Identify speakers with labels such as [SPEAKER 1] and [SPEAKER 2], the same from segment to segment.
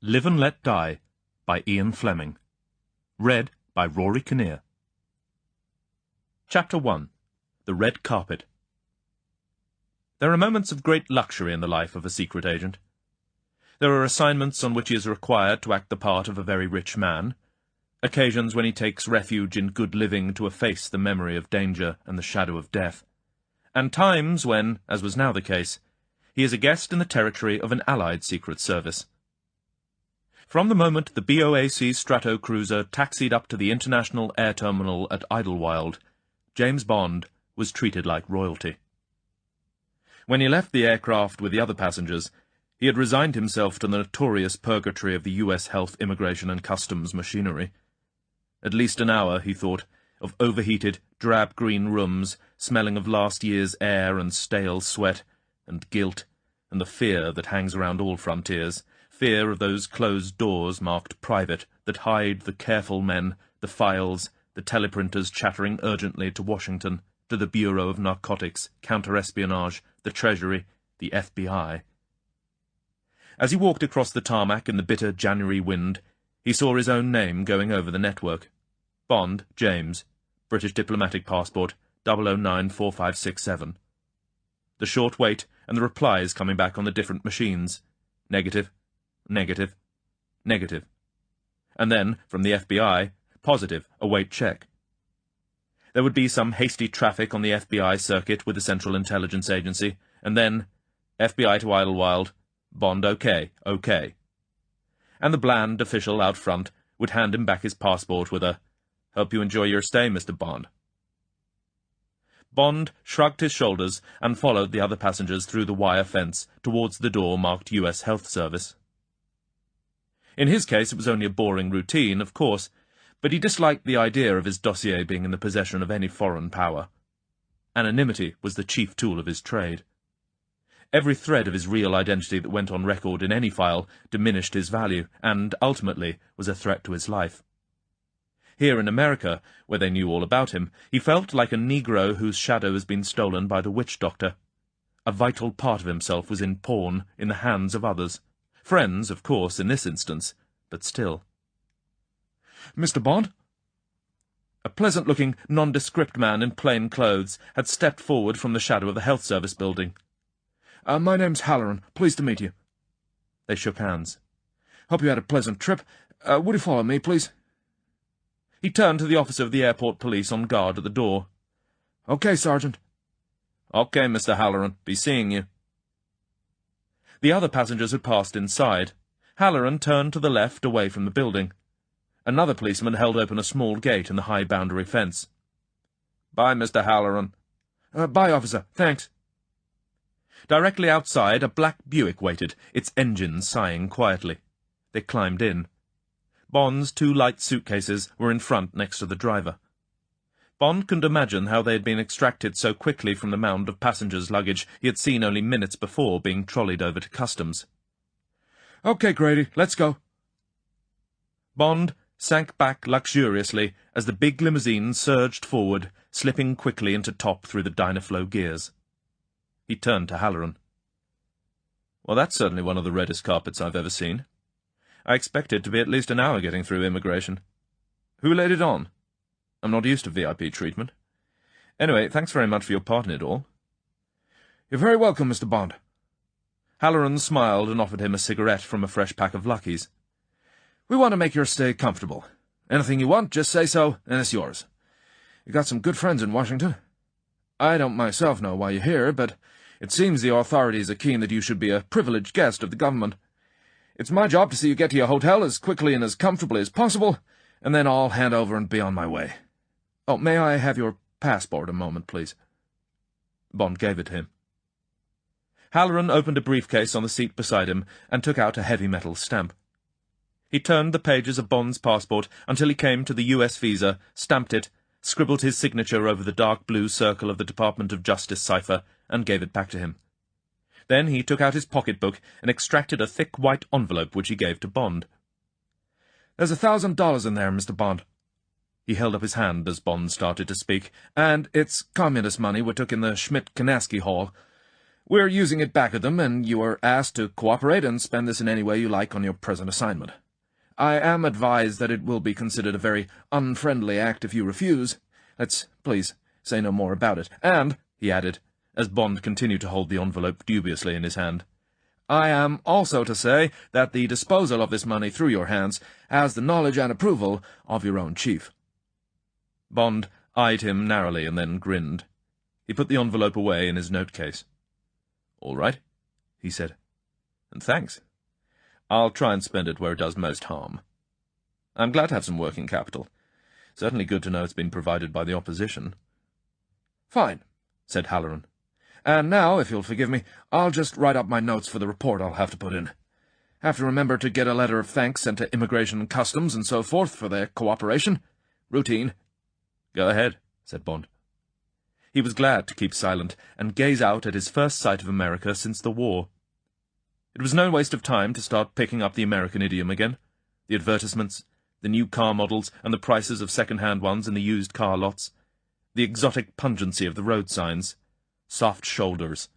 [SPEAKER 1] Live and Let Die by Ian Fleming. Read by Rory Kinnear. Chapter 1. The Red Carpet. There are moments of great luxury in the life of a secret agent. There are assignments on which he is required to act the part of a very rich man, occasions when he takes refuge in good living to efface the memory of danger and the shadow of death, and times when, as was now the case, he is a guest in the territory of an Allied Secret Service. From the moment the BOAC Strato cruiser taxied up to the International Air Terminal at Idlewild, James Bond was treated like royalty. When he left the aircraft with the other passengers, he had resigned himself to the notorious purgatory of the U.S. Health, Immigration and Customs machinery. At least an hour, he thought, of overheated, drab-green rooms, smelling of last year's air and stale sweat, and guilt, and the fear that hangs around all frontiers, fear of those closed doors marked private that hide the careful men, the files, the teleprinters chattering urgently to Washington, to the Bureau of Narcotics, Counter-Espionage, the Treasury, the FBI. As he walked across the tarmac in the bitter January wind, he saw his own name going over the network. Bond, James, British Diplomatic Passport, 0094567. The short wait and the replies coming back on the different machines. Negative. Negative. Negative. And then, from the FBI, positive, await check. There would be some hasty traffic on the FBI circuit with the Central Intelligence Agency, and then, FBI to Idlewild, Bond OK. And the bland official out front would hand him back his passport with a, "Hope you enjoy your stay, Mr. Bond." Bond shrugged his shoulders and followed the other passengers through the wire fence towards the door marked U.S. Health Service. In his case it was only a boring routine, of course, but he disliked the idea of his dossier being in the possession of any foreign power. Anonymity was the chief tool of his trade. Every thread of his real identity that went on record in any file diminished his value, and, ultimately, was a threat to his life. Here in America, where they knew all about him, he felt like a Negro whose shadow has been stolen by the witch doctor. A vital part of himself was in pawn, in the hands of others. Friends, of course, in this instance, but still. "Mr. Bond?" A pleasant-looking, nondescript man in plain clothes had stepped forward from the shadow of the Health Service building. My name's Halloran. Pleased to meet you." They shook hands. "Hope you had a pleasant trip. Would you follow me, please?" He turned to the officer of the airport police on guard at the door. "Okay, Sergeant." "Okay, Mr. Halloran. Be seeing you." The other passengers had passed inside. Halloran turned to the left, away from the building. Another policeman held open a small gate in the high boundary fence. "Bye, Mr. Halloran." "Bye, officer. Thanks." Directly outside, a black Buick waited, its engine sighing quietly. They climbed in. Bond's two light suitcases were in front next to the driver. Bond couldn't imagine how they had been extracted so quickly from the mound of passengers' luggage he had seen only minutes before being trolleyed over to customs. "Okay, Grady, let's go." Bond sank back luxuriously as the big limousine surged forward, slipping quickly into top through the Dynaflow gears. He turned to Halloran. "Well, that's certainly one of the reddest carpets I've ever seen. I expected to be at least an hour getting through immigration. Who laid it on? I'm not used to VIP treatment. Anyway, thanks very much for your part in it all." "You're very welcome, Mr. Bond." Halloran smiled and offered him a cigarette from a fresh pack of Luckies. "We want to make your stay comfortable. Anything you want, just say so, and it's yours. You got some good friends in Washington. I don't myself know why you're here, but it seems the authorities are keen that you should be a privileged guest of the government. It's my job to see you get to your hotel as quickly and as comfortably as possible, and then I'll hand over and be on my way. Oh, may I have your passport a moment, please?" Bond gave it to him. Halloran opened a briefcase on the seat beside him and took out a heavy metal stamp. He turned the pages of Bond's passport until he came to the U.S. visa, stamped it, scribbled his signature over the dark blue circle of the Department of Justice cipher, and gave it back to him. Then he took out his pocketbook and extracted a thick white envelope which he gave to Bond. "There's $1,000 in there, Mr. Bond." He held up his hand as Bond started to speak. "And it's communist money we took in the Schmidt-Kanaski Hall. We're using it back at them, and you are asked to cooperate and spend this in any way you like on your present assignment. I am advised that it will be considered a very unfriendly act if you refuse. Let's, please, say no more about it. And, he added, as Bond continued to hold the envelope dubiously in his hand, I am also to say that the disposal of this money through your hands has the knowledge and approval of your own chief. Bond eyed him narrowly and then grinned. He put the envelope away in his note-case. "All right," he said. "And thanks. I'll try and spend it where it does most harm. I'm glad to have some working capital. Certainly good to know it's been provided by the opposition." "Fine," said Halloran. "And now, if you'll forgive me, I'll just write up my notes for the report I'll have to put in. Have to remember to get a letter of thanks sent to Immigration and Customs and so forth for their cooperation. Routine." "Go ahead," said Bond. He was glad to keep silent and gaze out at his first sight of America since the war. It was no waste of time to start picking up the American idiom again. The advertisements, the new car models and the prices of second-hand ones in the used car lots, the exotic pungency of the road signs, soft shoulders,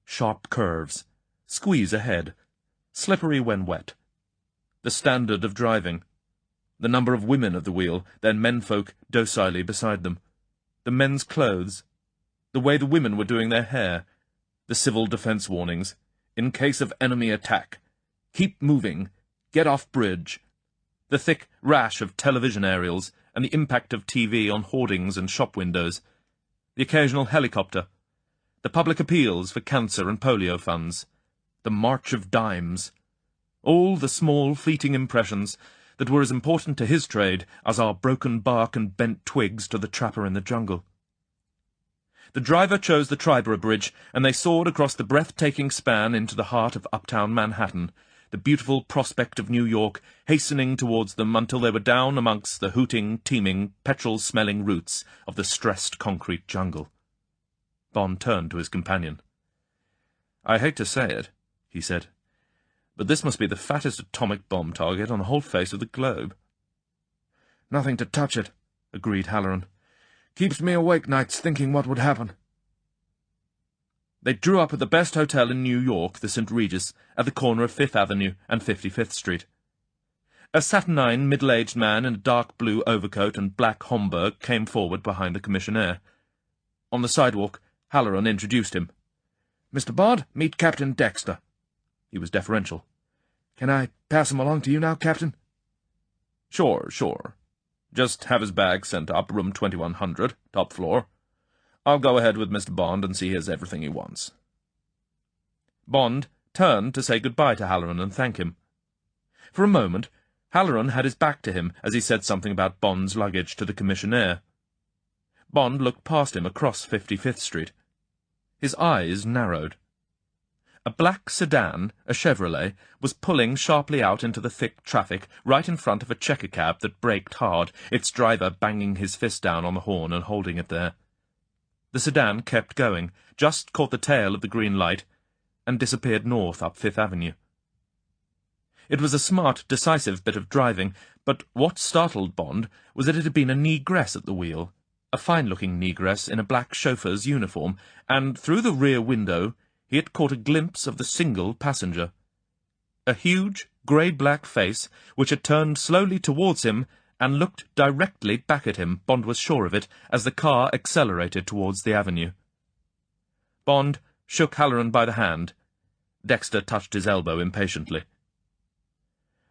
[SPEAKER 1] sharp curves, squeeze ahead, slippery when wet, the standard of driving, the number of women at the wheel, then menfolk docilely beside them, the men's clothes, the way the women were doing their hair, the civil defense warnings, in case of enemy attack, keep moving, get off bridge, the thick rash of television aerials and the impact of TV on hoardings and shop windows, the occasional helicopter, the public appeals for cancer and polio funds, the march of dimes, all the small fleeting impressions that were as important to his trade as our broken bark and bent twigs to the trapper in the jungle. The driver chose the Triborough Bridge, and they soared across the breathtaking span into the heart of uptown Manhattan, the beautiful prospect of New York hastening towards them until they were down amongst the hooting, teeming, petrol-smelling roots of the stressed concrete jungle. Bond turned to his companion. "I hate to say it," he said, "but this must be the fattest atomic bomb target on the whole face of the globe." "Nothing to touch it," agreed Halloran. "Keeps me awake nights thinking what would happen." They drew up at the best hotel in New York, the St. Regis, at the corner of Fifth Avenue and 55th Street. A saturnine, middle-aged man in a dark blue overcoat and black Homburg came forward behind the commissionaire. On the sidewalk, Halloran introduced him. "Mr. Bond, meet Captain Dexter." He was deferential. "Can I pass him along to you now, Captain?" Sure. Just have his bag sent up, room 2100, top floor. I'll go ahead with Mr. Bond and see he has everything he wants." Bond turned to say goodbye to Halloran and thank him. For a moment, Halloran had his back to him as he said something about Bond's luggage to the commissionaire. Bond looked past him across 55th Street. His eyes narrowed. A black sedan, a Chevrolet, was pulling sharply out into the thick traffic right in front of a checker cab that braked hard, its driver banging his fist down on the horn and holding it there. The sedan kept going, just caught the tail of the green light, and disappeared north up Fifth Avenue. It was a smart, decisive bit of driving, but what startled Bond was that it had been a negress at the wheel, a fine-looking negress in a black chauffeur's uniform, and through the rear window he had caught a glimpse of the single passenger. A huge, grey-black face, which had turned slowly towards him and looked directly back at him, Bond was sure of it, as the car accelerated towards the avenue. Bond shook Halloran by the hand. Dexter touched his elbow impatiently.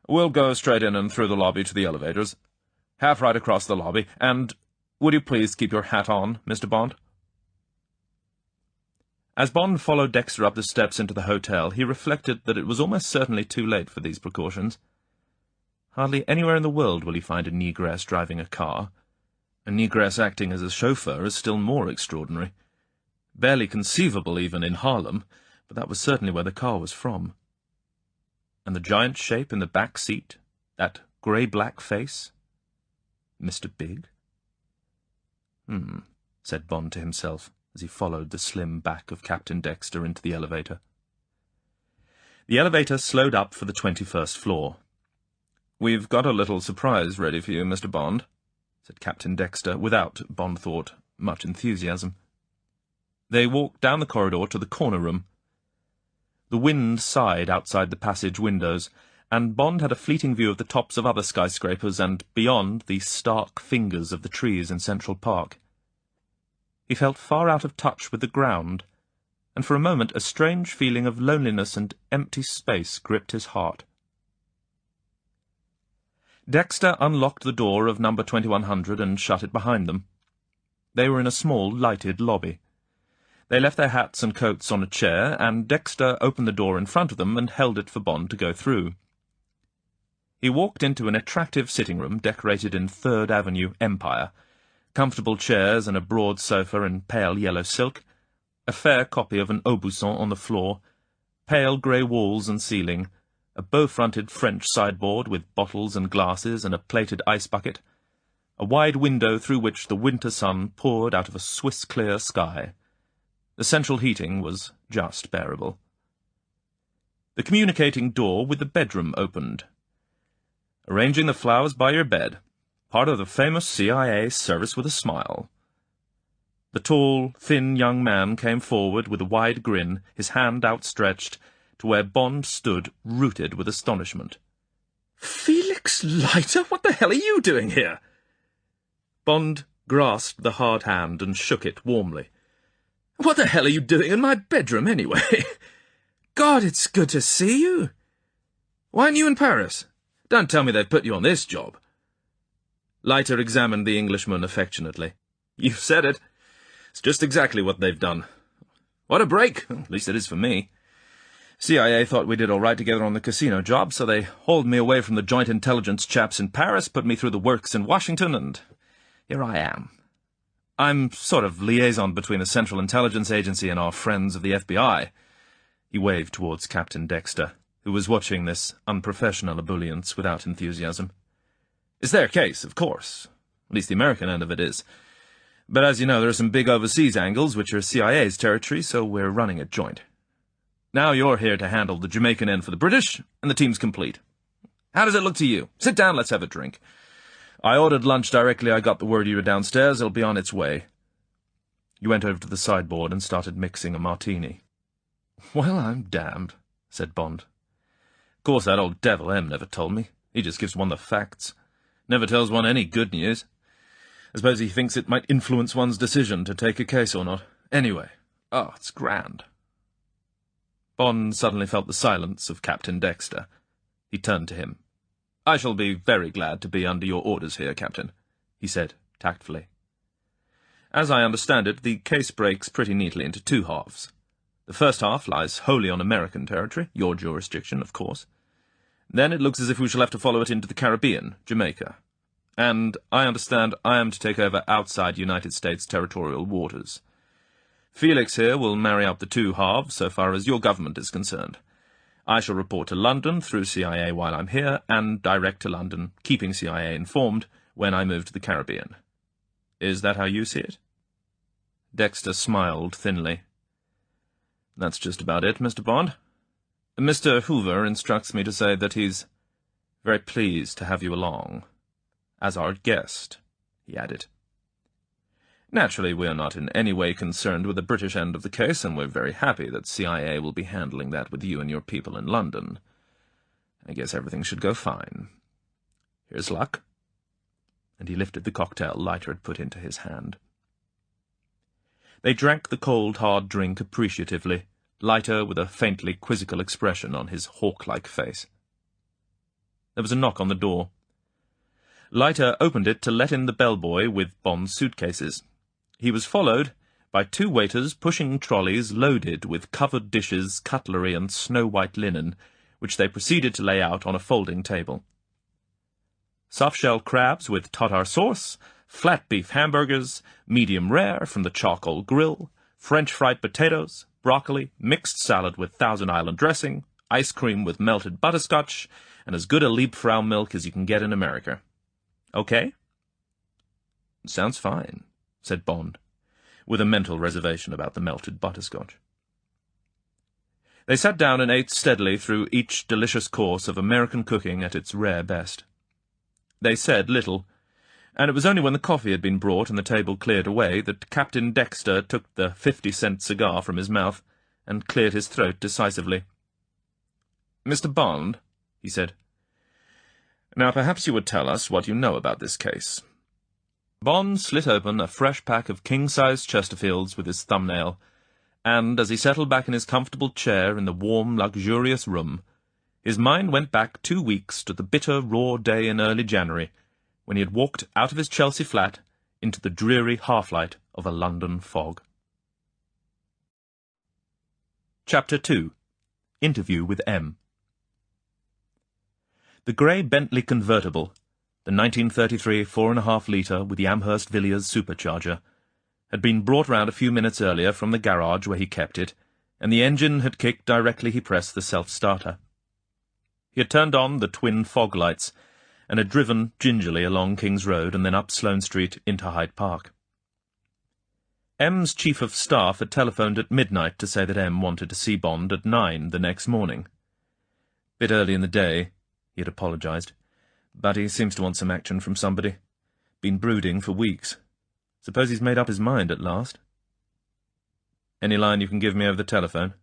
[SPEAKER 1] "We'll go straight in and through the lobby to the elevators. Half right across the lobby, and would you please keep your hat on, Mr. Bond?" As Bond followed Dexter up the steps into the hotel, he reflected that it was almost certainly too late for these precautions. Hardly anywhere in the world will he find a negress driving a car. A negress acting as a chauffeur is still more extraordinary. Barely conceivable even in Harlem, but that was certainly where the car was from. And the giant shape in the back seat, that grey-black face? Mr. Big? Said Bond to himself, as he followed the slim back of Captain Dexter into the elevator. The elevator slowed up for the 21st floor. "We've got a little surprise ready for you, Mr. Bond," said Captain Dexter, without, Bond thought, much enthusiasm. They walked down the corridor to the corner room, The wind sighed outside the passage windows, and Bond had a fleeting view of the tops of other skyscrapers and, beyond, the stark fingers of the trees in Central Park. He felt far out of touch with the ground, and for a moment a strange feeling of loneliness and empty space gripped his heart. Dexter unlocked the door of number 2100 and shut it behind them. They were in a small, lighted lobby. They left their hats and coats on a chair, and Dexter opened the door in front of them and held it for Bond to go through. He walked into an attractive sitting room decorated in 3rd Avenue Empire, comfortable chairs and a broad sofa in pale yellow silk, a fair copy of an Aubusson on the floor, pale grey walls and ceiling, a bow-fronted French sideboard with bottles and glasses and a plated ice bucket, a wide window through which the winter sun poured out of a Swiss-clear sky. The central heating was just bearable. The communicating door with the bedroom opened. "Arranging the flowers by your bed. Part of the famous CIA service with a smile." The tall, thin young man came forward with a wide grin, his hand outstretched, to where Bond stood rooted with astonishment.
[SPEAKER 2] "Felix Leiter, what the hell are you doing here?"
[SPEAKER 1] Bond grasped the hard hand and shook it warmly.
[SPEAKER 2] "What the hell are you doing in my bedroom, anyway? God, it's good to see you. Why aren't you in Paris? Don't tell me they've put you on this job."
[SPEAKER 1] Leiter examined the Englishman affectionately. "You've said it. It's just exactly what they've done. What a break, at least it is for me. CIA thought we did all right together on the casino job, so they hauled me away from the joint intelligence chaps in Paris, put me through the works in Washington, and here I am. I'm sort of liaison between the Central Intelligence Agency and our friends of the FBI." He waved towards Captain Dexter, who was watching this unprofessional ebullience without enthusiasm. "It's their case, of course. At least the American end of it is. But as you know, there are some big overseas angles which are CIA's territory, so we're running it joint. Now you're here to handle the Jamaican end for the British, and the team's complete. How does it look to you? Sit down, let's have a drink. I ordered lunch directly I got the word you were downstairs. It'll be on its way." He went over to the sideboard and started mixing a martini.
[SPEAKER 2] "Well, I'm damned," said Bond.
[SPEAKER 1] "Of course that old devil M never told me. He just gives one the facts. Never tells one any good news. I suppose he thinks it might influence one's decision to take a case or not. Anyway, it's grand." Bond suddenly felt the silence of Captain Dexter. He turned to him. "I shall be very glad to be under your orders here, Captain," he said tactfully. "As I understand it, the case breaks pretty neatly into 2 halves. The first half lies wholly on American territory, your jurisdiction, of course. Then it looks as if we shall have to follow it into the Caribbean, Jamaica. And I understand I am to take over outside United States territorial waters. Felix here will marry up the 2 halves so far as your government is concerned. I shall report to London through CIA while I'm here, and direct to London, keeping CIA informed when I move to the Caribbean. Is that how you see it?" Dexter smiled thinly. "That's just about it, Mr. Bond. Mr. Hoover instructs me to say that he's very pleased to have you along. As our guest," he added. "Naturally, we are not in any way concerned with the British end of the case, and we're very happy that CIA will be handling that with you and your people in London. I guess everything should go fine. Here's luck." And he lifted the cocktail Leiter had put into his hand. They drank the cold, hard drink appreciatively, Leiter with a faintly quizzical expression on his hawk-like face. There was a knock on the door. Leiter opened it to let in the bellboy with Bond's suitcases. He was followed by 2 waiters pushing trolleys loaded with covered dishes, cutlery, and snow-white linen, which they proceeded to lay out on a folding table. Soft-shell crabs with tartar sauce, flat beef hamburgers, medium rare from the charcoal grill, French fried potatoes, broccoli, mixed salad with Thousand Island dressing, ice cream with melted butterscotch, and as good a Liebfrau milk as you can get in America. Okay? Sounds fine, said Bond, with a mental reservation about the melted butterscotch. They sat down and ate steadily through each delicious course of American cooking at its rare best. They said little, and it was only when the coffee had been brought and the table cleared away that Captain Dexter took the 50-cent cigar from his mouth and cleared his throat decisively. "Mr. Bond," he said, "now perhaps you would tell us what you know about this case." Bond slit open a fresh pack of king-size Chesterfields with his thumbnail, and, as he settled back in his comfortable chair in the warm, luxurious room, his mind went back 2 weeks to the bitter, raw day in early January, when he had walked out of his Chelsea flat into the dreary half-light of a London fog. Chapter 2. Interview with M. The grey Bentley convertible, the 1933 4.5-litre with the Amherst Villiers supercharger, had been brought round a few minutes earlier from the garage where he kept it, and the engine had kicked directly he pressed the self-starter. He had turned on the twin fog lights, and had driven gingerly along King's Road and then up Sloane Street into Hyde Park. M's chief of staff had telephoned at midnight to say that M wanted to see Bond at 9 the next morning. "Bit early in the day," he had apologised, "but he seems to want some action from somebody. Been brooding for weeks. Suppose he's made up his mind at last." "Any line you can give me over the telephone?"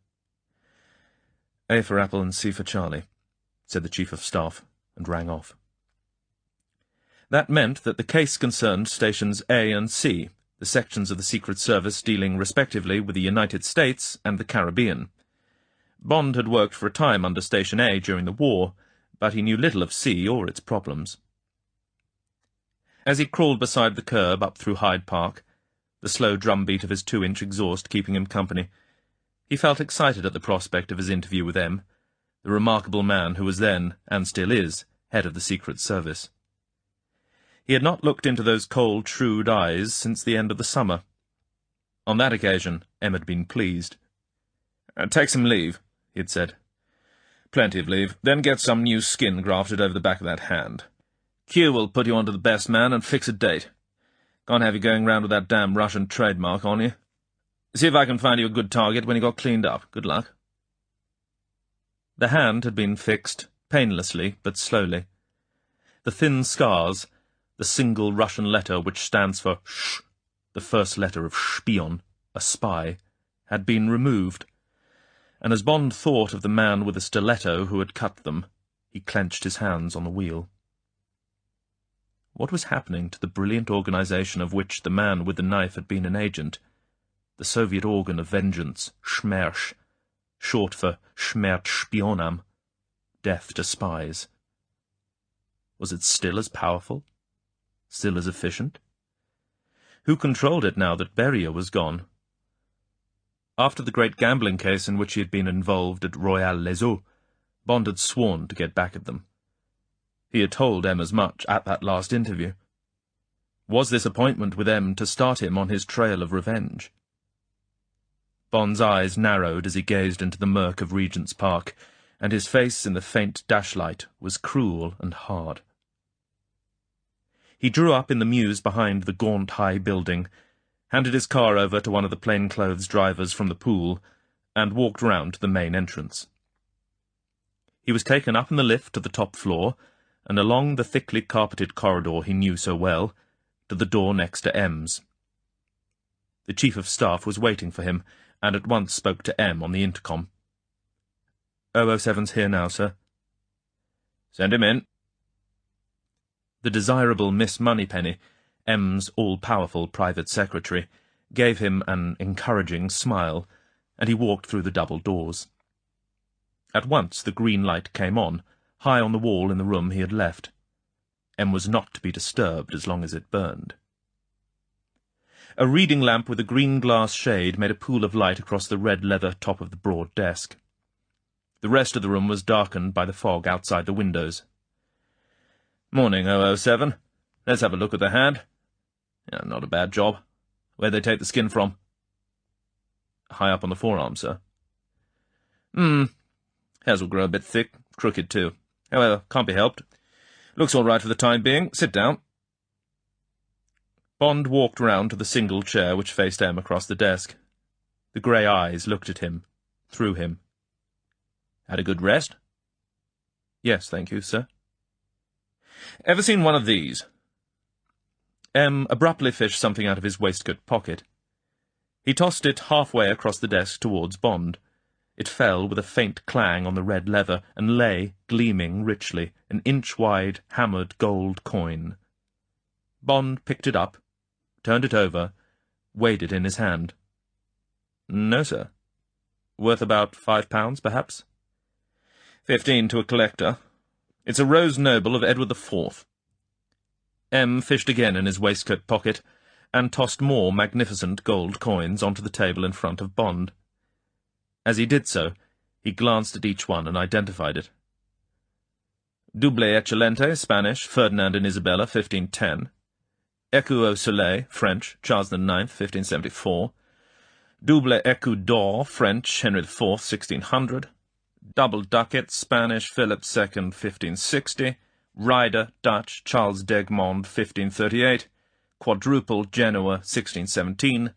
[SPEAKER 1] "A for Apple and C for Charlie," said the chief of staff, and rang off. That meant that the case concerned stations A and C, the sections of the Secret Service dealing respectively with the United States and the Caribbean. Bond had worked for a time under Station A during the war, but he knew little of C or its problems. As he crawled beside the curb up through Hyde Park, the slow drumbeat of his 2-inch exhaust keeping him company, he felt excited at the prospect of his interview with M, the remarkable man who was then, and still is, head of the Secret Service. He had not looked into those cold, shrewd eyes since the end of the summer. On that occasion, M had been pleased. "Take some leave," he had said. "Plenty of leave. Then get some new skin grafted over the back of that hand. Q will put you onto the best man and fix a date. Can't have you going round with that damn Russian trademark on you. See if I can find you a good target when you got cleaned up. Good luck." The hand had been fixed, painlessly but slowly. The thin scars, the single Russian letter which stands for sh, the first letter of Spion, a spy, had been removed, and as Bond thought of the man with the stiletto who had cut them, he clenched his hands on the wheel. What was happening to the brilliant organization of which the man with the knife had been an agent, the Soviet organ of vengeance, Schmerz, short for Schmerzspionam, death to spies? Was it still as powerful? Still as efficient? Who controlled it now that Berryer was gone? After the great gambling case in which he had been involved at Royale les Eaux, Bond had sworn to get back at them. He had told M as much at that last interview. Was this appointment with M to start him on his trail of revenge? Bond's eyes narrowed as he gazed into the murk of Regent's Park, and his face in the faint dashlight was cruel and hard. He drew up in the mews behind the gaunt high building, handed his car over to one of the plainclothes drivers from the pool, and walked round to the main entrance. He was taken up in the lift to the top floor, and along the thickly carpeted corridor he knew so well, to the door next to M's. The Chief of Staff was waiting for him, and at once spoke to M on the intercom. "007's here now, sir." "Send him in." The desirable Miss Moneypenny, M's all-powerful private secretary, gave him an encouraging smile, and he walked through the double doors. At once the green light came on, high on the wall in the room he had left. M was not to be disturbed as long as it burned. A reading lamp with a green glass shade made a pool of light across the red leather top of the broad desk. The rest of the room was darkened by the fog outside the windows. "Morning, 007. Let's have a look at the hand. Yeah, not a bad job. Where'd they take the skin from?" "High up on the forearm, sir." Hairs will grow a bit thick, crooked too. However, can't be helped. Looks all right for the time being. Sit down." Bond walked round to the single chair which faced M across the desk. The grey eyes looked at him, through him. "Had a good rest?" "Yes, thank you, sir." "Ever seen one of these?" M abruptly fished something out of his waistcoat pocket. He tossed it halfway across the desk towards Bond. It fell with a faint clang on the red leather, and lay, gleaming richly, an inch-wide, hammered gold coin. Bond picked it up, turned it over, weighed it in his hand. "No, sir. Worth about £5, perhaps?" "15 to a collector. It's a rose noble of Edward IV. M fished again in his waistcoat pocket, and tossed more magnificent gold coins onto the table in front of Bond. As he did so, he glanced at each one and identified it. Double Excelente, Spanish, Ferdinand and Isabella, 1510. Écu au Soleil, French, Charles IX, 1574. Double Écu d'Or, French, Henry IV, 1600. Double Ducat, Spanish, Philip II, 1560. Rider, Dutch, Charles d'Egmont, 1538. Quadruple, Genoa, 1617.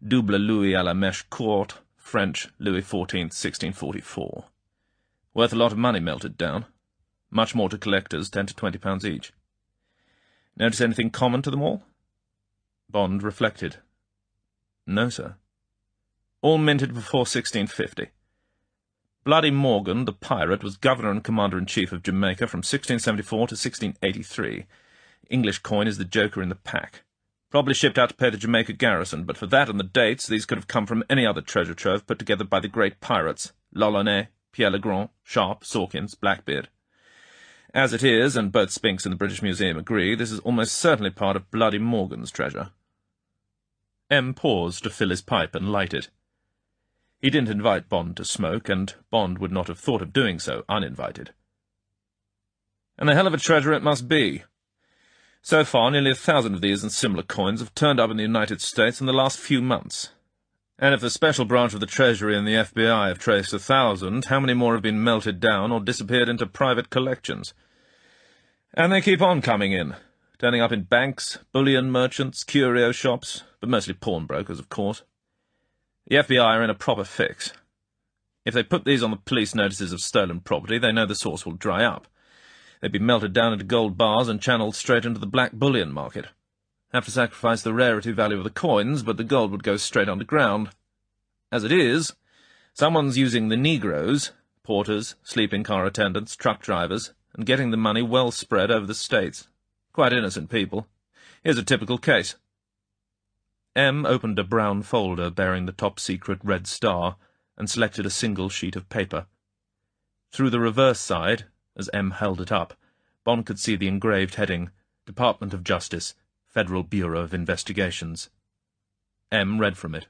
[SPEAKER 1] Double Louis à la Mèche Courte, French, Louis XIV, 1644. Worth a lot of money melted down. Much more to collectors, £10 to £20 each. Notice anything common to them all? Bond reflected. No, sir. All minted before 1650. Bloody Morgan, the pirate, was governor and commander-in-chief of Jamaica from 1674 to 1683. English coin is the joker in the pack. Probably shipped out to pay the Jamaica garrison, but for that and the dates, these could have come from any other treasure trove put together by the great pirates, L'Ollonais, Pierre Le Grand, Sharp, Sawkins, Blackbeard. As it is, and both Spinks and the British Museum agree, this is almost certainly part of Bloody Morgan's treasure. M paused to fill his pipe and light it. He didn't invite Bond to smoke, and Bond would not have thought of doing so uninvited. And a hell of a treasure it must be. So far, nearly 1,000 of these and similar coins have turned up in the United States in the last few months. And if the special branch of the Treasury and the FBI have traced 1,000, how many more have been melted down or disappeared into private collections? And they keep on coming in, turning up in banks, bullion merchants, curio shops, but mostly pawnbrokers, of course. The FBI are in a proper fix. If they put these on the police notices of stolen property, they know the source will dry up. They'd be melted down into gold bars and channeled straight into the black bullion market. Have to sacrifice the rarity value of the coins, but the gold would go straight underground. As it is, someone's using the Negroes, porters, sleeping car attendants, truck drivers, and getting the money well spread over the states. Quite innocent people. Here's a typical case. M opened a brown folder bearing the top-secret red star and selected a single sheet of paper. Through the reverse side, as M held it up, Bond could see the engraved heading, Department of Justice, Federal Bureau of Investigations. M read from it.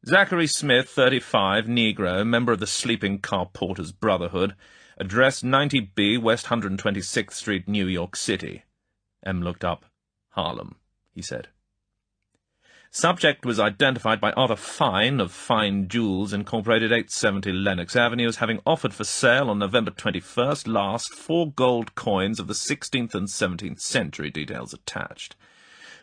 [SPEAKER 1] Zachary Smith, 35, Negro, member of the Sleeping Car Porters Brotherhood, address 90B, West 126th Street, New York City. M looked up. Harlem, he said. Subject was identified by Arthur Fine of Fine Jewels, Incorporated, 870 Lenox Avenue, as having offered for sale on November 21st last 4 gold coins of the 16th and 17th century, details attached.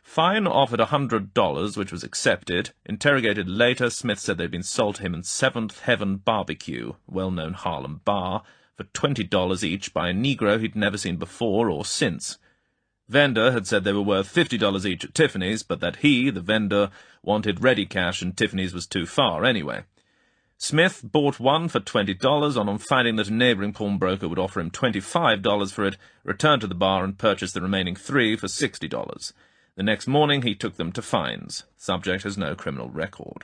[SPEAKER 1] Fine offered $100, which was accepted. Interrogated later, Smith said they'd been sold to him in Seventh Heaven Barbecue, well-known Harlem bar, for $20 each by a Negro he'd never seen before or since. Vendor had said they were worth $50 each at Tiffany's, but that he, the vendor, wanted ready cash and Tiffany's was too far anyway. Smith bought one for $20, and on finding that a neighbouring pawnbroker would offer him $25 for it, returned to the bar and purchased the remaining 3 for $60. The next morning he took them to Fine's. Subject has no criminal record.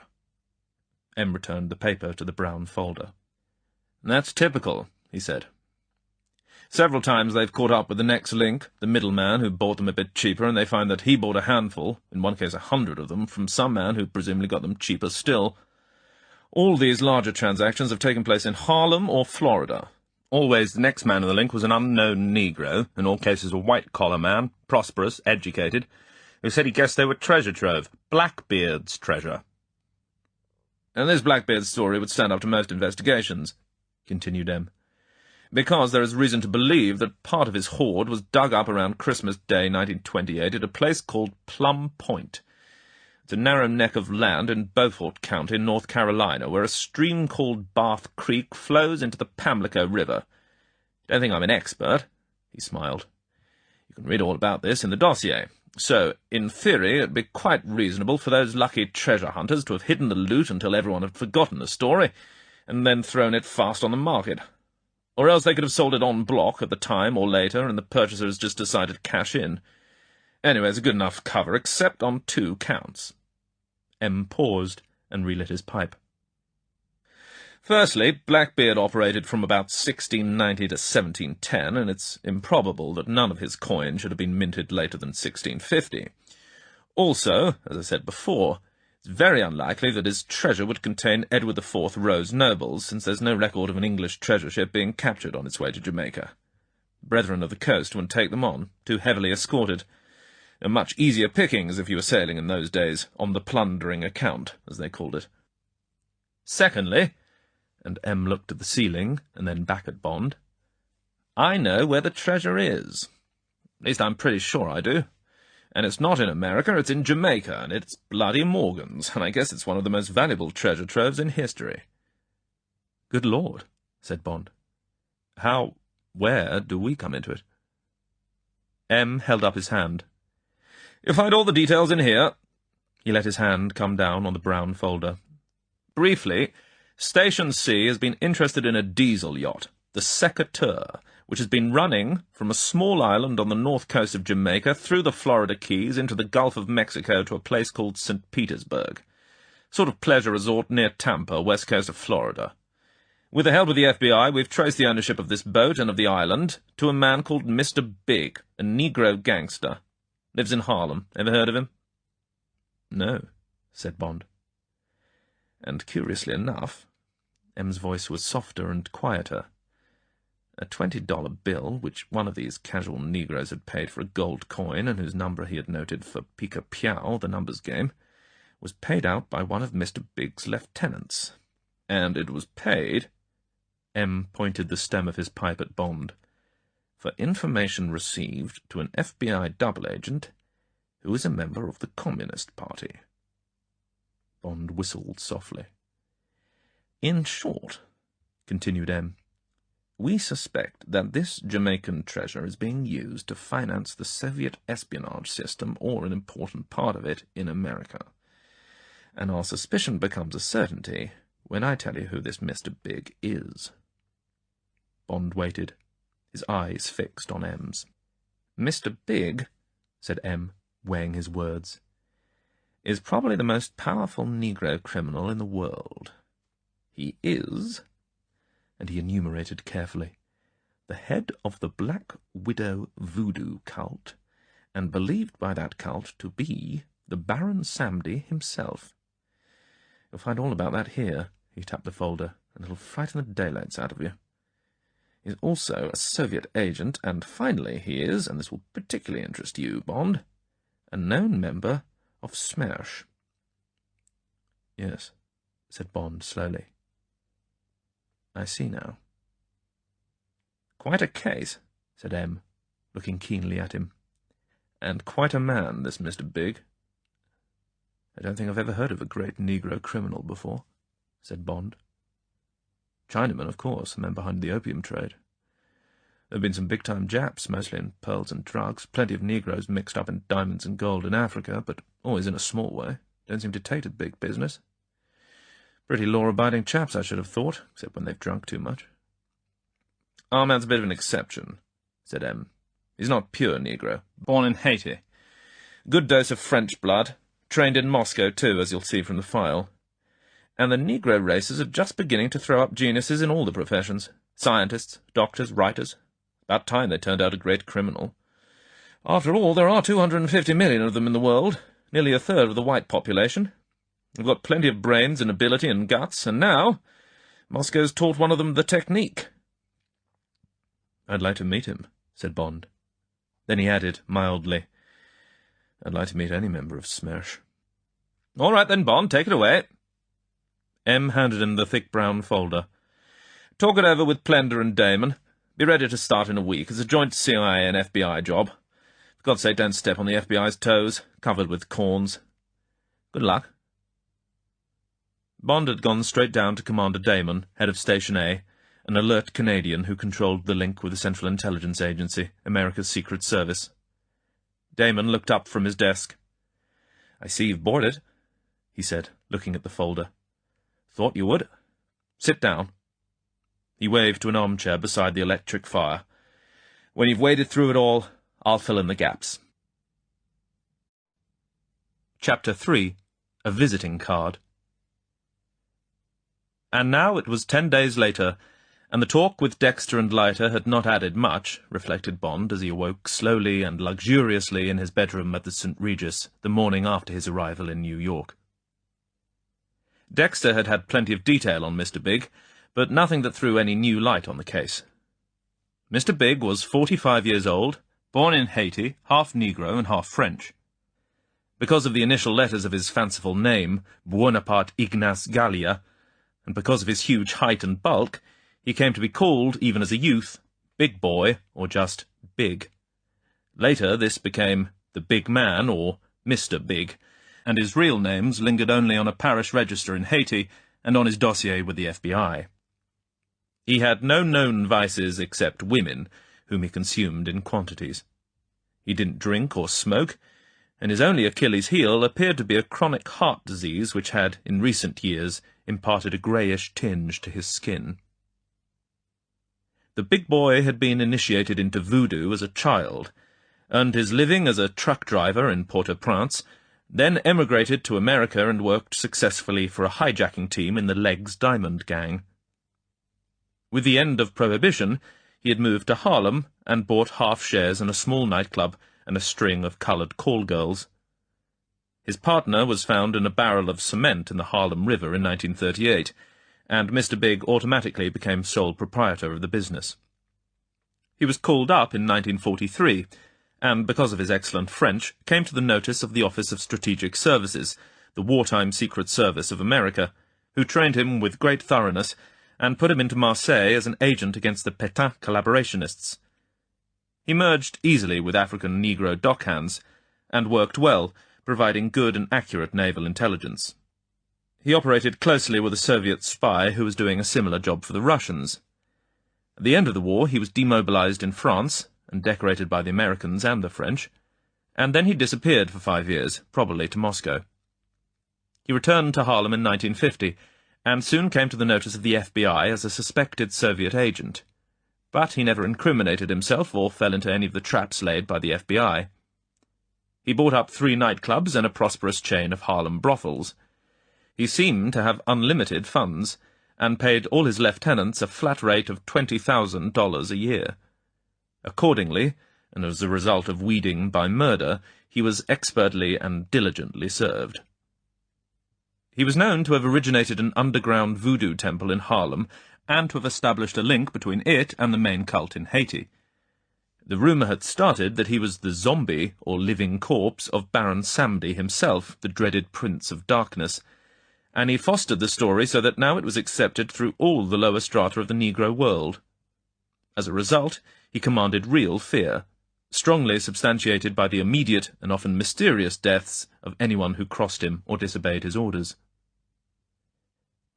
[SPEAKER 1] M returned the paper to the brown folder. That's typical, he said. Several times they've caught up with the next link, the middleman who bought them a bit cheaper, and they find that he bought a handful, in one case 100 of them, from some man who presumably got them cheaper still. All these larger transactions have taken place in Harlem or Florida. Always the next man in the link was an unknown Negro, in all cases a white-collar man, prosperous, educated, who said he guessed they were treasure trove, Blackbeard's treasure. And this Blackbeard story would stand up to most investigations, continued M, because there is reason to believe that part of his hoard was dug up around Christmas Day 1928 at a place called Plum Point. It's a narrow neck of land in Beaufort County, North Carolina, where a stream called Bath Creek flows into the Pamlico River. Don't think I'm an expert, he smiled. You can read all about this in the dossier. So, in theory, it'd be quite reasonable for those lucky treasure hunters to have hidden the loot until everyone had forgotten the story, and then thrown it fast on the market. Or else they could have sold it en bloc at the time or later, and the purchasers just decided to cash in. Anyway, it's a good enough cover, except on 2 counts. M paused and relit his pipe. Firstly, Blackbeard operated from about 1690 to 1710, and it's improbable that none of his coin should have been minted later than 1650. Also, as I said before, it's very unlikely that his treasure would contain Edward IV Rose nobles, since there's no record of an English treasure ship being captured on its way to Jamaica. Brethren of the coast wouldn't take them on, too heavily escorted. And much easier pickings if you were sailing in those days, on the plundering account, as they called it. Secondly, and M looked at the ceiling, and then back at Bond, I know where the treasure is. At least I'm pretty sure I do. And it's not in America, it's in Jamaica, and it's bloody Morgan's, and I guess it's one of the most valuable treasure troves in history. Good Lord, said Bond. Where do we come into it? M held up his hand. You'll find all the details in here. He let his hand come down on the brown folder. Briefly, Station C has been interested in a diesel yacht, the Secateur, which has been running from a small island on the north coast of Jamaica through the Florida Keys into the Gulf of Mexico to a place called St. Petersburg, sort of pleasure resort near Tampa, west coast of Florida. With the help of the FBI, we've traced the ownership of this boat and of the island to a man called Mr. Big, a Negro gangster. Lives in Harlem. Ever heard of him? No, said Bond. And curiously enough, M's voice was softer and quieter. A $20 bill, which one of these casual Negroes had paid for a gold coin, and whose number he had noted for Pika Piao, the numbers game, was paid out by one of Mr. Big's lieutenants. And it was paid— M pointed the stem of his pipe at Bond— for information received to an FBI double agent who is a member of the Communist Party. Bond whistled softly. In short, continued M, we suspect that this Jamaican treasure is being used to finance the Soviet espionage system, or an important part of it, in America. And our suspicion becomes a certainty when I tell you who this Mr. Big is. Bond waited, his eyes fixed on M's. Mr. Big, said M, weighing his words, is probably the most powerful Negro criminal in the world. He is, and he enumerated carefully, the head of the Black Widow voodoo cult, and believed by that cult to be the Baron Samedi himself. You'll find all about that here, he tapped the folder, and it'll frighten the daylights out of you. He's also a Soviet agent, and finally he is, and this will particularly interest you, Bond, a known member of SMERSH. Yes, said Bond slowly. I see now. Quite a case, said M, looking keenly at him. And quite a man, this Mr. Big. I don't think I've ever heard of a great Negro criminal before, said Bond. Chinaman, of course, the men behind the opium trade. There have been some big-time Japs, mostly in pearls and drugs, plenty of Negroes mixed up in diamonds and gold in Africa, but always in a small way. Don't seem to take to big business. Pretty law-abiding chaps, I should have thought, except when they've drunk too much. Our man's a bit of an exception, said M. He's not pure Negro, born in Haiti. Good dose of French blood, trained in Moscow too, as you'll see from the file. And the Negro races are just beginning to throw up geniuses in all the professions. Scientists, doctors, writers. About time they turned out a great criminal. After all, there are 250 million of them in the world, nearly a third of the white population. They've got plenty of brains and ability and guts, and now Moscow's taught one of them the technique. I'd like to meet him, said Bond. Then he added, mildly, I'd like to meet any member of SMERSH. All right then, Bond, take it away. M handed him the thick brown folder. Talk it over with Plender and Damon. Be ready to start in a week. It's a joint CIA and FBI job. For God's sake, don't step on the FBI's toes, covered with corns. Good luck. Bond had gone straight down to Commander Damon, head of Station A, an alert Canadian who controlled the link with the Central Intelligence Agency, America's Secret Service. Damon looked up from his desk. "I see you've bought it," he said, looking at the folder. "Thought you would. Sit down." He waved to an armchair beside the electric fire. "When you've waded through it all, I'll fill in the gaps." Chapter 3. A Visiting Card. And now it was 10 days later, and the talk with Dexter and Leiter had not added much, reflected Bond as he awoke slowly and luxuriously in his bedroom at the St. Regis the morning after his arrival in New York. Dexter had had plenty of detail on Mr. Big, but nothing that threw any new light on the case. Mr. Big was 45 years old, born in Haiti, half Negro and half French. Because of the initial letters of his fanciful name, Buonaparte Ignace Gallia, and because of his huge height and bulk, he came to be called, even as a youth, Big Boy, or just Big. Later this became the Big Man, or Mr. Big, and his real names lingered only on a parish register in Haiti and on his dossier with the FBI. He had no known vices except women, whom he consumed in quantities. He didn't drink or smoke, and his only Achilles' heel appeared to be a chronic heart disease which had, in recent years, imparted a greyish tinge to his skin. The Big Boy had been initiated into voodoo as a child, earned his living as a truck driver in Port-au-Prince, then emigrated to America and worked successfully for a hijacking team in the Legs Diamond Gang. With the end of Prohibition, he had moved to Harlem and bought half shares in a small nightclub and a string of coloured call girls. His partner was found in a barrel of cement in the Harlem River in 1938, and Mr. Big automatically became sole proprietor of the business. He was called up in 1943, and because of his excellent French, came to the notice of the Office of Strategic Services, the wartime Secret Service of America, who trained him with great thoroughness and put him into Marseille as an agent against the Pétain collaborationists. He merged easily with African Negro dockhands, and worked well, providing good and accurate naval intelligence. He operated closely with a Soviet spy who was doing a similar job for the Russians. At the end of the war, he was demobilized in France, and decorated by the Americans and the French, and then he disappeared for 5 years, probably to Moscow. He returned to Harlem in 1950, and soon came to the notice of the FBI as a suspected Soviet agent. But he never incriminated himself or fell into any of the traps laid by the FBI. He bought up 3 nightclubs and a prosperous chain of Harlem brothels. He seemed to have unlimited funds, and paid all his lieutenants a flat rate of $20,000 a year. Accordingly, and as a result of weeding by murder, he was expertly and diligently served. He was known to have originated an underground voodoo temple in Harlem, and to have established a link between it and the main cult in Haiti. The rumour had started that he was the zombie, or living corpse, of Baron Samedi himself, the dreaded Prince of Darkness, and he fostered the story so that now it was accepted through all the lower strata of the Negro world. As a result, he commanded real fear, strongly substantiated by the immediate and often mysterious deaths of anyone who crossed him or disobeyed his orders.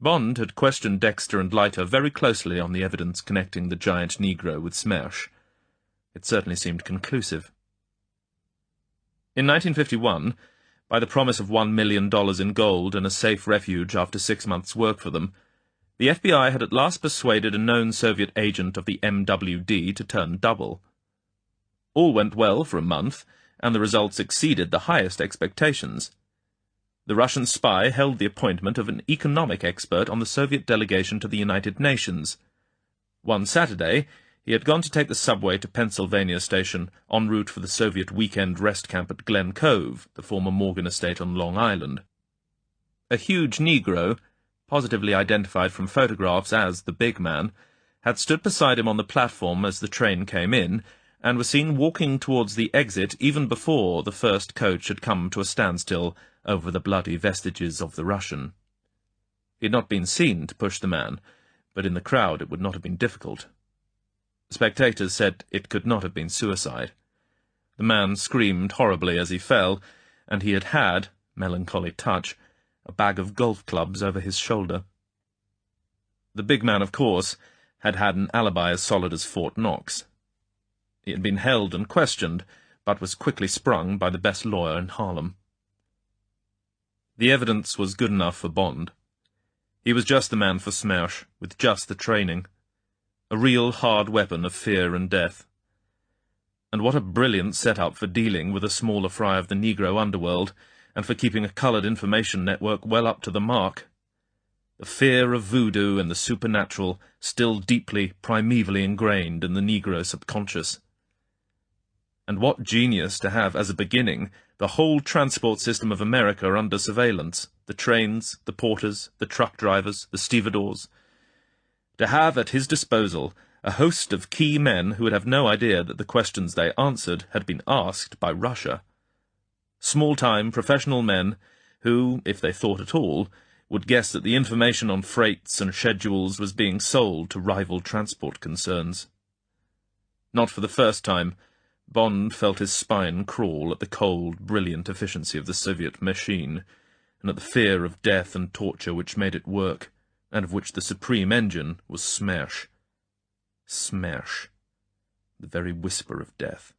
[SPEAKER 1] Bond had questioned Dexter and Leiter very closely on the evidence connecting the giant Negro with Smersh. It certainly seemed conclusive. In 1951, by the promise of $1 million in gold and a safe refuge after 6 months' work for them, the FBI had at last persuaded a known Soviet agent of the MWD to turn double. All went well for a month, and the results exceeded the highest expectations. The Russian spy held the appointment of an economic expert on the Soviet delegation to the United Nations. One Saturday, he had gone to take the subway to Pennsylvania Station, en route for the Soviet weekend rest camp at Glen Cove, the former Morgan estate on Long Island. A huge Negro, positively identified from photographs as the Big Man, had stood beside him on the platform as the train came in, and was seen walking towards the exit even before the first coach had come to a standstill over the bloody vestiges of the Russian. He had not been seen to push the man, but in the crowd it would not have been difficult. Spectators said it could not have been suicide. The man screamed horribly as he fell, and he had, melancholy touch, a bag of golf clubs over his shoulder. The Big Man, of course, had an alibi as solid as Fort Knox. He had been held and questioned, but was quickly sprung by the best lawyer in Harlem. The evidence was good enough for Bond. He was just the man for Smash, with just the training. A real hard weapon of fear and death. And what a brilliant setup for dealing with a smaller fry of the Negro underworld, and for keeping a coloured information network well up to the mark. The fear of voodoo and the supernatural still deeply, primevally ingrained in the Negro subconscious. And what genius to have as a beginning the whole transport system of America under surveillance, the trains, the porters, the truck drivers, the stevedores. To have at his disposal a host of key men who would have no idea that the questions they answered had been asked by Russia. Small-time professional men who, if they thought at all, would guess that the information on freights and schedules was being sold to rival transport concerns. Not for the first time, Bond felt his spine crawl at the cold, brilliant efficiency of the Soviet machine, and at the fear of death and torture which made it work, and of which the supreme engine was Smash. Smash. The very whisper of death.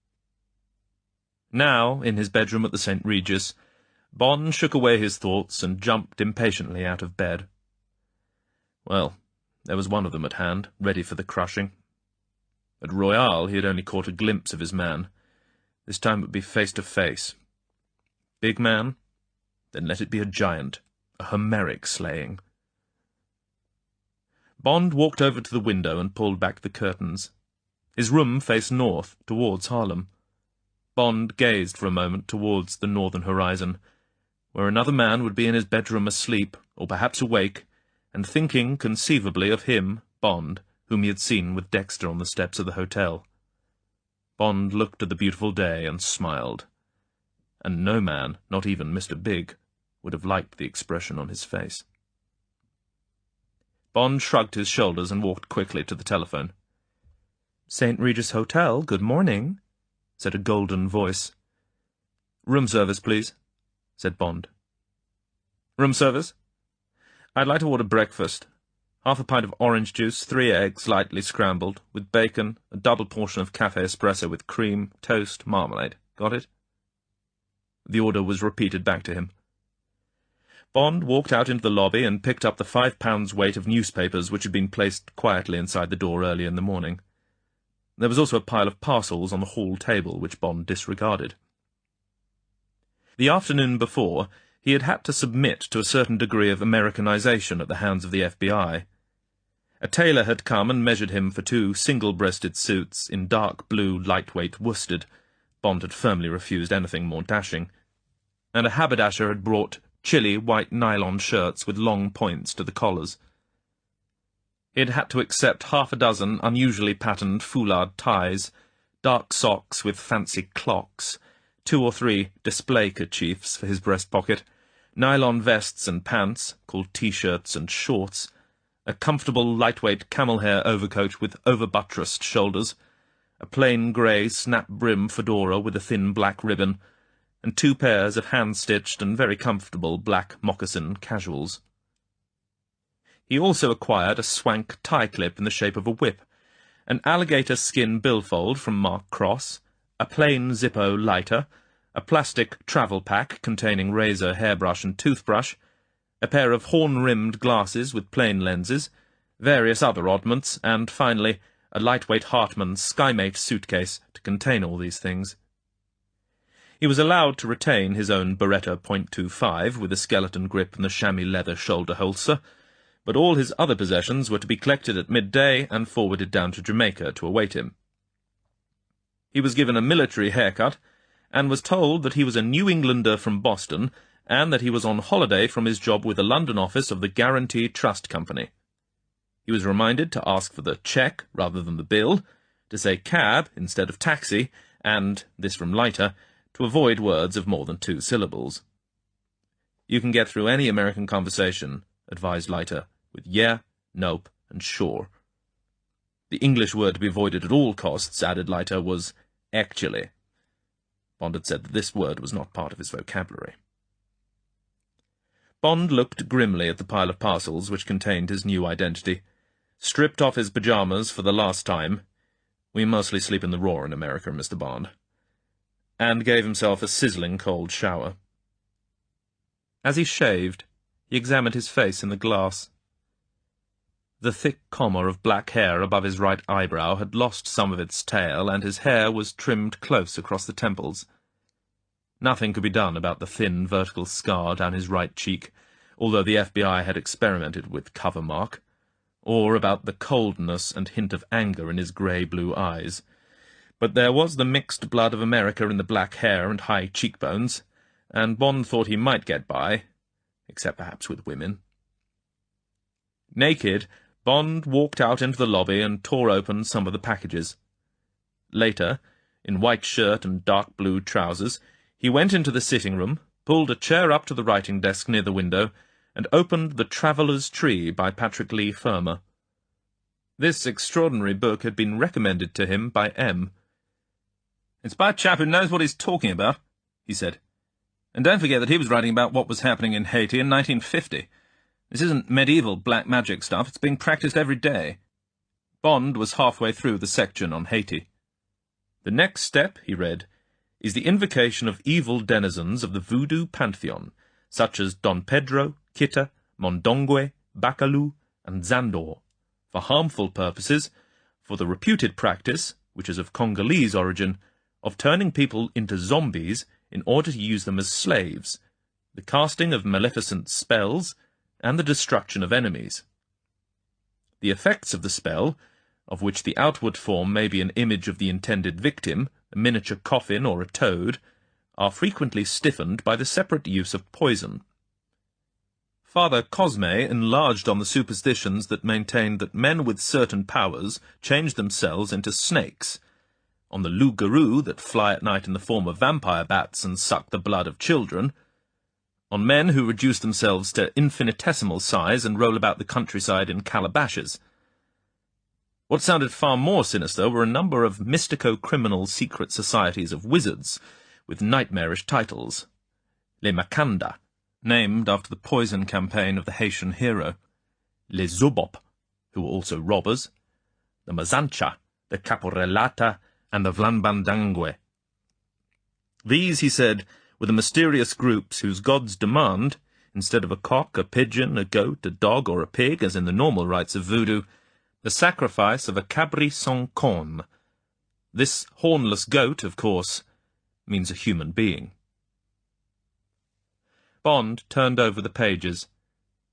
[SPEAKER 1] Now, in his bedroom at the St. Regis, Bond shook away his thoughts and jumped impatiently out of bed. Well, there was one of them at hand, ready for the crushing. At Royale he had only caught a glimpse of his man. This time it would be face to face. Big man? Then let it be a giant, a Homeric slaying. Bond walked over to the window and pulled back the curtains. His room faced north, towards Harlem. Bond gazed for a moment towards the northern horizon, where another man would be in his bedroom asleep, or perhaps awake, and thinking conceivably of him, Bond, whom he had seen with Dexter on the steps of the hotel. Bond looked at the beautiful day and smiled. And no man, not even Mr. Big, would have liked the expression on his face. Bond shrugged his shoulders and walked quickly to the telephone. "St. Regis Hotel, good morning," said a golden voice. "Room service, please," said Bond. "Room service? I'd like to order breakfast. Half a pint of orange juice, 3 eggs lightly scrambled, with bacon, a double portion of café espresso with cream, toast, marmalade. Got it?" The order was repeated back to him. Bond walked out into the lobby and picked up the 5 pounds weight of newspapers which had been placed quietly inside the door early in the morning. There was also a pile of parcels on the hall table which Bond disregarded. The afternoon before, he had had to submit to a certain degree of Americanization at the hands of the FBI. A tailor had come and measured him for 2 single-breasted suits in dark blue lightweight worsted. Bond had firmly refused anything more dashing. And a haberdasher had brought chilly white nylon shirts with long points to the collars. He had had to accept 6 unusually patterned foulard ties, dark socks with fancy clocks, 2 or 3 display kerchiefs for his breast pocket, nylon vests and pants, called T-shirts and shorts, a comfortable lightweight camel-hair overcoat with over-buttressed shoulders, a plain grey snap-brim fedora with a thin black ribbon, and 2 pairs of hand-stitched and very comfortable black moccasin casuals. He also acquired a swank tie-clip in the shape of a whip, an alligator skin billfold from Mark Cross, a plain Zippo lighter, a plastic travel pack containing razor, hairbrush, and toothbrush, a pair of horn-rimmed glasses with plain lenses, various other oddments, and, finally, a lightweight Hartmann Skymate suitcase to contain all these things. He was allowed to retain his own Beretta .25 with a skeleton grip and the chamois leather shoulder holster, but all his other possessions were to be collected at midday and forwarded down to Jamaica to await him. He was given a military haircut, and was told that he was a New Englander from Boston, and that he was on holiday from his job with the London office of the Guarantee Trust Company. He was reminded to ask for the cheque rather than the bill, to say cab instead of taxi, and, this from Leiter, to avoid words of more than 2 syllables. "You can get through any American conversation," advised Leiter, with yeah, nope, and sure. The English word to be avoided at all costs, added Leiter, was actually. Bond had said that this word was not part of his vocabulary. Bond looked grimly at the pile of parcels which contained his new identity, stripped off his pyjamas for the last time. "We mostly sleep in the raw in America, Mr. Bond." and gave himself a sizzling cold shower. As he shaved, he examined his face in the glass. The thick comber of black hair above his right eyebrow had lost some of its tail, and his hair was trimmed close across the temples. Nothing could be done about the thin vertical scar down his right cheek, although the FBI had experimented with cover mark, or about the coldness and hint of anger in his grey-blue eyes. But there was the mixed blood of America in the black hair and high cheekbones, and Bond thought he might get by, except perhaps with women. Naked, Bond walked out into the lobby and tore open some of the packages. Later, in white shirt and dark blue trousers, he went into the sitting-room, pulled a chair up to the writing desk near the window, and opened The Traveller's Tree by Patrick Leigh Fermor. This extraordinary book had been recommended to him by M. "It's by a chap who knows what he's talking about," he said. "And don't forget that he was writing about what was happening in Haiti in 1950. This isn't medieval black magic stuff, it's being practiced every day." Bond was halfway through the section on Haiti. "The next step," he read, "is the invocation of evil denizens of the voodoo pantheon, such as Don Pedro, Kita, Mondongue, Bacalou, and Zandor, for harmful purposes, for the reputed practice, which is of Congolese origin, of turning people into zombies in order to use them as slaves, the casting of maleficent spells, and the destruction of enemies. The effects of the spell, of which the outward form may be an image of the intended victim, a miniature coffin or a toad, are frequently stiffened by the separate use of poison." Father Cosme enlarged on the superstitions that maintained that men with certain powers change themselves into snakes, on the loups-garous that fly at night in the form of vampire bats and suck the blood of children, on men who reduce themselves to infinitesimal size and roll about the countryside in calabashes. What sounded far more sinister were a number of mystico-criminal secret societies of wizards, with nightmarish titles. Les Macanda, named after the poison campaign of the Haitian hero. Les Zobop, who were also robbers. The Mazancha, the Caporelata, and the Vlanbandangue. These, he said, were the mysterious groups whose gods demand, instead of a cock, a pigeon, a goat, a dog, or a pig, as in the normal rites of voodoo, the sacrifice of a cabri sans cornes. This hornless goat, of course, means a human being. Bond turned over the pages,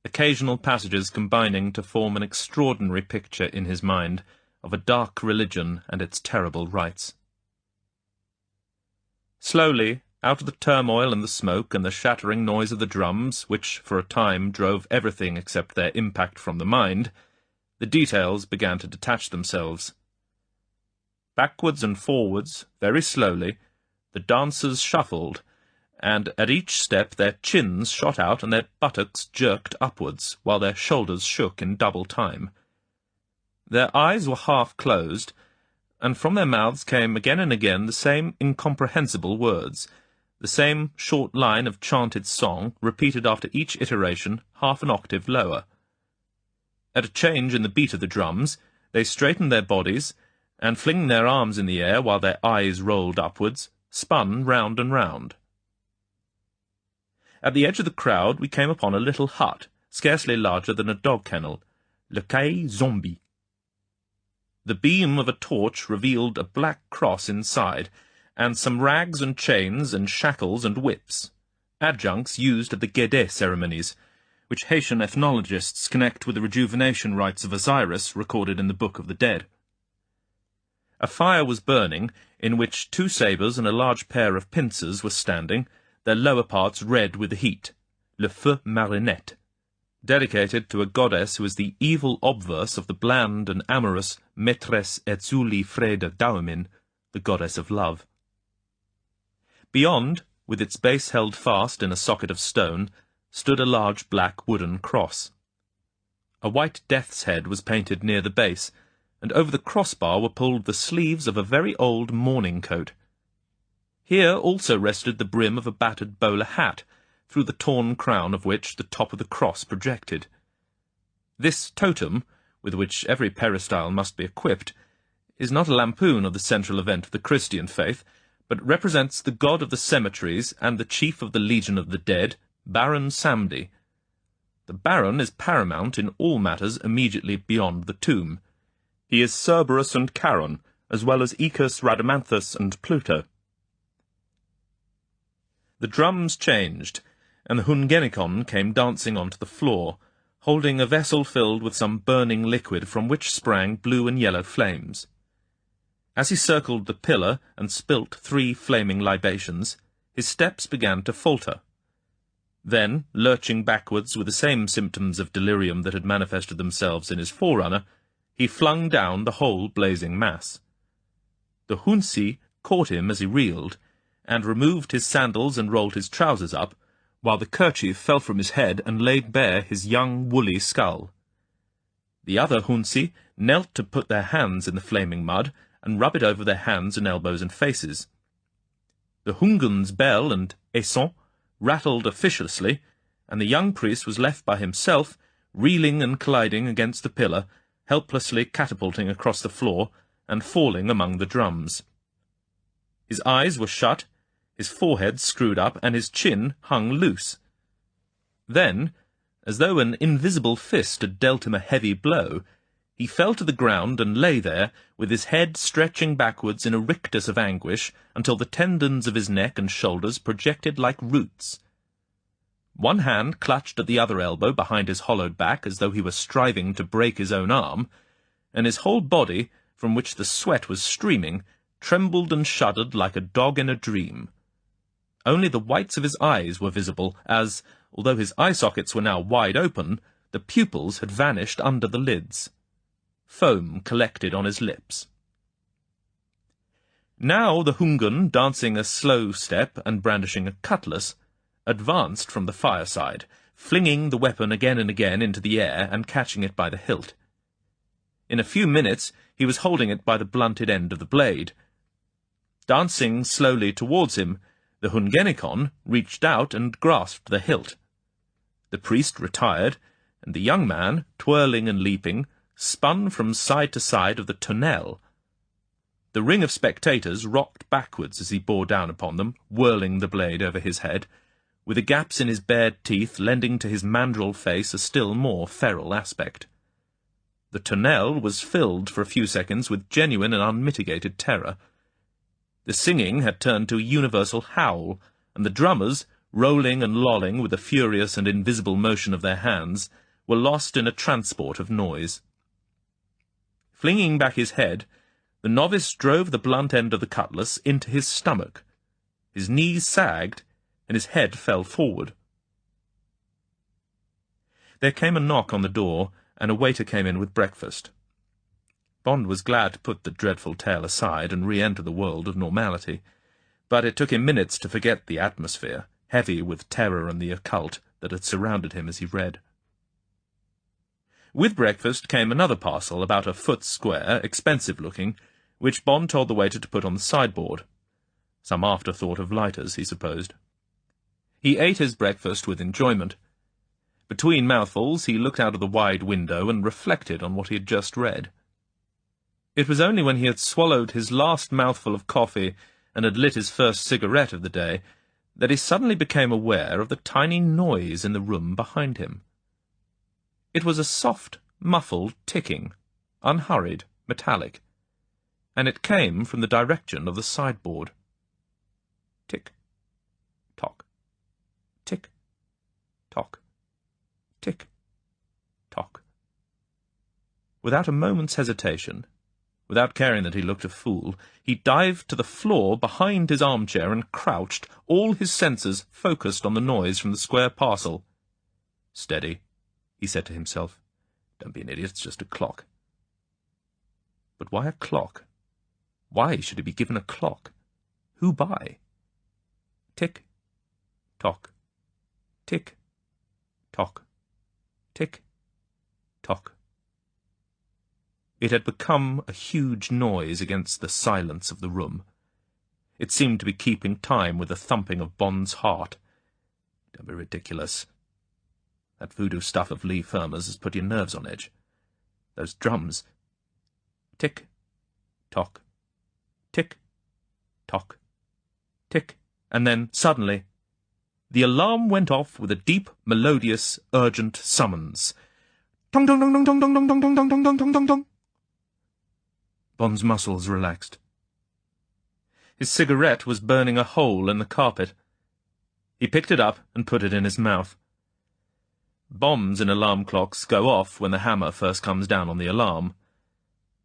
[SPEAKER 1] occasional passages combining to form an extraordinary picture in his mind of a dark religion and its terrible rites. Slowly, out of the turmoil and the smoke and the shattering noise of the drums, which for a time drove everything except their impact from the mind, the details began to detach themselves. Backwards and forwards, very slowly, the dancers shuffled, and at each step their chins shot out and their buttocks jerked upwards, while their shoulders shook in double time. Their eyes were half closed, and from their mouths came again and again the same incomprehensible words, the same short line of chanted song, repeated after each iteration half an octave lower. At a change in the beat of the drums, they straightened their bodies, and flinging their arms in the air while their eyes rolled upwards, spun round and round. At the edge of the crowd we came upon a little hut, scarcely larger than a dog kennel, le caille zombie. The beam of a torch revealed a black cross inside, and some rags and chains and shackles and whips, adjuncts used at the Guédé ceremonies, which Haitian ethnologists connect with the rejuvenation rites of Osiris recorded in the Book of the Dead. A fire was burning, in which 2 sabres and a large pair of pincers were standing, their lower parts red with the heat, le feu marinette, dedicated to a goddess who is the evil obverse of the bland and amorous Maîtresse Etsuli Freda Daumin, the goddess of love. Beyond, with its base held fast in a socket of stone, stood a large black wooden cross. A white death's head was painted near the base, and over the crossbar were pulled the sleeves of a very old mourning coat. Here also rested the brim of a battered bowler hat, through the torn crown of which the top of the cross projected. This totem, with which every peristyle must be equipped, is not a lampoon of the central event of the Christian faith, but represents the god of the cemeteries and the chief of the Legion of the Dead, Baron Samedi. The Baron is paramount in all matters immediately beyond the tomb. He is Cerberus and Charon, as well as Ecus, Rhadamanthus, and Pluto. The drums changed, and the Hungenicon came dancing onto the floor, holding a vessel filled with some burning liquid from which sprang blue and yellow flames. As he circled the pillar and spilt 3 flaming libations, his steps began to falter. Then, lurching backwards with the same symptoms of delirium that had manifested themselves in his forerunner, he flung down the whole blazing mass. The Hunsi caught him as he reeled, and removed his sandals and rolled his trousers up, while the kerchief fell from his head and laid bare his young woolly skull. The other Hunsi knelt to put their hands in the flaming mud, and rub it over their hands and elbows and faces. The Hungun's bell and esson rattled officiously, and the young priest was left by himself, reeling and colliding against the pillar, helplessly catapulting across the floor, and falling among the drums. His eyes were shut, his forehead screwed up, and his chin hung loose. Then, as though an invisible fist had dealt him a heavy blow, he fell to the ground and lay there, with his head stretching backwards in a rictus of anguish, until the tendons of his neck and shoulders projected like roots. One hand clutched at the other elbow behind his hollowed back, as though he were striving to break his own arm, and his whole body, from which the sweat was streaming, trembled and shuddered like a dog in a dream. Only the whites of his eyes were visible, as, although his eye sockets were now wide open, the pupils had vanished under the lids. Foam collected on his lips. Now the Hungun, dancing a slow step and brandishing a cutlass, advanced from the fireside, flinging the weapon again and again into the air and catching it by the hilt. In a few minutes he was holding it by the blunted end of the blade. Dancing slowly towards him, the Hungenicon reached out and grasped the hilt. The priest retired, and the young man, twirling and leaping, spun from side to side of the tonnelle. The ring of spectators rocked backwards as he bore down upon them, whirling the blade over his head, with the gaps in his bared teeth lending to his mandrill face a still more feral aspect. The tonnelle was filled for a few seconds with genuine and unmitigated terror. The singing had turned to a universal howl, and the drummers, rolling and lolling with the furious and invisible motion of their hands, were lost in a transport of noise. Flinging back his head, the novice drove the blunt end of the cutlass into his stomach. His knees sagged, and his head fell forward. There came a knock on the door, and a waiter came in with breakfast. Bond was glad to put the dreadful tale aside and re-enter the world of normality, but it took him minutes to forget the atmosphere, heavy with terror and the occult, that had surrounded him as he read. With breakfast came another parcel, about a foot square, expensive-looking, which Bond told the waiter to put on the sideboard. Some afterthought of lighters, he supposed. He ate his breakfast with enjoyment. Between mouthfuls he looked out of the wide window and reflected on what he had just read. It was only when he had swallowed his last mouthful of coffee and had lit his first cigarette of the day that he suddenly became aware of the tiny noise in the room behind him. It was a soft, muffled ticking, unhurried, metallic, and it came from the direction of the sideboard. Tick, tock, tick, tock, tick, tock. Without a moment's hesitation, without caring that he looked a fool, he dived to the floor behind his armchair and crouched, all his senses focused on the noise from the square parcel. "Steady," he said to himself. "Don't be an idiot, it's just a clock." But why a clock? Why should he be given a clock? Who by? Tick, tock, tick, tock, tick, tock. It had become a huge noise against the silence of the room. It seemed to be keeping time with the thumping of Bond's heart. Don't be ridiculous. That voodoo stuff of Lee Firmer's has put your nerves on edge. Those drums. Tick, tock, tick, tock, tick, and then, suddenly, the alarm went off with a deep, melodious, urgent summons. Tong tong tong tong tong tong tong tong tong tong tong tong tong tong. Bond's muscles relaxed. His cigarette was burning a hole in the carpet. He picked it up and put it in his mouth. Bombs in alarm clocks go off when the hammer first comes down on the alarm.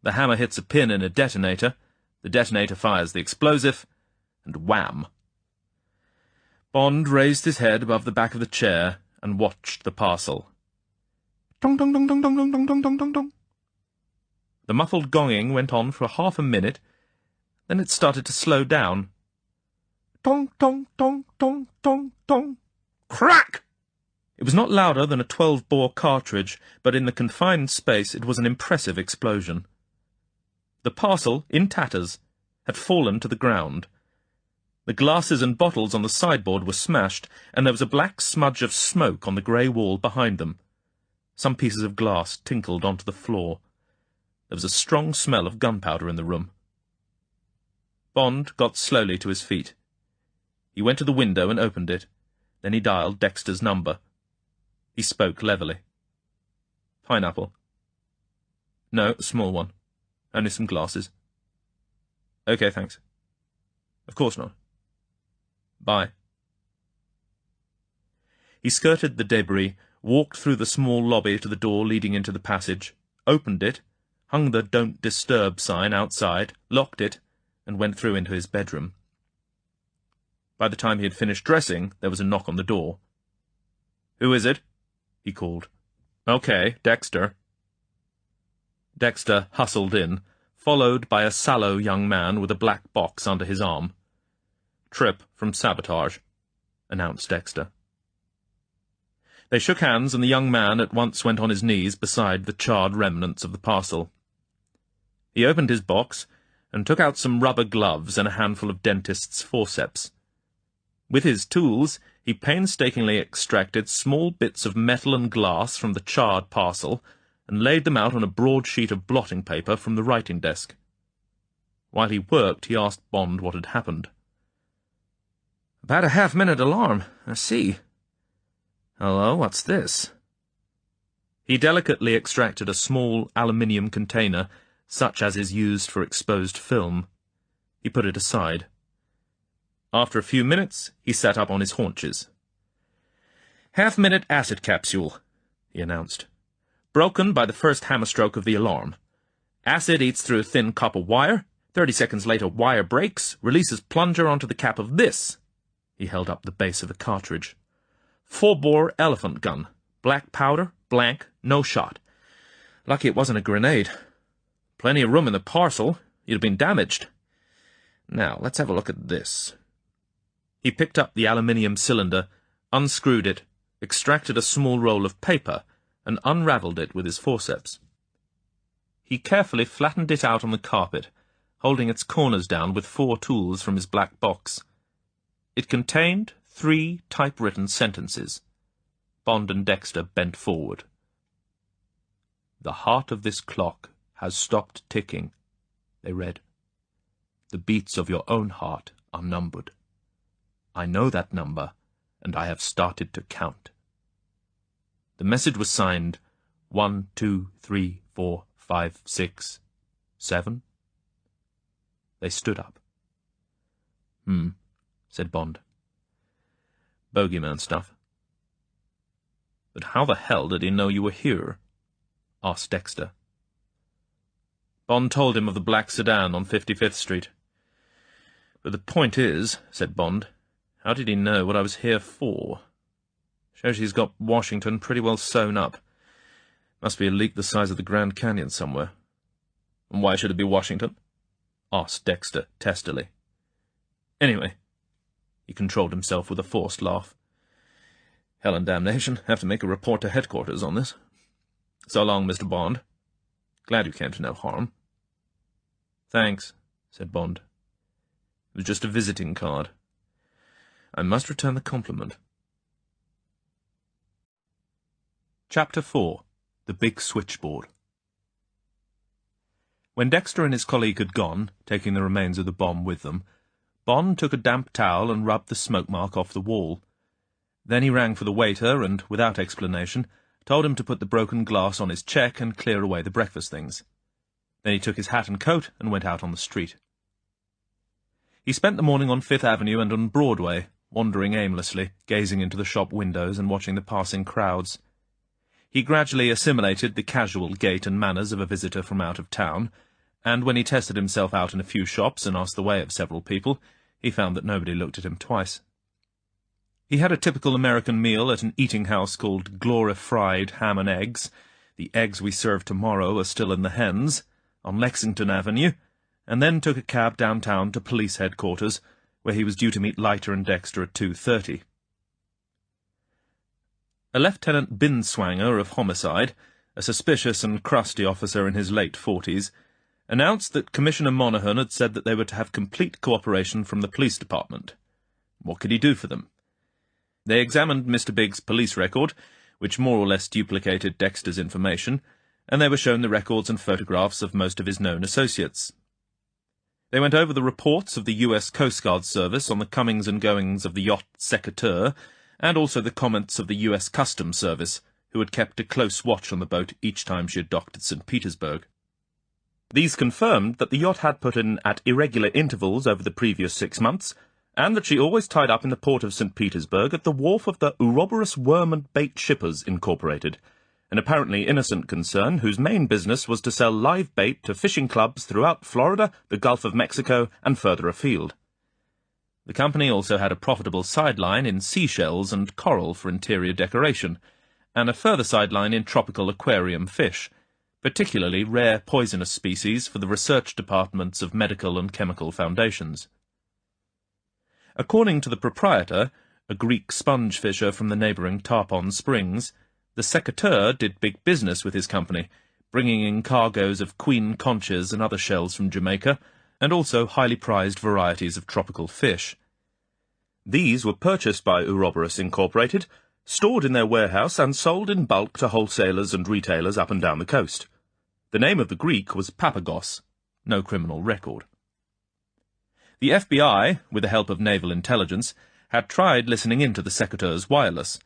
[SPEAKER 1] The hammer hits a pin in a detonator, the detonator fires the explosive, and wham! Bond raised his head above the back of the chair and watched the parcel. Tong tong tong tong tong tong tong tong tong tong. The muffled gonging went on for half a minute, then it started to slow down. Tong tong tong tong tong tong. Crack! It was not louder than a 12-bore cartridge, but in the confined space it was an impressive explosion. The parcel, in tatters, had fallen to the ground. The glasses and bottles on the sideboard were smashed, and there was a black smudge of smoke on the grey wall behind them. Some pieces of glass tinkled onto the floor. There was a strong smell of gunpowder in the room. Bond got slowly to his feet. He went to the window and opened it. Then he dialed Dexter's number. He spoke levelly. Pineapple. No, a small one. Only some glasses. Okay, thanks. Of course not. Bye. He skirted the debris, walked through the small lobby to the door leading into the passage, opened it, hung the "Don't Disturb" sign outside, locked it, and went through into his bedroom. By the time he had finished dressing, there was a knock on the door. "Who is it?" he called. "Okay, Dexter." Dexter hustled in, followed by a sallow young man with a black box under his arm. "Trip from Sabotage," announced Dexter. They shook hands, and the young man at once went on his knees beside the charred remnants of the parcel. He opened his box and took out some rubber gloves and a handful of dentist's forceps. With his tools, he painstakingly extracted small bits of metal and glass from the charred parcel and laid them out on a broad sheet of blotting paper from the writing desk. While he worked, he asked Bond what had happened. "About a half-minute alarm, I see. Hello, what's this?" He delicately extracted a small aluminium container, such as is used for exposed film. He put it aside. After a few minutes, he sat up on his haunches. "Half-minute acid capsule," he announced. "Broken by the first hammer-stroke of the alarm. Acid eats through a thin copper wire. 30 seconds later, wire breaks, releases plunger onto the cap of this." He held up the base of the cartridge. 4-bore elephant gun. Black powder, blank, no shot. Lucky it wasn't a grenade. Plenty of room in the parcel. You'd have been damaged. Now, let's have a look at this." He picked up the aluminium cylinder, unscrewed it, extracted a small roll of paper, and unravelled it with his forceps. He carefully flattened it out on the carpet, holding its corners down with 4 tools from his black box. It contained 3 typewritten sentences. Bond and Dexter bent forward. "The heart of this clock has stopped ticking," they read. "The beats of your own heart are numbered. I know that number, and I have started to count." The message was signed 1, 2, 3, 4, 5, 6, 7. They stood up. Said Bond. "Bogeyman stuff." "But how the hell did he know you were here?" asked Dexter. Bond told him of the black sedan on 55th Street. "But the point is," said Bond, "how did he know what I was here for? Shows he's got Washington pretty well sewn up. Must be a leak the size of the Grand Canyon somewhere." "And why should it be Washington?" asked Dexter testily. "Anyway," he controlled himself with a forced laugh. "Hell and damnation, have to make a report to headquarters on this. So long, Mr. Bond. Glad you came to no harm." "Thanks," said Bond. "It was just a visiting card. I must return the compliment." Chapter 4. The Big Switchboard. When Dexter and his colleague had gone, taking the remains of the bomb with them, Bond took a damp towel and rubbed the smoke mark off the wall. Then he rang for the waiter and, without explanation, told him to put the broken glass on his check and clear away the breakfast things. Then he took his hat and coat and went out on the street. He spent the morning on Fifth Avenue and on Broadway, wandering aimlessly, gazing into the shop windows and watching the passing crowds. He gradually assimilated the casual gait and manners of a visitor from out of town, and when he tested himself out in a few shops and asked the way of several people, he found that nobody looked at him twice. He had a typical American meal at an eating house called Glorifried Ham and Eggs. The eggs we serve tomorrow are still in the hens, on Lexington Avenue, and then took a cab downtown to police headquarters, where he was due to meet Leiter and Dexter at 2:30. A Lieutenant Binswanger of Homicide, a suspicious and crusty officer in his late 40s, announced that Commissioner Monaghan had said that they were to have complete cooperation from the police department. What could he do for them? They examined Mr. Big's police record, which more or less duplicated Dexter's information, and they were shown the records and photographs of most of his known associates. They went over the reports of the U.S. Coast Guard Service on the comings and goings of the yacht Secateur, and also the comments of the U.S. Customs Service, who had kept a close watch on the boat each time she had docked at St. Petersburg. These confirmed that the yacht had put in at irregular intervals over the previous 6 months, and that she always tied up in the port of St. Petersburg at the wharf of the Ouroboros Worm and Bait Shippers, Incorporated, an apparently innocent concern whose main business was to sell live bait to fishing clubs throughout Florida, the Gulf of Mexico, and further afield. The company also had a profitable sideline in seashells and coral for interior decoration, and a further sideline in tropical aquarium fish, particularly rare poisonous species for the research departments of medical and chemical foundations. According to the proprietor, a Greek sponge fisher from the neighbouring Tarpon Springs, the Secateur did big business with his company, bringing in cargoes of queen conchas and other shells from Jamaica, and also highly prized varieties of tropical fish. These were purchased by Ouroboros Incorporated, stored in their warehouse, and sold in bulk to wholesalers and retailers up and down the coast. The name of the Greek was Papagos, no criminal record. The FBI, with the help of naval intelligence, had tried listening into the Secateur's wireless,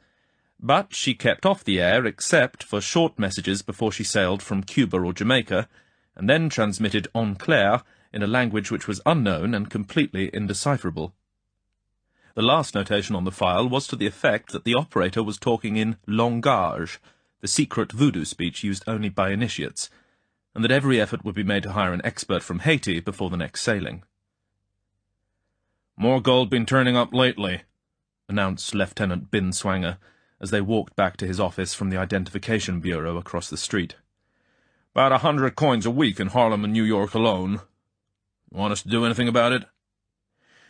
[SPEAKER 1] but she kept off the air except for short messages before she sailed from Cuba or Jamaica, and then transmitted en clair in a language which was unknown and completely indecipherable. The last notation on the file was to the effect that the operator was talking in langage, the secret voodoo speech used only by initiates, and that every effort would be made to hire an expert from Haiti before the next sailing. "More gold been turning up lately," announced Lieutenant Binswanger, as they walked back to his office from the Identification Bureau across the street. "About 100 coins a week in Harlem and New York alone. Want us to do anything about it?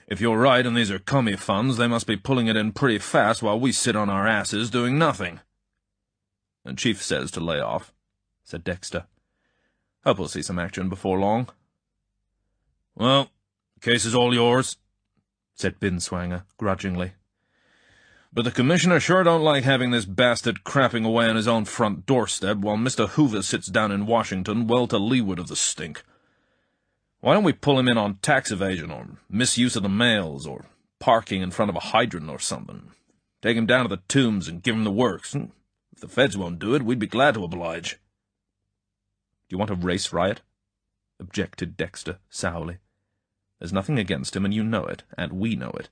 [SPEAKER 1] If you're right and these are commie funds, they must be pulling it in pretty fast while we sit on our asses doing nothing." "The chief says to lay off," said Dexter. "Hope we'll see some action before long." "Well, the case is all yours," said Binswanger grudgingly. "But the Commissioner sure don't like having this bastard crapping away on his own front doorstep while Mr. Hoover sits down in Washington well to leeward of the stink. Why don't we pull him in on tax evasion or misuse of the mails or parking in front of a hydrant or something? Take him down to the tombs and give him the works. If the feds won't do it, we'd be glad to oblige." "Do you want a race riot?" objected Dexter sourly. "There's nothing against him, and you know it, and we know it.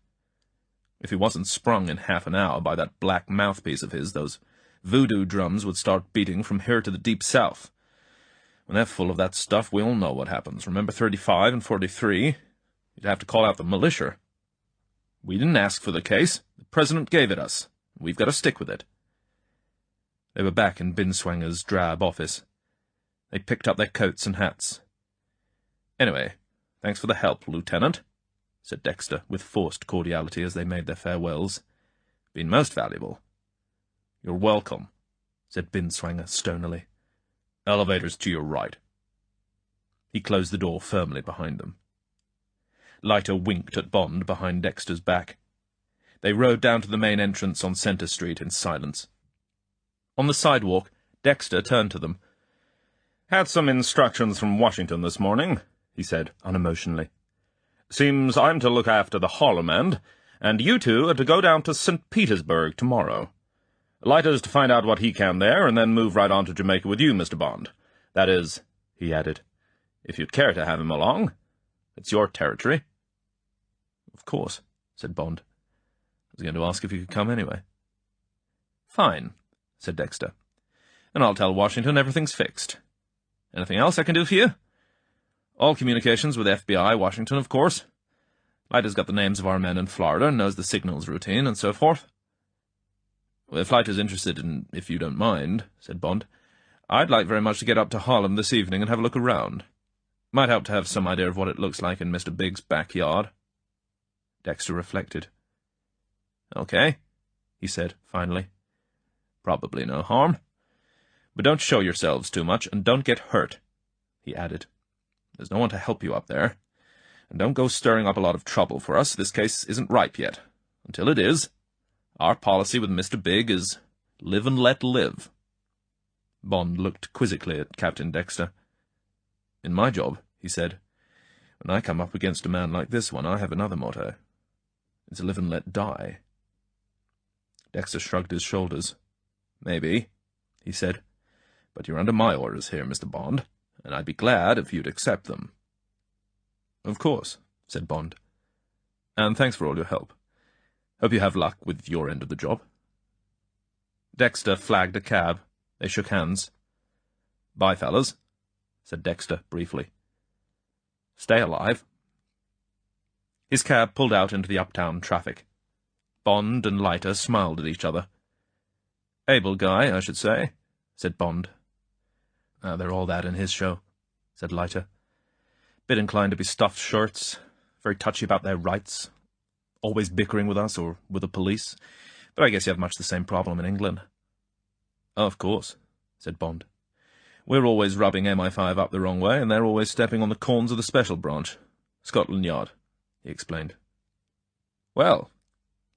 [SPEAKER 1] If he wasn't sprung in half an hour by that black mouthpiece of his, those voodoo drums would start beating from here to the deep south. When they're full of that stuff, we all know what happens. Remember 35 and 43? You'd have to call out the militia. We didn't ask for the case. The President gave it us. We've got to stick with it." They were back in Binswanger's drab office. They picked up their coats and hats. "Anyway, thanks for the help, Lieutenant," said Dexter, with forced cordiality as they made their farewells. "Been most valuable." "You're welcome," said Binswanger stonily. "Elevator's to your right." He closed the door firmly behind them. Leiter winked at Bond behind Dexter's back. They rode down to the main entrance on Center Street in silence. On the sidewalk, Dexter turned to them. "Had some instructions from Washington this morning," he said unemotionally. Seems I'm to look after the Harlem end, and you two are to go down to St. Petersburg tomorrow. Leiter's to find out what he can there, and then move right on to Jamaica with you, Mr. Bond. That is," he added, "if you'd care to have him along. It's your territory." "Of course," said Bond. "I was going to ask if you could come anyway." "Fine," said Dexter. "And I'll tell Washington everything's fixed. Anything else I can do for you?" "All communications with FBI, Washington, of course. Leiter's got the names of our men in Florida, knows the signals routine, and so forth." "Well, if Leiter's interested in if you don't mind," said Bond, "I'd like very much to get up to Harlem this evening and have a look around. Might help to have some idea of what it looks like in Mr. Big's backyard." Dexter reflected. "Okay," he said, finally. "Probably no harm. But don't show yourselves too much, and don't get hurt," he added. "There's no one to help you up there. And don't go stirring up a lot of trouble for us. This case isn't ripe yet. Until it is, our policy with Mr. Big is live and let live." Bond looked quizzically at Captain Dexter. "In my job," he said, "when I come up against a man like this one, I have another motto. It's live and let die." Dexter shrugged his shoulders. "Maybe," he said, "but you're under my orders here, Mr. Bond, and I'd be glad if you'd accept them." "Of course," said Bond. "And thanks for all your help. Hope you have luck with your end of the job." Dexter flagged a cab. They shook hands. "Bye, fellas," said Dexter briefly. "Stay alive." His cab pulled out into the uptown traffic. Bond and Leiter smiled at each other. "Able guy, I should say," said Bond. "They're all that in his show," said Leiter. "Bit inclined to be stuffed shirts, very touchy about their rights, always bickering with us or with the police, but I guess you have much the same problem in England." "Of course," said Bond. "We're always rubbing MI5 up the wrong way, and they're always stepping on the corns of the Special Branch. Scotland Yard," he explained. "Well,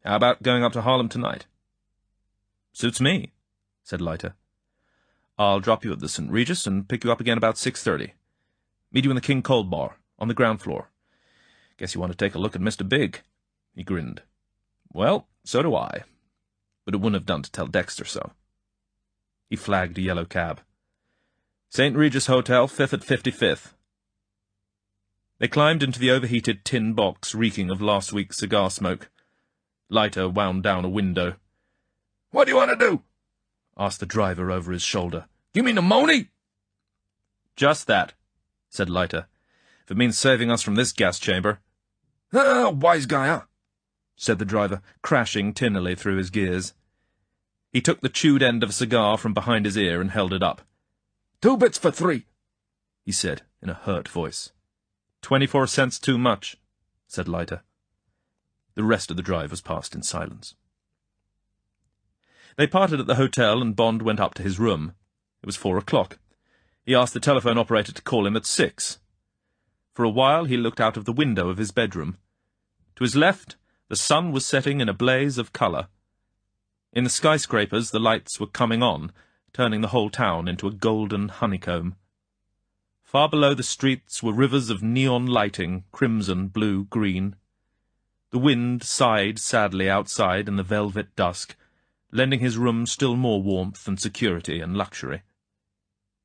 [SPEAKER 1] how about going up to Harlem tonight?" "Suits me," said Leiter. "I'll drop you at the St. Regis and pick you up again about 6:30. Meet you in the King Cole Bar, on the ground floor. Guess you want to take a look at Mr. Big." He grinned. "Well, so do I. But it wouldn't have done to tell Dexter so." He flagged a yellow cab. "St. Regis Hotel, 5th at 55th. They climbed into the overheated tin box reeking of last week's cigar smoke. Leiter wound down a window.
[SPEAKER 2] "What do you want to do?"
[SPEAKER 1] asked the driver over his shoulder.
[SPEAKER 2] "You mean the Moni?"
[SPEAKER 1] "Just that," said Leiter. "If it means saving us from this gas chamber."
[SPEAKER 2] Wise guy, huh?"
[SPEAKER 1] said the driver, crashing tinnily through his gears. He took the chewed end of a cigar from behind his ear and held it up.
[SPEAKER 2] 2 bits for 3,
[SPEAKER 1] he said in a hurt voice. 24 cents too much, said Leiter. The rest of the drive was passed in silence. They parted at the hotel, and Bond went up to his room. It was 4 o'clock. He asked the telephone operator to call him at 6. For a while he looked out of the window of his bedroom. To his left, the sun was setting in a blaze of colour. In the skyscrapers the lights were coming on, turning the whole town into a golden honeycomb. Far below the streets were rivers of neon lighting, crimson, blue, green. The wind sighed sadly outside in the velvet dusk, lending his room still more warmth and security and luxury.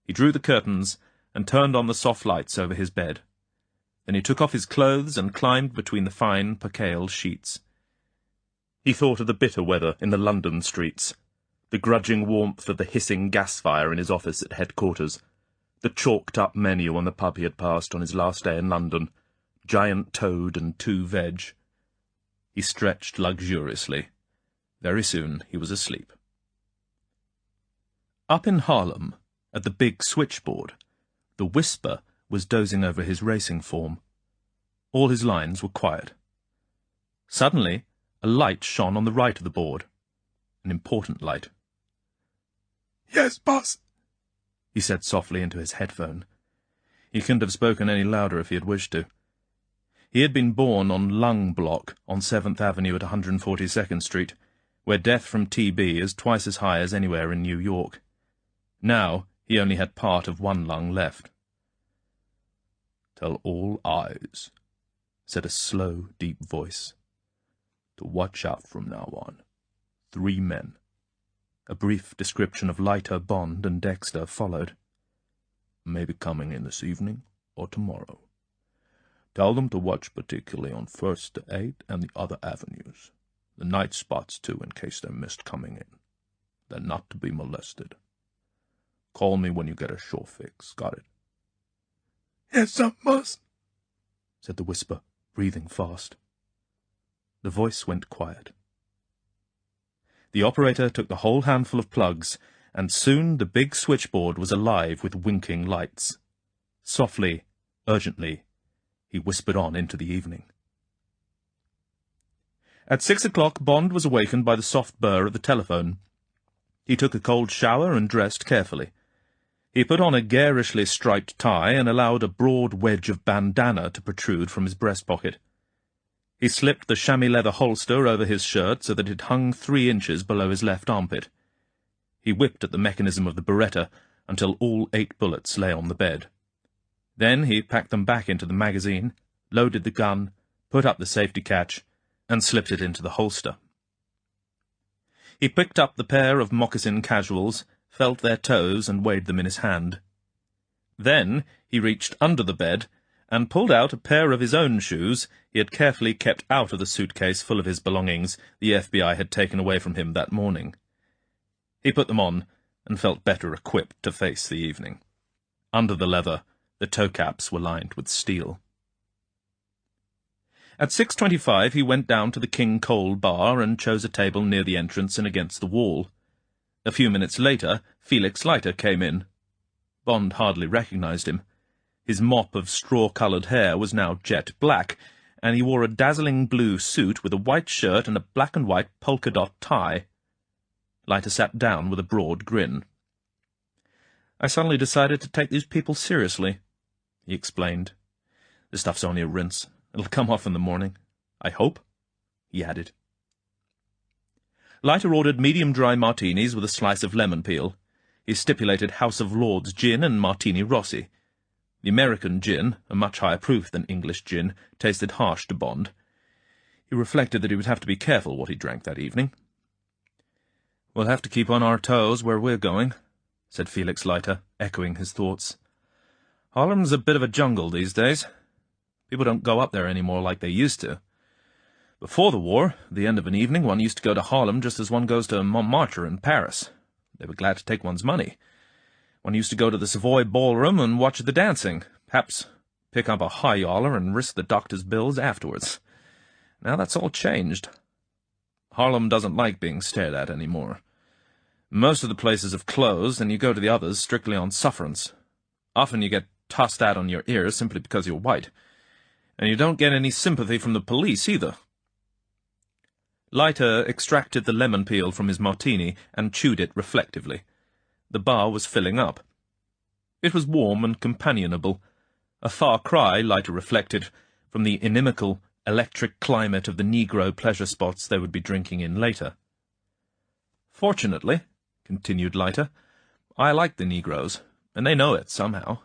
[SPEAKER 1] He drew the curtains and turned on the soft lights over his bed. Then he took off his clothes and climbed between the fine percale sheets. He thought of the bitter weather in the London streets, the grudging warmth of the hissing gas fire in his office at headquarters, the chalked-up menu on the pub he had passed on his last day in London, giant toad and 2 veg. He stretched luxuriously. Very soon he was asleep. Up in Harlem, at the Big Switchboard, the Whisper was dozing over his racing form. All his lines were quiet. Suddenly, a light shone on the right of the board. An important light.
[SPEAKER 2] "Yes, boss,"
[SPEAKER 1] he said softly into his headphone. He couldn't have spoken any louder if he had wished to. He had been born on Lung Block on 7th Avenue at 142nd Street, where death from TB is twice as high as anywhere in New York. Now he only had part of one lung left. "Tell all eyes," said a slow, deep voice. "To watch out from now on. 3 men." A brief description of Leiter, Bond, and Dexter followed. "May be coming in this evening or tomorrow. Tell them to watch particularly on 1st to 8 and the other avenues. The night spots, too, in case they're missed coming in. They're not to be molested. Call me when you get a sure fix. Got it?"
[SPEAKER 3] "Yes, I must,"
[SPEAKER 1] said the whisper, breathing fast. The voice went quiet. The operator took the whole handful of plugs, and soon the big switchboard was alive with winking lights. Softly, urgently, he whispered on into the evening. At 6 o'clock, Bond was awakened by the soft burr of the telephone. He took a cold shower and dressed carefully. He put on a garishly striped tie and allowed a broad wedge of bandana to protrude from his breast pocket. He slipped the chamois leather holster over his shirt so that it hung 3 inches below his left armpit. He whipped at the mechanism of the Beretta until all 8 bullets lay on the bed. Then he packed them back into the magazine, loaded the gun, put up the safety catch, and slipped it into the holster. He picked up the pair of moccasin casuals, felt their toes, and weighed them in his hand. Then he reached under the bed and pulled out a pair of his own shoes he had carefully kept out of the suitcase full of his belongings the FBI had taken away from him that morning. He put them on and felt better equipped to face the evening. Under the leather, the toe caps were lined with steel. At 6:25 he went down to the King Cole bar and chose a table near the entrance and against the wall. A few minutes later, Felix Leiter came in. Bond hardly recognized him. His mop of straw-coloured hair was now jet black, and he wore a dazzling blue suit with a white shirt and a black-and-white polka-dot tie. Leiter sat down with a broad grin. "I suddenly decided to take these people seriously," he explained. "This stuff's only a rinse. It'll come off in the morning. I hope," he added. Leiter ordered medium-dry martinis with a slice of lemon peel. He stipulated House of Lords gin and Martini Rossi. The American gin, a much higher proof than English gin, tasted harsh to Bond. He reflected that he would have to be careful what he drank that evening. "We'll have to keep on our toes where we're going," said Felix Leiter, echoing his thoughts. "Harlem's a bit of a jungle these days. People don't go up there any more like they used to. Before the war, at the end of an evening, one used to go to Harlem just as one goes to Montmartre in Paris. They were glad to take one's money. One used to go to the Savoy ballroom and watch the dancing, perhaps pick up a high yaller and risk the doctor's bills afterwards. Now that's all changed. Harlem doesn't like being stared at any more. Most of the places have closed, and you go to the others strictly on sufferance. Often you get tossed out on your ears simply because you're white. And you don't get any sympathy from the police, either." Leiter extracted the lemon peel from his martini and chewed it reflectively. The bar was filling up. It was warm and companionable, a far cry, Leiter reflected, from the inimical, electric climate of the Negro pleasure spots they would be drinking in later. "Fortunately," continued Leiter, "I like the Negroes, and they know it somehow.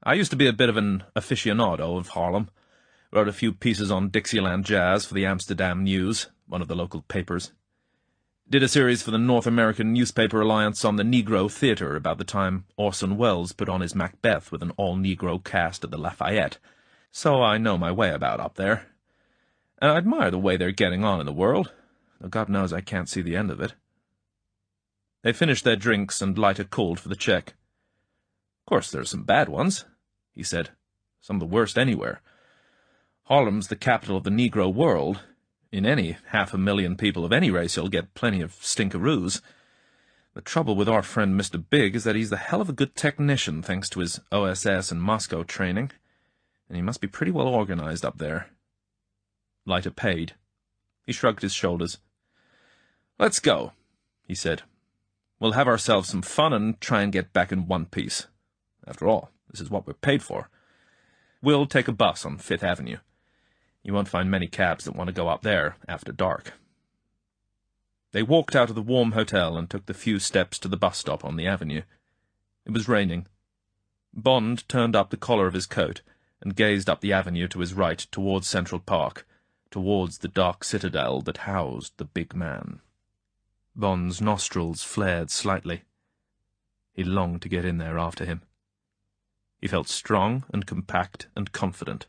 [SPEAKER 1] I used to be a bit of an aficionado of Harlem, wrote a few pieces on Dixieland jazz for the Amsterdam News, one of the local papers. Did a series for the North American Newspaper Alliance on the Negro Theatre about the time Orson Welles put on his Macbeth with an all-Negro cast at the Lafayette, so I know my way about up there. And I admire the way they're getting on in the world, though God knows I can't see the end of it." They finished their drinks, and Leiter called for the check. "Of course there are some bad ones," he said. "Some of the worst anywhere. Harlem's the capital of the Negro world. In any 500,000 people of any race you'll get plenty of stinkeroos. The trouble with our friend Mr. Big is that he's the hell of a good technician, thanks to his OSS and Moscow training, and he must be pretty well organized up there." Leiter paid. He shrugged his shoulders. "Let's go," he said. "We'll have ourselves some fun and try and get back in one piece. After all, this is what we're paid for. We'll take a bus on 5th Avenue. You won't find many cabs that want to go up there after dark." They walked out of the warm hotel and took the few steps to the bus stop on the avenue. It was raining. Bond turned up the collar of his coat and gazed up the avenue to his right towards Central Park, towards the dark citadel that housed the big man. Bond's nostrils flared slightly. He longed to get in there after him. He felt strong and compact and confident.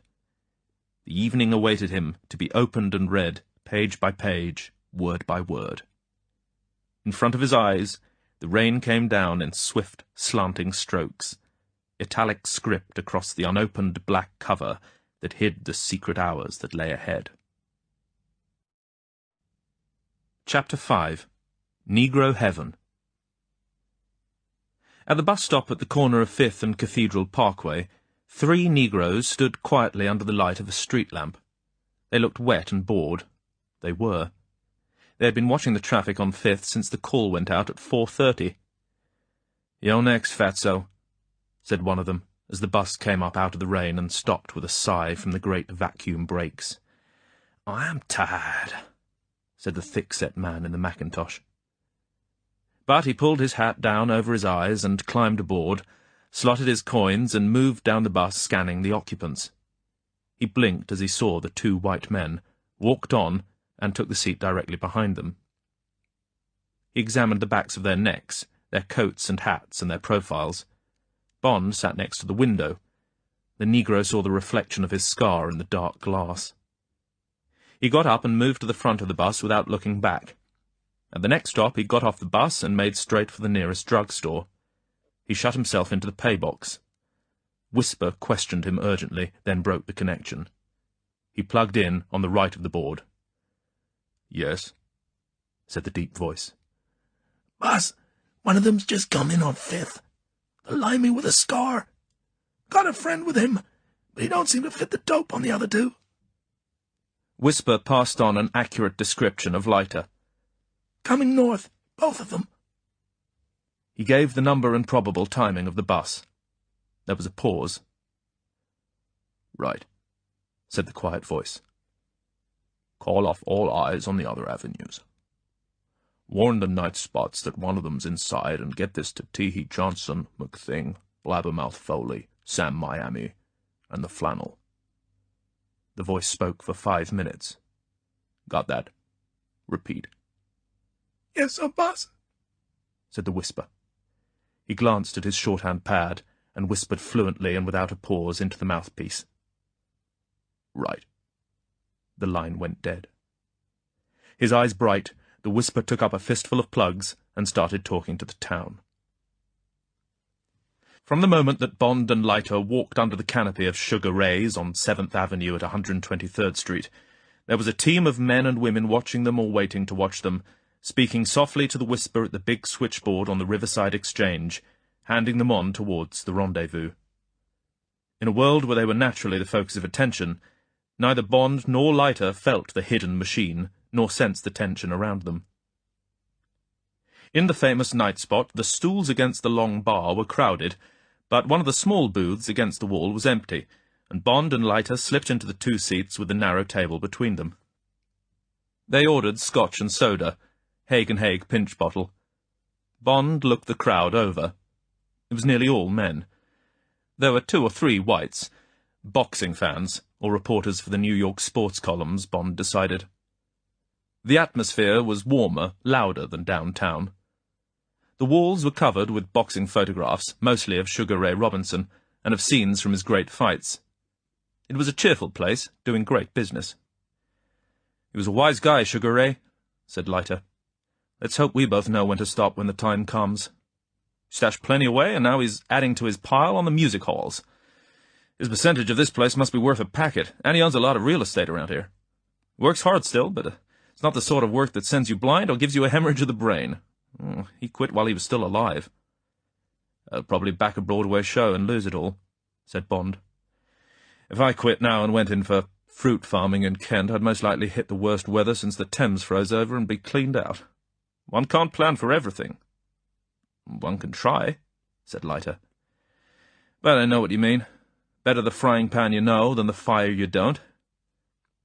[SPEAKER 1] The evening awaited him to be opened and read, page by page, word by word. In front of his eyes, the rain came down in swift, slanting strokes, italic script across the unopened black cover that hid the secret hours that lay ahead. Chapter 5. Negro Heaven. At the bus stop at the corner of 5th and Cathedral Parkway, 3 Negroes stood quietly under the light of a street lamp. They looked wet and bored. They were. They had been watching the traffic on 5th since the call went out at 4:30. "You're next, fatso," said one of them, as the bus came up out of the rain and stopped with a sigh from the great vacuum brakes. "I am tired," said the thick-set man in the mackintosh. But he pulled his hat down over his eyes and climbed aboard, slotted his coins, and moved down the bus, scanning the occupants. He blinked as he saw the 2 white men, walked on, and took the seat directly behind them. He examined the backs of their necks, their coats and hats, and their profiles. Bond sat next to the window. The Negro saw the reflection of his scar in the dark glass. He got up and moved to the front of the bus without looking back. At the next stop he got off the bus and made straight for the nearest drugstore. He shut himself into the paybox. Whisper questioned him urgently, then broke the connection. He plugged in on the right of the board. "Yes," said the deep voice.
[SPEAKER 3] "Boss, one of them's just come in on 5th. The limey with a scar. Got a friend with him, but he don't seem to fit the dope on the other 2.
[SPEAKER 1] Whisper passed on an accurate description of Leiter.
[SPEAKER 3] "Coming north, both of them."
[SPEAKER 1] He gave the number and probable timing of the bus. There was a pause. "Right," said the quiet voice. "Call off all eyes on the other avenues. Warn the night spots that one of them's inside, and get this to Teehee Johnson, McThing, Blabbermouth Foley, Sam Miami, and the Flannel." The voice spoke for 5 minutes. "Got that? Repeat."
[SPEAKER 3] "Yes, sir, boss,"
[SPEAKER 1] said the whisper. He glanced at his shorthand pad and whispered fluently and without a pause into the mouthpiece. "Right." The line went dead. His eyes bright, the whisper took up a fistful of plugs and started talking to the town. From the moment that Bond and Leiter walked under the canopy of Sugar Ray's on 7th Avenue at 123rd Street, there was a team of men and women watching them or waiting to watch them, speaking softly to the whisper at the big switchboard on the Riverside Exchange, handing them on towards the rendezvous. In a world where they were naturally the focus of attention, neither Bond nor Leiter felt the hidden machine, nor sensed the tension around them. In the famous night spot, the stools against the long bar were crowded, but one of the small booths against the wall was empty, and Bond and Leiter slipped into the 2 seats with the narrow table between them. They ordered scotch and soda, Haig and Haig pinch bottle. Bond looked the crowd over. It was nearly all men. There were 2 or 3 whites, boxing fans, or reporters for the New York sports columns, Bond decided. The atmosphere was warmer, louder than downtown. The walls were covered with boxing photographs, mostly of Sugar Ray Robinson, and of scenes from his great fights. It was a cheerful place, doing great business. "He was a wise guy, Sugar Ray," said Leiter. "Let's hope we both know when to stop when the time comes. Stashed plenty away, and now he's adding to his pile on the music halls. His percentage of this place must be worth a packet, and he owns a lot of real estate around here. Works hard still, but it's not the sort of work that sends you blind or gives you a hemorrhage of the brain. He quit while he was still alive." "I'll probably back a Broadway show and lose it all," said Bond. "If I quit now and went in for fruit farming in Kent, I'd most likely hit the worst weather since the Thames froze over and be cleaned out. One can't plan for everything." "One can try," said Leiter. "But I know what you mean. Better the frying pan you know than the fire you don't.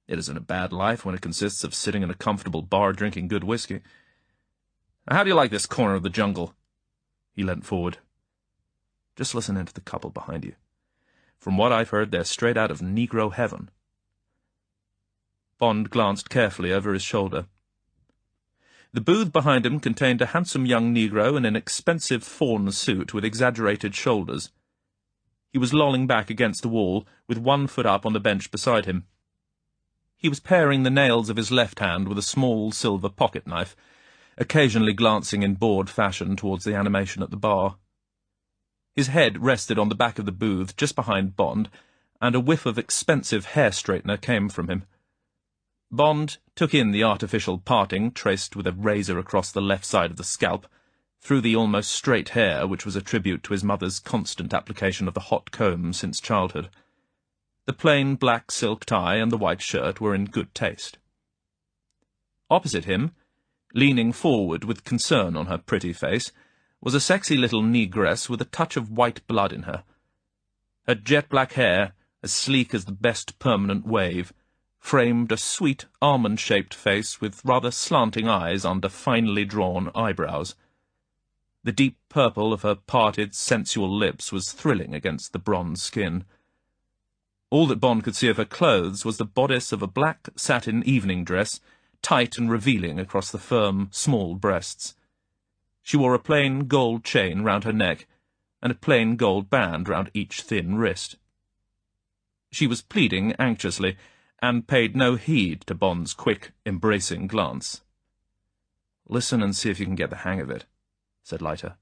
[SPEAKER 1] It isn't a bad life when it consists of sitting in a comfortable bar drinking good whiskey. How do you like this corner of the jungle?" He leant forward. "Just listen in to the couple behind you. From what I've heard, they're straight out of Negro Heaven. Bond glanced carefully over his shoulder. The booth behind him contained a handsome young Negro in an expensive fawn suit with exaggerated shoulders. He was lolling back against the wall, with one foot up on the bench beside him. He was paring the nails of his left hand with a small silver pocket-knife, occasionally glancing in bored fashion towards the animation at the bar. His head rested on the back of the booth just behind Bond, and a whiff of expensive hair-straightener came from him. Bond took in the artificial parting traced with a razor across the left side of the scalp, through the almost straight hair which was a tribute to his mother's constant application of the hot comb since childhood. The plain black silk tie and the white shirt were in good taste. Opposite him, leaning forward with concern on her pretty face, was a sexy little negress with a touch of white blood in her. Her jet-black hair, as sleek as the best permanent wave, framed a sweet, almond-shaped face with rather slanting eyes under finely drawn eyebrows. The deep purple of her parted, sensual lips was thrilling against the bronze skin. All that Bond could see of her clothes was the bodice of a black satin evening dress, tight and revealing across the firm, small breasts. She wore a plain gold chain round her neck, and a plain gold band round each thin wrist. She was pleading anxiously, and paid no heed to Bond's quick, embracing glance. "Listen and see if you can get the hang of it," said Leiter.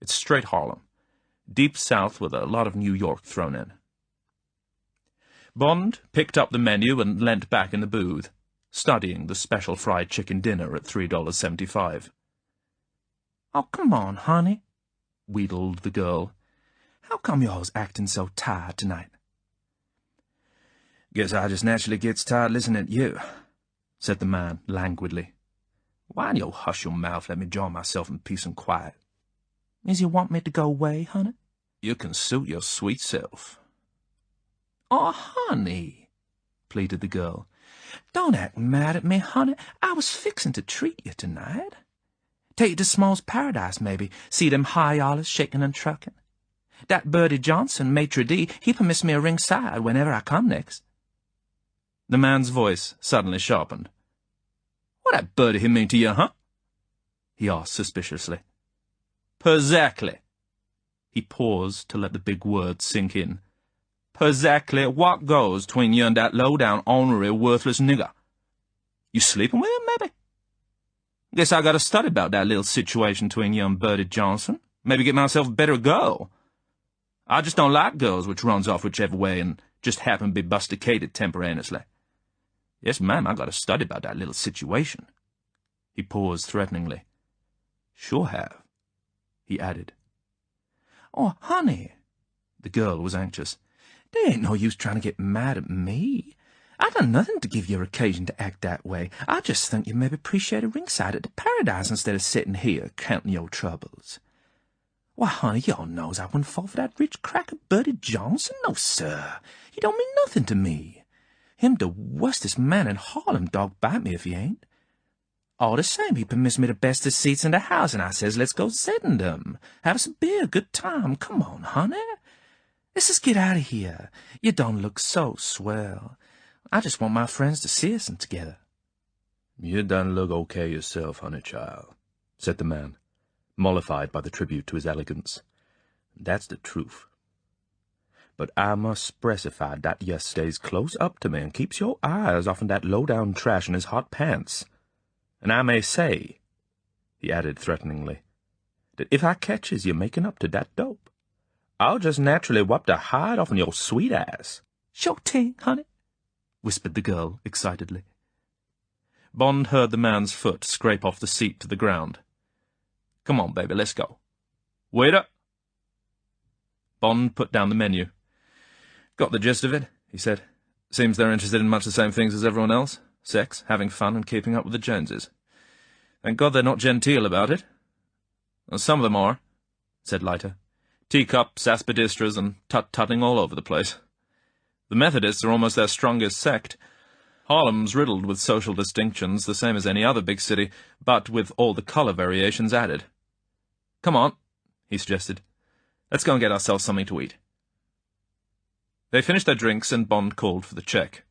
[SPEAKER 1] "It's straight Harlem. Deep south with a lot of New York thrown in." Bond picked up the menu and leant back in the booth, studying the special fried chicken dinner at $3.75.
[SPEAKER 4] "Oh, come on, honey," wheedled the girl. "How come you always acting so tired tonight?"
[SPEAKER 2] "Guess I just naturally gets tired listening to you," said the man languidly. "Why'n you hush your mouth, let me enjoy myself in peace and quiet?"
[SPEAKER 4] "Is you want me to go away, honey?"
[SPEAKER 2] "You can suit your sweet self."
[SPEAKER 4] "Oh, honey," pleaded the girl. "Don't act mad at me, honey. I was fixing to treat you tonight. Take you to Small's Paradise, maybe. See them high-yallers shaking and trucking. That Bertie Johnson, maitre d', he permits me a ringside whenever I come next."
[SPEAKER 1] The man's voice suddenly sharpened.
[SPEAKER 2] "What that Bertie he mean to you, huh?" he asked suspiciously.
[SPEAKER 1] "Perzactly."
[SPEAKER 2] He paused to let the big word sink in.
[SPEAKER 1] "Perzactly what goes tween you and that low-down, ornery, worthless nigger?
[SPEAKER 2] You sleeping with him, maybe?
[SPEAKER 1] Guess I gotta study about that little situation tween you and Bertie Johnson. Maybe get myself a better girl. I just don't like girls which runs off whichever way and just happen to be busticated temporaneously. Yes, ma'am, I gotta study about that little situation."
[SPEAKER 2] He paused threateningly. "Sure have," he added.
[SPEAKER 4] "Oh, honey,"
[SPEAKER 2] the girl was anxious.
[SPEAKER 4] "there ain't no use trying to get mad at me. I done nothing to give you occasion to act that way. I just think you maybe appreciate a ringside at the Paradise instead of sitting here counting your troubles. Why, honey, you all knows I wouldn't fall for that rich cracker Bertie Johnson. No, sir. He don't mean nothing to me. Him the worstest man in Harlem, dog bite me if he ain't. All the same, he permits me the bestest seats in the house, and I says, let's go sit in them. Have us a beer, good time. Come on, honey. Let's just get out of here. You don't look so swell. I just want my friends to see us together."
[SPEAKER 2] "You done look okay yourself, honey child," said the man, mollified by the tribute to his elegance. "That's the truth. But I must specify that you stays close up to me and keeps your eyes offen that low-down trash in his hot pants. And I may say," he added threateningly, "that if I catches you making up to that dope, I'll just naturally wipe the hide offen your sweet ass."
[SPEAKER 4] "Sure thing, honey,"
[SPEAKER 2] whispered the girl excitedly.
[SPEAKER 1] Bond heard the man's foot scrape off the seat to the ground. "Come on, baby, let's go. Waiter!" Bond put down the menu. "Got the gist of it," he said. "Seems they're interested in much the same things as everyone else. Sex, having fun, and keeping up with the Joneses. Thank God they're not genteel about it." "Some of them are," said Leiter. "Teacups, aspidistras, and tut-tutting all over the place. The Methodists are almost their strongest sect. Harlem's riddled with social distinctions, the same as any other big city, but with all the colour variations added. Come on," he suggested. "Let's go and get ourselves something to eat." They finished their drinks, and Bond called for the cheque.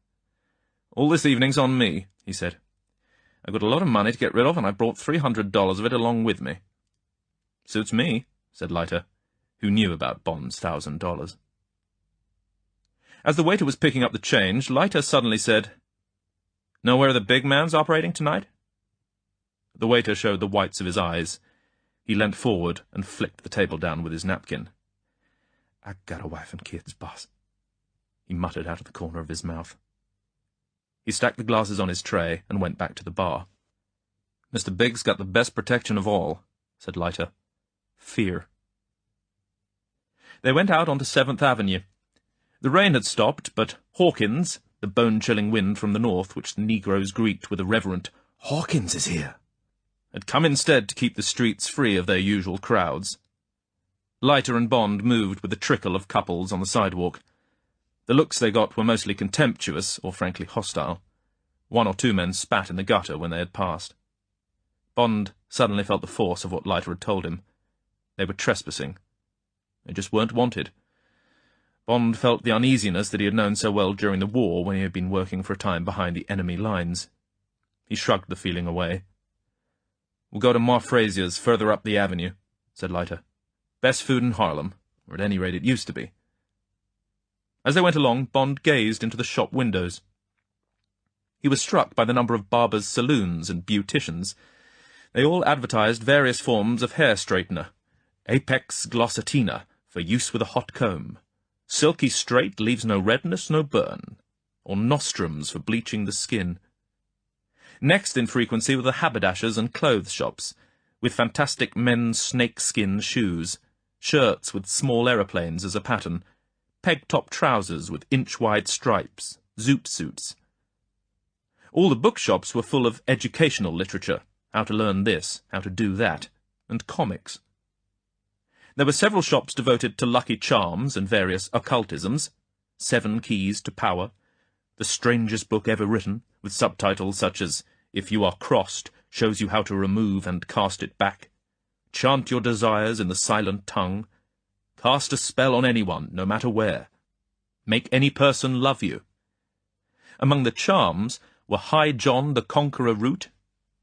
[SPEAKER 1] "All this evening's on me," he said. "I've got a lot of money to get rid of, and I brought $300 of it along with me." "Suits me," said Leiter, who knew about Bond's $1,000. As the waiter was picking up the change, Leiter suddenly said, "Know where the big man's operating tonight?" The waiter showed the whites of his eyes. He leant forward and flicked the table down with his napkin. "I got a wife and kids, boss," he muttered out of the corner of his mouth. He stacked the glasses on his tray and went back to the bar. "Mr. Big's got the best protection of all," said Leiter. "Fear." They went out onto 7th Avenue. The rain had stopped, but Hawkins, the bone-chilling wind from the north, which the negroes greet with a reverent "Hawkins is here," had come instead to keep the streets free of their usual crowds. Leiter and Bond moved with a trickle of couples on the sidewalk. The looks they got were mostly contemptuous or frankly hostile. 1 or 2 men spat in the gutter when they had passed. Bond suddenly felt the force of what Leiter had told him. They were trespassing. They just weren't wanted. Bond felt the uneasiness that he had known so well during the war when he had been working for a time behind the enemy lines. He shrugged the feeling away. "We'll go to Ma Frazier's further up the avenue," said Leiter. "Best food in Harlem, or at any rate it used to be." As they went along, Bond gazed into the shop windows. He was struck by the number of barbers' saloons and beauticians. They all advertised various forms of hair straightener. Apex glossatina, for use with a hot comb. Silky straight, leaves no redness, no burn. Or nostrums for bleaching the skin. Next in frequency were the haberdashers and clothes shops, with fantastic men's snakeskin shoes, shirts with small aeroplanes as a pattern, peg-top trousers with inch-wide stripes, zoot suits. All the bookshops were full of educational literature, how to learn this, how to do that, and comics. There were several shops devoted to lucky charms and various occultisms, 7 Keys to Power, the strangest book ever written, with subtitles such as "If You Are Crossed, shows you how to remove and cast it back," "Chant your desires in the silent tongue," "Cast a spell on anyone, no matter where," "Make any person love you." Among the charms were High John the Conqueror root,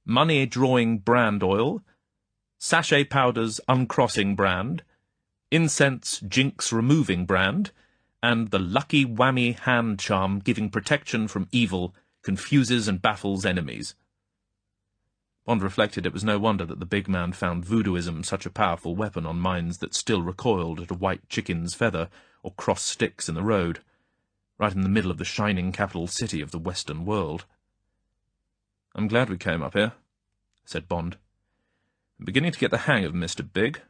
[SPEAKER 1] money-drawing brand oil, sachet powders uncrossing brand, incense jinx removing brand, and the lucky whammy hand charm giving protection from evil, confuses and baffles enemies. Bond reflected it was no wonder that the big man found voodooism such a powerful weapon on minds that still recoiled at a white chicken's feather or crossed sticks in the road, right in the middle of the shining capital city of the Western world. "I'm glad we came up here," said Bond. "I'm beginning to get the hang of Mr. Big.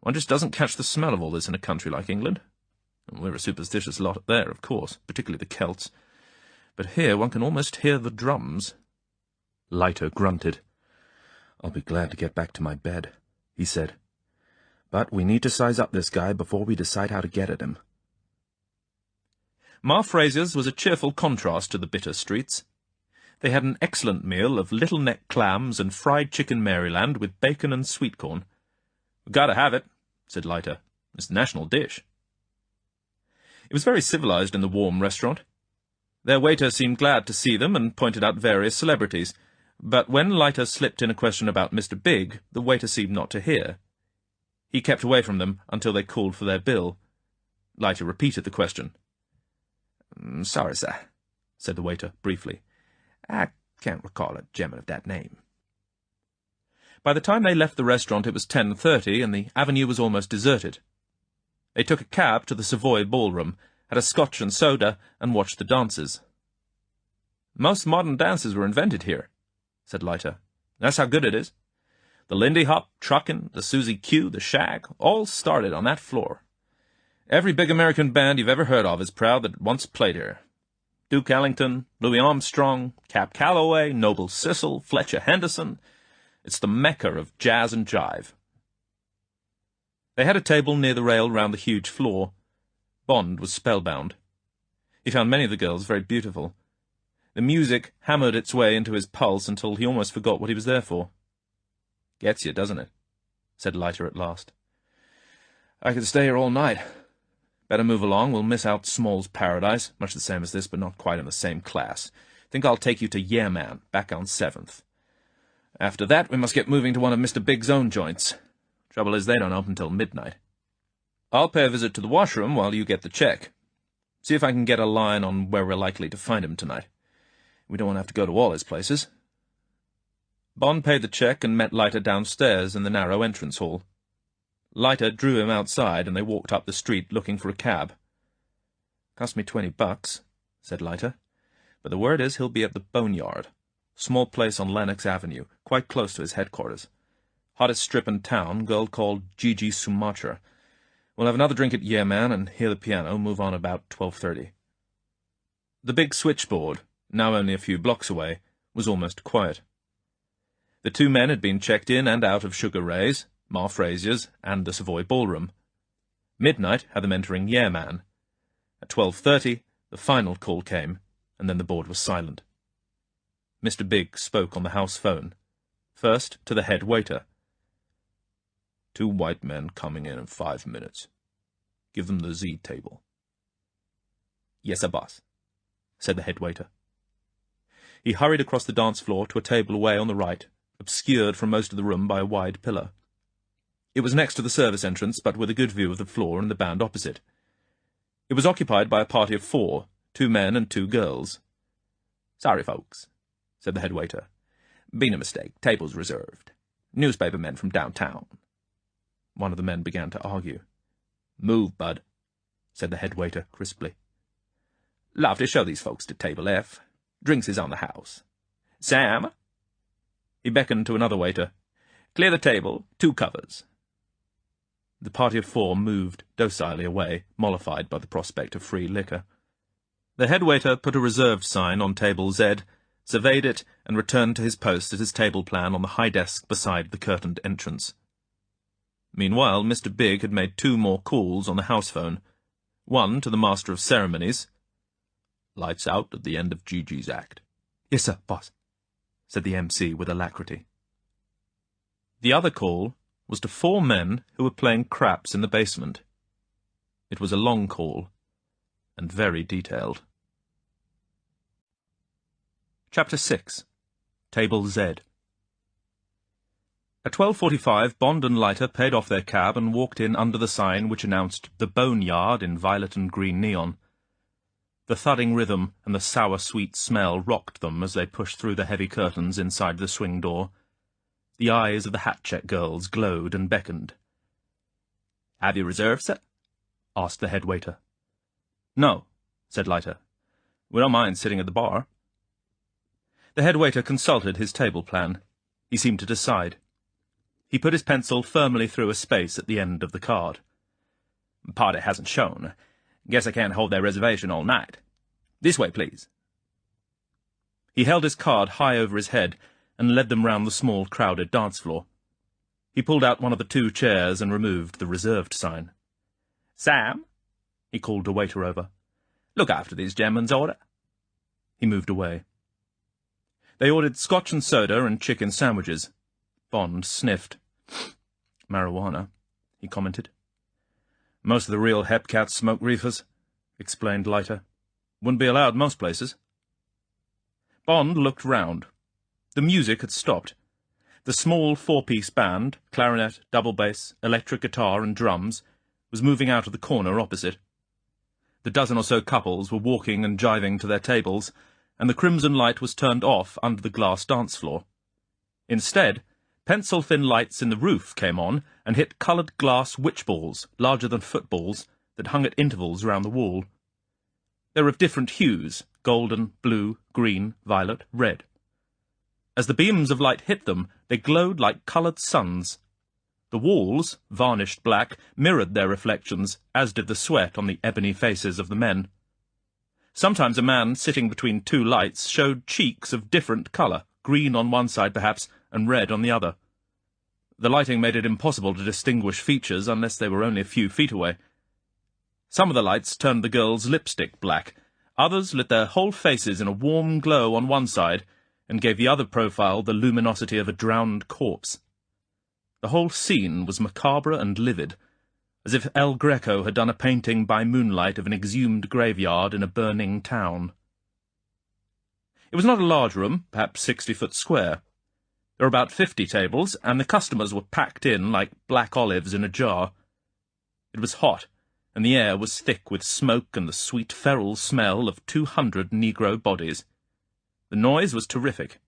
[SPEAKER 1] One just doesn't catch the smell of all this in a country like England. And we're a superstitious lot there, of course, particularly the Celts. But here one can almost hear the drums."
[SPEAKER 2] Leiter grunted. "I'll be glad to get back to my bed," he said. "But we need to size up this guy before we decide how to get at him."
[SPEAKER 1] Ma Frazier's was a cheerful contrast to the bitter streets. They had an excellent meal of little neck clams and fried chicken Maryland with bacon and sweet corn. "Gotta have it," said Leiter. "It's the national dish." It was very civilized in the warm restaurant. Their waiter seemed glad to see them and pointed out various celebrities, but when Leiter slipped in a question about Mr. Big, the waiter seemed not to hear. He kept away from them until they called for their bill. Leiter repeated the question.
[SPEAKER 4] "Sorry, sir," said the waiter, briefly. "I can't recall a gentleman of that name."
[SPEAKER 1] By the time they left the restaurant it was 10:30, and the avenue was almost deserted. They took a cab to the Savoy Ballroom, had a scotch and soda, and watched the dances. "Most modern dances were invented here," said Leiter. "That's how good it is. The Lindy Hop, Truckin', the Susie Q, the Shag, all started on that floor. Every big American band you've ever heard of is proud that it once played here. Duke Ellington, Louis Armstrong, Cap Calloway, Noble Sissel, Fletcher Henderson. It's the mecca of jazz and jive." They had a table near the rail round the huge floor. Bond was spellbound. He found many of the girls very beautiful. The music hammered its way into his pulse until he almost forgot what he was there for. "Gets you, doesn't it?" said Leiter at last. "I could stay here all night. Better move along. We'll miss out Small's Paradise, much the same as this, but not quite in the same class. Think I'll take you to Yeah Man, back on 7th. After that, we must get moving to one of Mr. Big's own joints. Trouble is, they don't open till midnight. I'll pay a visit to the washroom while you get the check. See if I can get a line on where we're likely to find him tonight. We don't want to have to go to all his places. Bond paid the check and met Leiter downstairs in the narrow entrance hall. Leiter drew him outside, and they walked up the street looking for a cab. "Cost me $20, said Leiter. "But the word is he'll be at the Boneyard, small place on Lenox Avenue, quite close to his headquarters. Hottest strip in town, girl called Gigi Sumatra. We'll have another drink at Yeah Man and hear the piano, move on about 12:30. The Big Switchboard, now only a few blocks away, was almost quiet. The two men had been checked in and out of Sugar Ray's, Ma Frazier's, and the Savoy Ballroom. Midnight had them entering Yeah Man. At 12:30, the final call came, and then the board was silent. Mr. Big spoke on the house phone, first to the head waiter. "2 white men coming in 5 minutes. Give them the Z table." "Yes, sir, boss," said the head waiter. He hurried across the dance floor to a table away on the right, obscured from most of the room by a wide pillar. It was next to the service entrance, but with a good view of the floor and the band opposite. It was occupied by a party of 4, 2 men and 2 girls. "Sorry, folks," said the head waiter. "Been a mistake. Table's reserved. Newspaper men from downtown." One of the men began to argue. "Move, bud," said the head waiter crisply. "Love to show these folks to table F. Drinks is on the house. Sam?" He beckoned to another waiter. "Clear the table. 2 covers." The party of 4 moved docilely away, mollified by the prospect of free liquor. The head waiter put a reserved sign on table Z, surveyed it, and returned to his post at his table plan on the high desk beside the curtained entrance. Meanwhile, Mr. Big had made 2 more calls on the house phone, one to the Master of Ceremonies. "Lights out at the end of Gigi's act." "Yes, sir, boss," said the MC with alacrity. The other call was to 4 men who were playing craps in the basement. It was a long call, and very detailed. Chapter 6. Table Z. At 12:45, Bond and Leiter paid off their cab and walked in under the sign which announced the Boneyard in violet and green neon. The thudding rhythm and the sour-sweet smell rocked them as they pushed through the heavy curtains inside the swing door. The eyes of the hat-check girls glowed and beckoned. "Have you reserved, sir?" asked the head waiter. "No," said Leiter. "We don't mind sitting at the bar." The head waiter consulted his table plan. He seemed to decide. He put his pencil firmly through a space at the end of the card. "Party hasn't shown. Guess I can't hold their reservation all night. This way, please." He held his card high over his head and led them round the small, crowded dance floor. He pulled out one of the 2 chairs and removed the reserved sign. "Sam," he called a waiter over, "look after these gentlemen's order." He moved away. They ordered scotch and soda and chicken sandwiches. Bond sniffed. "Marijuana," he commented. "Most of the real hepcats smoke reefers," explained Leiter. "Wouldn't be allowed most places." Bond looked round. The music had stopped. The small 4-piece band, clarinet, double bass, electric guitar and drums, was moving out of the corner opposite. The dozen or so couples were walking and jiving to their tables, and the crimson light was turned off under the glass dance floor. Instead, pencil-thin lights in the roof came on and hit coloured glass witch-balls, larger than footballs, that hung at intervals round the wall. They were of different hues, golden, blue, green, violet, red. As the beams of light hit them, they glowed like coloured suns. The walls, varnished black, mirrored their reflections, as did the sweat on the ebony faces of the men. Sometimes a man sitting between 2 lights showed cheeks of different colour, green on one side perhaps, and red on the other. The lighting made it impossible to distinguish features unless they were only a few feet away. Some of the lights turned the girls' lipstick black, others lit their whole faces in a warm glow on one side, and gave the other profile the luminosity of a drowned corpse. The whole scene was macabre and livid, as if El Greco had done a painting by moonlight of an exhumed graveyard in a burning town. It was not a large room, perhaps 60 foot square. There were about 50 tables, and the customers were packed in like black olives in a jar. It was hot, and the air was thick with smoke and the sweet feral smell of 200 Negro bodies. The noise was terrific,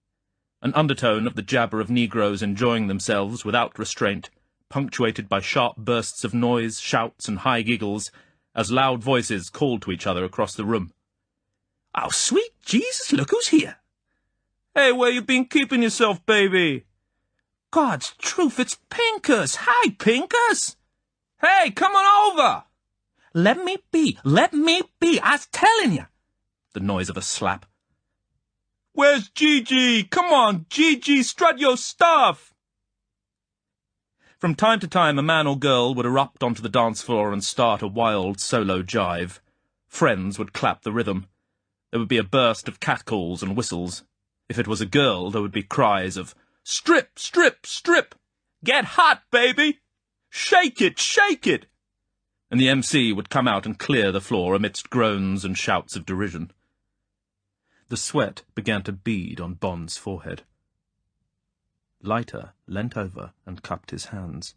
[SPEAKER 1] an undertone of the jabber of Negroes enjoying themselves without restraint, punctuated by sharp bursts of noise, shouts, and high giggles, as loud voices called to each other across the room.
[SPEAKER 4] "Oh, sweet Jesus, look who's here!"
[SPEAKER 1] "Hey, where you been keeping yourself, baby?"
[SPEAKER 4] "God's truth, it's Pincus! Hi, Pincus!"
[SPEAKER 1] "Hey, come on over!"
[SPEAKER 4] Let me be, I's telling you."
[SPEAKER 1] The noise of a slap. "Where's Gigi? Come on, Gigi, strut your stuff!" From time to time, a man or girl would erupt onto the dance floor and start a wild solo jive. Friends would clap the rhythm. There would be a burst of catcalls and whistles. If it was a girl, there would be cries of, "Strip, strip, strip! Get hot, baby! Shake it, shake it!" And the MC would come out and clear the floor amidst groans and shouts of derision. The sweat began to bead on Bond's forehead. Leiter leant over and cupped his hands.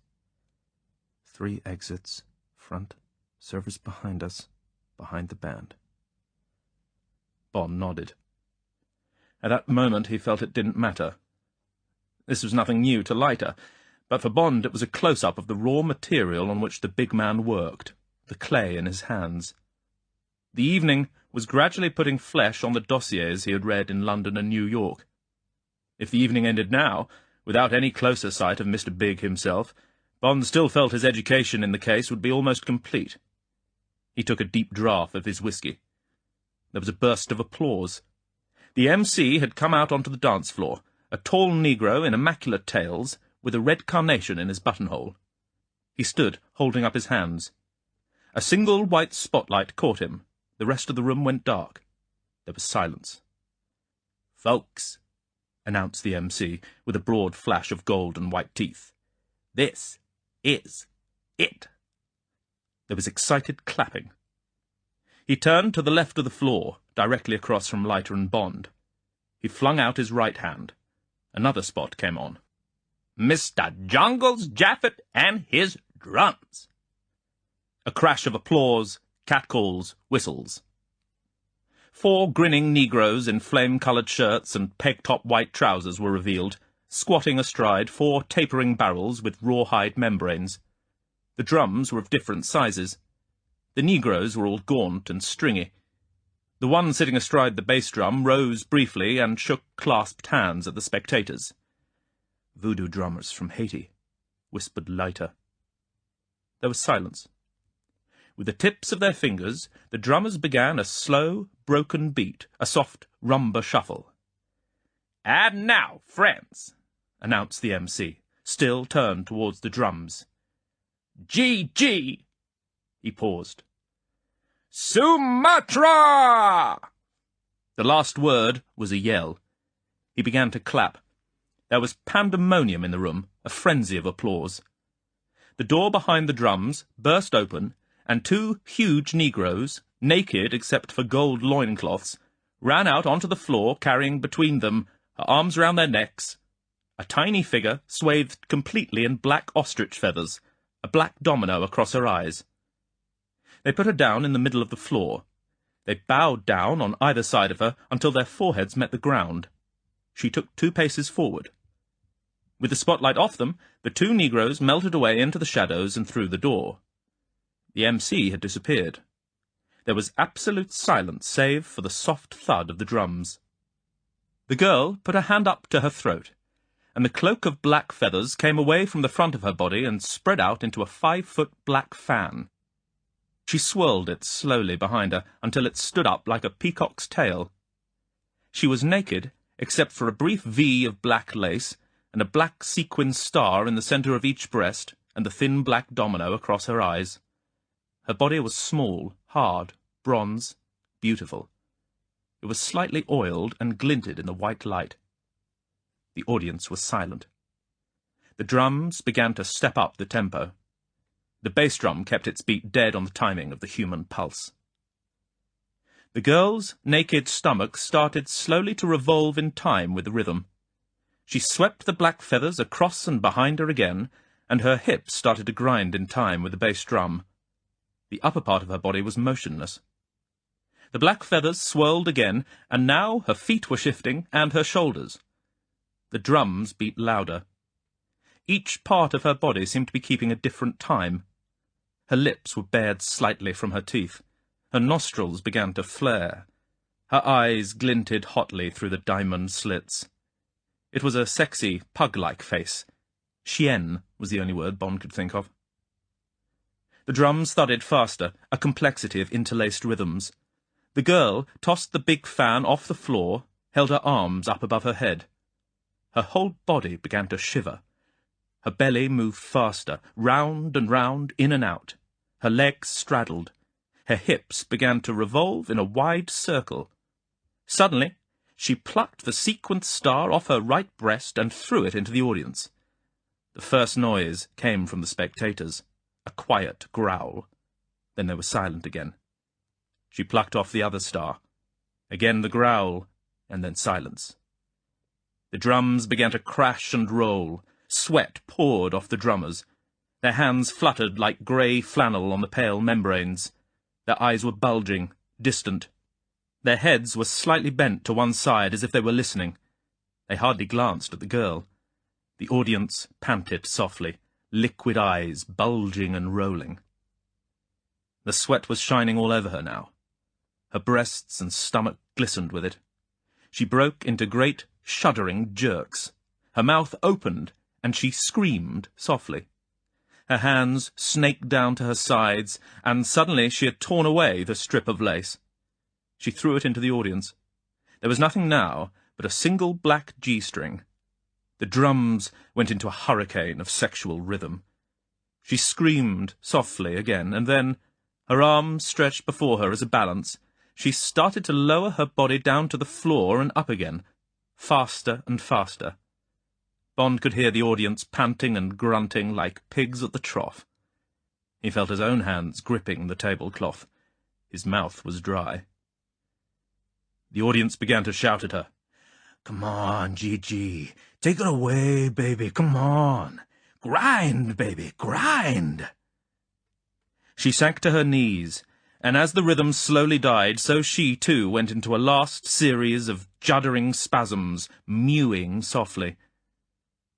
[SPEAKER 1] 3 exits, front, servers behind us, behind the band. Bond nodded. At that moment he felt it didn't matter. This was nothing new to Leiter, but for Bond it was a close-up of the raw material on which the big man worked, the clay in his hands. The evening was gradually putting flesh on the dossiers he had read in London and New York. If the evening ended now, without any closer sight of Mr. Big himself, Bond still felt his education in the case would be almost complete. He took a deep draught of his whisky. There was a burst of applause. The MC had come out onto the dance floor, a tall Negro in immaculate tails, with a red carnation in his buttonhole. He stood, holding up his hands. A single white spotlight caught him. The rest of the room went dark. There was silence. "Folks," announced the MC, with a broad flash of gold and white teeth, "this is it." There was excited clapping. He turned to the left of the floor, directly across from Leiter and Bond. He flung out his right hand. Another spot came on. "Mr. Jungles Jaffet and his drums." A crash of applause, catcalls, whistles. 4 grinning Negroes in flame-coloured shirts and peg-top white trousers were revealed, squatting astride 4 tapering barrels with rawhide membranes. The drums were of different sizes. The Negroes were all gaunt and stringy. The one sitting astride the bass drum rose briefly and shook clasped hands at the spectators. "Voodoo drummers from Haiti," whispered Leiter. There was silence. With the tips of their fingers, the drummers began a slow, broken beat, a soft rumba shuffle. "And now, friends," announced the MC, still turned towards the drums. "G." He paused. "Sumatra!" The last word was a yell. He began to clap. There was pandemonium in the room, a frenzy of applause. The door behind the drums burst open, and 2 huge Negroes, naked except for gold loincloths, ran out onto the floor carrying between them, her arms round their necks, a tiny figure swathed completely in black ostrich feathers, a black domino across her eyes. They put her down in the middle of the floor. They bowed down on either side of her until their foreheads met the ground. She took 2 paces forward. With the spotlight off them, the 2 Negroes melted away into the shadows and through the door. The MC had disappeared. There was absolute silence save for the soft thud of the drums. The girl put her hand up to her throat, and the cloak of black feathers came away from the front of her body and spread out into a 5-foot black fan. She swirled it slowly behind her until it stood up like a peacock's tail. She was naked, except for a brief V of black lace and a black sequin star in the centre of each breast and the thin black domino across her eyes. Her body was small, hard, bronze, beautiful. It was slightly oiled and glinted in the white light. The audience was silent. The drums began to step up the tempo. The bass drum kept its beat dead on the timing of the human pulse. The girl's naked stomach started slowly to revolve in time with the rhythm. She swept the black feathers across and behind her again, and her hips started to grind in time with the bass drum. The upper part of her body was motionless. The black feathers swirled again, and now her feet were shifting, and her shoulders. The drums beat louder. Each part of her body seemed to be keeping a different time. Her lips were bared slightly from her teeth. Her nostrils began to flare. Her eyes glinted hotly through the diamond slits. It was a sexy, pug-like face. Chien was the only word Bond could think of. The drums thudded faster, a complexity of interlaced rhythms. The girl tossed the big fan off the floor, held her arms up above her head. Her whole body began to shiver. Her belly moved faster, round and round, in and out. Her legs straddled. Her hips began to revolve in a wide circle. Suddenly, she plucked the sequined star off her right breast and threw it into the audience. The first noise came from the spectators, a quiet growl. Then they were silent again. She plucked off the other star. Again the growl, and then silence. The drums began to crash and roll. Sweat poured off the drummers. Their hands fluttered like grey flannel on the pale membranes. Their eyes were bulging, distant. Their heads were slightly bent to one side as if they were listening. They hardly glanced at the girl. The audience panted softly, liquid eyes bulging and rolling. The sweat was shining all over her now. Her breasts and stomach glistened with it. She broke into great, shuddering jerks. Her mouth opened, and she screamed softly. Her hands snaked down to her sides, and suddenly she had torn away the strip of lace. She threw it into the audience. There was nothing now but a single black G-string. The drums went into a hurricane of sexual rhythm. She screamed softly again, and then, her arms stretched before her as a balance, she started to lower her body down to the floor and up again, faster and faster. Bond could hear the audience panting and grunting like pigs at the trough. He felt his own hands gripping the tablecloth. His mouth was dry. The audience began to shout at her.
[SPEAKER 4] "Come on, Gigi. Take it away, baby. Come on. Grind, baby, grind."
[SPEAKER 1] She sank to her knees, and as the rhythm slowly died, so she too went into a last series of juddering spasms, mewing softly.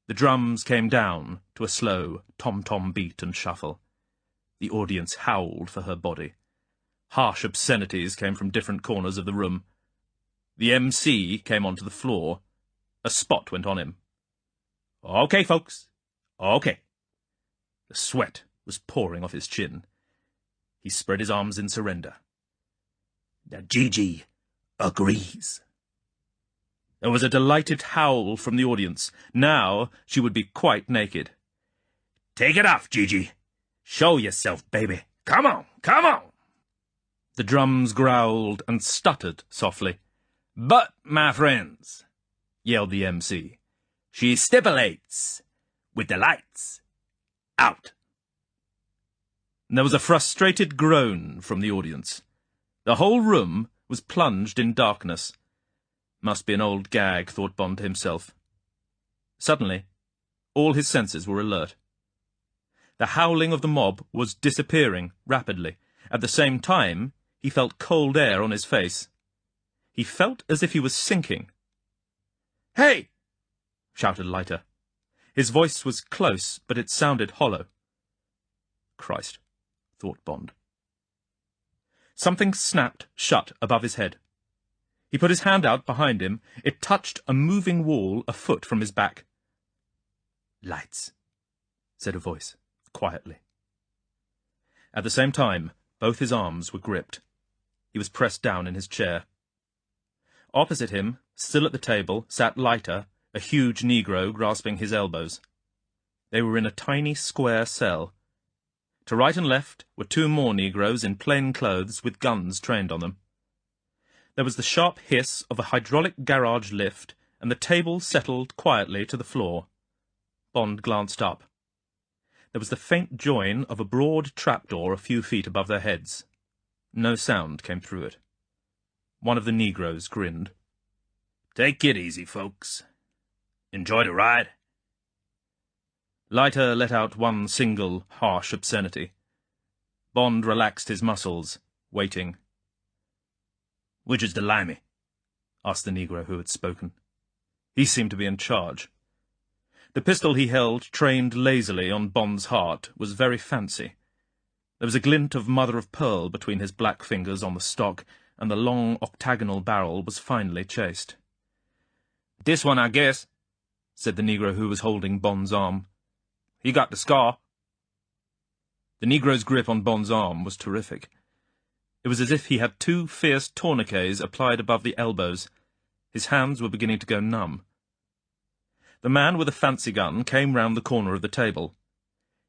[SPEAKER 1] The drums came down to a slow tom-tom beat and shuffle. The audience howled for her body. Harsh obscenities came from different corners of the room. The MC came onto the floor. A spot went on him. "Okay, folks. Okay." The sweat was pouring off his chin. He spread his arms in surrender.
[SPEAKER 3] Now Gigi agrees.
[SPEAKER 1] There was a delighted howl from the audience. Now she would be quite naked.
[SPEAKER 3] "Take it off, Gigi. Show yourself, baby. Come on, come on."
[SPEAKER 1] The drums growled and stuttered softly.
[SPEAKER 3] "But, my friends,"
[SPEAKER 1] yelled the MC,
[SPEAKER 3] "she stipulates with the lights out."
[SPEAKER 1] There was a frustrated groan from the audience. The whole room was plunged in darkness. Must be an old gag, thought Bond to himself. Suddenly, all his senses were alert. The howling of the mob was disappearing rapidly. At the same time, he felt cold air on his face. He felt as if he was sinking. "Hey!" shouted Leiter. His voice was close, but it sounded hollow. Christ, thought Bond. Something snapped shut above his head. He put his hand out behind him. It touched a moving wall a foot from his back. "Lights," said a voice, quietly. At the same time, both his arms were gripped. He was pressed down in his chair. Opposite him, still at the table, sat Leiter, a huge Negro grasping his elbows. They were in a tiny square cell. To right and left were two more Negroes in plain clothes with guns trained on them. There was the sharp hiss of a hydraulic garage lift, and the table settled quietly to the floor. Bond glanced up. There was the faint join of a broad trapdoor a few feet above their heads. No sound came through it. One of the negroes grinned.
[SPEAKER 2] "Take it easy, folks. Enjoy the ride?"
[SPEAKER 1] Leiter let out one single, harsh obscenity. Bond relaxed his muscles, waiting.
[SPEAKER 2] "Which is the limey?"
[SPEAKER 1] asked the negro who had spoken. He seemed to be in charge. The pistol he held, trained lazily on Bond's heart, was very fancy. There was a glint of mother-of-pearl between his black fingers on the stock, and the long octagonal barrel was finely chased.
[SPEAKER 4] "This one, I guess,"
[SPEAKER 1] said the negro who was holding Bond's arm. "He got the scar." The negro's grip on Bond's arm was terrific. It was as if he had two fierce tourniquets applied above the elbows. His hands were beginning to go numb. The man with the fancy gun came round the corner of the table.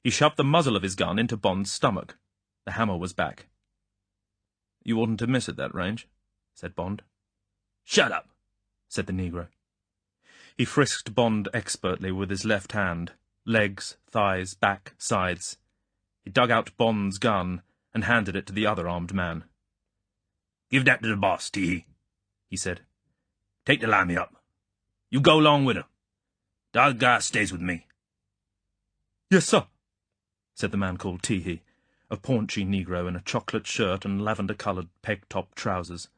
[SPEAKER 1] He shoved the muzzle of his gun into Bond's stomach. The hammer was back. "You oughtn't to miss at that range," said Bond.
[SPEAKER 2] "Shut up,"
[SPEAKER 1] said the negro. He frisked Bond expertly with his left hand, legs, thighs, back, sides. He dug out Bond's gun and handed it to the other armed man.
[SPEAKER 2] "Give that to the boss, Tee,"
[SPEAKER 1] he said.
[SPEAKER 2] "Take the limey up. You go along with him. The other guy stays with me."
[SPEAKER 1] "Yes, sir," said the man called Teehee, a paunchy negro in a chocolate shirt and lavender-coloured peg-top trousers.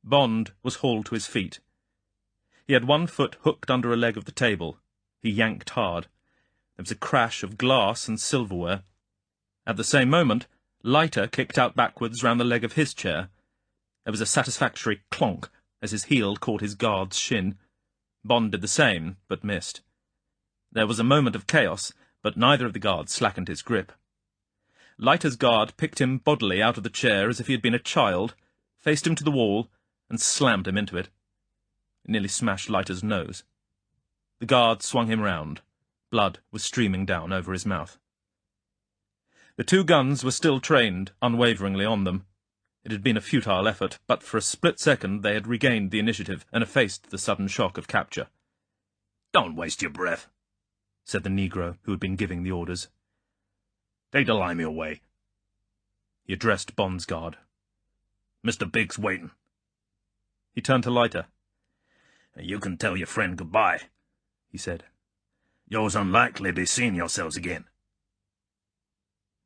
[SPEAKER 1] Bond was hauled to his feet. He had one foot hooked under a leg of the table. He yanked hard. There was a crash of glass and silverware. At the same moment, Leiter kicked out backwards round the leg of his chair. There was a satisfactory clonk as his heel caught his guard's shin. Bond did the same, but missed. There was a moment of chaos, but neither of the guards slackened his grip. Leiter's guard picked him bodily out of the chair as if he had been a child, faced him to the wall, and slammed him into it. It nearly smashed Leiter's nose. The guard swung him round. Blood was streaming down over his mouth. The two guns were still trained unwaveringly on them. It had been a futile effort, but for a split second they had regained the initiative and effaced the sudden shock of capture.
[SPEAKER 2] "Don't waste your breath,"
[SPEAKER 1] said the negro who had been giving the orders.
[SPEAKER 2] "Take the limey away."
[SPEAKER 1] He addressed Bond's guard.
[SPEAKER 2] "Mr. Big's waiting."
[SPEAKER 1] He turned to Leiter.
[SPEAKER 2] "You can tell your friend goodbye," he said. "Yo's unlikely to be seeing yourselves again."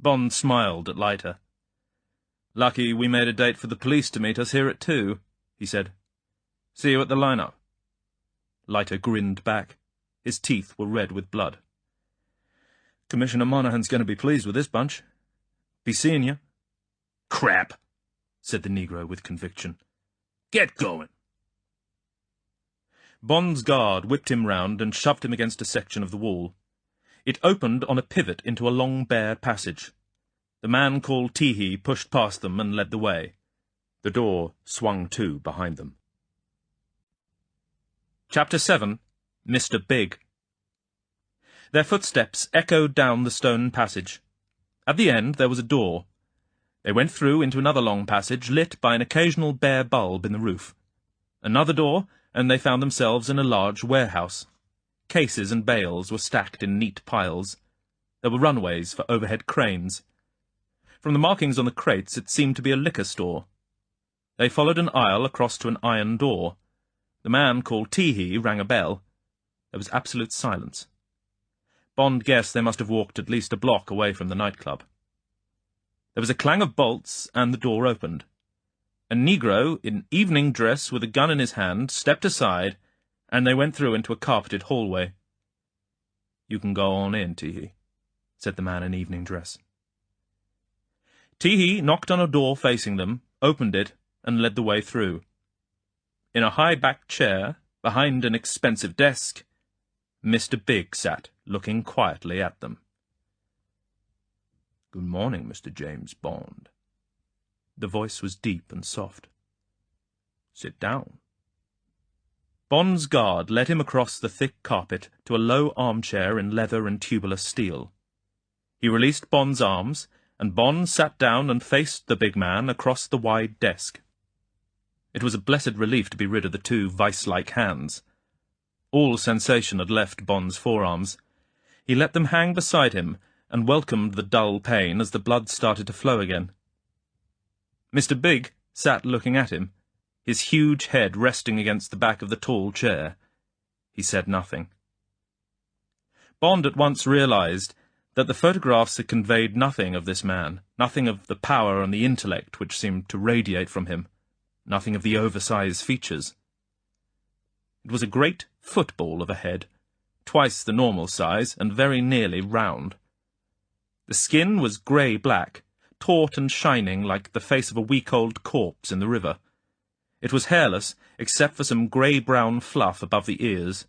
[SPEAKER 1] Bond smiled at Leiter. "Lucky we made a date for the police to meet us here at 2, he said. "See you at the line-up." Leiter grinned back. His teeth were red with blood. "Commissioner Monaghan's going to be pleased with this bunch. Be seeing you."
[SPEAKER 2] "Crap,"
[SPEAKER 1] said the negro with conviction.
[SPEAKER 2] "Get going."
[SPEAKER 1] Bond's guard whipped him round and shoved him against a section of the wall. It opened on a pivot into a long bare passage. The man called Teehee pushed past them and led the way. The door swung to behind them. Chapter 7. Mr. Big. Their footsteps echoed down the stone passage. At the end there was a door. They went through into another long passage, lit by an occasional bare bulb in the roof. Another door, and they found themselves in a large warehouse. Cases and bales were stacked in neat piles. There were runways for overhead cranes. From the markings on the crates it seemed to be a liquor store. They followed an aisle across to an iron door. The man called Teehee rang a bell. There was absolute silence. Bond guessed they must have walked at least a block away from the nightclub. There was a clang of bolts, and the door opened. A negro, in evening dress with a gun in his hand, stepped aside, and they went through into a carpeted hallway. "You can go on in, Teehee," said the man in evening dress. Teehee knocked on a door facing them, opened it, and led the way through. In a high-backed chair, behind an expensive desk, Mr. Big sat, looking quietly at them.
[SPEAKER 2] "Good morning, Mr. James Bond."
[SPEAKER 1] The voice was deep and soft.
[SPEAKER 2] "Sit down."
[SPEAKER 1] Bond's guard led him across the thick carpet to a low armchair in leather and tubular steel. He released Bond's arms, and Bond sat down and faced the big man across the wide desk. It was a blessed relief to be rid of the two vice-like hands. All sensation had left Bond's forearms. He let them hang beside him and welcomed the dull pain as the blood started to flow again. Mr. Big sat looking at him, his huge head resting against the back of the tall chair. He said nothing. Bond at once realized that the photographs had conveyed nothing of this man, nothing of the power and the intellect which seemed to radiate from him, nothing of the oversized features. It was a great football of a head, twice the normal size and very nearly round. The skin was grey-black, taut and shining like the face of a week-old corpse in the river. It was hairless, except for some grey-brown fluff above the ears.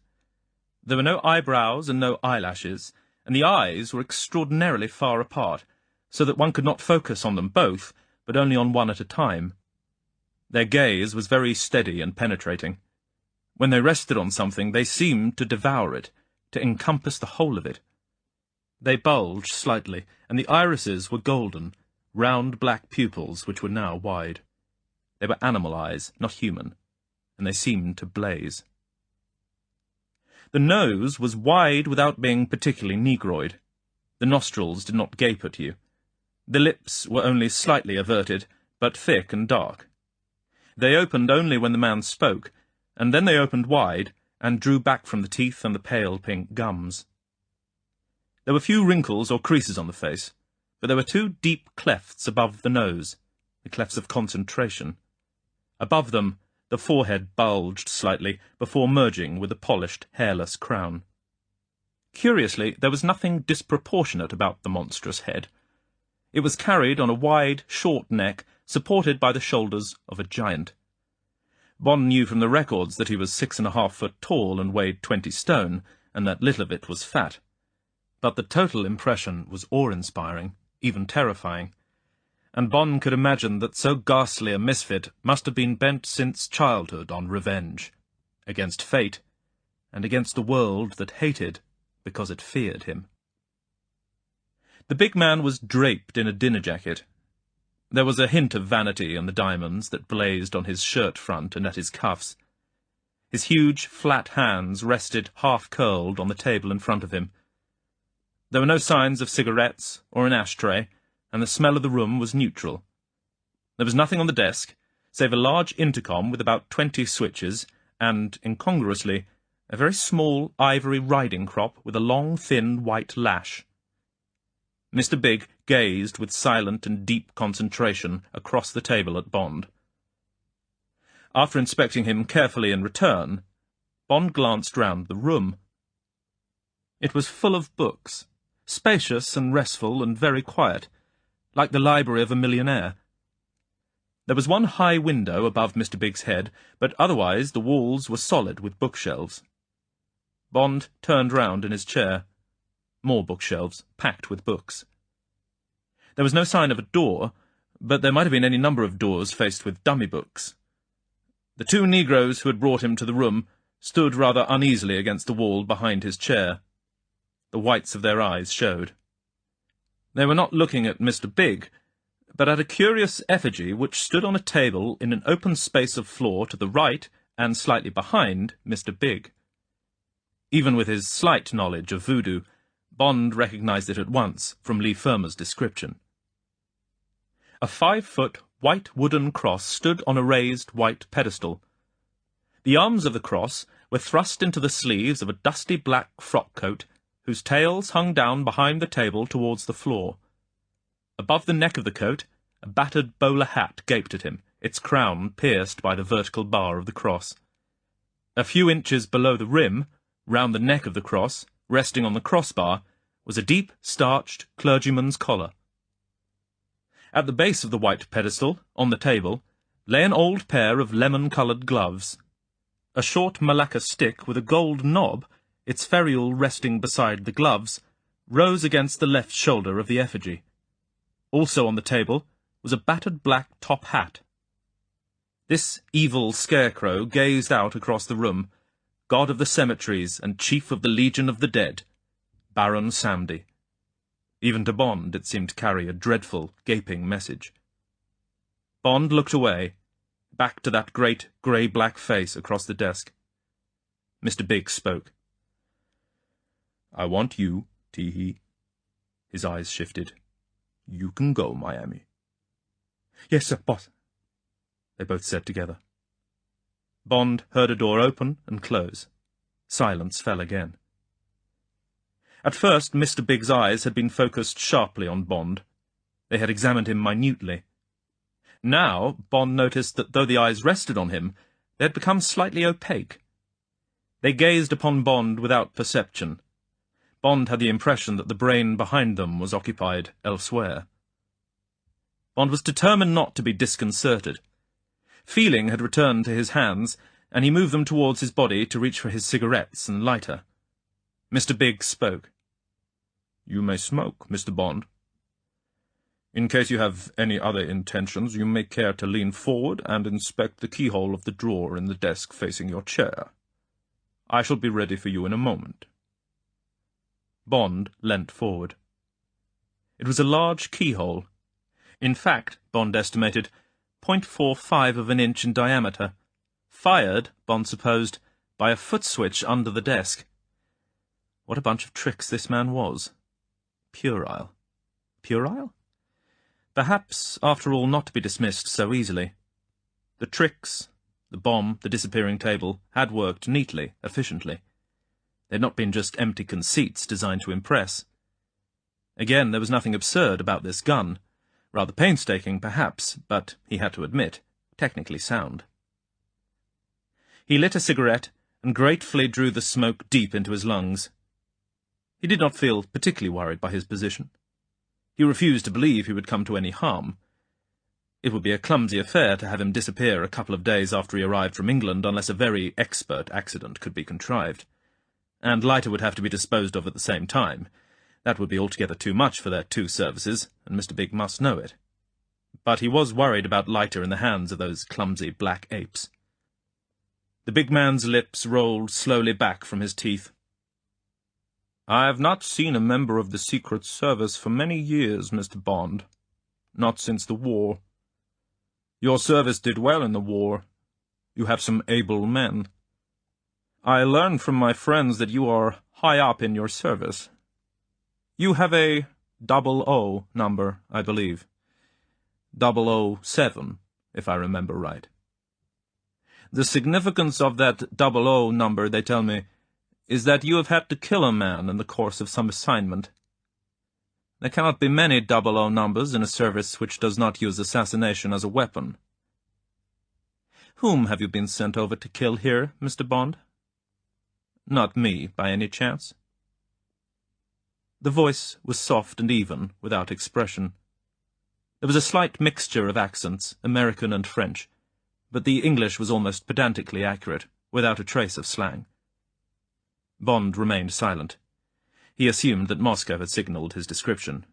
[SPEAKER 1] There were no eyebrows and no eyelashes, and the eyes were extraordinarily far apart, so that one could not focus on them both, but only on one at a time. Their gaze was very steady and penetrating. When they rested on something, they seemed to devour it, to encompass the whole of it. They bulged slightly, and the irises were golden, round black pupils which were now wide. They were animal eyes, not human, and they seemed to blaze. The nose was wide without being particularly negroid. The nostrils did not gape at you. The lips were only slightly averted, but thick and dark. They opened only when the man spoke, and then they opened wide, and drew back from the teeth and the pale pink gums. There were few wrinkles or creases on the face, but there were two deep clefts above the nose, the clefts of concentration. Above them, the forehead bulged slightly before merging with a polished, hairless crown. Curiously, there was nothing disproportionate about the monstrous head. It was carried on a wide, short neck, supported by the shoulders of a giant. Bond knew from the records that he was 6.5 foot tall and weighed 20 stone, and that little of it was fat. But the total impression was awe-inspiring, even terrifying, and Bond could imagine that so ghastly a misfit must have been bent since childhood on revenge, against fate, and against a world that hated because it feared him. The big man was draped in a dinner jacket. There was a hint of vanity in the diamonds that blazed on his shirt front and at his cuffs. His huge, flat hands rested half-curled on the table in front of him. There were no signs of cigarettes or an ashtray, and the smell of the room was neutral. There was nothing on the desk, save a large intercom with about 20 switches, and, incongruously, a very small ivory riding crop with a long, thin white lash. Mr. Big gazed with silent and deep concentration across the table at Bond. After inspecting him carefully in return, Bond glanced round the room. It was full of books, spacious and restful and very quiet, like the library of a millionaire. There was one high window above Mr. Big's head, but otherwise the walls were solid with bookshelves. Bond turned round in his chair. More bookshelves, packed with books. There was no sign of a door, but there might have been any number of doors faced with dummy books. The two negroes who had brought him to the room stood rather uneasily against the wall behind his chair. The whites of their eyes showed. They were not looking at Mr. Big, but at a curious effigy which stood on a table in an open space of floor to the right and slightly behind Mr. Big. Even with his slight knowledge of voodoo, Bond recognized it at once from Lee Firma's description. A 5-foot white wooden cross stood on a raised white pedestal. The arms of the cross were thrust into the sleeves of a dusty black frock coat, whose tails hung down behind the table towards the floor. Above the neck of the coat, a battered bowler hat gaped at him, its crown pierced by the vertical bar of the cross. A few inches below the rim, round the neck of the cross, resting on the crossbar, was a deep, starched clergyman's collar. At the base of the white pedestal, on the table, lay an old pair of lemon-coloured gloves. A short malacca stick with a gold knob, its ferrule resting beside the gloves, rose against the left shoulder of the effigy. Also on the table was a battered black top hat. This evil scarecrow gazed out across the room, god of the cemeteries and chief of the Legion of the Dead, Baron Samedi. Even to Bond it seemed to carry a dreadful, gaping message. Bond looked away, back to that great grey-black face across the desk. Mr. Big spoke.
[SPEAKER 2] I want you Tee-hee. His eyes shifted. You can go, Miami.
[SPEAKER 1] Yes, sir, boss, they both said together. Bond heard a door open and close. Silence fell again. At first, Mr. Big's eyes had been focused sharply on Bond. They had examined him minutely. Now, Bond noticed that though the eyes rested on him, they had become slightly opaque. They gazed upon Bond without perception. Bond had the impression that the brain behind them was occupied elsewhere. Bond was determined not to be disconcerted. Feeling had returned to his hands, and he moved them towards his body to reach for his cigarettes and lighter. Mr. Big spoke. You may smoke, Mr. Bond. In case you have any other intentions, you may care to lean forward and inspect the keyhole of the drawer in the desk facing your chair. I shall be ready for you in a moment. Bond leant forward. It was a large keyhole. In fact, Bond estimated, 0.45 of an inch in diameter, fired, Bond supposed, by a foot switch under the desk. What a bunch of tricks this man was. Puerile. Puerile? Perhaps, after all, not to be dismissed so easily. The tricks, the bomb, the disappearing table, had worked neatly, efficiently. They had not been just empty conceits designed to impress. Again, there was nothing absurd about this gun. Rather painstaking, perhaps, but, he had to admit, technically sound. He lit a cigarette and gratefully drew the smoke deep into his lungs. He did not feel particularly worried by his position. He refused to believe he would come to any harm. It would be a clumsy affair to have him disappear a couple of days after he arrived from England unless a very expert accident could be contrived. And Leiter would have to be disposed of at the same time. That would be altogether too much for their two services, and Mr. Big must know it. But he was worried about Leiter in the hands of those clumsy black apes. The big man's lips rolled slowly back from his teeth. I have not seen a member of the Secret Service for many years, Mr. Bond. Not since the war. Your service did well in the war. You have some able men. I learned from my friends that you are high up in your service. You have a 00 number, I believe. 007, if I remember right. The significance of that 00 number, they tell me, is that you have had to kill a man in the course of some assignment. There cannot be many 00 numbers in a service which does not use assassination as a weapon. Whom have you been sent over to kill here, Mr. Bond? Not me, by any chance? The voice was soft and even, without expression. There was a slight mixture of accents, American and French, but the English was almost pedantically accurate, without a trace of slang. Bond remained silent. He assumed that Moscow had signalled his description.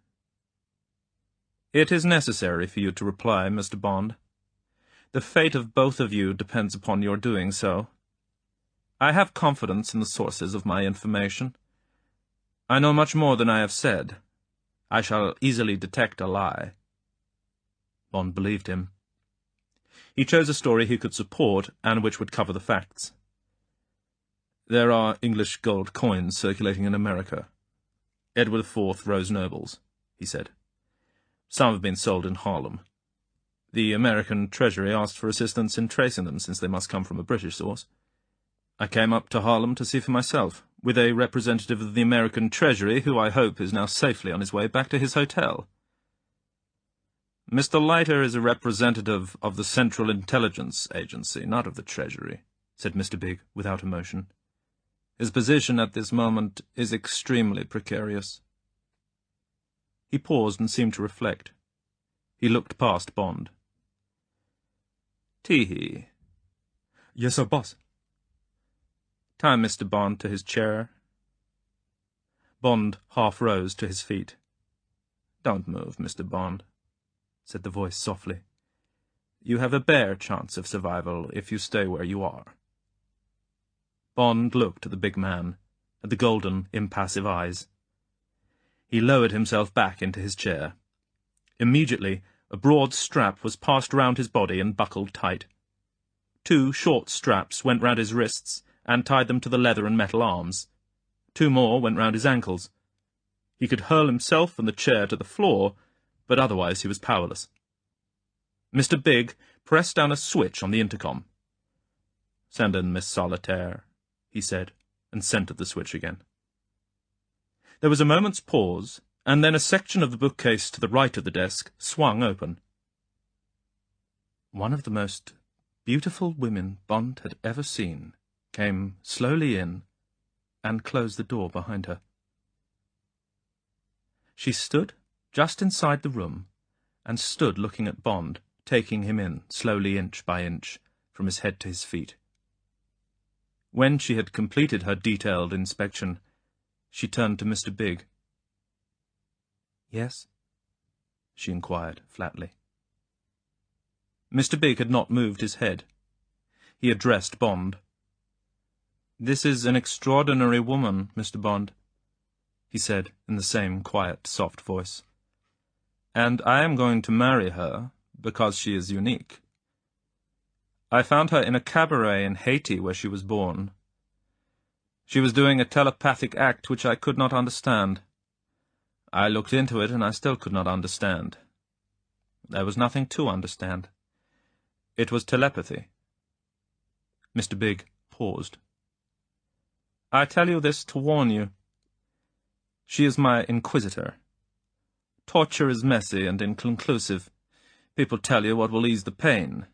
[SPEAKER 1] It is necessary for you to reply, Mr. Bond. The fate of both of you depends upon your doing so. I have confidence in the sources of my information. I know much more than I have said. I shall easily detect a lie. Bond believed him. He chose a story he could support and which would cover the facts. There are English gold coins circulating in America. Edward IV Rose Nobles, he said. Some have been sold in Harlem. The American Treasury asked for assistance in tracing them, since they must come from a British source. I came up to Harlem to see for myself, with a representative of the American Treasury, who I hope is now safely on his way back to his hotel. Mr. Leiter is a representative of the Central Intelligence Agency, not of the Treasury, said Mr. Big, without emotion. His position at this moment is extremely precarious. He paused and seemed to reflect. He looked past Bond. Tee-hee. Yes, sir, boss. Tie Mr. Bond to his chair. Bond half rose to his feet. Don't move, Mr. Bond, said the voice softly. You have a bare chance of survival if you stay where you are. Bond looked at the big man, at the golden, impassive eyes. He lowered himself back into his chair. Immediately, a broad strap was passed round his body and buckled tight. 2 short straps went round his wrists and tied them to the leather and metal arms. 2 more went round his ankles. He could hurl himself and the chair to the floor, but otherwise he was powerless. Mr. Big pressed down a switch on the intercom. "Send in Miss Solitaire," he said, and centered the switch again. There was a moment's pause, and then a section of the bookcase to the right of the desk swung open. One of the most beautiful women Bond had ever seen came slowly in and closed the door behind her. She stood just inside the room and stood looking at Bond, taking him in slowly inch by inch from his head to his feet. When she had completed her detailed inspection, she turned to Mr. Big. "Yes?" she inquired flatly. Mr. Big had not moved his head. He addressed Bond. "This is an extraordinary woman, Mr. Bond," he said in the same quiet, soft voice. "And I am going to marry her because she is unique. I found her in a cabaret in Haiti where she was born. She was doing a telepathic act which I could not understand. I looked into it and I still could not understand. There was nothing to understand. It was telepathy." Mr. Big paused. "I tell you this to warn you. She is my inquisitor. Torture is messy and inconclusive. People tell you what will ease the pain.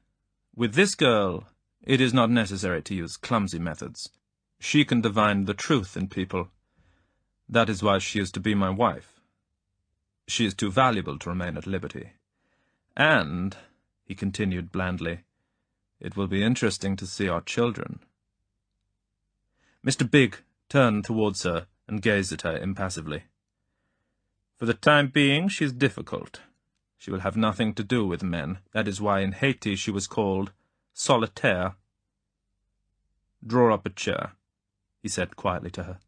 [SPEAKER 1] With this girl, it is not necessary to use clumsy methods. She can divine the truth in people. That is why she is to be my wife. She is too valuable to remain at liberty. And," he continued blandly, "it will be interesting to see our children." Mr. Big turned towards her and gazed at her impassively. "For the time being, she is difficult. She will have nothing to do with men. That is why in Haiti she was called Solitaire. Draw up a chair," he said quietly to her.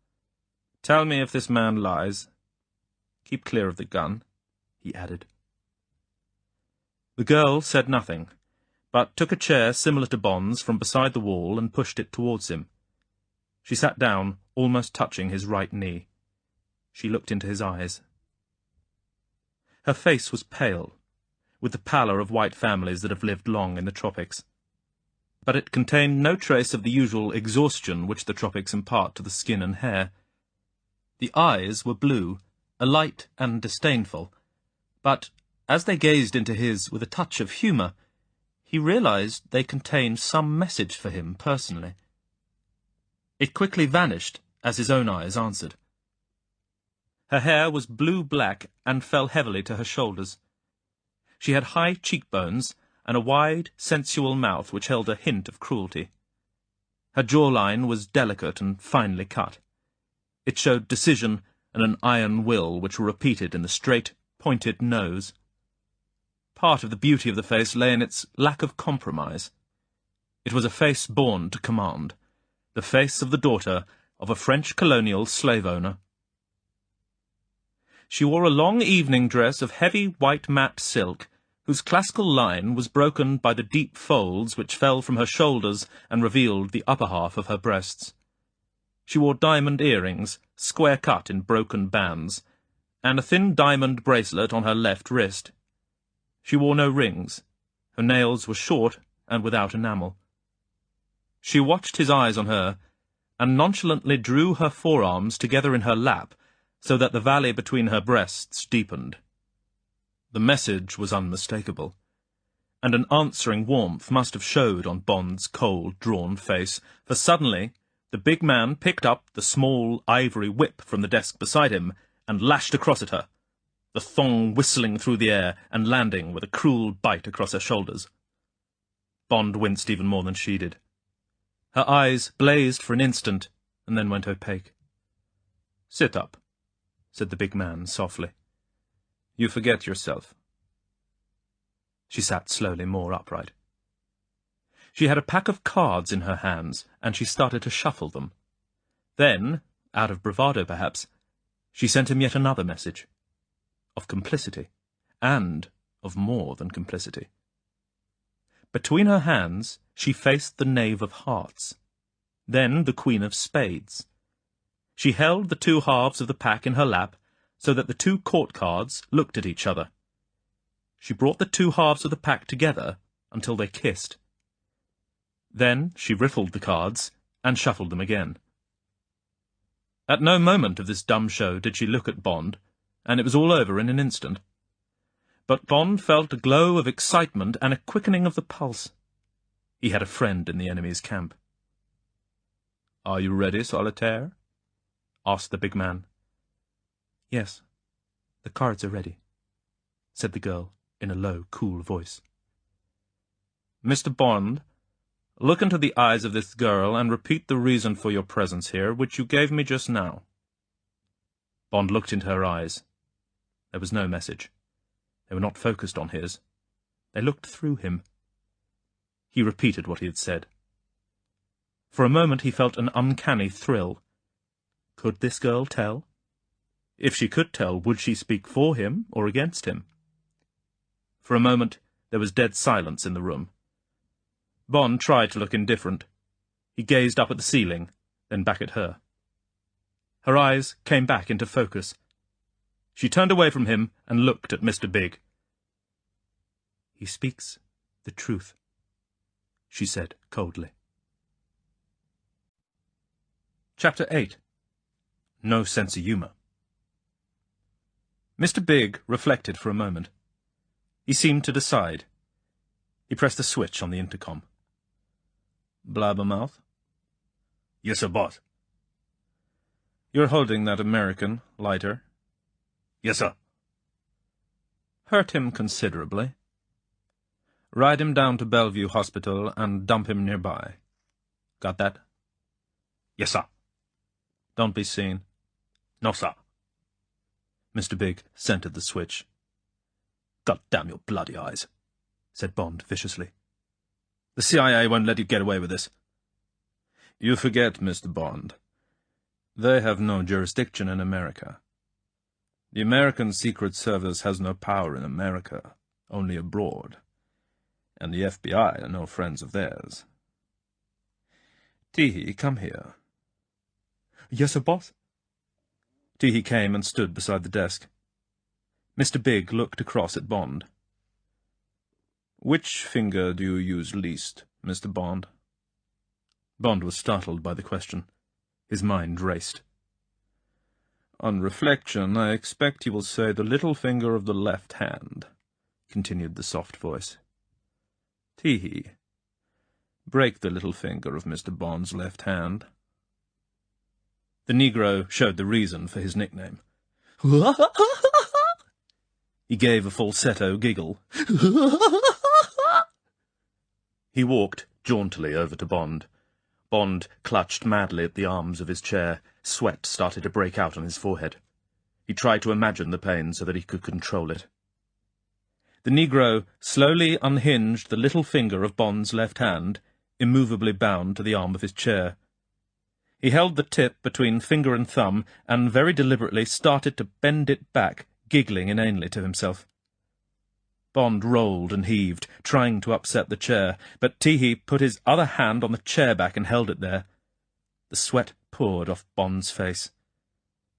[SPEAKER 1] "Tell me if this man lies. Keep clear of the gun," he added. The girl said nothing, but took a chair similar to Bond's from beside the wall and pushed it towards him. She sat down, almost touching his right knee. She looked into his eyes. Her face was pale, with the pallor of white families that have lived long in the tropics. But it contained no trace of the usual exhaustion which the tropics impart to the skin and hair. The eyes were blue, alight and disdainful, but as they gazed into his with a touch of humour, he realized they contained some message for him personally. It quickly vanished as his own eyes answered. Her hair was blue-black and fell heavily to her shoulders. She had high cheekbones and a wide, sensual mouth which held a hint of cruelty. Her jawline was delicate and finely cut. It showed decision and an iron will which were repeated in the straight, pointed nose. Part of the beauty of the face lay in its lack of compromise. It was a face born to command, the face of the daughter of a French colonial slave-owner. She wore a long evening dress of heavy white matte silk, whose classical line was broken by the deep folds which fell from her shoulders and revealed the upper half of her breasts. She wore diamond earrings, square-cut in broken bands, and a thin diamond bracelet on her left wrist. She wore no rings. Her nails were short and without enamel. She watched his eyes on her, and nonchalantly drew her forearms together in her lap, so that the valley between her breasts deepened. The message was unmistakable, and an answering warmth must have showed on Bond's cold, drawn face, for suddenly the big man picked up the small ivory whip from the desk beside him and lashed across at her, the thong whistling through the air and landing with a cruel bite across her shoulders. Bond winced even more than she did. Her eyes blazed for an instant and then went opaque. "Sit up," said the big man softly. "You forget yourself." She sat slowly more upright. She had a pack of cards in her hands, and she started to shuffle them. Then, out of bravado perhaps, she sent him yet another message, of complicity, and of more than complicity. Between her hands she faced the Knave of Hearts, then the Queen of Spades. She held the two halves of the pack in her lap, so that the two court cards looked at each other. She brought the two halves of the pack together until they kissed. Then she riffled the cards and shuffled them again. At no moment of this dumb show did she look at Bond, and it was all over in an instant. But Bond felt a glow of excitement and a quickening of the pulse. He had a friend in the enemy's camp. "Are you ready, Solitaire?" asked the big man. "Yes, the cards are ready," said the girl in a low, cool voice. "Mr. Bond, look into the eyes of this girl and repeat the reason for your presence here, which you gave me just now." Bond looked into her eyes. There was no message. They were not focused on his. They looked through him. He repeated what he had said. For a moment he felt an uncanny thrill. Could this girl tell? If she could tell, would she speak for him or against him? For a moment there was dead silence in the room. Bond tried to look indifferent. He gazed up at the ceiling, then back at her. Her eyes came back into focus. She turned away from him and looked at Mr. Big. "He speaks the truth," she said coldly. Chapter 8. No Sensayuma. Mr. Big reflected for a moment. He seemed to decide. He pressed the switch on the intercom. "Blabbermouth?"
[SPEAKER 3] "Yes, sir, boss."
[SPEAKER 1] "You're holding that American, lighter?"
[SPEAKER 3] "Yes, sir."
[SPEAKER 1] "Hurt him considerably. Ride him down to Bellevue Hospital and dump him nearby. Got that?"
[SPEAKER 3] "Yes, sir."
[SPEAKER 1] "Don't be seen."
[SPEAKER 3] "No, sir."
[SPEAKER 1] Mr. Big scented the switch.
[SPEAKER 3] "God damn your bloody eyes,"
[SPEAKER 1] said Bond viciously.
[SPEAKER 3] "The CIA won't let you get away with this."
[SPEAKER 1] "You forget, Mr. Bond. They have no jurisdiction in America. The American Secret Service has no power in America, only abroad. And the FBI are no friends of theirs. Teehee, come here."
[SPEAKER 3] "Yes, sir, boss."
[SPEAKER 1] Teehee came and stood beside the desk. Mr. Big looked across at Bond. "Which finger do you use least, Mr. Bond?" Bond was startled by the question. His mind raced. "On reflection, I expect you will say the little finger of the left hand," continued the soft voice. "Teehee, break the little finger of Mr. Bond's left hand." The Negro showed the reason for his nickname. He gave a falsetto giggle. He walked jauntily over to Bond. Bond clutched madly at the arms of his chair. Sweat started to break out on his forehead. He tried to imagine the pain so that he could control it. The Negro slowly unhinged the little finger of Bond's left hand, immovably bound to the arm of his chair. He held the tip between finger and thumb, and very deliberately started to bend it back, giggling inanely to himself. Bond rolled and heaved, trying to upset the chair, but Teehee put his other hand on the chair back and held it there. The sweat poured off Bond's face.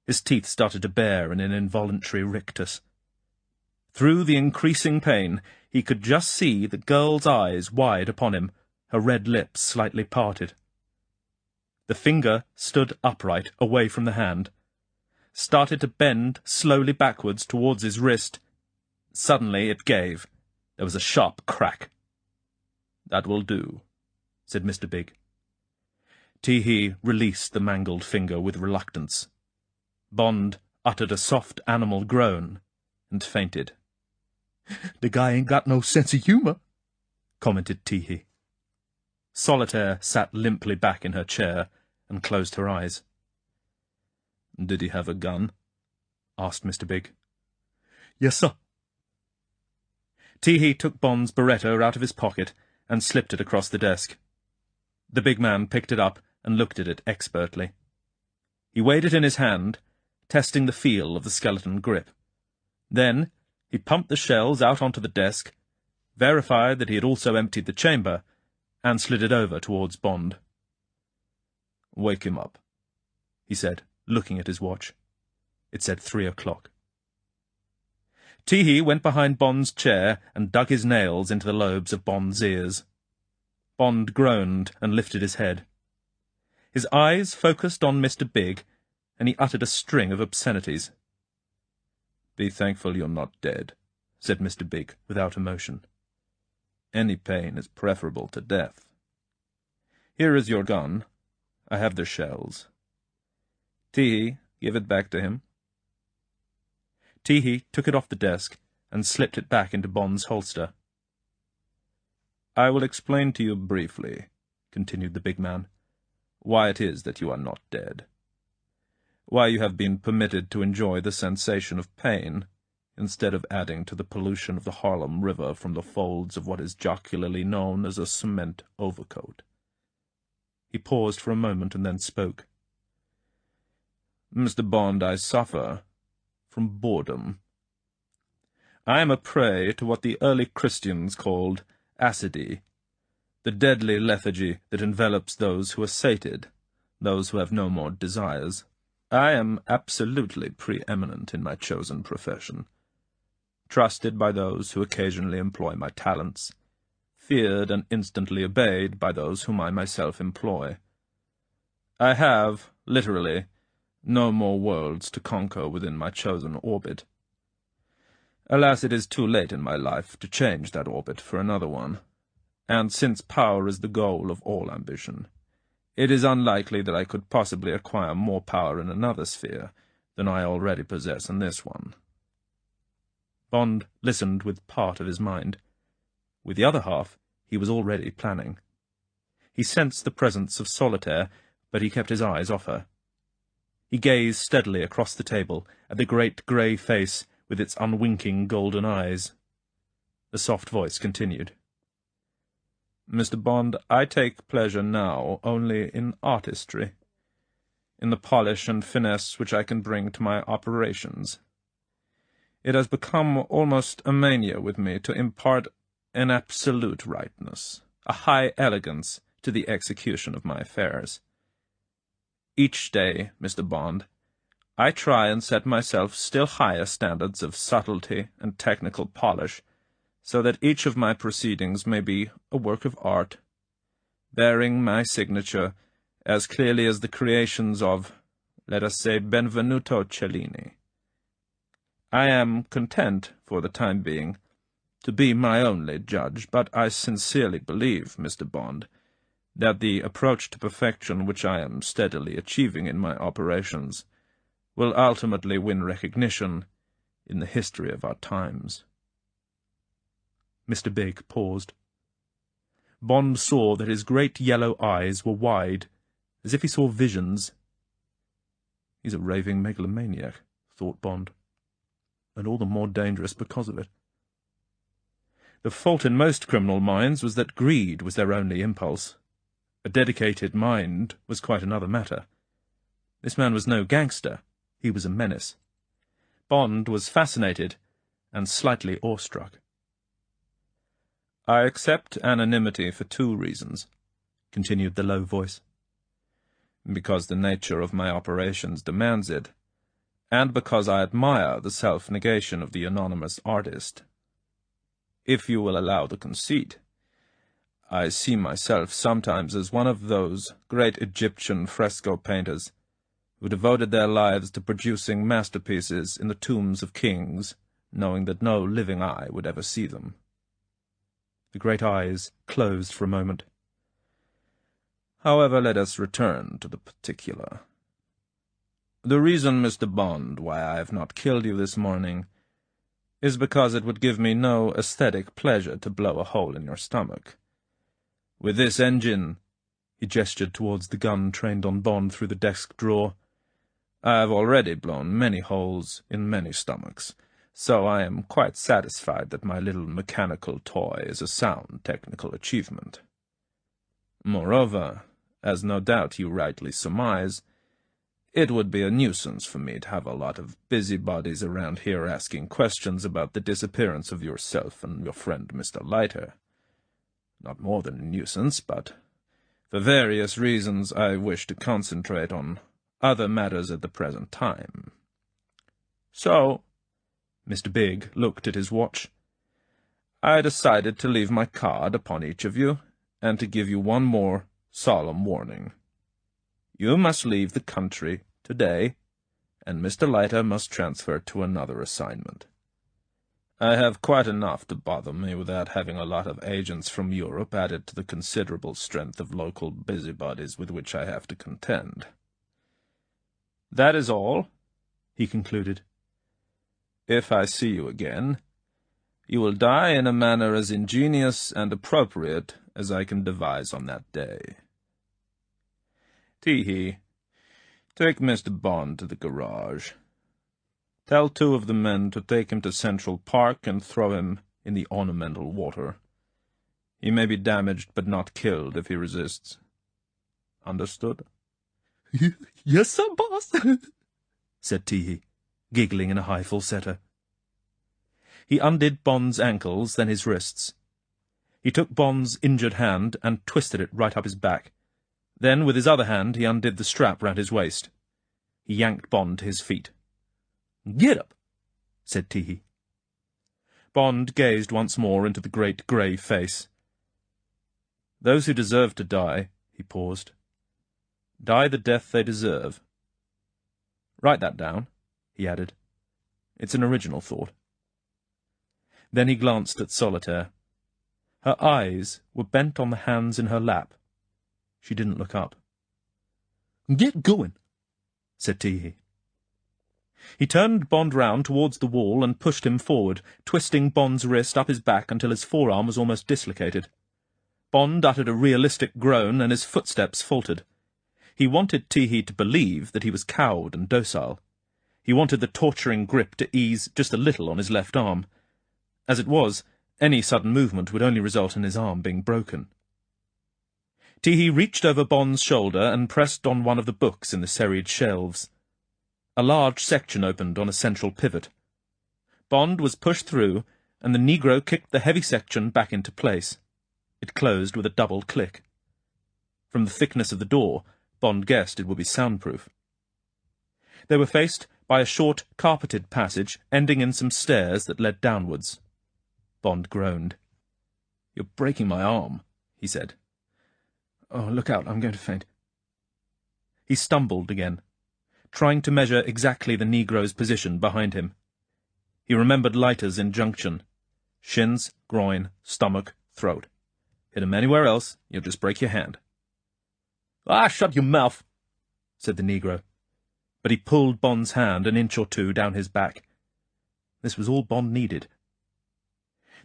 [SPEAKER 1] His teeth started to bare in an involuntary rictus. Through the increasing pain, he could just see the girl's eyes wide upon him, her red lips slightly parted. The finger stood upright, away from the hand, started to bend slowly backwards towards his wrist. Suddenly it gave. There was a sharp crack. "That will do," said Mr. Big. Teehee released the mangled finger with reluctance. Bond uttered a soft animal groan and fainted.
[SPEAKER 3] "The guy ain't got no sense of humour,"
[SPEAKER 1] commented Teehee. Solitaire sat limply back in her chair and closed her eyes. "Did he have a gun?" asked Mr. Big.
[SPEAKER 3] "Yes, sir."
[SPEAKER 1] Teehee took Bond's Beretta out of his pocket and slipped it across the desk. The big man picked it up and looked at it expertly. He weighed it in his hand, testing the feel of the skeleton grip. Then he pumped the shells out onto the desk, verified that he had also emptied the chamber, and slid it over towards Bond. "Wake him up," he said, looking at his watch. It said 3 o'clock. Teehee went behind Bond's chair and dug his nails into the lobes of Bond's ears. Bond groaned and lifted his head. His eyes focused on Mr. Big, and he uttered a string of obscenities. "Be thankful you're not dead," said Mr. Big, without emotion. "Any pain is preferable to death. Here is your gun. I have the shells. Teehee, give it back to him." Teehee took it off the desk and slipped it back into Bond's holster. "I will explain to you briefly," continued the big man, "why it is that you are not dead. Why you have been permitted to enjoy the sensation of pain, instead of adding to the pollution of the Harlem River from the folds of what is jocularly known as a cement overcoat." He paused for a moment and then spoke. "Mr. Bond, I suffer from boredom. I am a prey to what the early Christians called accidie, the deadly lethargy that envelops those who are sated, those who have no more desires. I am absolutely preeminent in my chosen profession, trusted by those who occasionally employ my talents, feared and instantly obeyed by those whom I myself employ. I have, literally, no more worlds to conquer within my chosen orbit. Alas, it is too late in my life to change that orbit for another one, and since power is the goal of all ambition, it is unlikely that I could possibly acquire more power in another sphere than I already possess in this one." Bond listened with part of his mind. With the other half, he was already planning. He sensed the presence of Solitaire, but he kept his eyes off her. He gazed steadily across the table at the great grey face with its unwinking golden eyes. The soft voice continued. "Mr. Bond, I take pleasure now only in artistry, in the polish and finesse which I can bring to my operations. It has become almost a mania with me to impart an absolute rightness, a high elegance to the execution of my affairs. Each day, Mr. Bond, I try and set myself still higher standards of subtlety and technical polish, so that each of my proceedings may be a work of art, bearing my signature as clearly as the creations of, let us say, Benvenuto Cellini. I am content, for the time being, to be my only judge, but I sincerely believe, Mr. Bond, that the approach to perfection which I am steadily achieving in my operations will ultimately win recognition in the history of our times." Mr. Big paused. Bond saw that his great yellow eyes were wide, as if he saw visions. "He's a raving megalomaniac," thought Bond, "and all the more dangerous because of it." The fault in most criminal minds was that greed was their only impulse. A dedicated mind was quite another matter. This man was no gangster. He was a menace. Bond was fascinated and slightly awestruck. "I accept anonymity for 2 reasons," continued the low voice. "Because the nature of my operations demands it, and because I admire the self-negation of the anonymous artist. If you will allow the conceit, I see myself sometimes as one of those great Egyptian fresco painters who devoted their lives to producing masterpieces in the tombs of kings, knowing that no living eye would ever see them." The great eyes closed for a moment. "However, let us return to the particular. The reason, Mr. Bond, why I have not killed you this morning is because it would give me no aesthetic pleasure to blow a hole in your stomach. With this engine," he gestured towards the gun trained on Bond through the desk drawer, "I have already blown many holes in many stomachs, so I am quite satisfied that my little mechanical toy is a sound technical achievement. Moreover, as no doubt you rightly surmise, it would be a nuisance for me to have a lot of busybodies around here asking questions about the disappearance of yourself and your friend Mr. Leiter. Not more than a nuisance, but for various reasons I wish to concentrate on other matters at the present time. So, Mr. Big looked at his watch. "I decided to leave my card upon each of you, and to give you one more solemn warning. You must leave the country today, and Mr. Leiter must transfer to another assignment. I have quite enough to bother me without having a lot of agents from Europe added to the considerable strength of local busybodies with which I have to contend. That is all," he concluded. "If I see you again, you will die in a manner as ingenious and appropriate as I can devise on that day. Tee-hee, take Mr. Bond to the garage. Tell 2 of the men to take him to Central Park and throw him in the ornamental water. He may be damaged but not killed if he resists. Understood?"
[SPEAKER 4] "Yes, sir, boss," said Tee-hee, giggling in a high falsetto. He undid Bond's ankles, then his wrists. He took Bond's injured hand and twisted it right up his back. Then, with his other hand, he undid the strap round his waist. He yanked Bond to his feet. "Get up," said Tee-hee. Bond gazed once more into the great grey face. "Those who deserve to die," he paused, "die the death they deserve. Write that down," he added. "It's an original thought." Then he glanced at Solitaire. Her eyes were bent on the hands in her lap. She didn't look up. "Get going," said Tee-hee. He turned Bond round towards the wall and pushed him forward, twisting Bond's wrist up his back until his forearm was almost dislocated. Bond uttered a realistic groan, and his footsteps faltered. He wanted Tee-hee to believe that he was cowed and docile. He wanted the torturing grip to ease just a little on his left arm. As it was, any sudden movement would only result in his arm being broken. Tee-hee reached over Bond's shoulder and pressed on one of the books in the serried shelves. A large section opened on a central pivot. Bond was pushed through, and the Negro kicked the heavy section back into place. It closed with a double click. From the thickness of the door, Bond guessed it would be soundproof. They were faced by a short, carpeted passage ending in some stairs that led downwards. Bond groaned. "You're breaking my arm," he said. "Oh, look out, I'm going to faint." He stumbled again, trying to measure exactly the Negro's position behind him. He remembered Leiter's injunction: shins, groin, stomach, throat. Hit him anywhere else, you'll just break your hand. "Ah, shut your mouth," said the Negro. But he pulled Bond's hand an inch or 2 down his back. This was all Bond needed.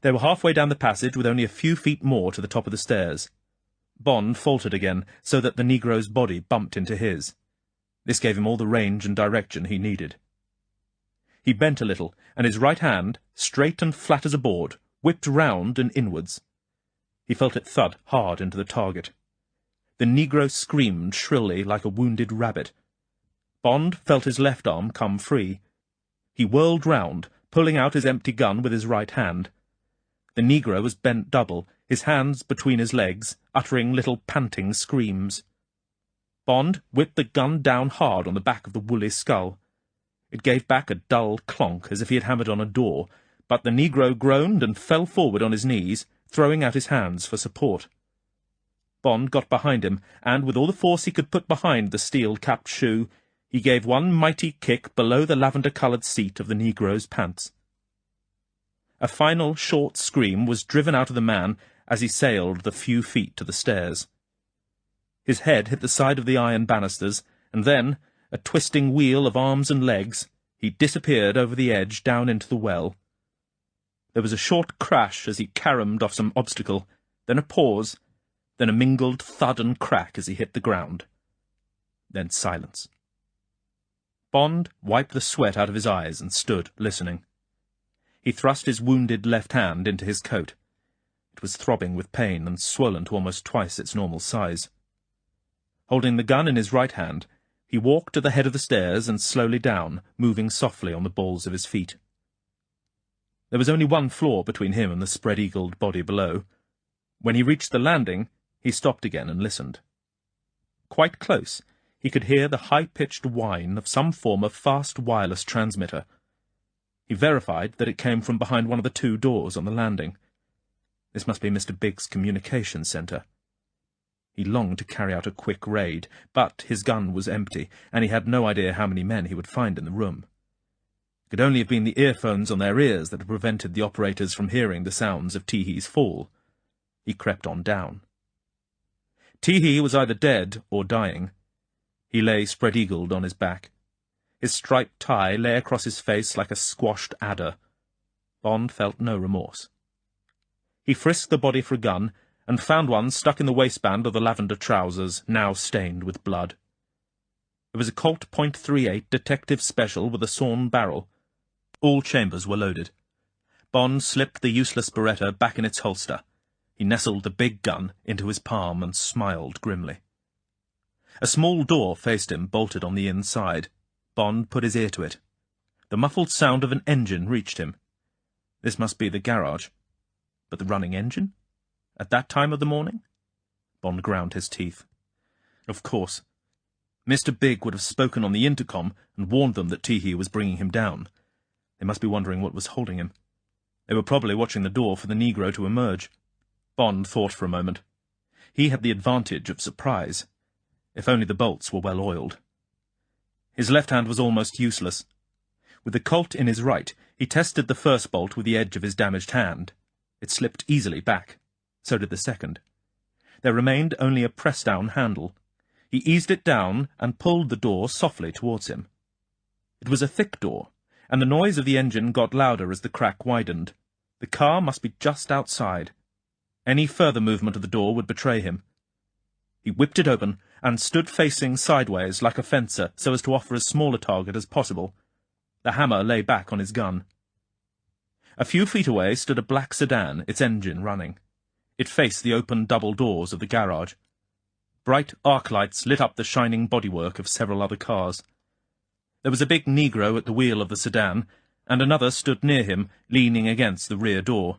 [SPEAKER 4] They were halfway down the passage with only a few feet more to the top of the stairs. Bond faltered again, so that the Negro's body bumped into his. This gave him all the range and direction he needed. He bent a little, and his right hand, straight and flat as a board, whipped round and inwards. He felt it thud hard into the target. The Negro screamed shrilly like a wounded rabbit. Bond felt his left arm come free. He whirled round, pulling out his empty gun with his right hand. The Negro was bent double, his hands between his legs, uttering little panting screams. Bond whipped the gun down hard on the back of the woolly skull. It gave back a dull clonk as if he had hammered on a door, but the Negro groaned and fell forward on his knees, throwing out his hands for support. Bond got behind him, and with all the force he could put behind the steel-capped shoe, he gave one mighty kick below the lavender-coloured seat of the Negro's pants. A final short scream was driven out of the man as he sailed the few feet to the stairs. His head hit the side of the iron banisters, and then, a twisting wheel of arms and legs, he disappeared over the edge down into the well. There was a short crash as he caromed off some obstacle, then a pause, then a mingled thud and crack as he hit the ground. Then silence. Bond wiped the sweat out of his eyes and stood listening. He thrust his wounded left hand into his coat. It was throbbing with pain and swollen to almost twice its normal size. Holding the gun in his right hand, he walked to the head of the stairs and slowly down, moving softly on the balls of his feet. There was only one floor between him and the spread-eagled body below. When he reached the landing, he stopped again and listened. Quite close, he could hear the high-pitched whine of some form of fast wireless transmitter.
[SPEAKER 1] He verified that it came from behind one of the 2 doors on the landing. This must be Mr. Big's communications centre. He longed to carry out a quick raid, but his gun was empty, and he had no idea how many men he would find in the room. It could only have been the earphones on their ears that had prevented the operators from hearing the sounds of Teehee's fall. He crept on down. Teehee was either dead or dying. He lay spread-eagled on his back. His striped tie lay across his face like a squashed adder. Bond felt no remorse. He frisked the body for a gun, and found one stuck in the waistband of the lavender trousers, now stained with blood. It was a Colt .38 Detective Special with a sawn barrel. All chambers were loaded. Bond slipped the useless Beretta back in its holster. He nestled the big gun into his palm and smiled grimly. A small door faced him, bolted on the inside. Bond put his ear to it. The muffled sound of an engine reached him. This must be the garage. But the running engine? At that time of the morning? Bond ground his teeth. Of course. Mr. Big would have spoken on the intercom and warned them that Teehee was bringing him down. They must be wondering what was holding him. They were probably watching the door for the Negro to emerge. Bond thought for a moment. He had the advantage of surprise. If only the bolts were well oiled. His left hand was almost useless. With the Colt in his right, he tested the first bolt with the edge of his damaged hand. It slipped easily back. So did the second. There remained only a press-down handle. He eased it down and pulled the door softly towards him. It was a thick door, and the noise of the engine got louder as the crack widened. The car must be just outside. Any further movement of the door would betray him. He whipped it open and stood facing sideways like a fencer so as to offer as small a target as possible. The hammer lay back on his gun. A few feet away stood a black sedan, its engine running. It faced the open double doors of the garage. Bright arc lights lit up the shining bodywork of several other cars. There was a big Negro at the wheel of the sedan, and another stood near him, leaning against the rear door.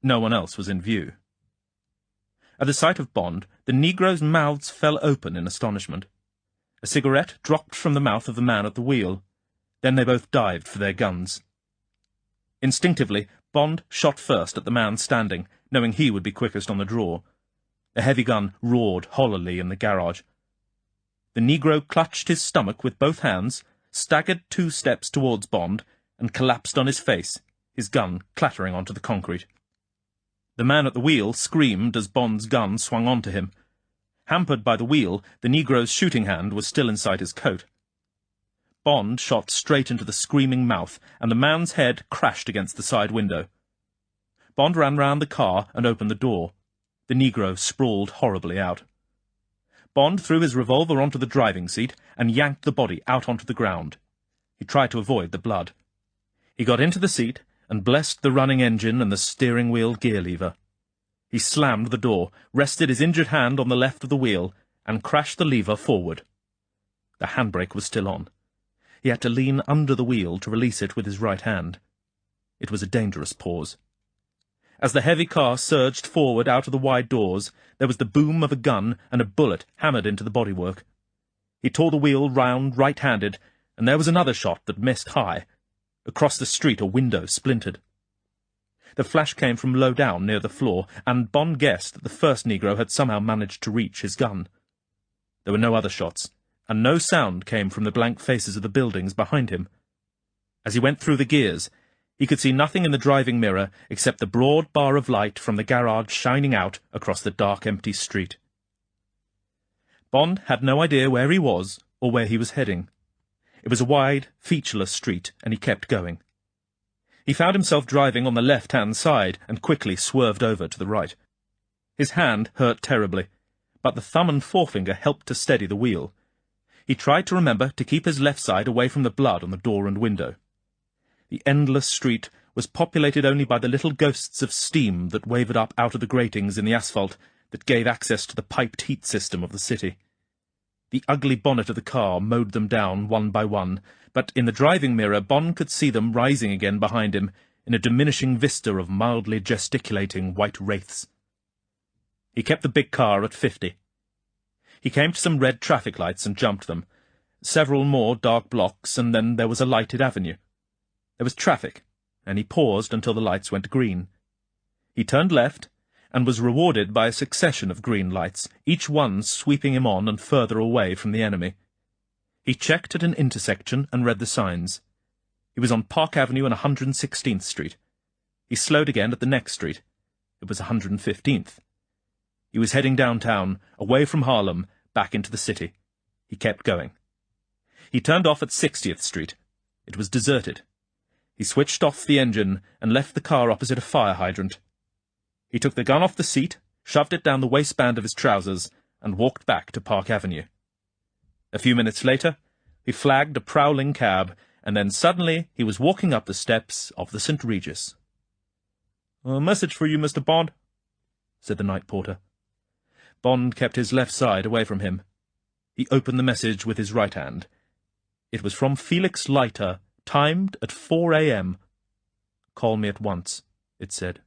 [SPEAKER 1] No one else was in view. At the sight of Bond, the Negroes' mouths fell open in astonishment. A cigarette dropped from the mouth of the man at the wheel. Then they both dived for their guns. Instinctively, Bond shot first at the man standing, knowing he would be quickest on the draw. The heavy gun roared hollowly in the garage. The Negro clutched his stomach with both hands, staggered 2 steps towards Bond, and collapsed on his face, his gun clattering onto the concrete. The man at the wheel screamed as Bond's gun swung onto him. Hampered by the wheel, the Negro's shooting hand was still inside his coat. Bond shot straight into the screaming mouth, and the man's head crashed against the side window. Bond ran round the car and opened the door. The Negro sprawled horribly out. Bond threw his revolver onto the driving seat and yanked the body out onto the ground. He tried to avoid the blood. He got into the seat and blessed the running engine and the steering wheel gear lever. He slammed the door, rested his injured hand on the left of the wheel, and crashed the lever forward. The handbrake was still on. He had to lean under the wheel to release it with his right hand. It was a dangerous pause. As the heavy car surged forward out of the wide doors, there was the boom of a gun and a bullet hammered into the bodywork. He tore the wheel round right-handed, and there was another shot that missed high. Across the street a window splintered. The flash came from low down near the floor, and Bond guessed that the first Negro had somehow managed to reach his gun. There were no other shots, and no sound came from the blank faces of the buildings behind him. As he went through the gears, he could see nothing in the driving mirror except the broad bar of light from the garage shining out across the dark, empty street. Bond had no idea where he was or where he was heading. It was a wide, featureless street, and he kept going. He found himself driving on the left-hand side and quickly swerved over to the right. His hand hurt terribly, but the thumb and forefinger helped to steady the wheel. He tried to remember to keep his left side away from the blood on the door and window. The endless street was populated only by the little ghosts of steam that wavered up out of the gratings in the asphalt that gave access to the piped heat system of the city. The ugly bonnet of the car mowed them down one by one, but in the driving mirror Bond could see them rising again behind him in a diminishing vista of mildly gesticulating white wraiths. He kept the big car at 50. He came to some red traffic lights and jumped them. Several more dark blocks, and then there was a lighted avenue. There was traffic, and he paused until the lights went green. He turned left, and was rewarded by a succession of green lights, each one sweeping him on and further away from the enemy. He checked at an intersection and read the signs. He was on Park Avenue and 116th Street. He slowed again at the next street. It was 115th. He was heading downtown, away from Harlem, back into the city. He kept going. He turned off at 60th Street. It was deserted. He switched off the engine and left the car opposite a fire hydrant. He took the gun off the seat, shoved it down the waistband of his trousers, and walked back to Park Avenue. A few minutes later, he flagged a prowling cab, and then suddenly he was walking up the steps of the St. Regis. "A message for you, Mr. Bond," said the night porter. Bond kept his left side away from him. He opened the message with his right hand. It was from Felix Leiter, timed at 4 a.m. "Call me at once," it said.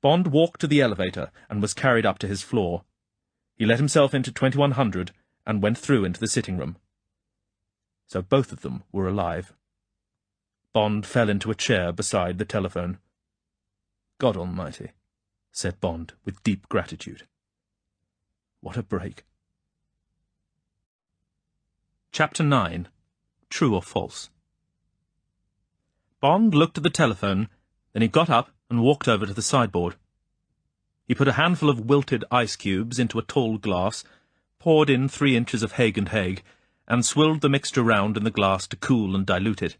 [SPEAKER 1] Bond walked to the elevator and was carried up to his floor. He let himself into 2100 and went through into the sitting room. So both of them were alive. Bond fell into a chair beside the telephone. "God Almighty," said Bond with deep gratitude. "What a break." Chapter 9. True or False. Bond looked at the telephone, then he got up and walked over to the sideboard. He put a handful of wilted ice cubes into a tall glass, poured in 3 inches of Hague and Hague, and swilled the mixture round in the glass to cool and dilute it.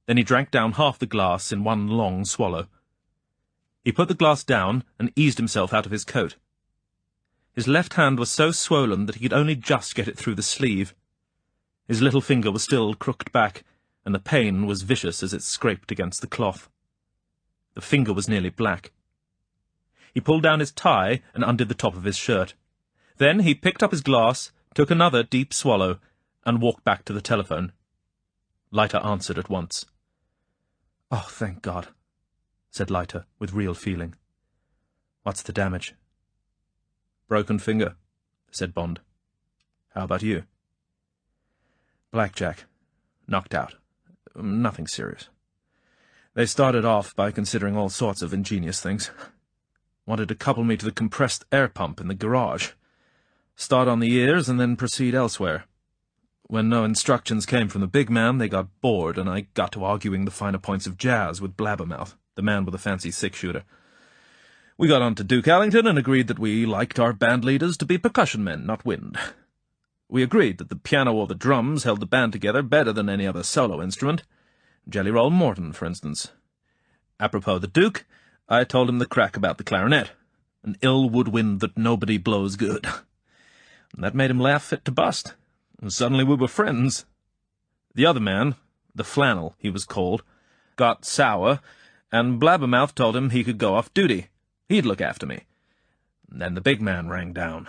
[SPEAKER 1] Then he drank down half the glass in one long swallow. He put the glass down and eased himself out of his coat. His left hand was so swollen that he could only just get it through the sleeve. His little finger was still crooked back, and the pain was vicious as it scraped against the cloth. The finger was nearly black. He pulled down his tie and undid the top of his shirt. Then he picked up his glass, took another deep swallow, and walked back to the telephone. Leiter answered at once. "Oh, thank God," said Leiter, with real feeling. "What's the damage?" "Broken finger," said Bond. "How about you?" "Blackjack. Knocked out. Nothing serious. They started off by considering all sorts of ingenious things. Wanted to couple me to the compressed air pump in the garage. Start on the ears and then proceed elsewhere. When no instructions came from the big man, they got bored, and I got to arguing the finer points of jazz with Blabbermouth, the man with a fancy six-shooter. We got on to Duke Ellington and agreed that we liked our band leaders to be percussion men, not wind. We agreed that the piano or the drums held the band together better than any other solo instrument. Jelly Roll Morton, for instance. Apropos the Duke, I told him the crack about the clarinet. An ill woodwind that nobody blows good. And that made him laugh fit to bust. And suddenly we were friends. The other man, the Flannel, he was called, got sour, and Blabbermouth told him he could go off duty. He'd look after me. And then the big man rang down.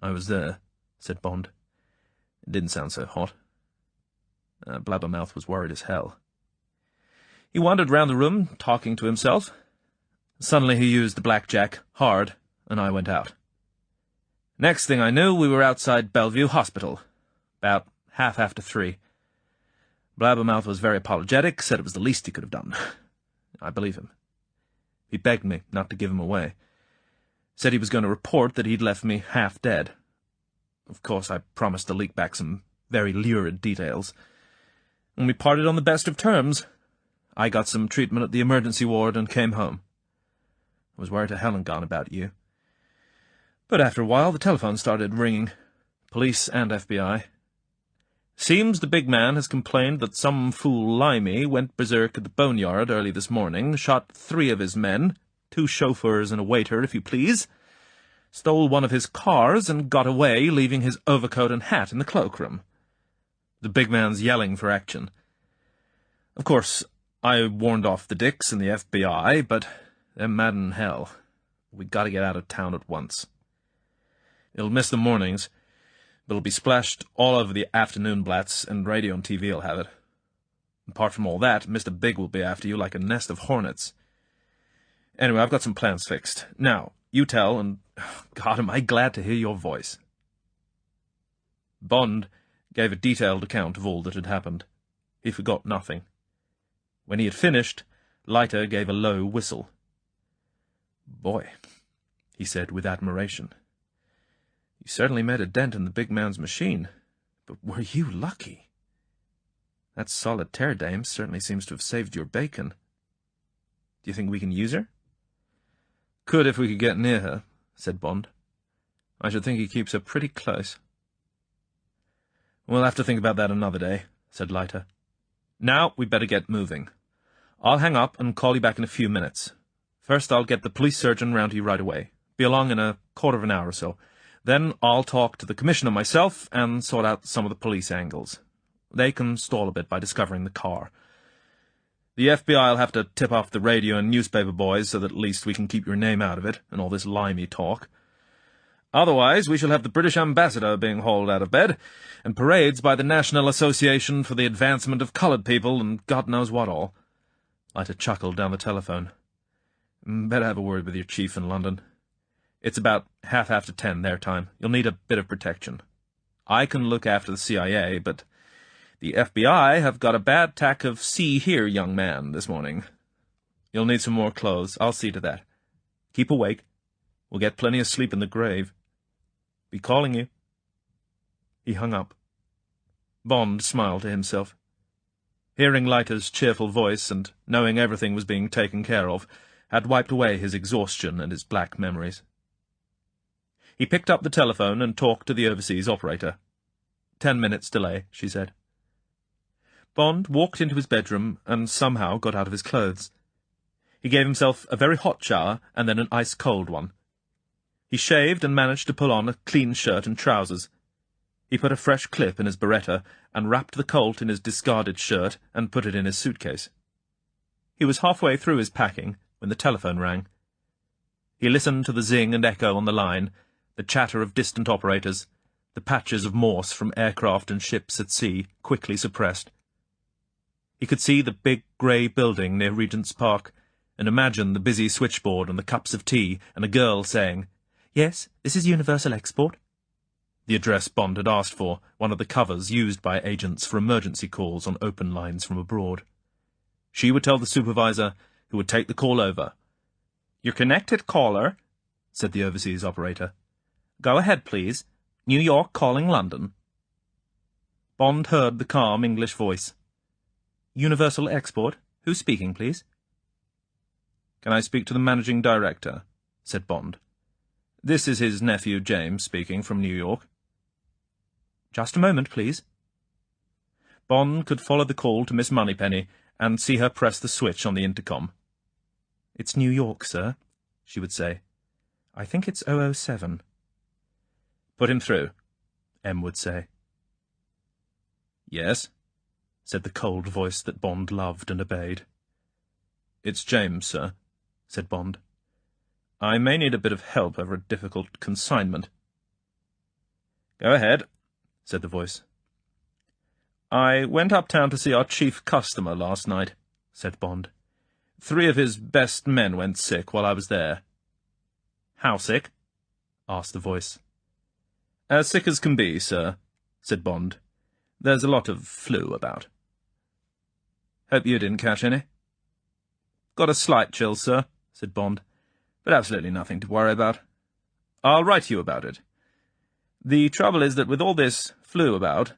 [SPEAKER 1] "I was there," said Bond. It didn't sound so hot. Blabbermouth was worried as hell. He wandered round the room, talking to himself. Suddenly he used the blackjack hard, and I went out. Next thing I knew, we were outside Bellevue Hospital, about 3:30. Blabbermouth was very apologetic, said it was the least he could have done. I believe him. He begged me not to give him away. Said he was going to report that he'd left me half dead. Of course, I promised to leak back some very lurid details. And we parted on the best of terms. I got some treatment at the emergency ward and came home. I was worried to hell and gone about you. But after a while, the telephone started ringing. Police and FBI. Seems the big man has complained that some fool Limey went berserk at the boneyard early this morning, shot 3 of his men, 2 chauffeurs and a waiter, if you please, stole one of his cars and got away, leaving his overcoat and hat in the cloakroom. The big man's yelling for action. Of course, I warned off the dicks and the FBI, but they're mad in hell. We got to get out of town at once. It'll miss the mornings, but it'll be splashed all over the afternoon blats, and radio and TV will have it. Apart from all that, Mr. Big will be after you like a nest of hornets. Anyway, I've got some plans fixed. Now, you tell, and God, am I glad to hear your voice. Bond gave a detailed account of all that had happened. He forgot nothing. When he had finished, Leiter gave a low whistle. "Boy," he said with admiration, "you certainly made a dent in the big man's machine, but were you lucky? That solitaire dame certainly seems to have saved your bacon. Do you think we can use her?" "Could if we could get near her," said Bond. "I should think he keeps her pretty close." "We'll have to think about that another day," said Leiter. "Now we'd better get moving. I'll hang up and call you back in a few minutes. First I'll get the police surgeon round to you right away. Be along in a quarter of an hour or so. Then I'll talk to the commissioner myself and sort out some of the police angles. They can stall a bit by discovering the car. The FBI will have to tip off the radio and newspaper boys so that at least we can keep your name out of it and all this limey talk. Otherwise we shall have the British ambassador being hauled out of bed, and parades by the National Association for the Advancement of Coloured People, and God knows what all." Leiter chuckled down the telephone. "Better have a word with your chief in London. It's about 10:30 their time. You'll need a bit of protection. I can look after the CIA, but the FBI have got a bad tack of 'see here, young man,' this morning. You'll need some more clothes. I'll see to that. Keep awake. We'll get plenty of sleep in the grave. Be calling you." He hung up. Bond smiled to himself. Hearing Leiter's cheerful voice and knowing everything was being taken care of had wiped away his exhaustion and his black memories. He picked up the telephone and talked to the overseas operator. 10 minutes delay, she said. Bond walked into his bedroom and somehow got out of his clothes. He gave himself a very hot shower and then an ice-cold one. He shaved and managed to pull on a clean shirt and trousers. He put a fresh clip in his Beretta and wrapped the Colt in his discarded shirt and put it in his suitcase. He was halfway through his packing when the telephone rang. He listened to the zing and echo on the line, the chatter of distant operators, the patches of Morse from aircraft and ships at sea quickly suppressed. He could see the big grey building near Regent's Park and imagine the busy switchboard and the cups of tea and a girl saying, "Yes, this is Universal Export." The address Bond had asked for, one of the covers used by agents for emergency calls on open lines from abroad. She would tell the supervisor, who would take the call over. "You're connected, caller," said the overseas operator. "Go ahead, please. New York calling London." Bond heard the calm English voice. "Universal Export. Who's speaking, please?" "Can I speak to the managing director?" said Bond. "This is his nephew James speaking from New York." "Just a moment, please." Bond could follow the call to Miss Moneypenny and see her press the switch on the intercom. "It's New York, sir," she would say. "I think it's 007. "Put him through," M would say. "Yes," said the cold voice that Bond loved and obeyed. "It's James, sir," said Bond. "I may need a bit of help over a difficult consignment." "Go ahead," said the voice. "I went uptown to see our chief customer last night," said Bond. 3 of his best men went sick while I was there." "How sick?" asked the voice. "As sick as can be, sir," said Bond. "There's a lot of flu about." "Hope you didn't catch any." "Got a slight chill, sir," said Bond, "but absolutely nothing to worry about. I'll write you about it. The trouble is that with all this flu about,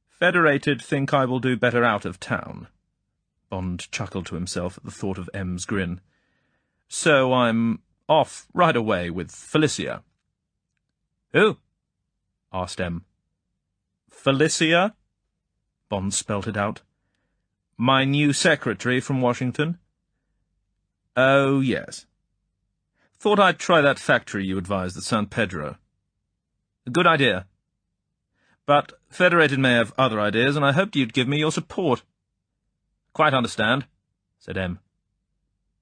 [SPEAKER 1] Federated think I will do better out of town." Bond chuckled to himself at the thought of M's grin. "So I'm off right away with Felicia." "Who?" asked M. "Felicia?" Bond spelt it out. "My new secretary from Washington." "Oh, yes. Thought I'd try that factory you advised at San Pedro." "Good idea. But Federated may have other ideas, and I hoped you'd give me your support." "Quite understand," said M.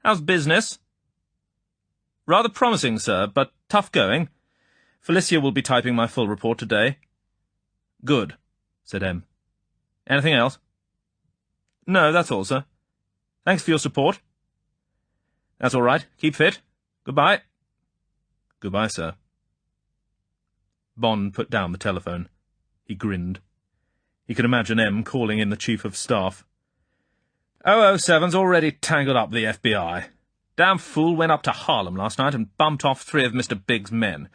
[SPEAKER 1] "How's business?" "Rather promising, sir, but tough going. Felicia will be typing my full report today." "Good," said M. "Anything else?" "No, that's all, sir. Thanks for your support." "That's all right. Keep fit. Goodbye." "Goodbye, sir." Bond put down the telephone. He grinned. He could imagine M calling in the Chief of Staff. 007's already tangled up with the FBI. Damn fool went up to Harlem last night and bumped off 3 of Mr. Big's men.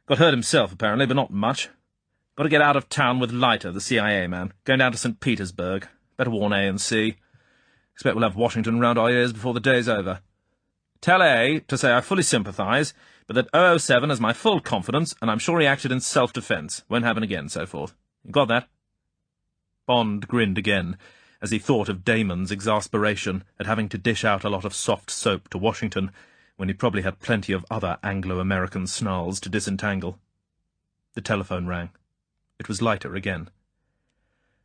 [SPEAKER 1] Got hurt himself, apparently, but not much. Got to get out of town with Leiter, the CIA man, going down to St. Petersburg. Better warn A&C. Expect we'll have Washington round our ears before the day's over. Tell A to say I fully sympathise, but that 007 has my full confidence, and I'm sure he acted in self-defence. Won't happen again, so forth. You got that? Bond grinned again, as he thought of Damon's exasperation at having to dish out a lot of soft soap to Washington, when he probably had plenty of other Anglo-American snarls to disentangle. The telephone rang. It was Leiter again.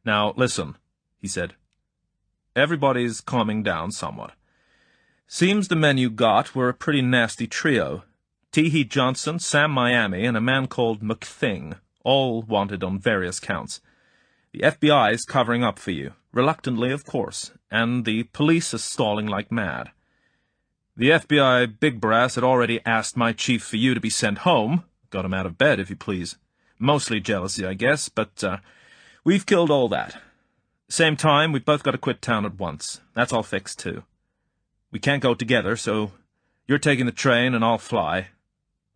[SPEAKER 1] "Now, listen," he said. "Everybody's calming down somewhat. Seems the men you got were a pretty nasty trio. Teehee Johnson, Sam Miami, and a man called McThing, all wanted on various counts. The FBI's covering up for you, reluctantly, of course, and the police are stalling like mad. The FBI big brass had already asked my chief for you to be sent home. Got him out of bed, if you please. Mostly jealousy, I guess, but we've killed all that. Same time, we've both got to quit town at once. That's all fixed, too. We can't go together, so you're taking the train and I'll fly.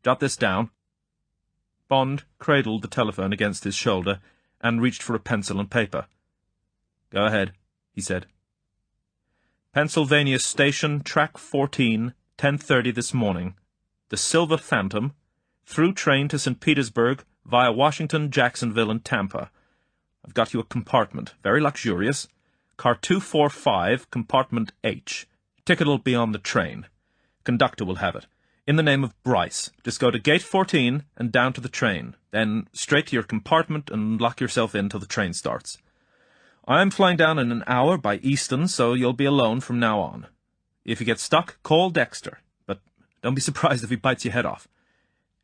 [SPEAKER 1] Jot this down." Bond cradled the telephone against his shoulder and reached for a pencil and paper. "Go ahead," he said. "Pennsylvania Station, Track 14, 10:30 this morning. The Silver Phantom, through train to St. Petersburg, via Washington, Jacksonville, and Tampa. I've got you a compartment, very luxurious. Car 245, compartment H. Ticket'll be on the train. Conductor will have it. In the name of Bryce. Just go to gate 14 and down to the train. Then straight to your compartment and lock yourself in till the train starts. I'm flying down in an hour by Easton, so you'll be alone from now on. If you get stuck, call Dexter, but don't be surprised if he bites your head off.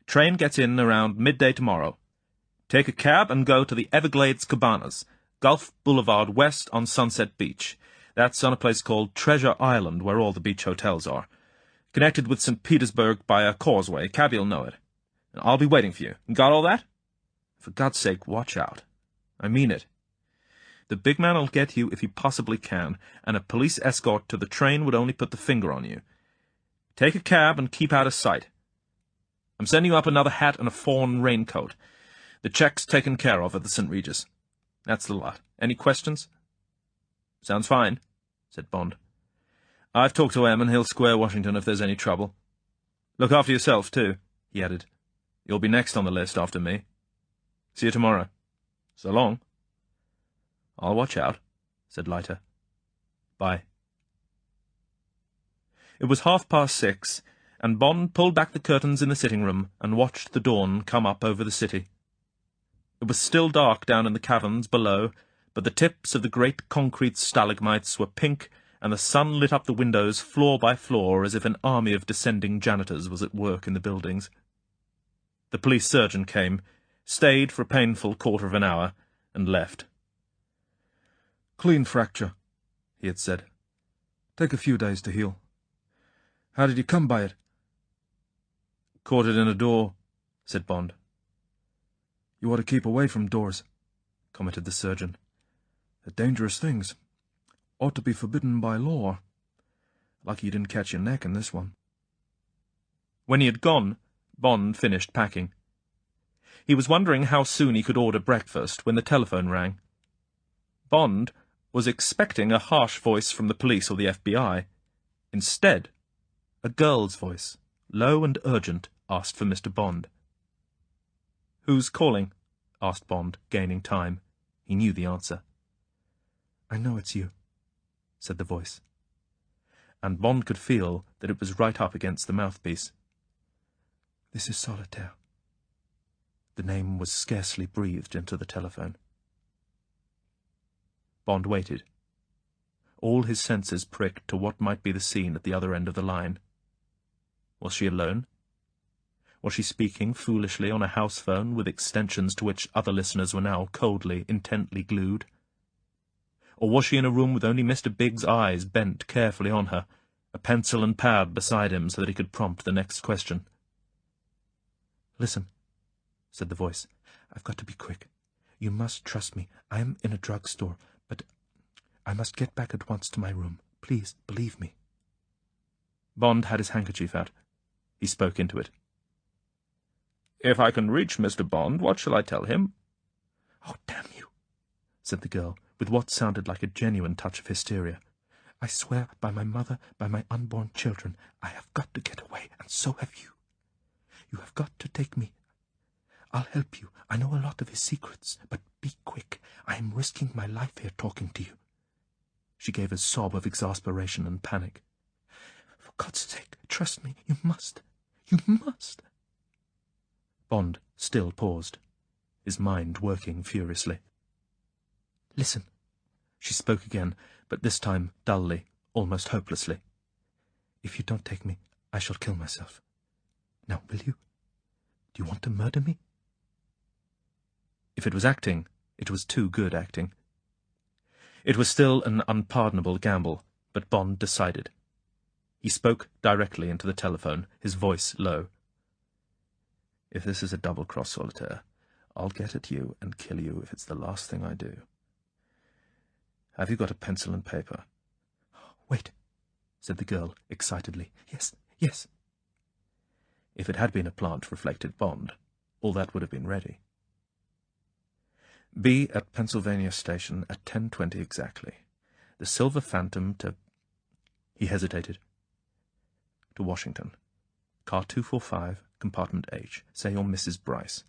[SPEAKER 1] Train gets in around midday tomorrow. Take a cab and go to the Everglades Cabanas, Gulf Boulevard West on Sunset Beach. That's on a place called Treasure Island, where all the beach hotels are. Connected with St. Petersburg by a causeway. Cabby'll know it. And I'll be waiting for you. Got all that? For God's sake, watch out. I mean it. The big man'll get you if he possibly can, and a police escort to the train would only put the finger on you. Take a cab and keep out of sight. I'm sending you up another hat and a fawn raincoat. The check's taken care of at the St. Regis. That's the lot. Any questions?" "Sounds fine," said Bond. "I've talked to M, and he'll square Washington if there's any trouble. Look after yourself, too," he added. "You'll be next on the list after me. See you tomorrow. So long." "I'll watch out," said Leiter. "Bye." It was 6:30, and Bond pulled back the curtains in the sitting-room and watched the dawn come up over the city. It was still dark down in the caverns below, but the tips of the great concrete stalagmites were pink, and the sun lit up the windows floor by floor as if an army of descending janitors was at work in the buildings. The police surgeon came, stayed for a painful quarter of an hour, and left.
[SPEAKER 5] "Clean fracture," he had said. "Take a few days to heal. How did you come by it?"
[SPEAKER 1] "Caught it in a door," said Bond.
[SPEAKER 5] "You ought to keep away from doors," commented the surgeon. "They're dangerous things. Ought to be forbidden by law. Lucky you didn't catch your neck in this one."
[SPEAKER 1] When he had gone, Bond finished packing. He was wondering how soon he could order breakfast when the telephone rang. Bond was expecting a harsh voice from the police or the FBI. Instead, a girl's voice, low and urgent, asked for Mr. Bond. "Who's calling?" asked Bond, gaining time. He knew the answer.
[SPEAKER 5] "I know it's you," said the voice.
[SPEAKER 1] And Bond could feel that it was right up against the mouthpiece.
[SPEAKER 5] "This is Solitaire."
[SPEAKER 1] The name was scarcely breathed into the telephone. Bond waited. All his senses pricked to what might be the scene at the other end of the line. Was she alone? Was she speaking foolishly on a house phone with extensions to which other listeners were now coldly, intently glued? Or was she in a room with only Mr. Big's eyes bent carefully on her, a pencil and pad beside him so that he could prompt the next question?
[SPEAKER 5] "Listen," said the voice. "I've got to be quick. You must trust me. I'm in a drugstore, but
[SPEAKER 4] I must get back at once to my room. Please, believe me.
[SPEAKER 1] Bond had his handkerchief out. He spoke into it. "If I can reach Mr. Bond, what shall I tell him?"
[SPEAKER 4] "Oh, damn you," said the girl, with what sounded like a genuine touch of hysteria. "I swear by my mother, by my unborn children, I have got to get away, and so have you. You have got to take me. I'll help you. I know a lot of his secrets, but be quick. I am risking my life here talking to you." She gave a sob of exasperation and panic. "For God's sake, trust me. You must. You must." Bond still paused, his mind working furiously. "Listen." She spoke again, but this time dully, almost hopelessly. "If you don't take me, I shall kill myself. Now, will you? Do you want to murder me?"
[SPEAKER 1] If it was acting, it was too good acting. It was still an unpardonable gamble, but Bond decided. He spoke directly into the telephone, his voice low. "If this is a double-cross, Solitaire, I'll get at you and kill you if it's the last thing I do. Have you got a pencil and paper?"
[SPEAKER 4] "Wait," said the girl excitedly. "Yes, yes."
[SPEAKER 1] If it had been a plant, reflected Bond, all that would have been ready. "Be at Pennsylvania Station at 10:20 exactly. The Silver Phantom to—" He hesitated. "To Washington. Car 245, compartment H. Say you're Mrs. Bryce.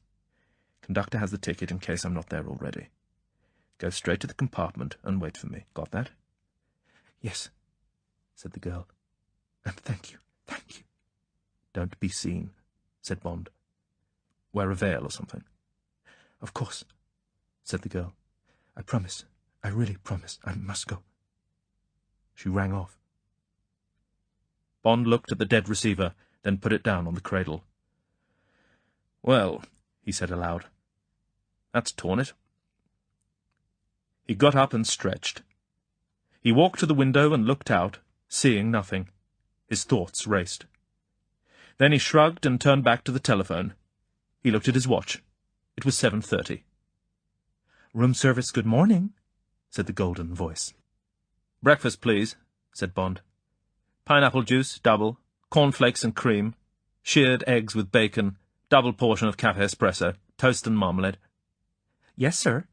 [SPEAKER 1] Conductor has the ticket in case I'm not there already. Go straight to the compartment and wait for me. Got that?"
[SPEAKER 4] "Yes," said the girl. "And thank you, thank you."
[SPEAKER 1] "Don't be seen," said Bond. "Wear a veil or something."
[SPEAKER 4] "Of course," said the girl. "I promise. I really promise. I must go."
[SPEAKER 1] She rang off. Bond looked at the dead receiver, then put it down on the cradle. "Well," he said aloud, "that's torn it." He got up and stretched. He walked to the window and looked out, seeing nothing. His thoughts raced. Then he shrugged and turned back to the telephone. He looked at his watch. It was 7:30.
[SPEAKER 4] "Room service, good morning," said the golden voice.
[SPEAKER 1] "Breakfast, please," said Bond. "Pineapple juice, double, cornflakes and cream, shirred eggs with bacon, double portion of cafe espresso, toast and marmalade."
[SPEAKER 4] "Yes, sir,"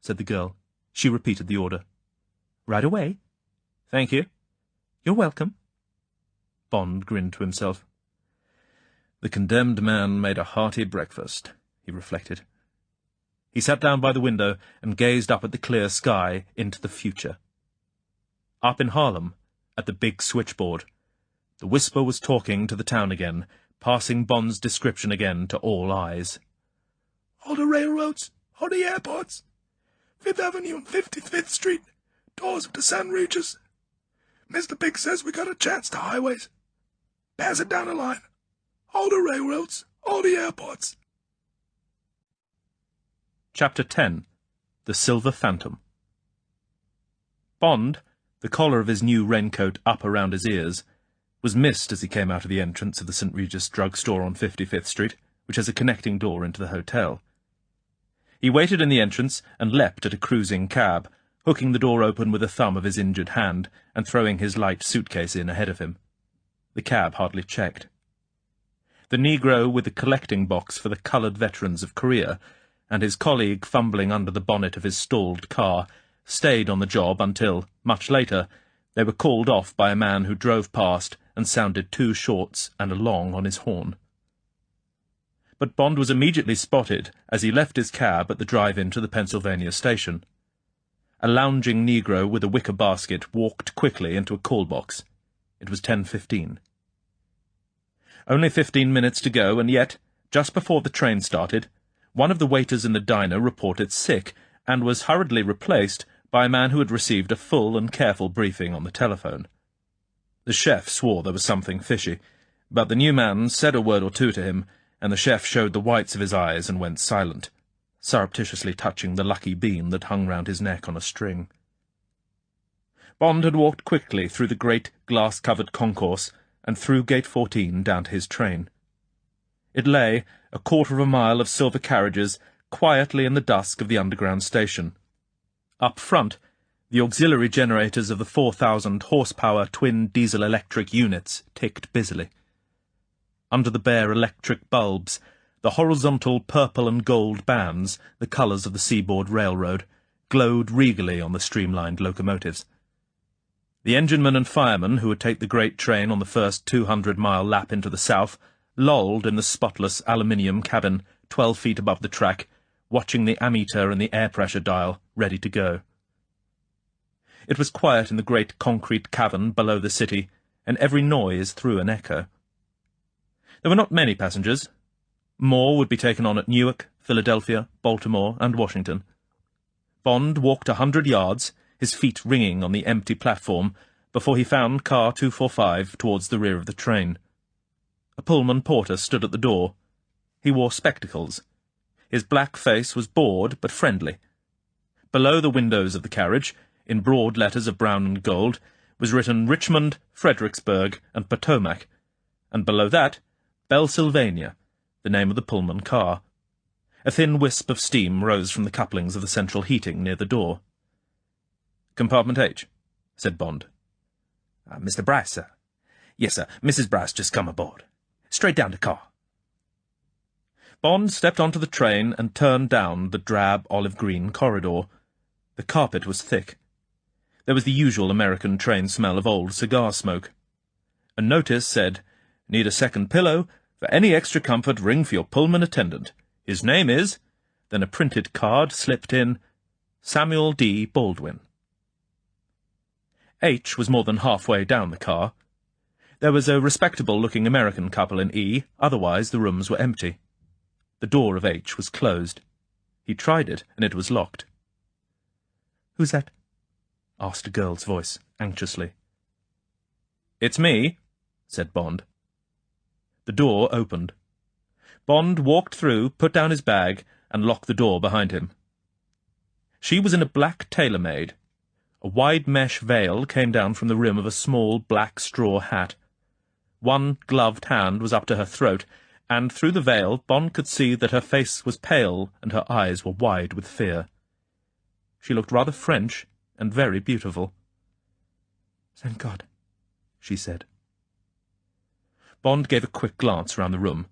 [SPEAKER 4] said the girl. She repeated the order. "Right away."
[SPEAKER 1] "Thank you."
[SPEAKER 4] "You're welcome."
[SPEAKER 1] Bond grinned to himself. The condemned man made a hearty breakfast, he reflected. He sat down by the window and gazed up at the clear sky into the future. Up in Harlem, at the Big Switchboard, the Whisper was talking to the town again, passing Bond's description again to all eyes.
[SPEAKER 3] "All the railroads, all the airports, 5th Avenue and 55th Street, doors of the San Regis. Mr. Big says we got a chance to highways. Pass it down the line. All the railroads, all the airports."
[SPEAKER 1] Chapter 10. The Silver Phantom. Bond, the collar of his new raincoat up around his ears, was missed as he came out of the entrance of the St. Regis drug-store on 55th Street, which has a connecting door into the hotel. He waited in the entrance and leapt at a cruising cab, hooking the door open with the thumb of his injured hand and throwing his light suitcase in ahead of him. The cab hardly checked. The Negro with the collecting box for the coloured veterans of Korea, and his colleague fumbling under the bonnet of his stalled car, stayed on the job until, much later, they were called off by a man who drove past and sounded 2 shorts and a long on his horn. But Bond was immediately spotted as he left his cab at the drive-in to the Pennsylvania station. A lounging Negro with a wicker basket walked quickly into a call box. It was 10:15. Only 15 minutes to go, and yet, just before the train started, one of the waiters in the diner reported sick, and was hurriedly replaced by a man who had received a full and careful briefing on the telephone. The chef swore there was something fishy, but the new man said a word or two to him, and the chef showed the whites of his eyes and went silent, surreptitiously touching the lucky bean that hung round his neck on a string. Bond had walked quickly through the great glass-covered concourse and through Gate 14 down to his train. It lay, a quarter of a mile of silver carriages, quietly in the dusk of the underground station. Up front, The auxiliary generators of the 4,000-horsepower twin diesel-electric units ticked busily. Under the bare electric bulbs, the horizontal purple and gold bands, the colours of the Seaboard Railroad, glowed regally on the streamlined locomotives. The enginemen and firemen who would take the great train on the first 200-mile lap into the south lolled in the spotless aluminium cabin 12 feet above the track, watching the ammeter and the air-pressure dial, ready to go. It was quiet in the great concrete cavern below the city, and every noise threw an echo. There were not many passengers. More would be taken on at Newark, Philadelphia, Baltimore, and Washington. Bond walked 100 yards, his feet ringing on the empty platform, before he found car 245 towards the rear of the train. A Pullman porter stood at the door. He wore spectacles. His black face was bored but friendly. Below the windows of the carriage, in broad letters of brown and gold, was written Richmond, Fredericksburg, and Potomac, and below that, Bellsylvania, the name of the Pullman car. A thin wisp of steam rose from the couplings of the central heating near the door. "Compartment H," said Bond.
[SPEAKER 4] "Mr. Bryce, sir." "Yes, sir. Mrs. Bryce just come aboard. Straight down to car."
[SPEAKER 1] Bond stepped onto the train and turned down the drab olive-green corridor. The carpet was thick. There was the usual American train smell of old cigar smoke. A notice said, "Need a second pillow? For any extra comfort, ring for your Pullman attendant. His name is—" Then a printed card slipped in, "Samuel D. Baldwin." H was more than halfway down the car. There was a respectable-looking American couple in E, otherwise the rooms were empty. The door of H was closed. He tried it, and it was locked.
[SPEAKER 4] "Who's that?"
[SPEAKER 1] asked a girl's voice, anxiously. "It's me," said Bond. The door opened. Bond walked through, put down his bag, and locked the door behind him. She was in a black tailor-made. A wide mesh veil came down from the rim of a small black straw hat. One gloved hand was up to her throat, and through the veil Bond could see that her face was pale and her eyes were wide with fear. She looked rather French and very beautiful.
[SPEAKER 4] "Thank God," she said.
[SPEAKER 1] Bond gave a quick glance round the room.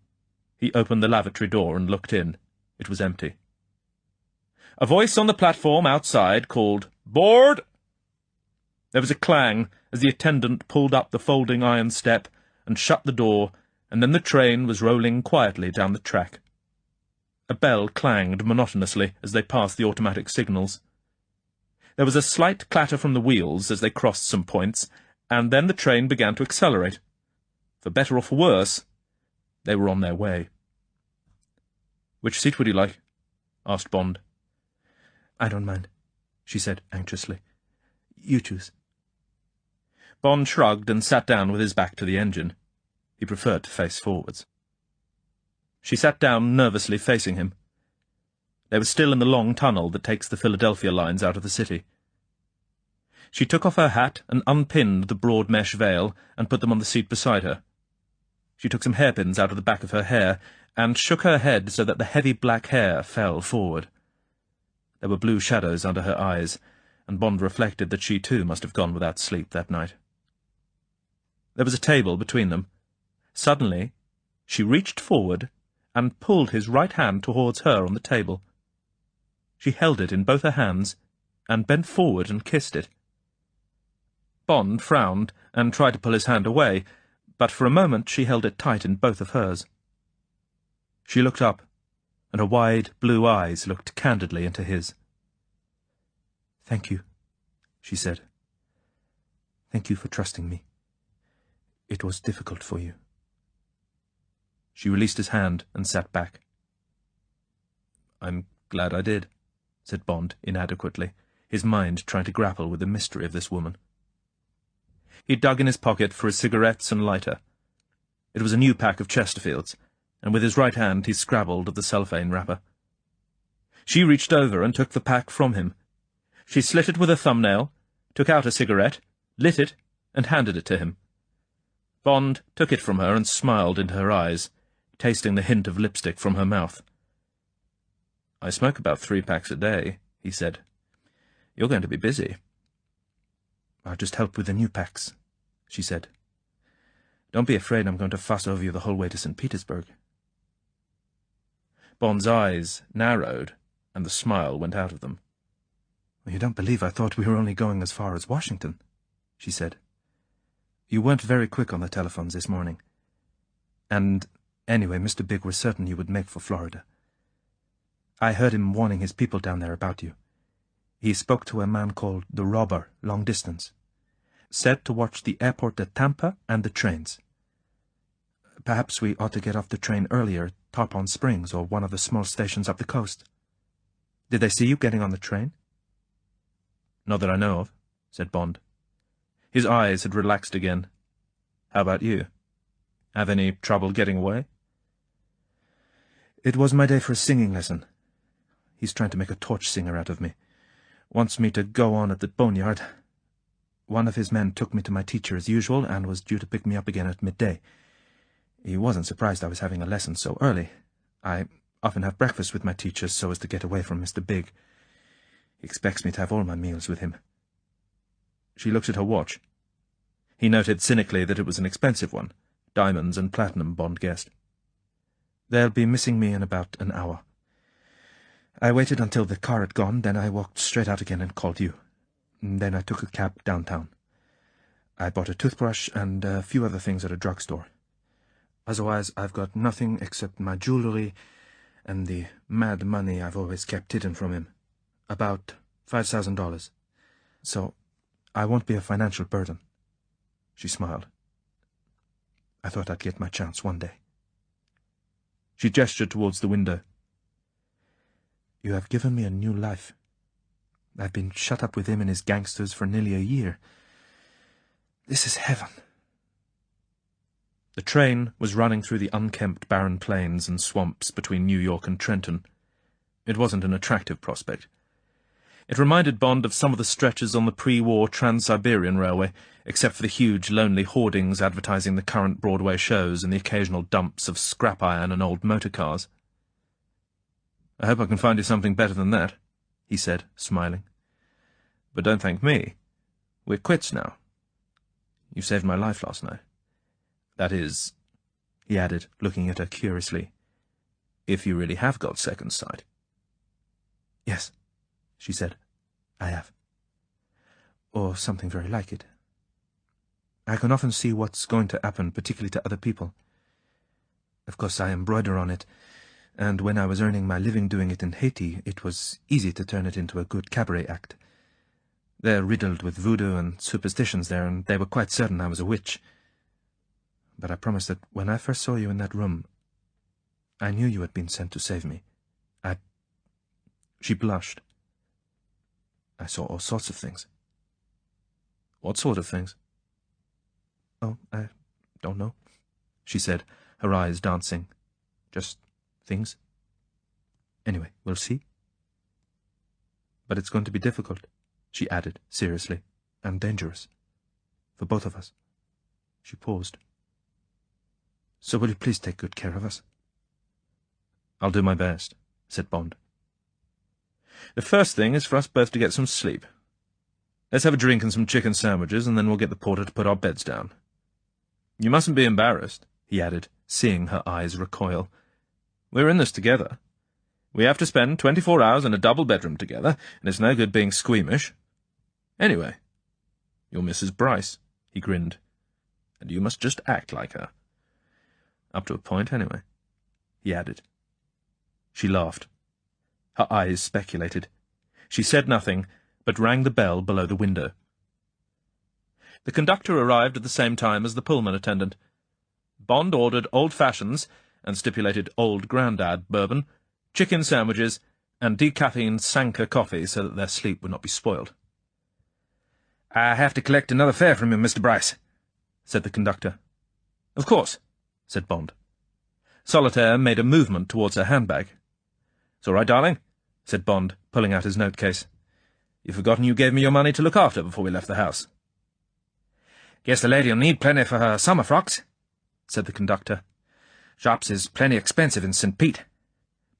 [SPEAKER 1] He opened the lavatory door and looked in. It was empty. A voice on the platform outside called, "Board!" There was a clang as the attendant pulled up the folding iron step and shut the door, and then the train was rolling quietly down the track. A bell clanged monotonously as they passed the automatic signals. There was a slight clatter from the wheels as they crossed some points, and then the train began to accelerate. For better or for worse, they were on their way. "Which seat would you like?" asked Bond.
[SPEAKER 4] "I don't mind," she said anxiously. "You choose."
[SPEAKER 1] Bond shrugged and sat down with his back to the engine. He preferred to face forwards. She sat down nervously facing him. They were still in the long tunnel that takes the Philadelphia lines out of the city. She took off her hat and unpinned the broad mesh veil and put them on the seat beside her. She took some hairpins out of the back of her hair and shook her head so that the heavy black hair fell forward. There were blue shadows under her eyes, and Bond reflected that she too must have gone without sleep that night. There was a table between them. Suddenly, she reached forward and pulled his right hand towards her on the table. She held it in both her hands and bent forward and kissed it. Bond frowned and tried to pull his hand away, but for a moment she held it tight in both of hers. She looked up, and her wide blue eyes looked candidly into his.
[SPEAKER 4] "Thank you," she said. "Thank you for trusting me. It was difficult for you."
[SPEAKER 1] She released his hand and sat back. "I'm glad I did," said Bond inadequately, his mind trying to grapple with the mystery of this woman. He dug in his pocket for his cigarettes and lighter. It was a new pack of Chesterfields, and with his right hand he scrabbled at the cellophane wrapper. She reached over and took the pack from him. She slit it with her thumbnail, took out a cigarette, lit it, and handed it to him. Bond took it from her and smiled into her eyes, tasting the hint of lipstick from her mouth. "I smoke about 3 packs a day," he said. "You're going to be busy."
[SPEAKER 5] "I'll just help with the new packs," she said. "Don't be afraid I'm going to fuss over you the whole way to St. Petersburg."
[SPEAKER 1] Bond's eyes narrowed, and the smile went out of them.
[SPEAKER 5] "You don't believe I thought we were only going as far as Washington," she said. "You weren't very quick on the telephones this morning. And anyway, Mr. Big was certain you would make for Florida. I heard him warning his people down there about you. He spoke to a man called the Robber, long distance. Said to watch the airport at Tampa and the trains. Perhaps we ought to get off the train earlier at Tarpon Springs or one of the small stations up the coast. Did they see you getting on the train?"
[SPEAKER 1] "Not that I know of," said Bond. His eyes had relaxed again. "How about you? Have any trouble getting away?"
[SPEAKER 5] "It was my day for a singing lesson. He's trying to make a torch singer out of me. Wants me to go on at the boneyard. One of his men took me to my teacher as usual and was due to pick me up again at midday. He wasn't surprised I was having a lesson so early. I often have breakfast with my teachers so as to get away from Mr. Big. He expects me to have all my meals with him."
[SPEAKER 1] She looked at her watch. He noted cynically that it was an expensive one, diamonds and platinum, Bond guessed.
[SPEAKER 5] "They'll be missing me in about an hour. I waited until the car had gone, then I walked straight out again and called you. Then I took a cab downtown. I bought a toothbrush and a few other things at a drugstore. Otherwise, I've got nothing except my jewelry and the mad money I've always kept hidden from him. About $5,000. So I won't be a financial burden." She smiled. "I thought I'd get my chance one day."
[SPEAKER 1] She gestured towards the window.
[SPEAKER 5] "You have given me a new life. I've been shut up with him and his gangsters for nearly a year. This is heaven."
[SPEAKER 1] The train was running through the unkempt barren plains and swamps between New York and Trenton. It wasn't an attractive prospect. It reminded Bond of some of the stretches on the pre-war Trans-Siberian Railway, except for the huge, lonely hoardings advertising the current Broadway shows and the occasional dumps of scrap iron and old motor cars. "I hope I can find you something better than that," he said, smiling. "But don't thank me. We're quits now. You saved my life last night. That is," he added, looking at her curiously, "if you really have got second sight."
[SPEAKER 5] "Yes," she said, "I have. Or something very like it. I can often see what's going to happen, particularly to other people. Of course, I embroider on it, and when I was earning my living doing it in Haiti, it was easy to turn it into a good cabaret act. They're riddled with voodoo and superstitions there, and they were quite certain I was a witch. But I promise that when I first saw you in that room, I knew you had been sent to save me. She blushed. "I saw all sorts of things."
[SPEAKER 1] "What sort of things?"
[SPEAKER 5] "Oh, I don't know," she said, her eyes dancing. "Just things. Anyway, we'll see." "But it's going to be difficult," she added, seriously, "and dangerous. For both of us." She paused. "So will you please take good care of us?"
[SPEAKER 1] "I'll do my best," said Bond. "The first thing is for us both to get some sleep. Let's have a drink and some chicken sandwiches, and then we'll get the porter to put our beds down. You mustn't be embarrassed," he added, seeing her eyes recoil. "We're in this together. We have to spend 24 hours in a double bedroom together, and it's no good being squeamish. Anyway, you're Mrs. Bryce," he grinned, "and you must just act like her. Up to a point, anyway," he added. She laughed. Her eyes speculated. She said nothing, but rang the bell below the window. The conductor arrived at the same time as the Pullman attendant. Bond ordered old fashions, and stipulated old Grandad bourbon, chicken sandwiches, and decaffeined Sanka coffee so that their sleep would not be spoiled. "I have to collect another fare from you, Mr. Bryce," said the conductor. "Of course," said Bond. Solitaire made a movement towards her handbag. "It's all right, darling," said Bond, pulling out his note-case. "You've forgotten you gave me your money to look after before we left the house." "Guess the lady'll need plenty for her summer frocks," said the conductor. "Shops is plenty expensive in St. Pete.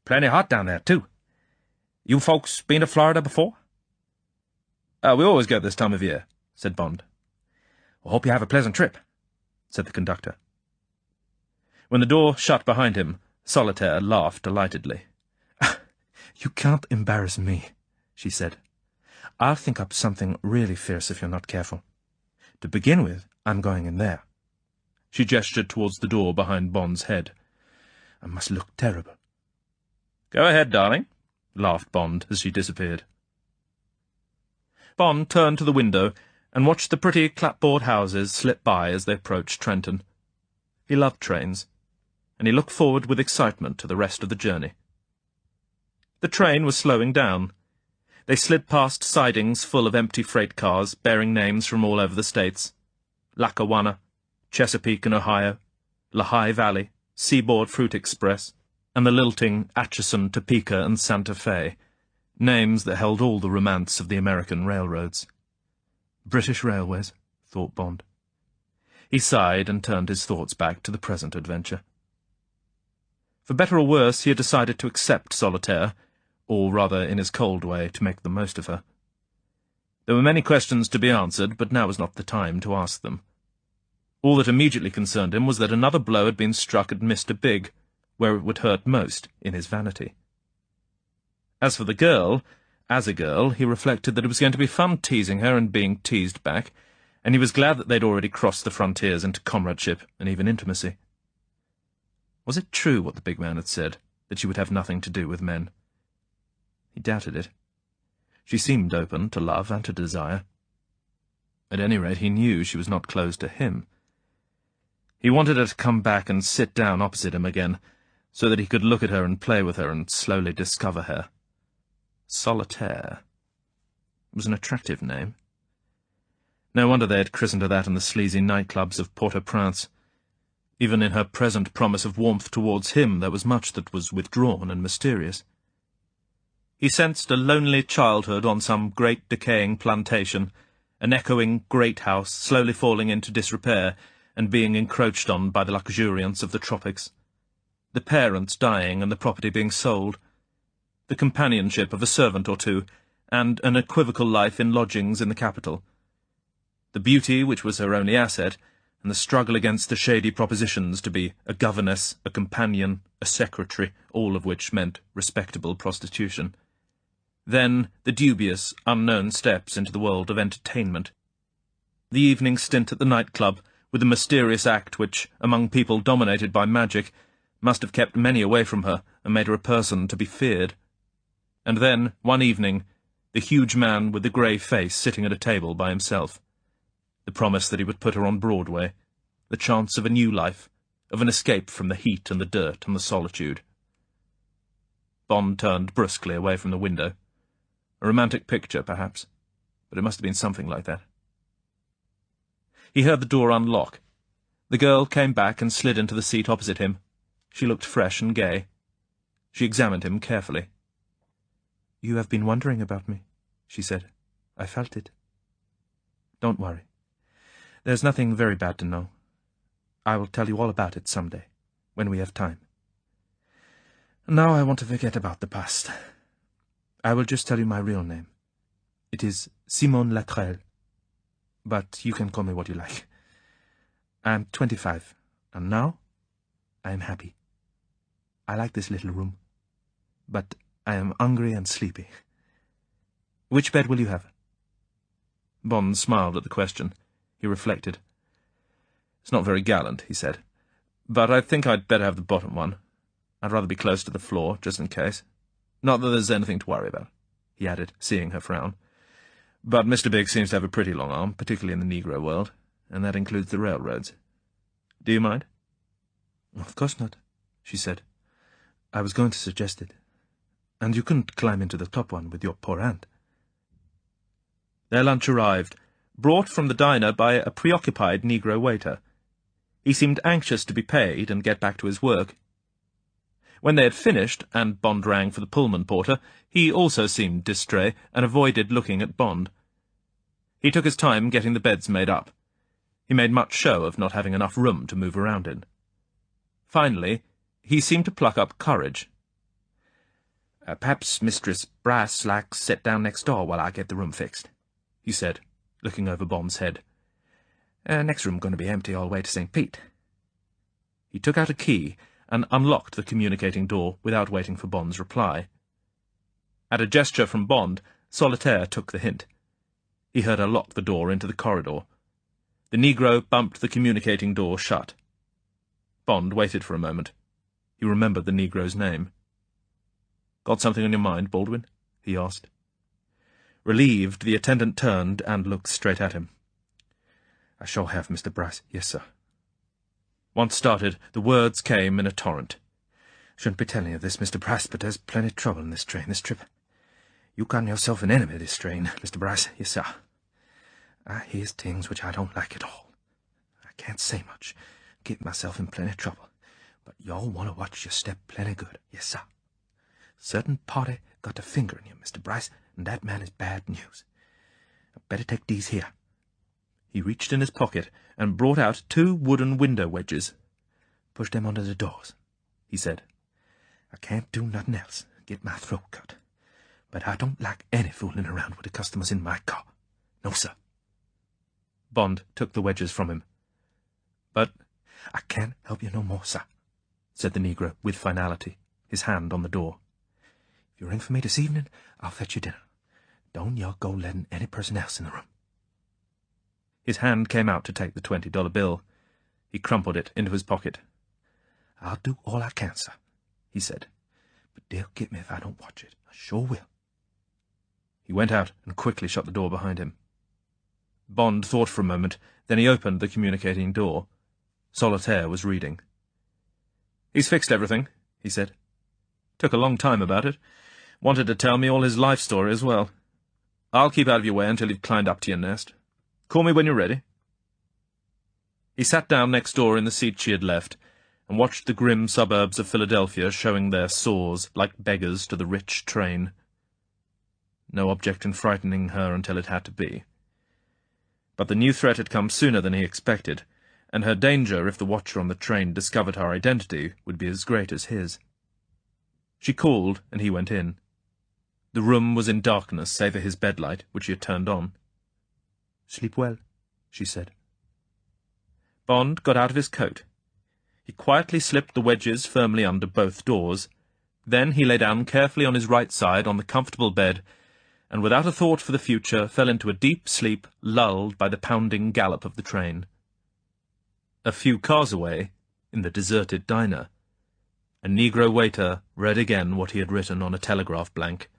[SPEAKER 1] Plenty hot down there, too. You folks been to Florida before?" "We always go this time of year,"
[SPEAKER 5] said Bond. "I hope you have a pleasant trip," said the conductor.
[SPEAKER 1] When the door shut behind him, Solitaire laughed delightedly.
[SPEAKER 5] "You can't embarrass me," she said. "I'll think up something really fierce if you're not careful. To begin with, I'm going in there."
[SPEAKER 1] She gestured towards the door behind Bond's head.
[SPEAKER 5] "I must look terrible."
[SPEAKER 1] "Go ahead, darling," laughed Bond as she disappeared. Bond turned to the window and watched the pretty clapboard houses slip by as they approached Trenton. He loved trains, and he looked forward with excitement to the rest of the journey. The train was slowing down. They slid past sidings full of empty freight cars bearing names from all over the states: Lackawanna, Chesapeake and Ohio, Lehigh Valley, Seaboard Fruit Express, and the lilting Atchison, Topeka, and Santa Fe, names that held all the romance of the American railroads.
[SPEAKER 5] British Railways, thought Bond.
[SPEAKER 1] He sighed and turned his thoughts back to the present adventure. For better or worse, he had decided to accept Solitaire, or rather, in his cold way, to make the most of her. There were many questions to be answered, but now was not the time to ask them. All that immediately concerned him was that another blow had been struck at Mr. Big, where it would hurt most, in his vanity. As for the girl, as a girl, he reflected that it was going to be fun teasing her and being teased back, and he was glad that they'd already crossed the frontiers into comradeship and even intimacy. Was it true what the big man had said, that she would have nothing to do with men? He doubted it. She seemed open to love and to desire. At any rate, he knew she was not closed to him. He wanted her to come back and sit down opposite him again, so that he could look at her and play with her and slowly discover her. Solitaire. It was an attractive name. No wonder they had christened her that in the sleazy nightclubs of Port-au-Prince. Even in her present promise of warmth towards him there was much that was withdrawn and mysterious. He sensed a lonely childhood on some great decaying plantation, an echoing great house slowly falling into disrepair and being encroached on by the luxuriance of the tropics, the parents dying and the property being sold, the companionship of a servant or two, and an equivocal life in lodgings in the capital, the beauty which was her only asset, and the struggle against the shady propositions to be a governess, a companion, a secretary, all of which meant respectable prostitution. Then the dubious, unknown steps into the world of entertainment. The evening stint at the nightclub, with the mysterious act which, among people dominated by magic, must have kept many away from her and made her a person to be feared. And then, one evening, the huge man with the grey face sitting at a table by himself. The promise that he would put her on Broadway, the chance of a new life, of an escape from the heat and the dirt and the solitude. Bond turned brusquely away from the window. A romantic picture, perhaps, but it must have been something like that. He heard the door unlock. The girl came back and slid into the seat opposite him. She looked fresh and gay. She examined him carefully.
[SPEAKER 5] "You have been wondering about me," she said. "I felt it." "Don't worry. There's nothing very bad to know. I will tell you all about it some day, when we have time. Now I want to forget about the past. I will just tell you my real name. It is Simone Latrelle, but you can call me what you like. I am 25, and now I am happy. I like this little room, but I am hungry and sleepy. Which bed will you have?"
[SPEAKER 1] Bond smiled at the question. He reflected. "It's not very gallant," he said, "but I think I'd better have the bottom one. I'd rather be close to the floor, just in case. Not that there's anything to worry about," he added, seeing her frown. "But Mr. Big seems to have a pretty long arm, particularly in the Negro world, and that includes the railroads. Do you mind?"
[SPEAKER 5] "Of course not," she said. "I was going to suggest it. And you couldn't climb into the top one with your poor aunt."
[SPEAKER 1] Their lunch arrived, brought from the diner by a preoccupied Negro waiter. He seemed anxious to be paid and get back to his work. When they had finished, and Bond rang for the Pullman porter, he also seemed distrait and avoided looking at Bond. He took his time getting the beds made up. He made much show of not having enough room to move around in. Finally, he seemed to pluck up courage. "Perhaps Mistress Brass likes sit down next door while I get the room fixed," he said,
[SPEAKER 5] looking over Bond's head. Next room going to be empty all the way to St. Pete. He took out a key and unlocked the communicating door without waiting for Bond's reply. At a gesture from Bond, Solitaire took the hint. He heard her lock the door into the corridor. The Negro bumped the communicating door shut. Bond waited for a moment. He remembered the Negro's name. "Got something on your mind, Baldwin?" he asked. Relieved, the attendant turned and looked straight at him. "I sure have, Mr. Bryce. Yes, sir." Once started, the words came in a torrent. "Shouldn't be telling you this, Mr. Bryce, but there's plenty of trouble in this train, this trip. You gotten yourself an enemy this train, Mr. Bryce. Yes, sir. I hears things which I don't like at all. I can't say much, get myself in plenty of trouble, but y'all want to watch your step plenty good. Yes, sir. Certain party got a finger in you, Mr. Bryce, and that man is bad news. I better take these here." He reached in his pocket and brought out 2 wooden window wedges. "Push them under the doors," he said. "I can't do nothing else, get my throat cut. But I don't like any fooling around with the customers in my car. No, sir." Bond took the wedges from him. "But I can't help you no more, sir," said the Negro with finality, his hand on the door. "If you ring for me this evening, I'll fetch you dinner. Don't y'all go letting any person else in the room." His hand came out to take the $20 bill. He crumpled it into his pocket. "I'll do all I can, sir," he said. "But they'll get me if I don't watch it. I sure will." He went out and quickly shut the door behind him. Bond thought for a moment, then he opened the communicating door. Solitaire was reading. "He's fixed everything," he said. "Took a long time about it. Wanted to tell me all his life story as well. I'll keep out of your way until you've climbed up to your nest. Call me when you're ready." He sat down next door in the seat she had left, and watched the grim suburbs of Philadelphia showing their sores like beggars to the rich train. No object in frightening her until it had to be. But the new threat had come sooner than he expected, and her danger if the watcher on the train discovered her identity would be as great as his. She called, and he went in. The room was in darkness save for his bedlight, which he had turned on. "Sleep well," she said. Bond got out of his coat. He quietly slipped the wedges firmly under both doors. Then he lay down carefully on his right side on the comfortable bed, and without a thought for the future fell into a deep sleep lulled by the pounding gallop of the train. A few cars away, in the deserted diner, a Negro waiter read again what he had written on a telegraph blank,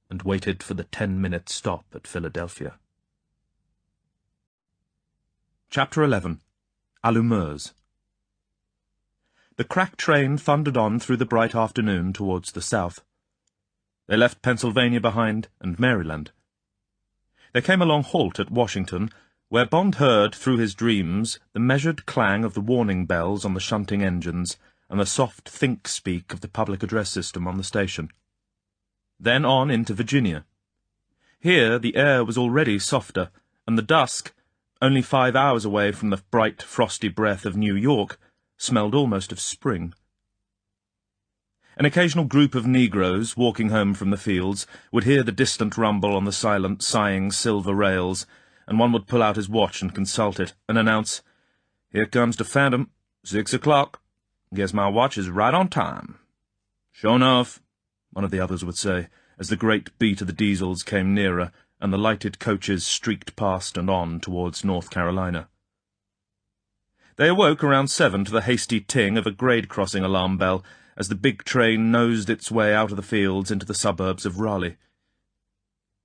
[SPEAKER 5] and waited for the 10-minute stop at Philadelphia. Chapter 11. Allumeuse. The crack train thundered on through the bright afternoon towards the south. They left Pennsylvania behind, and Maryland. They came a long halt at Washington, where Bond heard, through his dreams, the measured clang of the warning bells on the shunting engines, and the soft think-speak of the public address system on the station. Then on into Virginia. Here the air was already softer, and the dusk, only 5 hours away from the bright, frosty breath of New York, smelled almost of spring. An occasional group of Negroes, walking home from the fields, would hear the distant rumble on the silent, sighing silver rails, and one would pull out his watch and consult it, and announce, "Here comes the Phantom, 6 o'clock. Guess my watch is right on time." "Sure enough," one of the others would say, as the great beat of the diesels came nearer, and the lighted coaches streaked past and on towards North Carolina. They awoke around 7 to the hasty ting of a grade-crossing alarm bell as the big train nosed its way out of the fields into the suburbs of Raleigh.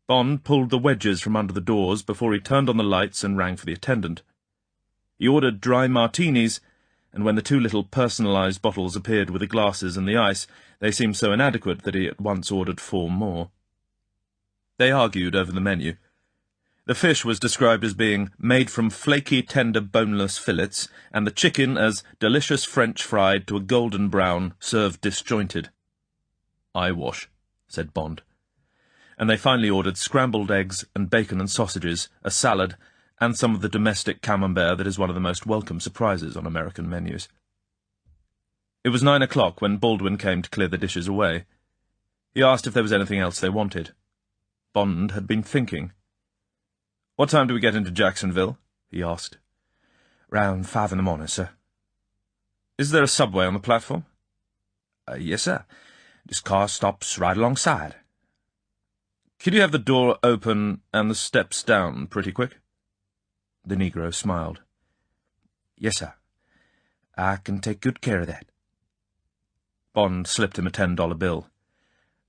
[SPEAKER 5] Bond pulled the wedges from under the doors before he turned on the lights and rang for the attendant. He ordered dry martinis, and when the 2 little personalized bottles appeared with the glasses and the ice, they seemed so inadequate that he at once ordered 4 more. They argued over the menu. The fish was described as being made from flaky, tender, boneless fillets, and the chicken as delicious French fried to a golden brown, served disjointed. "Eyewash," said Bond. And they finally ordered scrambled eggs and bacon and sausages, a salad, and some of the domestic camembert that is one of the most welcome surprises on American menus. It was 9 o'clock when Baldwin came to clear the dishes away. He asked if there was anything else they wanted. Bond had been thinking.
[SPEAKER 1] What time do we get into Jacksonville? He asked.
[SPEAKER 5] Round 5 in the morning, sir.
[SPEAKER 1] Is there a subway on the platform?
[SPEAKER 5] Yes, sir. This car stops right alongside.
[SPEAKER 1] Could you have the door open and the steps down pretty quick?
[SPEAKER 5] The Negro smiled. Yes, sir. I can take good care of that.
[SPEAKER 1] Bond slipped him a $10 bill.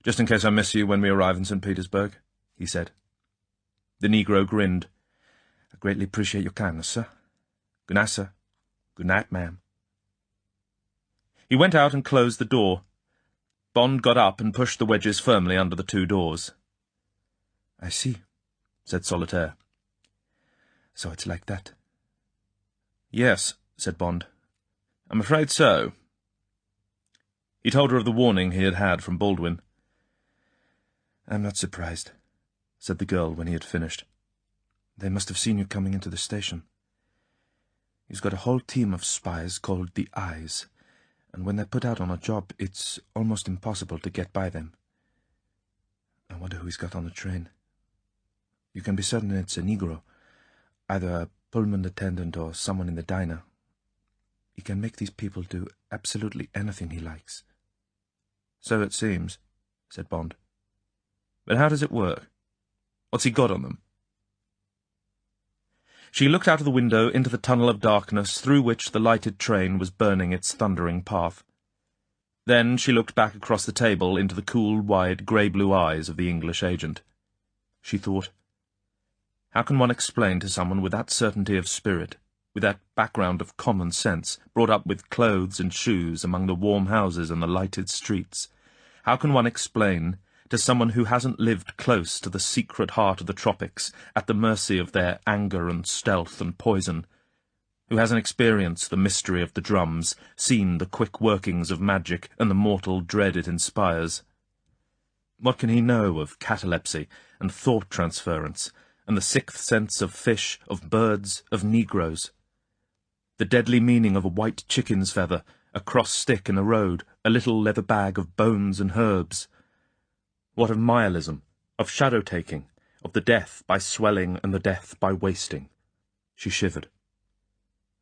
[SPEAKER 1] Just in case I miss you when we arrive in St. Petersburg, he said. The Negro grinned.
[SPEAKER 5] I greatly appreciate your kindness, sir. Good night, sir. Good night, ma'am.
[SPEAKER 1] He went out and closed the door. Bond got up and pushed the wedges firmly under the 2 doors.
[SPEAKER 5] I see, said Solitaire. So it's like that.
[SPEAKER 1] Yes, said Bond. I'm afraid so. He told her of the warning he had had from Baldwin.
[SPEAKER 5] I'm not surprised, said the girl when he had finished. They must have seen you coming into the station. He's got a whole team of spies called the Eyes, and when they're put out on a job, it's almost impossible to get by them. I wonder who he's got on the train. You can be certain it's a Negro, either a Pullman attendant or someone in the diner. He can make these people do absolutely anything he likes.
[SPEAKER 1] So it seems, said Bond. But how does it work? What's he got on them? She looked out of the window into the tunnel of darkness through which the lighted train was burning its thundering path. Then she looked back across the table into the cool, wide, grey-blue eyes of the English agent. She thought, how can one explain to someone with that certainty of spirit, with that background of common sense, brought up with clothes and shoes among the warm houses and the lighted streets, how can one explain to someone who hasn't lived close to the secret heart of the tropics, at the mercy of their anger and stealth and poison, who hasn't experienced the mystery of the drums, seen the quick workings of magic and the mortal dread it inspires? What can he know of catalepsy and thought transference, and the sixth sense of fish, of birds, of Negroes? The deadly meaning of a white chicken's feather, a cross stick in the road, a little leather bag of bones and herbs? What of nihilism, of shadow-taking, of the death by swelling and the death by wasting? She shivered,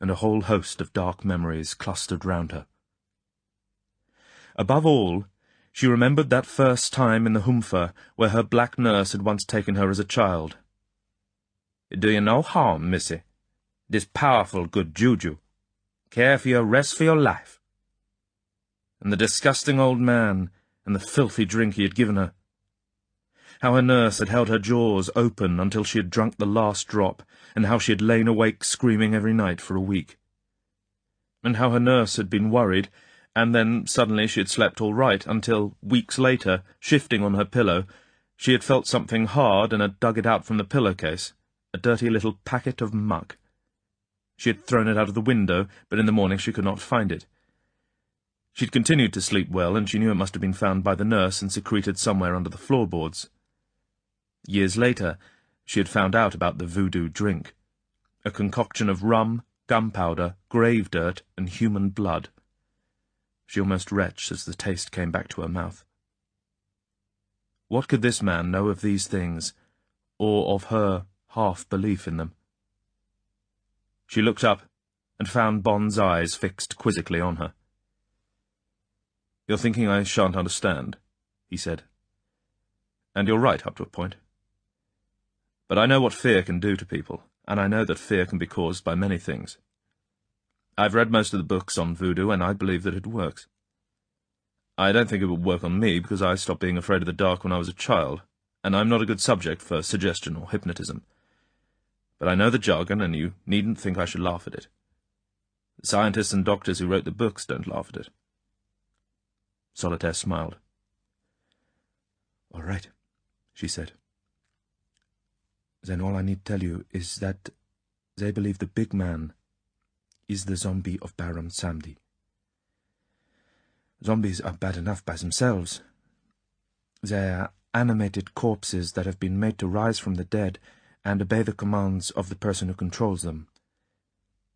[SPEAKER 1] and a whole host of dark memories clustered round her. Above all, she remembered that first time in the Humfer where her black nurse had once taken her as a child. "It do you no harm, missy. This powerful good juju. Care for your rest for your life." And the disgusting old man, and the filthy drink he had given her. How her nurse had held her jaws open until she had drunk the last drop, and how she had lain awake screaming every night for a week. And how her nurse had been worried, and then suddenly she had slept all right, until, weeks later, shifting on her pillow, she had felt something hard and had dug it out from the pillowcase, a dirty little packet of muck. She had thrown it out of the window, but in the morning she could not find it. She had continued to sleep well, and she knew it must have been found by the nurse and secreted somewhere under the floorboards. Years later, she had found out about the voodoo drink, a concoction of rum, gunpowder, grave dirt, and human blood. She almost retched as the taste came back to her mouth. What could this man know of these things, or of her half-belief in them? She looked up and found Bond's eyes fixed quizzically on her. "You're thinking I shan't understand," he said. "And you're right up to a point. But I know what fear can do to people, and I know that fear can be caused by many things. I've read most of the books on voodoo, and I believe that it works. I don't think it would work on me, because I stopped being afraid of the dark when I was a child, and I'm not a good subject for suggestion or hypnotism. But I know the jargon, and you needn't think I should laugh at it. The scientists and doctors who wrote the books don't laugh at it." Solitaire smiled. "All right," she said. "Then all I need tell you is that they believe the big man is the zombie of Baron Samedi. Zombies are bad enough by themselves. They are animated corpses that have been made to rise from the dead and obey the commands of the person who controls them.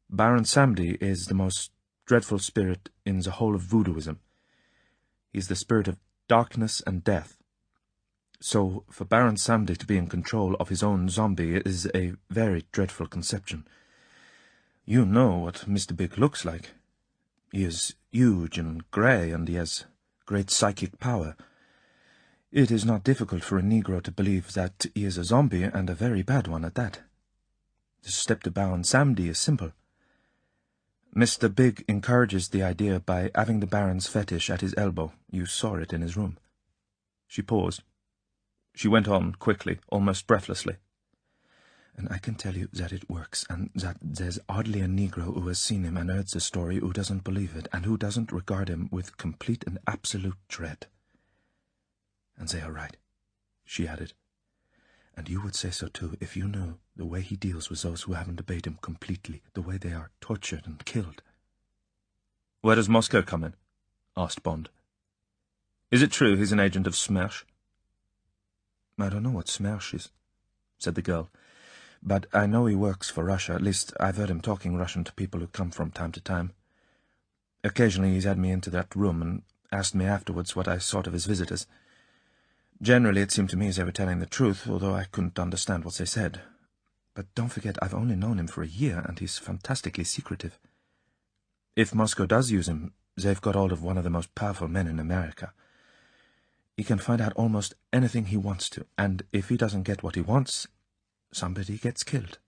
[SPEAKER 1] Baron Samedi is the most dreadful spirit in the whole of voodooism. He is the spirit of darkness and death.
[SPEAKER 5] So, for Baron Samedi to be in control of his own zombie is a very dreadful conception. You know what Mr. Big looks like. He is huge and grey, and he has great psychic power. It is not difficult for a Negro to believe that he is a zombie, and a very bad one at that. The step to Baron Samedi is simple. Mr. Big encourages the idea by having the Baron's fetish at his elbow. You saw it in his room.
[SPEAKER 1] She paused. She went on quickly, almost breathlessly.
[SPEAKER 5] And I can tell you that it works, and that there's hardly a Negro who has seen him and heard the story who doesn't believe it, and who doesn't regard him with complete and absolute dread. And they are right, she added. And you would say so too if you knew the way he deals with those who haven't obeyed him completely, the way they are tortured and killed.
[SPEAKER 1] Where does Moscow come in? Asked Bond. Is it true he's an agent of Smersh?
[SPEAKER 5] I don't know what Smersh is, said the girl, but I know he works for Russia. At least I've heard him talking Russian to people who come from time to time. Occasionally he's had me into that room and asked me afterwards what I thought of his visitors. Generally, it seemed to me as they were telling the truth, although I couldn't understand what they said. But don't forget, I've only known him for a year, and he's fantastically secretive. If Moscow does use him, they've got hold of one of the most powerful men in America. He can find out almost anything he wants to, and if he doesn't get what he wants, somebody gets killed.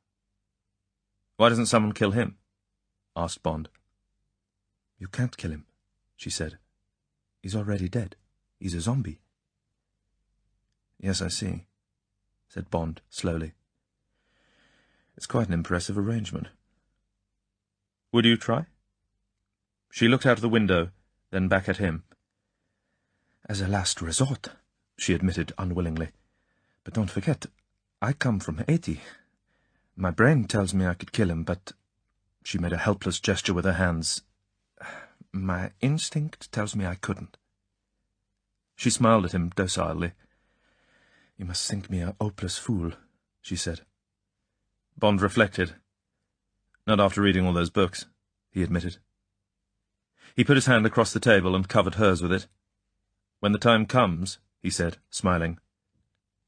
[SPEAKER 1] Why doesn't someone kill him? Asked Bond.
[SPEAKER 5] You can't kill him, she said. He's already dead. He's a zombie. Yes, I see, said Bond slowly. It's quite an impressive arrangement.
[SPEAKER 1] Would you try? She looked out of the window, then back at him.
[SPEAKER 5] As a last resort, she admitted unwillingly. But don't forget, I come from Haiti. My brain tells me I could kill him, but... She made a helpless gesture with her hands. My instinct tells me I couldn't.
[SPEAKER 1] She smiled at him docilely.
[SPEAKER 5] You must think me a hopeless fool, she said.
[SPEAKER 1] Bond reflected. Not after reading all those books, he admitted. He put his hand across the table and covered hers with it. When the time comes, he said, smiling,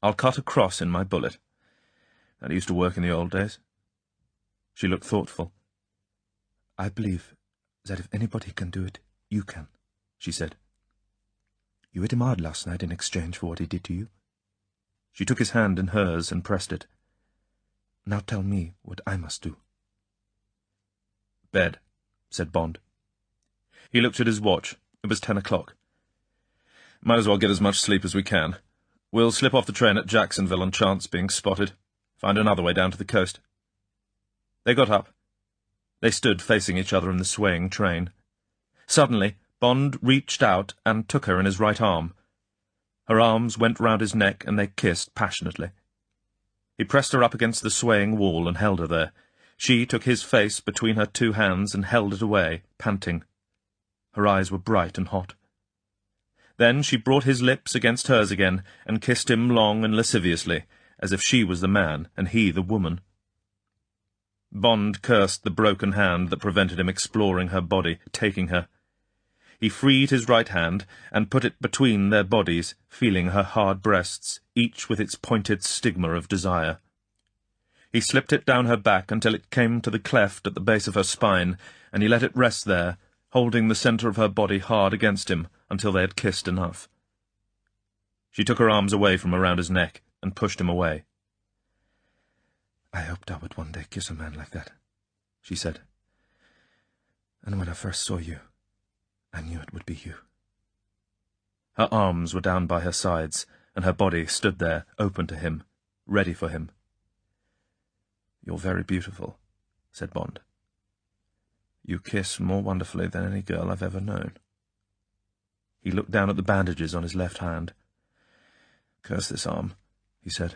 [SPEAKER 1] I'll cut a cross in my bullet. That used to work in the old days. She looked thoughtful.
[SPEAKER 5] I believe that if anybody can do it, you can, she said. You hit him hard last night in exchange for what he did to you.
[SPEAKER 1] She took his hand in hers and pressed it.
[SPEAKER 5] Now tell me what I must do.
[SPEAKER 1] Bed, said Bond. He looked at his watch. It was 10 o'clock. Might as well get as much sleep as we can. We'll slip off the train at Jacksonville on chance being spotted. Find another way down to the coast. They got up. They stood facing each other in the swaying train. Suddenly, Bond reached out and took her in his right arm. Her arms went round his neck, and they kissed passionately. He pressed her up against the swaying wall and held her there. She took his face between her two hands and held it away, panting. Her eyes were bright and hot. Then she brought his lips against hers again, and kissed him long and lasciviously, as if she was the man, and he the woman. Bond cursed the broken hand that prevented him exploring her body, taking her. He freed his right hand and put it between their bodies, feeling her hard breasts, each with its pointed stigma of desire. He slipped it down her back until it came to the cleft at the base of her spine, and he let it rest there, holding the centre of her body hard against him until they had kissed enough. She took her arms away from around his neck and pushed him away.
[SPEAKER 5] I hoped I would one day kiss a man like that, she said. And when I first saw you, I knew it would be you.
[SPEAKER 1] Her arms were down by her sides, and her body stood there, open to him, ready for him.
[SPEAKER 5] You're very beautiful, said Bond. You kiss more wonderfully than any girl I've ever known.
[SPEAKER 1] He looked down at the bandages on his left hand.
[SPEAKER 5] Curse this arm, he said.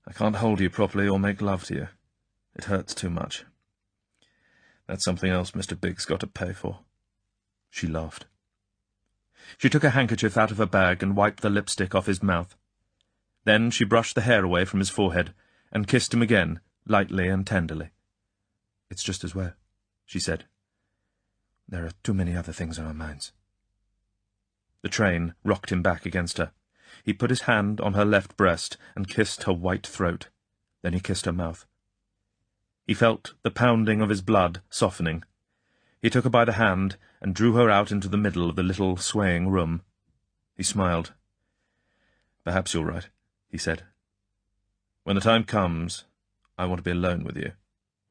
[SPEAKER 5] I can't hold you properly or make love to you. It hurts too much. That's something else Mr. Big's got to pay for.
[SPEAKER 1] She laughed. She took a handkerchief out of her bag and wiped the lipstick off his mouth. Then she brushed the hair away from his forehead and kissed him again, lightly and tenderly.
[SPEAKER 5] It's just as well, she said. There are too many other things on our minds.
[SPEAKER 1] The train rocked him back against her. He put his hand on her left breast and kissed her white throat. Then he kissed her mouth. He felt the pounding of his blood softening. He took her by the hand and drew her out into the middle of the little swaying room. He smiled. "Perhaps you're right," he said. "When the time comes, I want to be alone with you,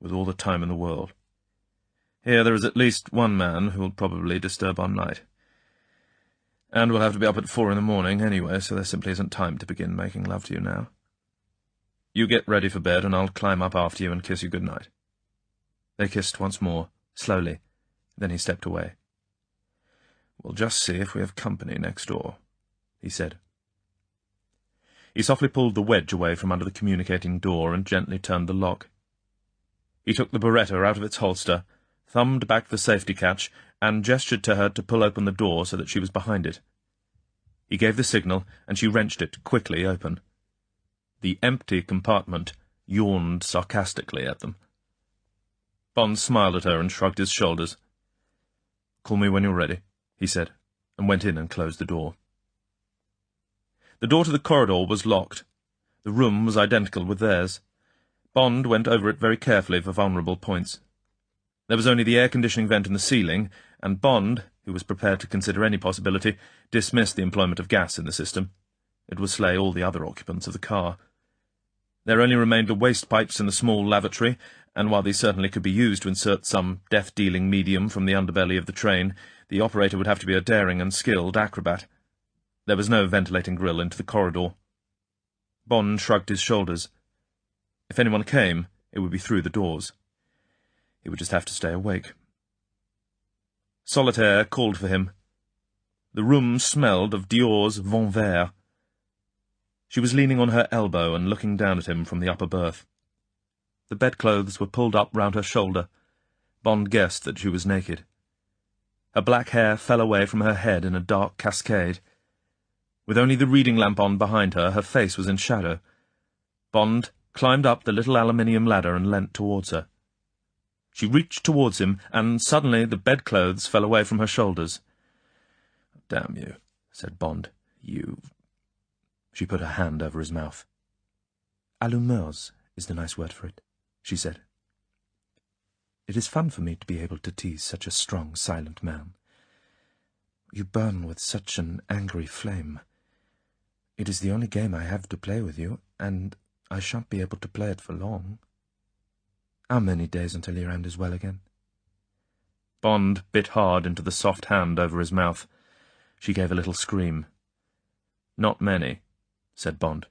[SPEAKER 1] with all the time in the world. Here there is at least one man who will probably disturb our night. And we'll have to be up at 4 in the morning anyway, so there simply isn't time to begin making love to you now. You get ready for bed, and I'll climb up after you and kiss you good night." They kissed once more, slowly. Then he stepped away. "We'll just see if we have company next door," he said. He softly pulled the wedge away from under the communicating door and gently turned the lock. He took the Beretta out of its holster, thumbed back the safety catch, and gestured to her to pull open the door so that she was behind it. He gave the signal, and she wrenched it quickly open. The empty compartment yawned sarcastically at them. Bond smiled at her and shrugged his shoulders. "Call me when you're ready," he said, and went in and closed the door. The door to the corridor was locked. The room was identical with theirs. Bond went over it very carefully for vulnerable points. There was only the air-conditioning vent in the ceiling, and Bond, who was prepared to consider any possibility, dismissed the employment of gas in the system. It would slay all the other occupants of the car. There only remained the waste pipes in the small lavatory, and while these certainly could be used to insert some death-dealing medium from the underbelly of the train, the operator would have to be a daring and skilled acrobat. There was no ventilating grill into the corridor. Bond shrugged his shoulders. If anyone came, it would be through the doors. He would just have to stay awake. Solitaire called for him. The room smelled of Dior's Vent Vert. She was leaning on her elbow and looking down at him from the upper berth. The bedclothes were pulled up round her shoulder. Bond guessed that she was naked. Her black hair fell away from her head in a dark cascade. With only the reading lamp on behind her, her face was in shadow. Bond climbed up the little aluminium ladder and leant towards her. She reached towards him, and suddenly the bedclothes fell away from her shoulders. "Damn you," said Bond. "You—" She put her hand over his mouth. "Allumeuse is the nice word for it," she said. "It is fun for me to be able to tease such a strong, silent man. You burn with such an angry flame. It is the only game I have to play with you, and I shan't be able to play it for long. How many days until your end is well again?" Bond bit hard into the soft hand over his mouth. She gave a little scream. "Not many," said Bond.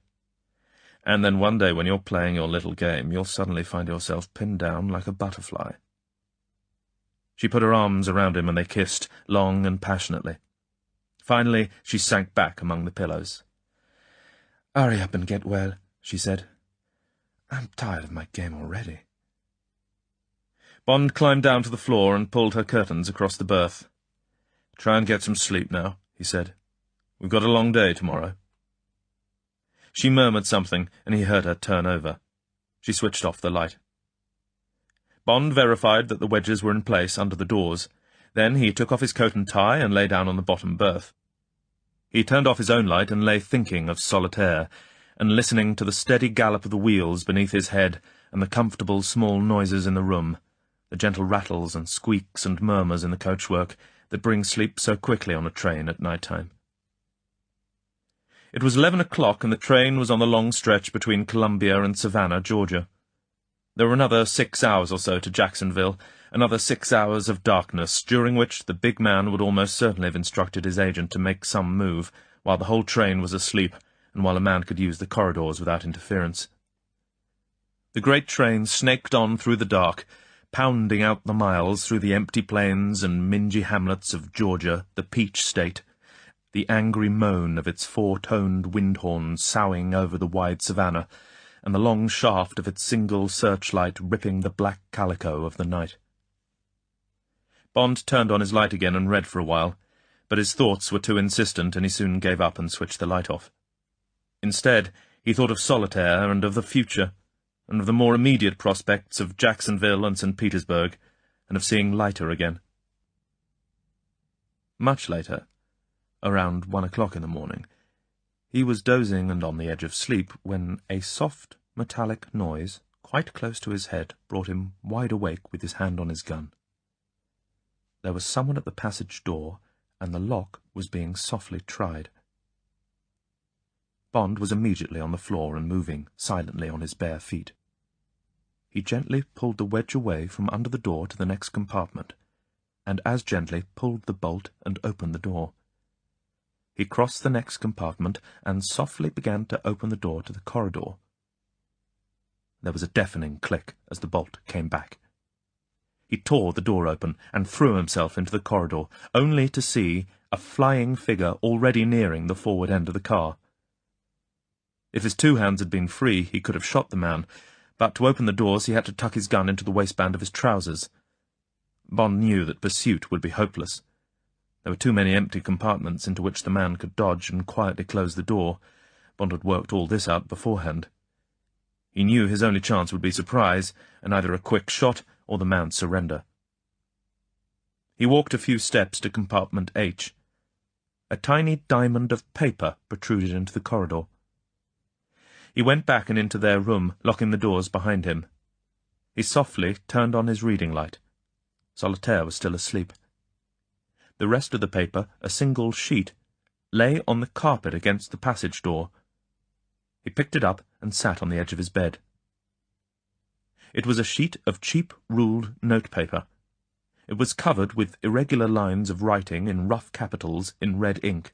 [SPEAKER 1] "And then one day when you're playing your little game, you'll suddenly find yourself pinned down like a butterfly." She put her arms around him and they kissed, long and passionately. Finally she sank back among the pillows. "Hurry up and get well," she said. "I'm tired of my game already." Bond climbed down to the floor and pulled her curtains across the berth. "Try and get some sleep now," he said. "We've got a long day tomorrow." She murmured something, and he heard her turn over. She switched off the light. Bond verified that the wedges were in place under the doors. Then he took off his coat and tie and lay down on the bottom berth. He turned off his own light and lay thinking of Solitaire, and listening to the steady gallop of the wheels beneath his head and the comfortable small noises in the room, the gentle rattles and squeaks and murmurs in the coachwork that bring sleep so quickly on a train at night-time. It was 11 o'clock, and the train was on the long stretch between Columbia and Savannah, Georgia. There were another 6 hours or so to Jacksonville, another 6 hours of darkness, during which the big man would almost certainly have instructed his agent to make some move, while the whole train was asleep, and while a man could use the corridors without interference. The great train snaked on through the dark, pounding out the miles through the empty plains and mingy hamlets of Georgia, the Peach State, the angry moan of its four-toned wind horns soughing over the wide savannah, and the long shaft of its single searchlight ripping the black calico of the night. Bond turned on his light again and read for a while, but his thoughts were too insistent, and he soon gave up and switched the light off. Instead, he thought of Solitaire and of the future, and of the more immediate prospects of Jacksonville and St. Petersburg, and of seeing lighter again. Much later, around 1 o'clock in the morning,
[SPEAKER 2] He was dozing and on the edge of sleep when a soft, metallic noise, quite close to his head, brought him wide awake with his hand on his gun. There was someone at the passage door, and the lock was being softly tried. Bond was immediately on the floor and moving silently on his bare feet. He gently pulled the wedge away from under the door to the next compartment, and as gently pulled the bolt and opened the door. He crossed the next compartment and softly began to open the door to the corridor. There was a deafening click as the bolt came back. He tore the door open and threw himself into the corridor, only to see a flying figure already nearing the forward end of the car. If his two hands had been free, he could have shot the man, but to open the doors he had to tuck his gun into the waistband of his trousers. Bond knew that pursuit would be hopeless. There were too many empty compartments into which the man could dodge and quietly close the door. Bond had worked all this out beforehand. He knew his only chance would be surprise, and either a quick shot or the man's surrender. He walked a few steps to compartment H. A tiny diamond of paper protruded into the corridor. He went back and into their room, locking the doors behind him. He softly turned on his reading light. Solitaire was still asleep. The rest of the paper, a single sheet, lay on the carpet against the passage door. He picked it up and sat on the edge of his bed. It was a sheet of cheap ruled notepaper. It was covered with irregular lines of writing in rough capitals in red ink.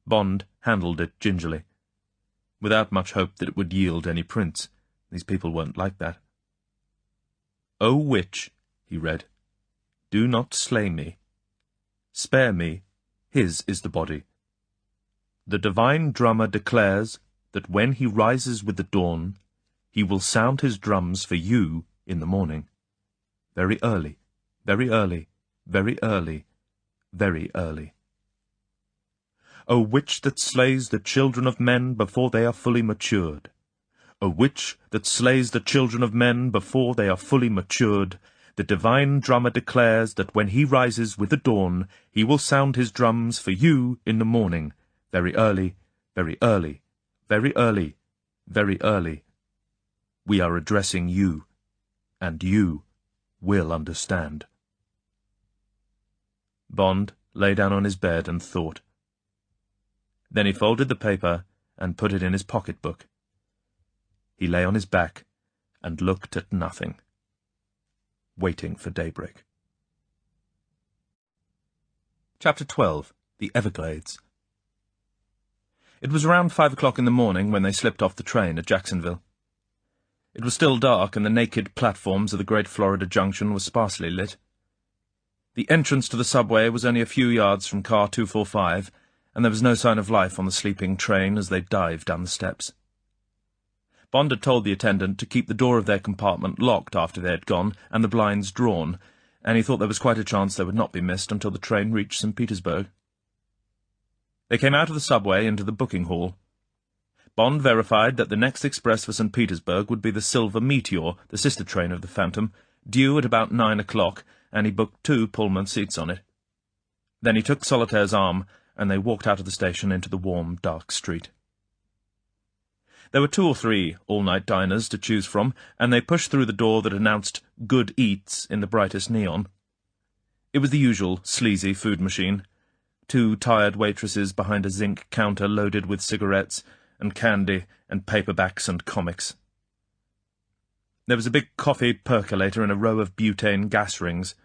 [SPEAKER 2] Bond handled it gingerly, without much hope that it would yield any prints. These people weren't like that. "O witch," he read, "do not slay me. Spare me, his is the body. The divine drummer declares that when he rises with the dawn, he will sound his drums for you in the morning. Very early, very early, very early, very early. O witch that slays the children of men before they are fully matured, O witch that slays the children of men before they are fully matured, the divine drummer declares that when he rises with the dawn, he will sound his drums for you in the morning, very early, very early, very early, very early. We are addressing you, and you will understand." Bond lay down on his bed and thought. Then he folded the paper and put it in his pocket-book. He lay on his back and looked at nothing, waiting for daybreak. Chapter 12. The Everglades. It was around 5 o'clock in the morning when they slipped off the train at Jacksonville. It was still dark, and the naked platforms of the great Florida Junction were sparsely lit. The entrance to the subway was only a few yards from car 245, and there was no sign of life on the sleeping train as they dived down the steps. Bond had told the attendant to keep the door of their compartment locked after they had gone, and the blinds drawn, and he thought there was quite a chance they would not be missed until the train reached St. Petersburg. They came out of the subway into the booking hall. Bond verified that the next express for St. Petersburg would be the Silver Meteor, the sister train of the Phantom, due at about 9 o'clock, and he booked 2 Pullman seats on it. Then he took Solitaire's arm, and they walked out of the station into the warm, dark street. There were 2 or 3 all-night diners to choose from, and they pushed through the door that announced "Good Eats" in the brightest neon. It was the usual sleazy food machine. 2 tired waitresses behind a zinc counter loaded with cigarettes and candy and paperbacks and comics. There was a big coffee percolator and a row of butane gas rings.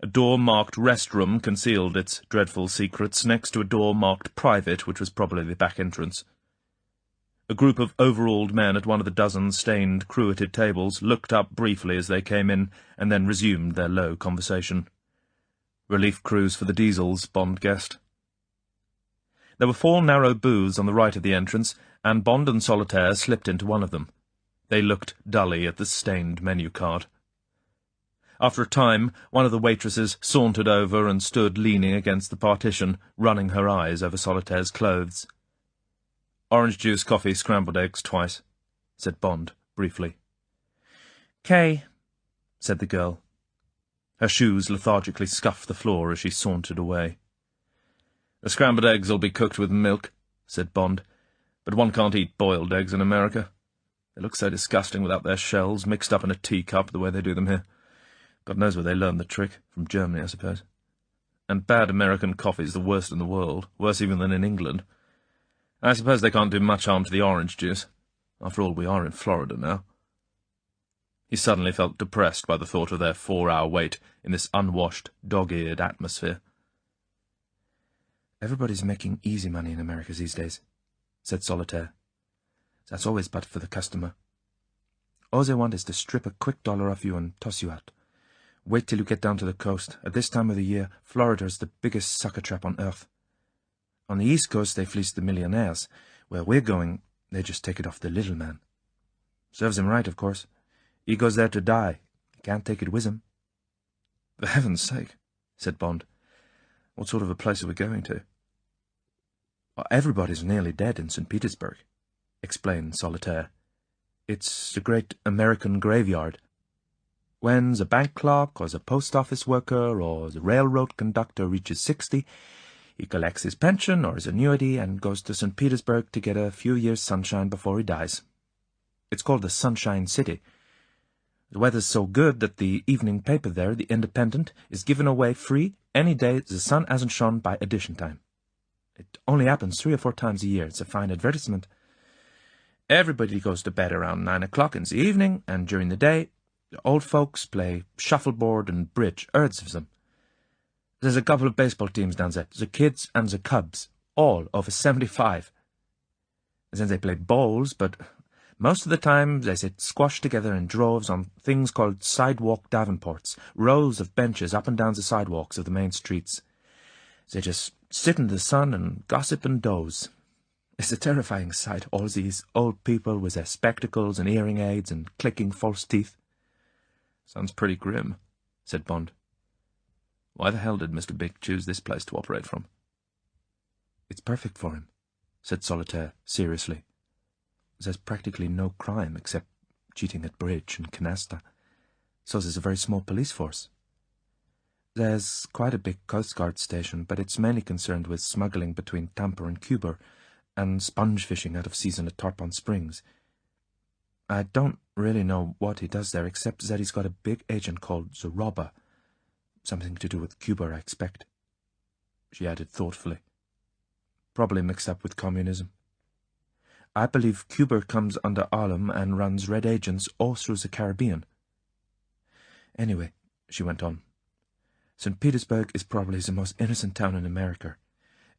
[SPEAKER 2] A door marked "Restroom" concealed its dreadful secrets next to a door marked "Private," which was probably the back entrance. A group of overalled men at one of the dozen stained, crueted tables looked up briefly as they came in, and then resumed their low conversation. Relief crews for the diesels, Bond guessed. There were 4 narrow booths on the right of the entrance, and Bond and Solitaire slipped into one of them. They looked dully at the stained menu card. After a time, one of the waitresses sauntered over and stood leaning against the partition, running her eyes over Solitaire's clothes. "Orange juice, coffee, scrambled eggs twice," said Bond, briefly. "Kay," said the girl. Her shoes lethargically scuffed the floor as she sauntered away. "The scrambled eggs'll be cooked with milk," said Bond,
[SPEAKER 1] But one can't eat boiled eggs in America. They look so disgusting without their shells, mixed up in a teacup the way they do them here. God knows where they learned the trick. From Germany, I suppose. And bad American coffee's the worst in the world, worse even than in England. I suppose they can't do much harm to the orange juice. After all, we are in Florida now. He suddenly felt depressed by the thought of their 4-hour wait in this unwashed, dog-eared atmosphere.
[SPEAKER 5] "Everybody's making easy money in America these days," said Solitaire. "That's always but for the customer. All they want is to strip a quick dollar off you and toss you out. Wait till you get down to the coast. At this time of the year, Florida's the biggest sucker trap on earth. On the East Coast, they fleece the millionaires. Where we're going, they just take it off the little man. Serves him right, of course. He goes there to die. He can't take it with him."
[SPEAKER 1] "For heaven's sake," said Bond. "What sort of a place are we going to?"
[SPEAKER 5] "Well, everybody's nearly dead in St. Petersburg," explained Solitaire. "It's the great American graveyard. When the bank clerk or the post office worker or the railroad conductor reaches 60, he collects his pension or his annuity and goes to St. Petersburg to get a few years' sunshine before he dies. It's called the Sunshine City. The weather's so good that the evening paper there, the Independent, is given away free any day the sun hasn't shone by edition time. It only happens 3 or 4 times a year. It's a fine advertisement. Everybody goes to bed around 9 o'clock in the evening, and during the day, the old folks play shuffleboard and bridge, herds of them. There's a couple of baseball teams down there, the Kids and the Cubs, all over 75. Then they play bowls, but most of the time they sit squashed together in droves on things called sidewalk davenports, rows of benches up and down the sidewalks of the main streets. They just sit in the sun and gossip and doze. It's a terrifying sight, all these old people with their spectacles and hearing aids and clicking false teeth."
[SPEAKER 1] "Sounds pretty grim," said Bond. "Why the hell did Mr. Big choose this place to operate from?"
[SPEAKER 5] "It's perfect for him," said Solitaire seriously. "There's practically no crime except cheating at bridge and canasta, so there's a very small police force. There's quite a big Coast Guard station, but it's mainly concerned with smuggling between Tampa and Cuba, and sponge fishing out of season at Tarpon Springs. I don't really know what he does there, except that he's got a big agent called the Robber. Something to do with Cuba, I expect," she added thoughtfully. "Probably mixed up with communism. I believe Cuba comes under Harlem and runs red agents all through the Caribbean. Anyway," she went on, "St. Petersburg is probably the most innocent town in America.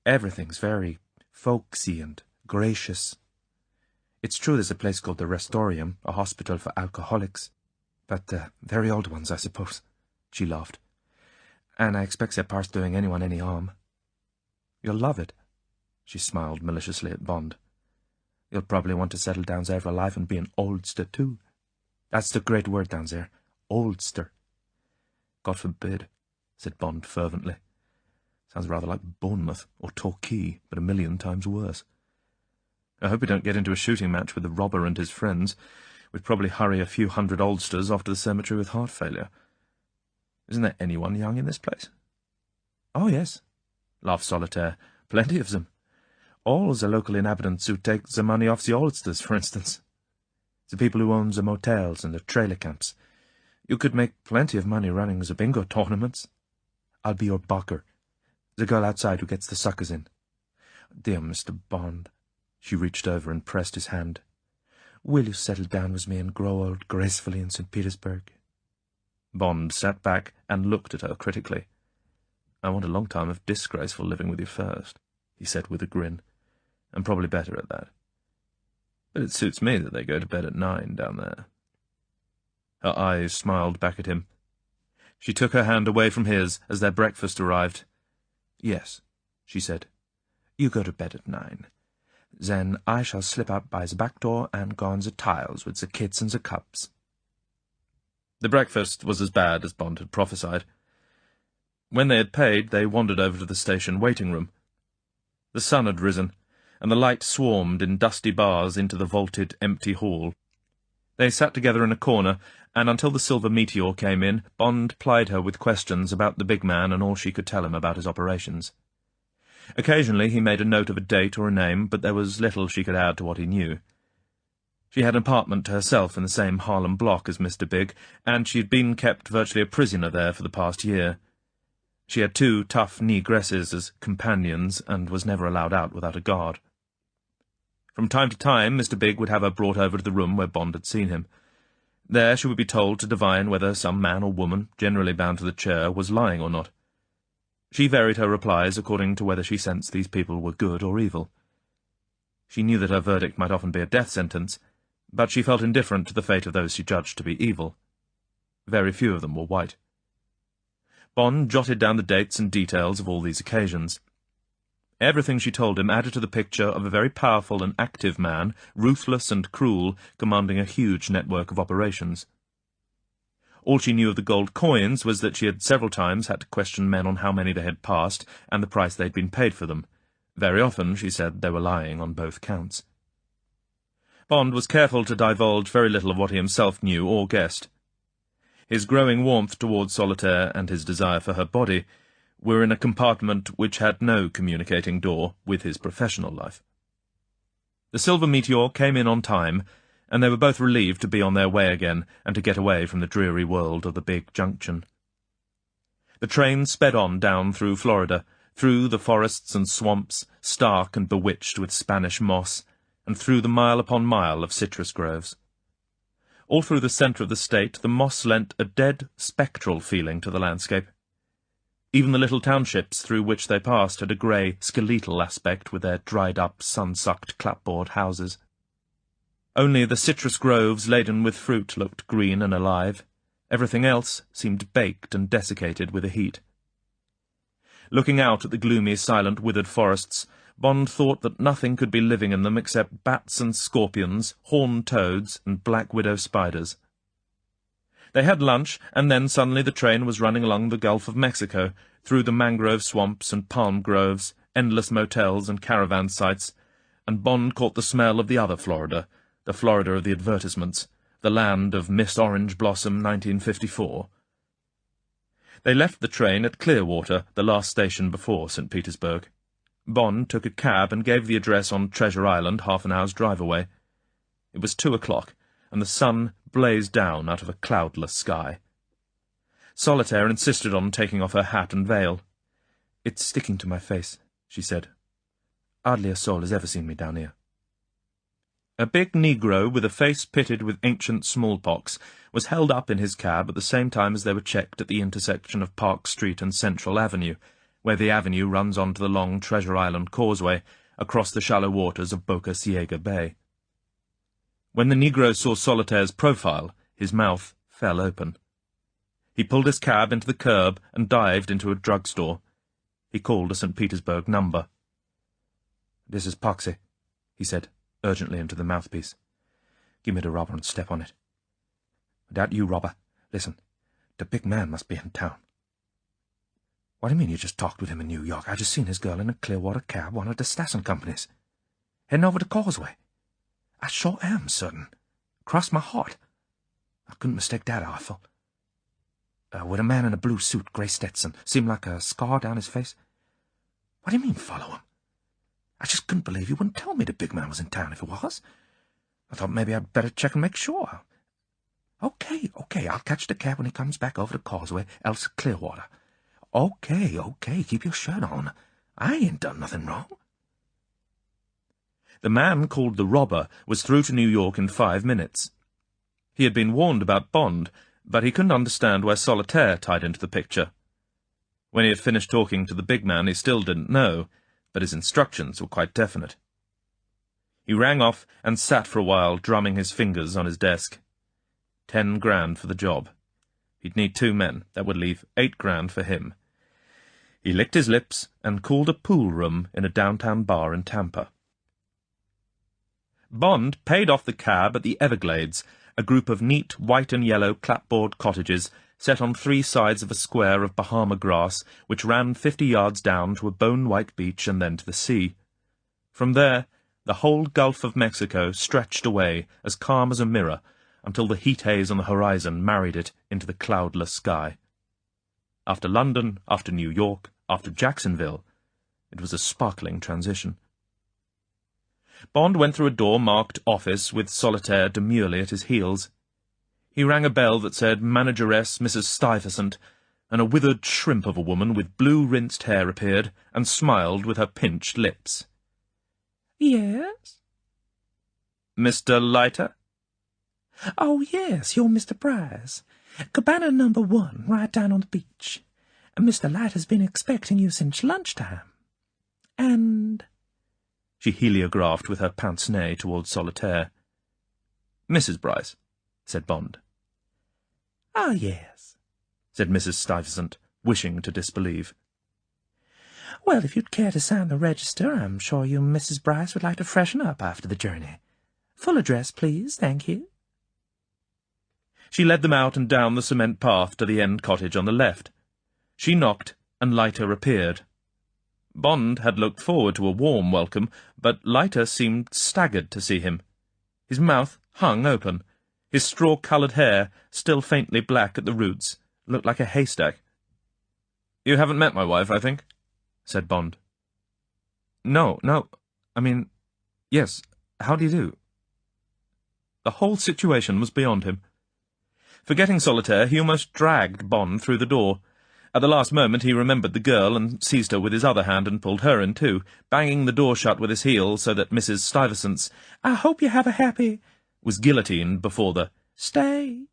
[SPEAKER 5] Everything's very folksy and gracious. It's true there's a place called the Restorium, a hospital for alcoholics, but very old ones, I suppose," she laughed. "And I expect they're past doing anyone any harm. You'll love it," she smiled maliciously at Bond. "You'll probably want to settle down there for life and be an oldster, too. That's the great word down there, oldster."
[SPEAKER 1] "God forbid," said Bond fervently. "Sounds rather like Bournemouth or Torquay, but 1,000,000 times worse. I hope we don't get into a shooting match with the Robber and his friends. We'd probably hurry a few hundred oldsters off to the cemetery with heart failure. Isn't there anyone young in this place?"
[SPEAKER 5] "Oh, yes,"
[SPEAKER 1] laughed Solitaire. "Plenty of them. All the local inhabitants who take the money off the oldsters, for instance. The people who own the motels and the trailer camps. You could make plenty of money running the bingo tournaments. I'll be your barker, the girl outside who gets the suckers in. Dear Mr. Bond," she reached over and pressed his hand, "will you settle down with me and grow old gracefully in St. Petersburg?" Bond sat back and looked at her critically. "I want a long time of disgraceful living with you first," he said with a grin, "and probably better at that. But it suits me that they go to bed at 9 down there." Her eyes smiled back at him. She took her hand away from his as their breakfast arrived. "Yes," she said, "you go to bed at 9. Then I shall slip out by the back door and go on the tiles with the Kids and the Cubs." The breakfast was as bad as Bond had prophesied. When they had paid, they wandered over to the station waiting-room. The sun had risen, and the light swarmed in dusty bars into the vaulted, empty hall. They sat together in a corner, and until the silver meteor came in, Bond plied her with questions about the big man and all she could tell him about his operations. Occasionally he made a note of a date or a name, but there was little she could add to what he knew. She had an apartment to herself in the same Harlem block as Mr. Big, and she had been kept virtually a prisoner there for the past year. She had 2 tough negresses as companions, and was never allowed out without a guard. From time to time Mr. Big would have her brought over to the room where Bond had seen him. There she would be told to divine whether some man or woman, generally bound to the chair, was lying or not. She varied her replies according to whether she sensed these people were good or evil. She knew that her verdict might often be a death sentence, but she felt indifferent to the fate of those she judged to be evil. Very few of them were white. Bond jotted down the dates and details of all these occasions. Everything she told him added to the picture of a very powerful and active man, ruthless and cruel, commanding a huge network of operations. All she knew of the gold coins was that she had several times had to question men on how many they had passed and the price they had been paid for them. Very often, she said, they were lying on both counts. Bond was careful to divulge very little of what he himself knew or guessed. His growing warmth towards Solitaire and his desire for her body were in a compartment which had no communicating door with his professional life. The Silver Meteor came in on time, and they were both relieved to be on their way again and to get away from the dreary world of the big junction. The train sped on down through Florida, through the forests and swamps, stark and bewitched with Spanish moss, and through the mile upon mile of citrus groves. All through the centre of the state the moss lent a dead, spectral feeling to the landscape. Even the little townships through which they passed had a grey, skeletal aspect with their dried-up, sun-sucked clapboard houses. Only the citrus groves laden with fruit looked green and alive. Everything else seemed baked and desiccated with the heat. Looking out at the gloomy, silent, withered forests, Bond thought that nothing could be living in them except bats and scorpions, horned toads, and black widow spiders. They had lunch, and then suddenly the train was running along the Gulf of Mexico, through the mangrove swamps and palm groves, endless motels and caravan sites, and Bond caught the smell of the other Florida, the Florida of the advertisements, the land of Miss Orange Blossom 1954. They left the train at Clearwater, the last station before St. Petersburg. Bond took a cab and gave the address on Treasure Island, half an hour's drive away. It was 2 o'clock, and the sun blazed down out of a cloudless sky. Solitaire insisted on taking off her hat and veil. "It's sticking to my face," she said. "Hardly a soul has ever seen me down here." A big negro with a face pitted with ancient smallpox was held up in his cab at the same time as they were checked at the intersection of Park Street and Central Avenue, where the avenue runs onto the long Treasure Island causeway across the shallow waters of Boca Ciega Bay. When the negro saw Solitaire's profile, his mouth fell open. He pulled his cab into the curb and dived into a drugstore. He called a St. Petersburg number. "This is Poxy," he said urgently into the mouthpiece. "Give me the robber and step on it." "That you, robber? Listen, the big man must be in town." "What do you mean you just talked with him in New York? I just seen his girl in a Clearwater cab, one of the Stasson companies. Heading over the causeway. I sure am certain. Cross my heart. I couldn't mistake that awful. With a man in a blue suit, grey Stetson, seemed like a scar down his face. What do you mean, follow him? I just couldn't believe you wouldn't tell me the big man was in town if he was. I thought maybe I'd better check and make sure. Okay, I'll catch the cab when he comes back over the causeway, else Clearwater. Okay, keep your shirt on. I ain't done nothing wrong." The man called the robber was through to New York in 5 minutes. He had been warned about Bond, but he couldn't understand where Solitaire tied into the picture. When he had finished talking to the big man, he still didn't know, but his instructions were quite definite. He rang off and sat for a while, drumming his fingers on his desk. 10 grand for the job. He'd need 2 men. That would leave 8 grand for him. He licked his lips and called a pool room in a downtown bar in Tampa. Bond paid off the cab at the Everglades, a group of neat white and yellow clapboard cottages set on 3 sides of a square of Bahama grass which ran 50 yards down to a bone-white beach and then to the sea. From there, the whole Gulf of Mexico stretched away as calm as a mirror until the heat haze on the horizon married it into the cloudless sky. After London, after New York, after Jacksonville, It was a sparkling transition. Bond went through a door marked Office with Solitaire demurely at his heels. He rang a bell that said Manageress Mrs. Stuyvesant, and a withered shrimp of a woman with blue-rinsed hair appeared and smiled with her pinched lips.
[SPEAKER 4] "Yes?"
[SPEAKER 1] "Mr. Leiter?"
[SPEAKER 4] "Oh, yes, you're Mr. Bryce. Cabana number 1, right down on the beach. Mr. Leiter's been expecting you since lunchtime. And—"
[SPEAKER 1] She heliographed with her pince-nez towards Solitaire. "Mrs. Bryce," said Bond.
[SPEAKER 4] "Ah, yes,"
[SPEAKER 1] said Mrs. Stuyvesant, wishing to disbelieve.
[SPEAKER 4] "Well, if you'd care to sign the register, I'm sure you and Mrs. Bryce would like to freshen up after the journey. Full address, please, thank you."
[SPEAKER 1] She led them out and down the cement path to the end cottage on the left. She knocked, and Leiter appeared. Bond had looked forward to a warm welcome, but Leiter seemed staggered to see him. His mouth hung open. His straw-coloured hair, still faintly black at the roots, looked like a haystack. "You haven't met my wife, I think?" said Bond. No, I mean, yes, how do you do?" The whole situation was beyond him. Forgetting Solitaire, he almost dragged Bond through the door. At the last moment he remembered the girl and seized her with his other hand and pulled her in too, banging the door shut with his heel so that Mrs. Stuyvesant's "I hope you have a happy" was guillotined before the "Stay."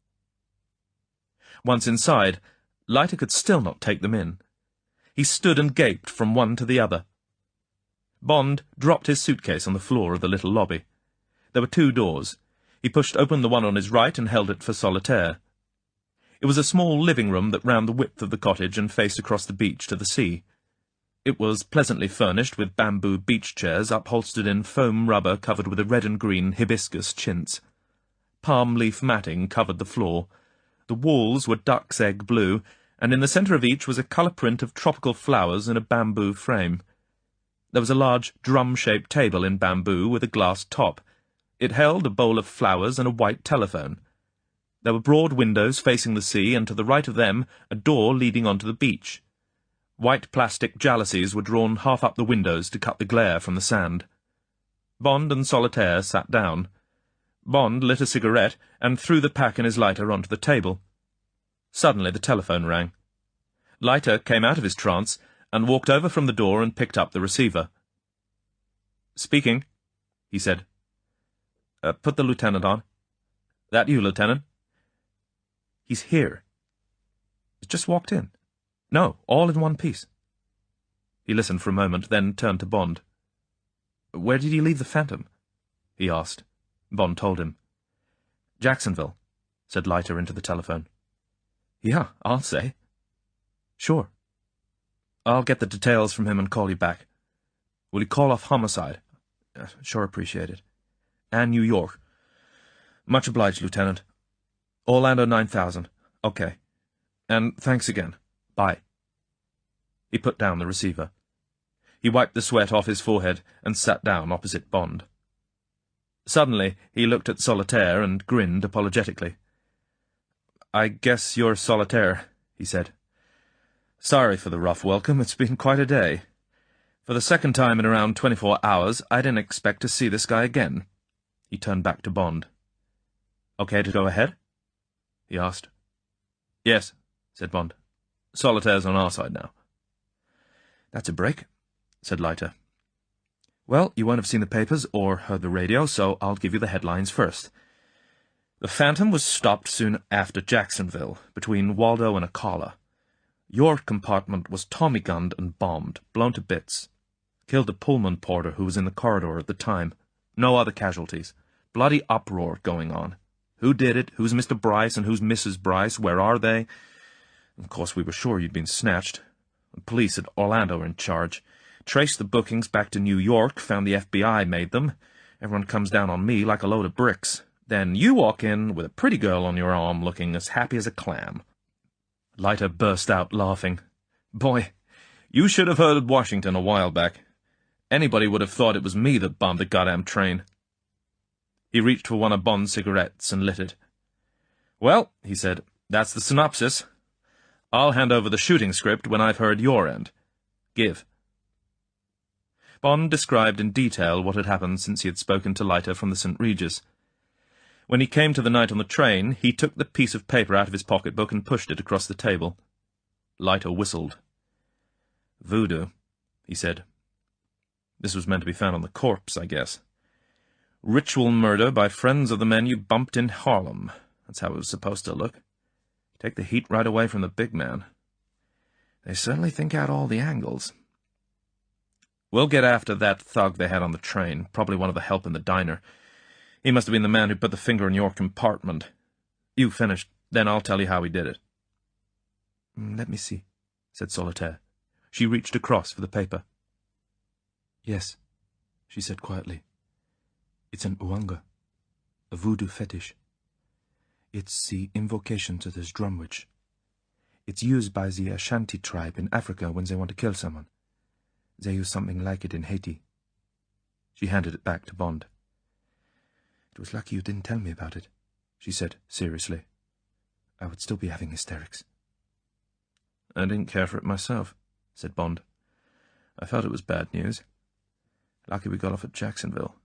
[SPEAKER 1] Once inside, Leiter could still not take them in. He stood and gaped from one to the other. Bond dropped his suitcase on the floor of the little lobby. There were 2 doors. He pushed open the one on his right and held it for Solitaire. It was a small living room that ran the width of the cottage and faced across the beach to the sea. It was pleasantly furnished with bamboo beach chairs upholstered in foam rubber covered with a red and green hibiscus chintz. Palm leaf matting covered the floor. The walls were duck's egg blue, and in the centre of each was a colour print of tropical flowers in a bamboo frame. There was a large drum-shaped table in bamboo with a glass top. It held a bowl of flowers and a white telephone. There were broad windows facing the sea, and to the right of them a door leading onto the beach. White plastic jalousies were drawn half up the windows to cut the glare from the sand. Bond and Solitaire sat down. Bond lit a cigarette and threw the pack in his lighter onto the table. Suddenly the telephone rang. Leiter came out of his trance and walked over from the door and picked up the receiver. "Speaking," he said. "Put the lieutenant on." "That you, Lieutenant?" "He's here." "He's just walked in." "No, all in one piece." He listened for a moment, then turned to Bond. "Where did you leave the Phantom?" he asked. Bond told him. "Jacksonville," said Leiter into the telephone. "Yeah, I'll say." "Sure. I'll get the details from him and call you back. Will you call off homicide?" "Sure, appreciate it." "And New York." "Much obliged, Lieutenant." "Orlando 9000. Okay. And thanks again. Bye." He put down the receiver. He wiped the sweat off his forehead and sat down opposite Bond. Suddenly he looked at Solitaire and grinned apologetically. "I guess you're Solitaire," he said. "Sorry for the rough welcome. It's been quite a day. For the second time in around 24 hours, I didn't expect to see this guy again." He turned back to Bond. "Okay to go ahead?" he asked. "Yes," said Bond. "Solitaire's on our side now." "That's a break," said Leiter. "Well, you won't have seen the papers or heard the radio, so I'll give you the headlines first. The Phantom was stopped soon after Jacksonville, between Waldo and Ocala. Your compartment was Tommy-gunned and bombed, blown to bits. Killed the Pullman porter who was in the corridor at the time. No other casualties. Bloody uproar going on. Who did it? Who's Mr. Bryce and who's Mrs. Bryce? Where are they? Of course, we were sure you'd been snatched. The police at Orlando are in charge. Traced the bookings back to New York, found the FBI made them. Everyone comes down on me like a load of bricks. Then you walk in with a pretty girl on your arm looking as happy as a clam." Leiter burst out laughing. "Boy, you should have heard Washington a while back. Anybody would have thought it was me that bombed the goddamn train." He reached for one of Bond's cigarettes and lit it. "Well," he said, "that's the synopsis. I'll hand over the shooting script when I've heard your end. Give." Bond described in detail what had happened since he had spoken to Leiter from the St. Regis. When he came to the night on the train, he took the piece of paper out of his pocketbook and pushed it across the table. Leiter whistled. "Voodoo," he said. "This was meant to be found on the corpse, I guess. Ritual murder by friends of the men you bumped in Harlem. That's how it was supposed to look. Take the heat right away from the big man. They certainly think out all the angles. We'll get after that thug they had on the train, probably one of the help in the diner. He must have been the man who put the finger in your compartment. You finished, then I'll tell you how he did it."
[SPEAKER 5] "Let me see,"
[SPEAKER 1] said Solitaire. She reached across for the paper.
[SPEAKER 5] "Yes," she said quietly. "It's an uanga, a voodoo fetish. It's the invocation to this drum witch. It's used by the Ashanti tribe in Africa when they want to kill someone. They use something like it in Haiti." She handed it back to Bond. "It was lucky you didn't tell me about it," she said seriously. "I would still be having hysterics."
[SPEAKER 1] "I didn't care for it myself," said Bond. "I felt it was bad news. Lucky we got off at Jacksonville.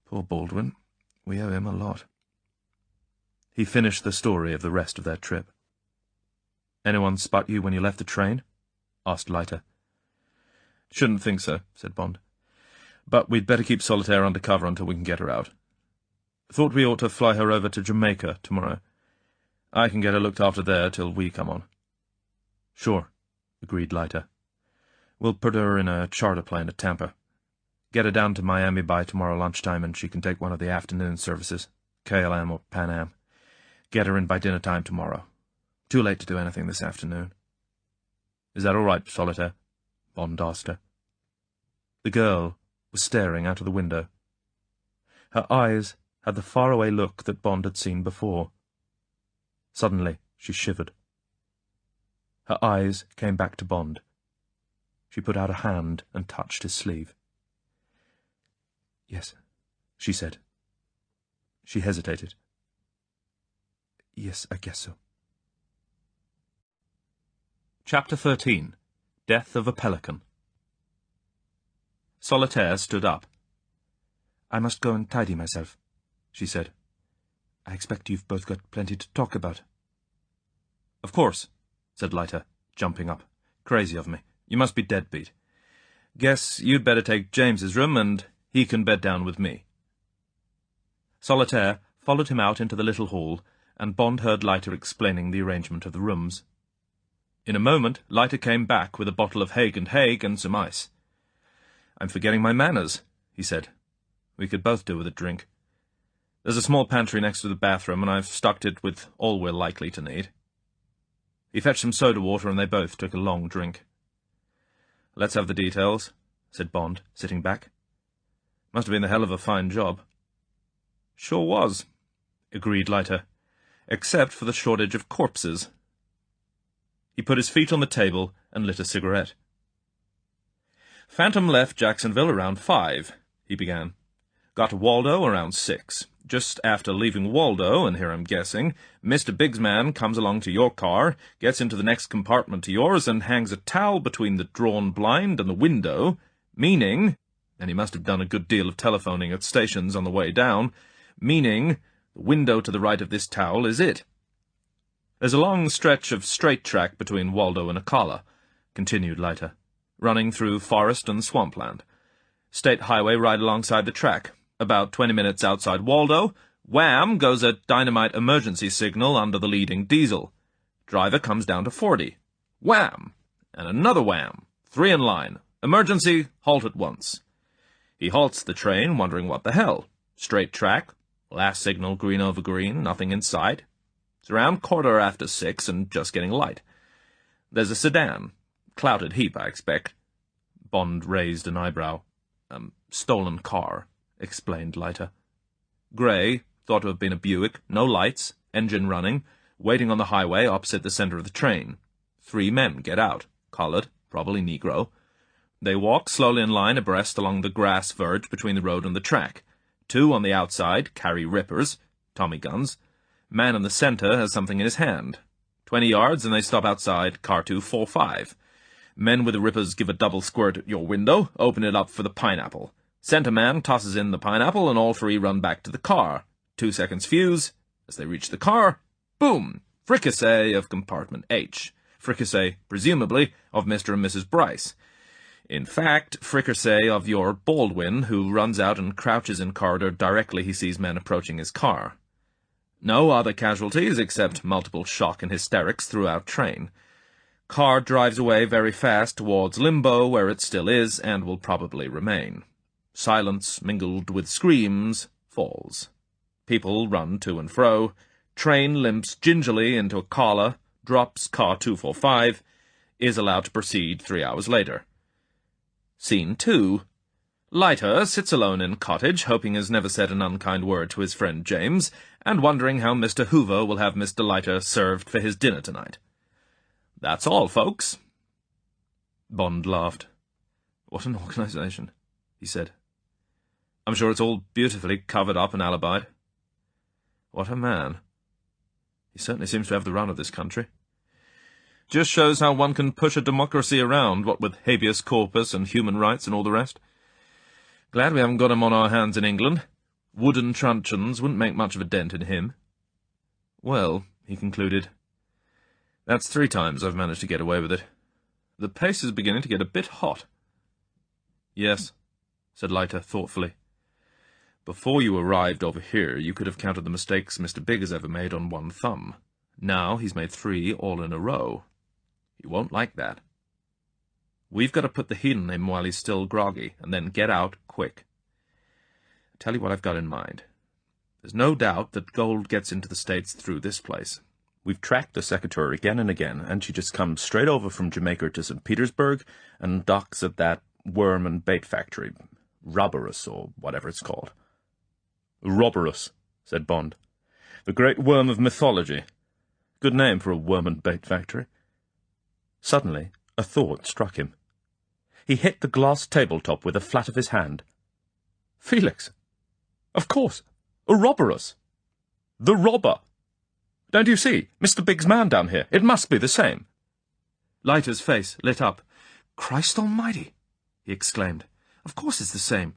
[SPEAKER 1] Poor Baldwin. We owe him a lot." He finished the story of the rest of their trip. "Anyone spot you when you left the train?" asked Leiter. "Shouldn't think so," said Bond. "But we'd better keep Solitaire under cover until we can get her out. Thought we ought to fly her over to Jamaica tomorrow. I can get her looked after there till we come on." "Sure," agreed Leiter. "We'll put her in a charter plane at Tampa. Get her down to Miami by tomorrow lunchtime, and she can take one of the afternoon services, KLM or Pan Am. Get her in by dinner time tomorrow. Too late to do anything this afternoon." "Is that all right, Solitaire?" Bond asked her. The girl was staring out of the window. Her eyes had the faraway look that Bond had seen before. Suddenly she shivered. Her eyes came back to Bond. She put out a hand and touched his sleeve. "Yes," she said. She hesitated. "Yes, I guess so." Chapter 13. Death of a Pelican. Solitaire stood up. "I must go and tidy myself," she said. "I expect you've both got plenty to talk about." "Of course," said Leiter, jumping up. "Crazy of me. You must be dead beat. Guess you'd better take James's room, and he can bed down with me." Solitaire followed him out into the little hall, and Bond heard Leiter explaining the arrangement of the rooms. In a moment, Leiter came back with a bottle of Haig and some ice. "I'm forgetting my manners," he said. "We could both do with a drink. There's a small pantry next to the bathroom, and I've stocked it with all we're likely to need." He fetched some soda water, and they both took a long drink. "Let's have the details," said Bond, sitting back. "Must have been a hell of a fine job." "Sure was," agreed Leiter, "except for the shortage of corpses." He put his feet on the table and lit a cigarette. "Phantom left Jacksonville around 5, he began. "Got to Waldo around 6. Just after leaving Waldo, and here I'm guessing, Mr. Big's man comes along to your car, gets into the next compartment to yours, and hangs a towel between the drawn blind and the window, meaning, and he must have done a good deal of telephoning at stations on the way down, meaning the window to the right of this towel is it. There's a long stretch of straight track between Waldo and Ocala," continued Leiter, "running through forest and swampland. State highway right alongside the track. About 20 minutes outside Waldo, wham goes a dynamite emergency signal under the leading diesel. Driver comes down to 40. Wham! And another wham. 3 in line. Emergency, halt at once. He halts the train, wondering what the hell. Straight track. Last signal green over green, nothing in sight. It's around 6:15 and just getting light. There's a sedan. Clouted heap, I expect." Bond raised an eyebrow. "Stolen car," explained Leiter. "Grey, thought to have been a Buick, no lights, engine running, waiting on the highway opposite the center of the train. 3 men get out, collared, probably Negro. They walk slowly in line abreast along the grass verge between the road and the track. 2 on the outside carry rippers, Tommy guns. Man in the center has something in his hand. 20 yards and they stop outside car 245. Men with the rippers give a double squirt at your window, open it up for the pineapple. Centre man tosses in the pineapple, and all three run back to the car. 2 seconds fuse. As they reach the car, boom! Fricassee of compartment H. Fricassee, presumably, of Mr. and Mrs. Bryce. In fact, fricassee of your Baldwin, who runs out and crouches in corridor directly he sees men approaching his car. No other casualties except multiple shock and hysterics throughout train. Car drives away very fast towards limbo, where it still is and will probably remain. Silence mingled with screams falls. People run to and fro. Train limps gingerly into a collar, drops car 245, is allowed to proceed 3 hours later. Scene 2. Leiter sits alone in cottage, hoping has never said an unkind word to his friend James, and wondering how Mr. Hoover will have Mr. Leiter served for his dinner tonight. That's all, folks. Bond laughed. What an organization, he said. I'm sure it's all beautifully covered up and alibied. What a man. He certainly seems to have the run of this country. Just shows how one can push a democracy around, what with habeas corpus and human rights and all the rest. Glad we haven't got him on our hands in England. Wooden truncheons wouldn't make much of a dent in him. Well, he concluded, that's 3 times I've managed to get away with it. The pace is beginning to get a bit hot. Yes, said Leiter thoughtfully. Before you arrived over here, you could have counted the mistakes Mr. Big has ever made on one thumb. Now he's made 3 all in a row. He won't like that. We've got to put the heat on him while he's still groggy, and then get out quick. I'll tell you what I've got in mind. There's no doubt that gold gets into the States through this place.
[SPEAKER 2] We've tracked the secretary again and again, and she just comes straight over from Jamaica to St. Petersburg and docks at that worm and bait factory, Roberus, or whatever it's called.
[SPEAKER 1] Roberus, said Bond. The great worm of mythology. Good name for a worm and bait factory.
[SPEAKER 2] Suddenly, a thought struck him. He hit the glass tabletop with the flat of his hand.
[SPEAKER 1] Felix! Of course! Ouroboros! The robber! Don't you see? Mr. Big's man down here. It must be the same. Leiter's face lit up. Christ almighty! He exclaimed. Of course it's the same.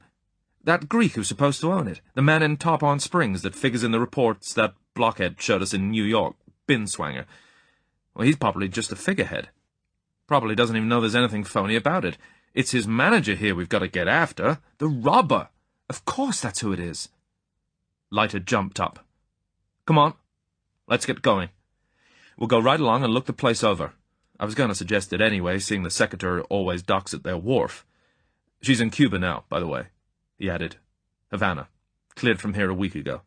[SPEAKER 1] That Greek who's supposed to own it. The man in Tarpon Springs that figures in the reports that blockhead showed us in New York. Binswanger. Well, he's probably just a figurehead. Probably doesn't even know there's anything phony about it. It's his manager here we've got to get after. The robber. Of course that's who it is. Leiter jumped up. Come on. Let's get going. We'll go right along and look the place over. I was going to suggest it anyway, seeing the secretary always docks at their wharf. She's in Cuba now, by the way, he added. Havana. Cleared from here a week ago.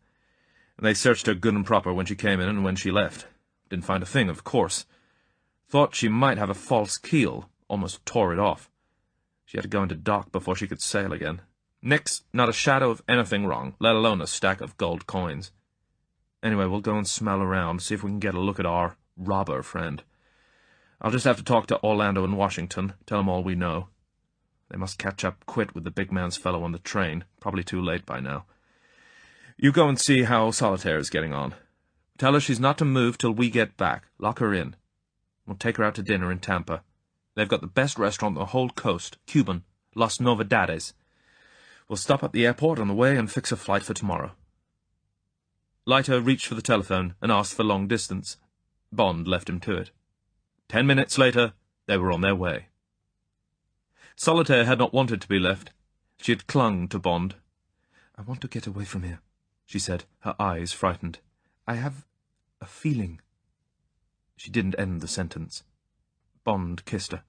[SPEAKER 1] And they searched her good and proper when she came in and when she left. Didn't find a thing, of course. Thought she might have a false keel. Almost tore it off. She had to go into dock before she could sail again. Nix, not a shadow of anything wrong, let alone a stack of gold coins. Anyway, we'll go and smell around, see if we can get a look at our robber friend. I'll just have to talk to Orlando and Washington, tell them all we know. They must catch up quit with the big man's fellow on the train, probably too late by now. You go and see how Solitaire is getting on. Tell her she's not to move till we get back. Lock her in. We'll take her out to dinner in Tampa. They've got the best restaurant on the whole coast, Cuban, Las Novedades. We'll stop at the airport on the way and fix a flight for tomorrow. Leiter reached for the telephone and asked for long distance. Bond left him to it. 10 minutes later, they were on their way. Solitaire had not wanted to be left. She had clung to Bond. I want to get away from here, she said, her eyes frightened. I have a feeling. She didn't end the sentence. Bond kissed her.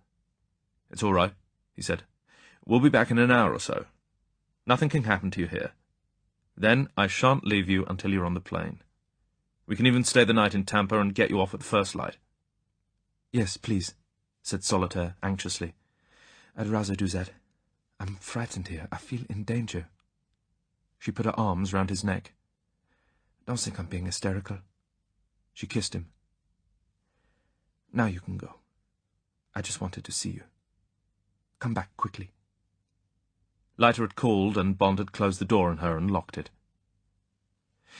[SPEAKER 1] It's all right, he said. We'll be back in an hour or so. Nothing can happen to you here. Then I shan't leave you until you're on the plane. We can even stay the night in Tampa and get you off at the first light. Yes, please, said Solitaire anxiously. I'd rather do that. I'm frightened here. I feel in danger. She put her arms round his neck. Don't think I'm being hysterical. She kissed him. Now you can go. I just wanted to see you. Come back quickly. Leiter had called, and Bond had closed the door on her and locked it.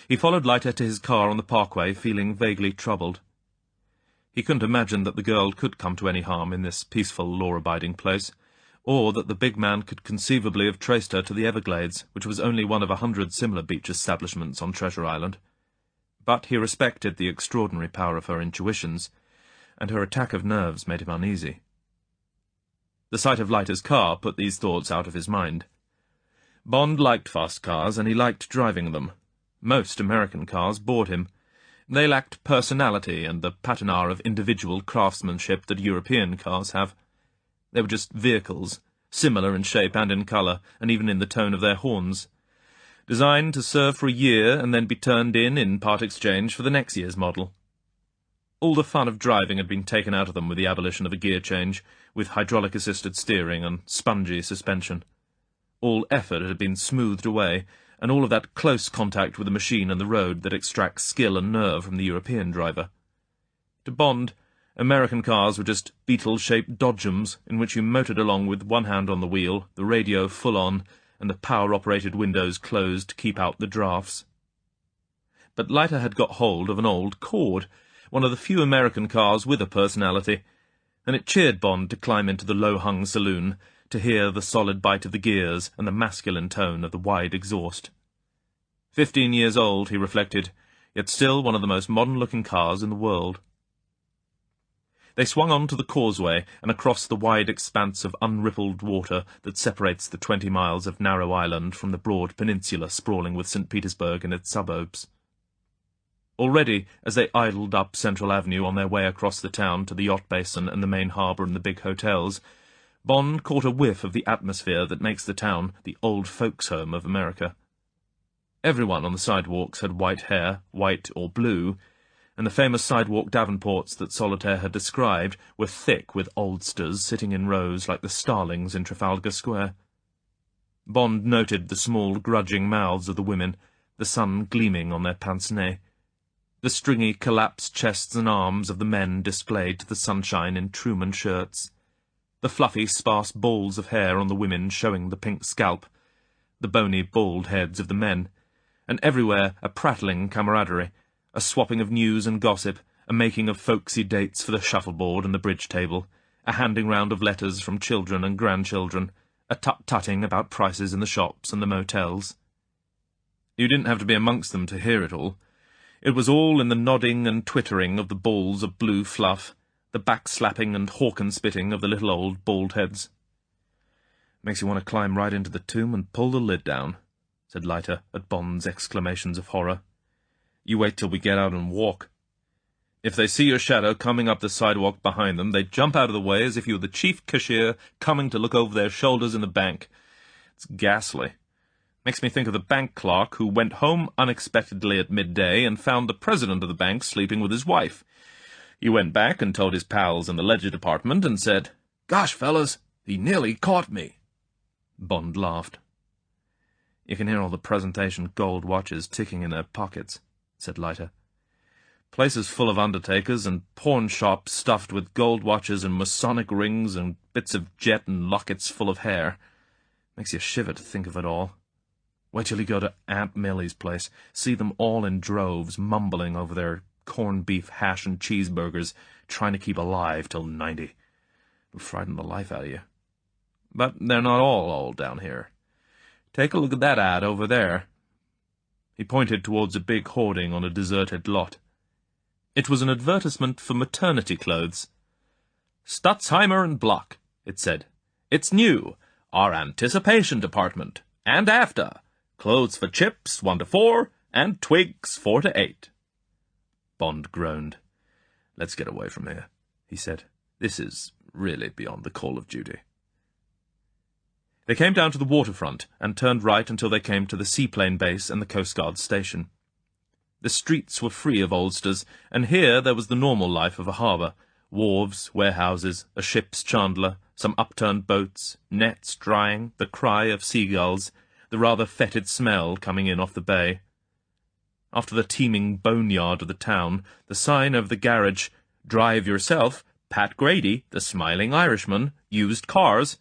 [SPEAKER 1] He followed Leiter to his car on the parkway, feeling vaguely troubled. He couldn't imagine that the girl could come to any harm in this peaceful, law-abiding place, or that the big man could conceivably have traced her to the Everglades, which was only one of 100 similar beach establishments on Treasure Island. But he respected the extraordinary power of her intuitions, and her attack of nerves made him uneasy. The sight of Leiter's car put these thoughts out of his mind. Bond liked fast cars, and he liked driving them. Most American cars bored him. They lacked personality and the patina of individual craftsmanship that European cars have. They were just vehicles, similar in shape and in colour, and even in the tone of their horns, designed to serve for a year and then be turned in part exchange for the next year's model. All the fun of driving had been taken out of them with the abolition of a gear change, with hydraulic-assisted steering and spongy suspension. All effort had been smoothed away, and all of that close contact with the machine and the road that extracts skill and nerve from the European driver. To Bond, American cars were just beetle-shaped dodgems in which you motored along with one hand on the wheel, the radio full on, and the power-operated windows closed to keep out the draughts. But Leiter had got hold of an old Cord, one of the few American cars with a personality, and it cheered Bond to climb into the low-hung saloon, to hear the solid bite of the gears and the masculine tone of the wide exhaust. 15 years old, he reflected, yet still one of the most modern-looking cars in the world. They swung on to the causeway and across the wide expanse of unrippled water that separates the 20 miles of narrow island from the broad peninsula sprawling with St. Petersburg and its suburbs. Already, as they idled up Central Avenue on their way across the town to the yacht basin and the main harbour and the big hotels, Bond caught a whiff of the atmosphere that makes the town the old folks' home of America. Everyone on the sidewalks had white hair, white or blue, and the famous sidewalk davenports that Solitaire had described were thick with oldsters sitting in rows like the starlings in Trafalgar Square. Bond noted the small, grudging mouths of the women, the sun gleaming on their pince-nez, the stringy, collapsed chests and arms of the men displayed to the sunshine in Truman shirts, the fluffy, sparse balls of hair on the women showing the pink scalp, the bony, bald heads of the men, and everywhere a prattling camaraderie, a swapping of news and gossip, a making of folksy dates for the shuffleboard and the bridge table, a handing round of letters from children and grandchildren, a tut-tutting about prices in the shops and the motels. You didn't have to be amongst them to hear it all. It was all in the nodding and twittering of the balls of blue fluff, the back-slapping and hawken-spitting of the little old bald heads. "Makes you want to climb right into the tomb and pull the lid down," said Leiter at Bond's exclamations of horror. "You wait till we get out and walk. If they see your shadow coming up the sidewalk behind them, they jump out of the way as if you were the chief cashier coming to look over their shoulders in the bank. It's ghastly. Makes me think of the bank clerk who went home unexpectedly at midday and found the president of the bank sleeping with his wife. He went back and told his pals in the ledger department and said, 'Gosh, fellas, he nearly caught me.'" Bond laughed. "You can hear all the presentation gold watches ticking in their pockets," said Leiter. "Places full of Undertakers and pawn shops stuffed with gold watches and Masonic rings and bits of jet and lockets full of hair. Makes you shiver to think of it all. Wait till you go to Aunt Millie's place, see them all in droves, mumbling over their corned beef hash and cheeseburgers, trying to keep alive till 90. It'll frighten the life out of you. But they're not all old down here. Take a look at that ad over there." He pointed towards a big hoarding on a deserted lot. It was an advertisement for maternity clothes. "Stutzheimer and Block," it said. "It's new. Our anticipation department. And after. Clothes for Chips 1 to 4, and Twigs 4 to 8. Bond groaned. "Let's get away from here," he said. "This is really beyond the call of duty." They came down to the waterfront and turned right until they came to the seaplane base and the Coast Guard station. The streets were free of oldsters, and here there was the normal life of a harbour: wharves, warehouses, a ship's chandler, some upturned boats, nets drying, the cry of seagulls, the rather fetid smell coming in off the bay. After the teeming boneyard of the town, the sign over the garage, "Drive yourself, Pat Grady, the Smiling Irishman, used cars,"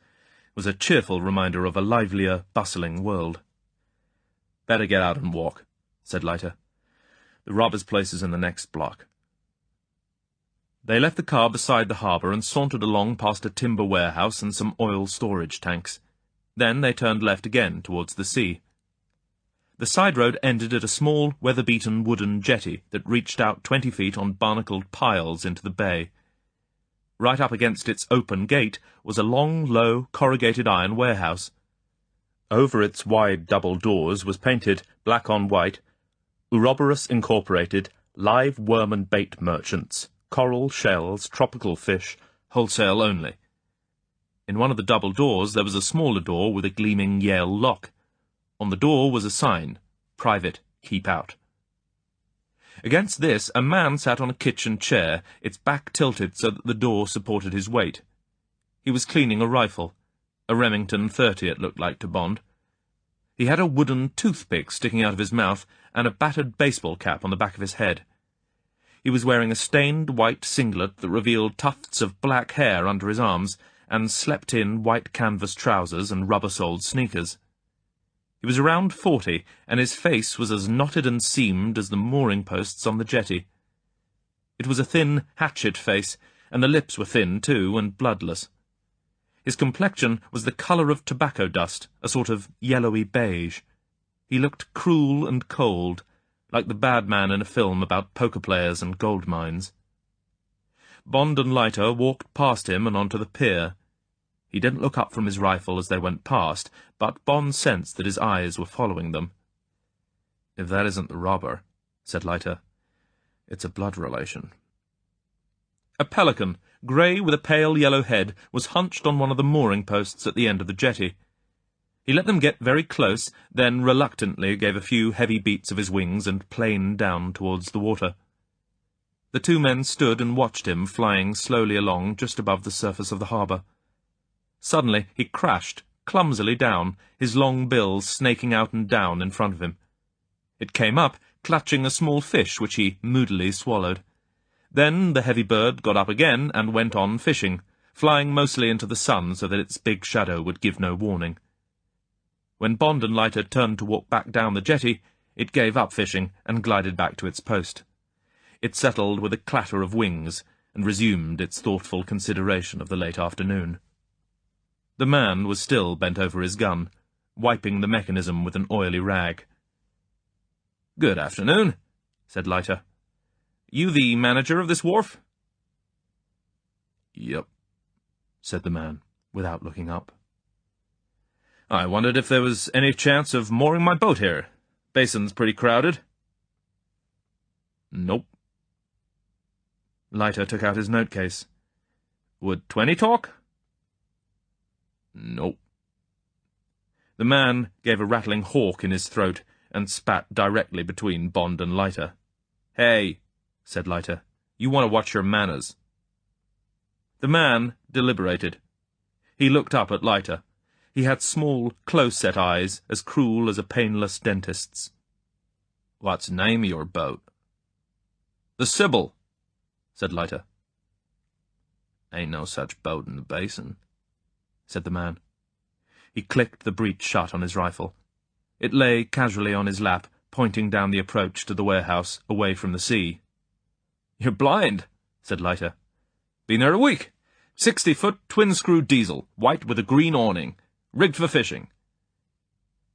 [SPEAKER 1] was a cheerful reminder of a livelier, bustling world. "Better get out and walk," said Leiter. "The robber's place is in the next block." They left the car beside the harbour and sauntered along past a timber warehouse and some oil storage tanks. Then they turned left again towards the sea. The side road ended at a small, weather-beaten wooden jetty that reached out 20 feet on barnacled piles into the bay. Right up against its open gate was a long, low, corrugated iron warehouse. Over its wide double doors was painted, black on white, Ouroboros Incorporated, Live Worm and Bait Merchants, Coral, Shells, Tropical Fish, Wholesale Only. In one of the double doors there was a smaller door with a gleaming Yale lock. On the door was a sign, Private, Keep Out. Against this, a man sat on a kitchen chair, its back tilted so that the door supported his weight. He was cleaning a rifle, a Remington 30 it looked like to Bond. He had a wooden toothpick sticking out of his mouth and a battered baseball cap on the back of his head. He was wearing a stained white singlet that revealed tufts of black hair under his arms and slept-in white canvas trousers and rubber-soled sneakers. He was around 40, and his face was as knotted and seamed as the mooring posts on the jetty. It was a thin, hatchet face, and the lips were thin, too, and bloodless. His complexion was the colour of tobacco dust, a sort of yellowy beige. He looked cruel and cold, like the bad man in a film about poker players and gold mines. Bond and Leiter walked past him and onto the pier. He didn't look up from his rifle as they went past, but Bond sensed that his eyes were following them. "If that isn't the robber," said Leiter, "it's a blood relation." A pelican, grey with a pale yellow head, was hunched on one of the mooring posts at the end of the jetty. He let them get very close, then reluctantly gave a few heavy beats of his wings and planed down towards the water. The two men stood and watched him flying slowly along just above the surface of the harbour. Suddenly he crashed, clumsily down, his long bill snaking out and down in front of him. It came up, clutching a small fish which he moodily swallowed. Then the heavy bird got up again and went on fishing, flying mostly into the sun so that its big shadow would give no warning. When Bond and Leiter turned to walk back down the jetty, it gave up fishing and glided back to its post. It settled with a clatter of wings and resumed its thoughtful consideration of the late afternoon. The man was still bent over his gun, wiping the mechanism with an oily rag. "Good afternoon," said Leiter. "You the manager of this wharf?" "Yep," said the man, without looking up. "I wondered if there was any chance of mooring my boat here. Basin's pretty crowded." "Nope." Leiter took out his note-case. "Would 20 talk?" "Nope." The man gave a rattling hawk in his throat and spat directly between Bond and Leiter. "Hey," said Leiter, "you want to watch your manners." The man deliberated. He looked up at Leiter. He had small, close-set eyes, as cruel as a painless dentist's. "What's the name of your boat?" "The Sybil," said Leiter. "Ain't no such boat in the basin," said the man. He clicked the breech shut on his rifle. It lay casually on his lap, pointing down the approach to the warehouse, away from the sea. "You're blind," said Leiter. "Been there a week. 60-foot twin-screw diesel, white with a green awning, rigged for fishing."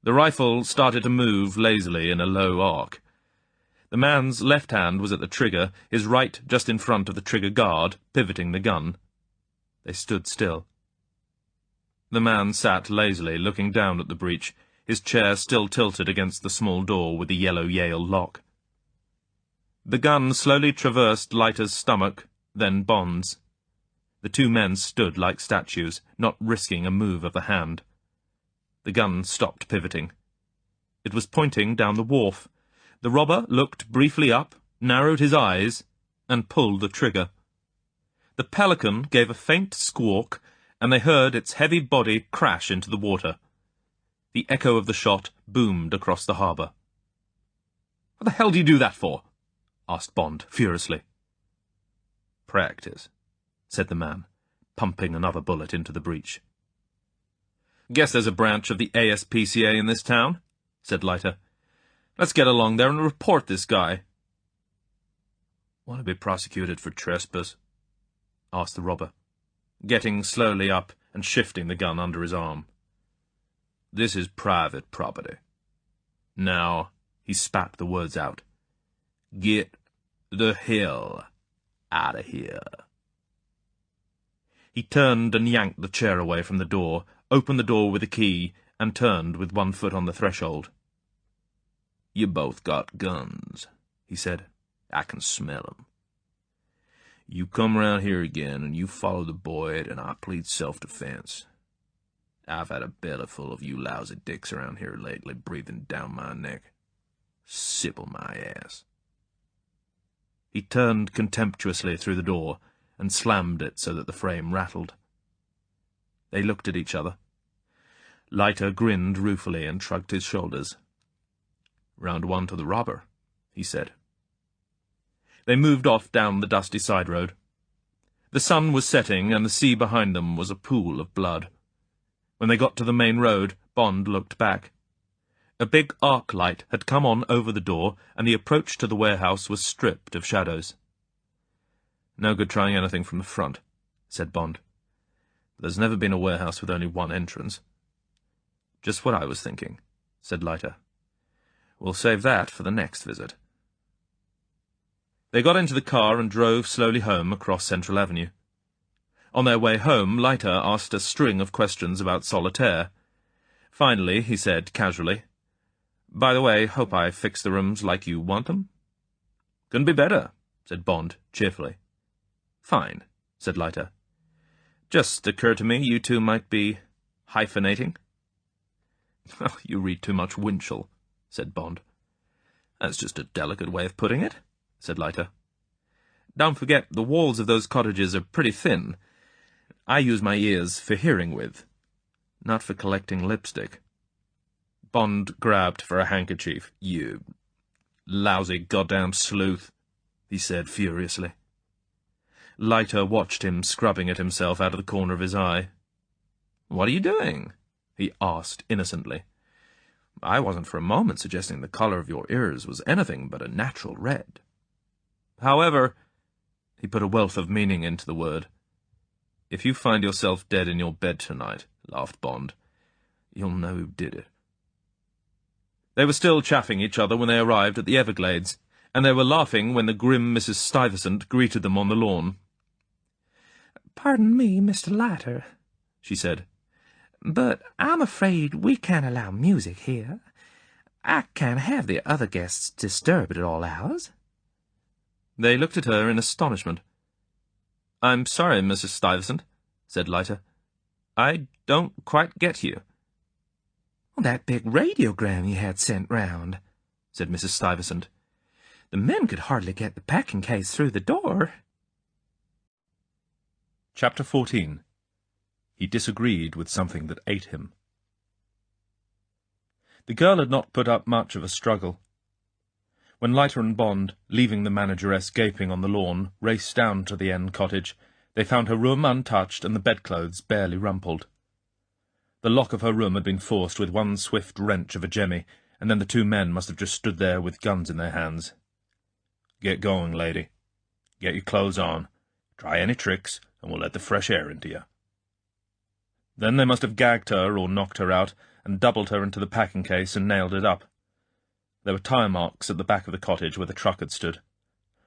[SPEAKER 1] The rifle started to move lazily in a low arc. The man's left hand was at the trigger, his right just in front of the trigger guard, pivoting the gun. They stood still. The man sat lazily, looking down at the breech, his chair still tilted against the small door with the yellow Yale lock. The gun slowly traversed Leiter's stomach, then Bond's. The two men stood like statues, not risking a move of the hand. The gun stopped pivoting. It was pointing down the wharf. The robber looked briefly up, narrowed his eyes, and pulled the trigger. The Pelican gave a faint squawk, and they heard its heavy body crash into the water. The echo of the shot boomed across the harbour. "What the hell do you do that for?" asked Bond, furiously. "Practice," said the man, pumping another bullet into the breech. "Guess there's a branch of the ASPCA in this town," said Leiter. "Let's get along there and report this guy." "Want to be prosecuted for trespass?" asked the robber, getting slowly up and shifting the gun under his arm. "This is private property. Now," he spat the words out, "get the hell out of here." He turned and yanked the chair away from the door, opened the door with a key, and turned with one foot on the threshold. "You both got guns," he said. "I can smell 'em. You come round here again, and you follow the boy, and I plead self-defense. I've had a belly full of you lousy dicks around here lately, breathing down my neck. Sipple my ass." He turned contemptuously through the door and slammed it so that the frame rattled. They looked at each other. Leiter grinned ruefully and shrugged his shoulders. "Round one to the robber," he said. They moved off down the dusty side road. The sun was setting, and the sea behind them was a pool of blood. When they got to the main road, Bond looked back. A big arc light had come on over the door, and the approach to the warehouse was stripped of shadows. "No good trying anything from the front," said Bond. "There's never been a warehouse with only one entrance." "Just what I was thinking," said Leiter. "We'll save that for the next visit." They got into the car and drove slowly home across Central Avenue. On their way home, Leiter asked a string of questions about Solitaire. Finally, he said casually, "By the way, hope I fixed the rooms like you want them?" "Couldn't be better," said Bond cheerfully. "Fine," said Leiter. "Just occurred to me you two might be hyphenating." "Oh, you read too much Winchell," said Bond. "That's just a delicate way of putting it," said Leiter. "Don't forget, the walls of those cottages are pretty thin. I use my ears for hearing with, not for collecting lipstick." Bond grabbed for a handkerchief. "You lousy goddamn sleuth," he said furiously. Leiter watched him scrubbing at himself out of the corner of his eye. "What are you doing?" he asked innocently. "I wasn't for a moment suggesting the colour of your ears was anything but a natural red. However," he put a wealth of meaning into the word, "if you find yourself dead in your bed tonight," laughed Bond, "you'll know who did it." They were still chaffing each other when they arrived at the Everglades, and they were laughing when the grim Mrs. Stuyvesant greeted them on the lawn.
[SPEAKER 4] "Pardon me, Mr. Leiter," she said, "but I'm afraid we can't allow music here. I can't have the other guests disturbed at all hours."
[SPEAKER 1] They looked at her in astonishment. "I'm sorry, Mrs. Stuyvesant," said Leiter. "I don't quite get you."
[SPEAKER 4] "That big radiogram you had sent round," said Mrs. Stuyvesant. "The men could hardly get the packing case through the door."
[SPEAKER 1] Chapter 14. He disagreed with something that ate him. The girl had not put up much of a struggle. When Leiter and Bond, leaving the manageress gaping on the lawn, raced down to the end cottage, they found her room untouched and the bedclothes barely rumpled. The lock of her room had been forced with one swift wrench of a jemmy, and then the two men must have just stood there with guns in their hands. "Get going, lady. Get your clothes on. Try any tricks, and we'll let the fresh air into you." Then they must have gagged her or knocked her out, and doubled her into the packing case and nailed it up. There were tire marks at the back of the cottage where the truck had stood.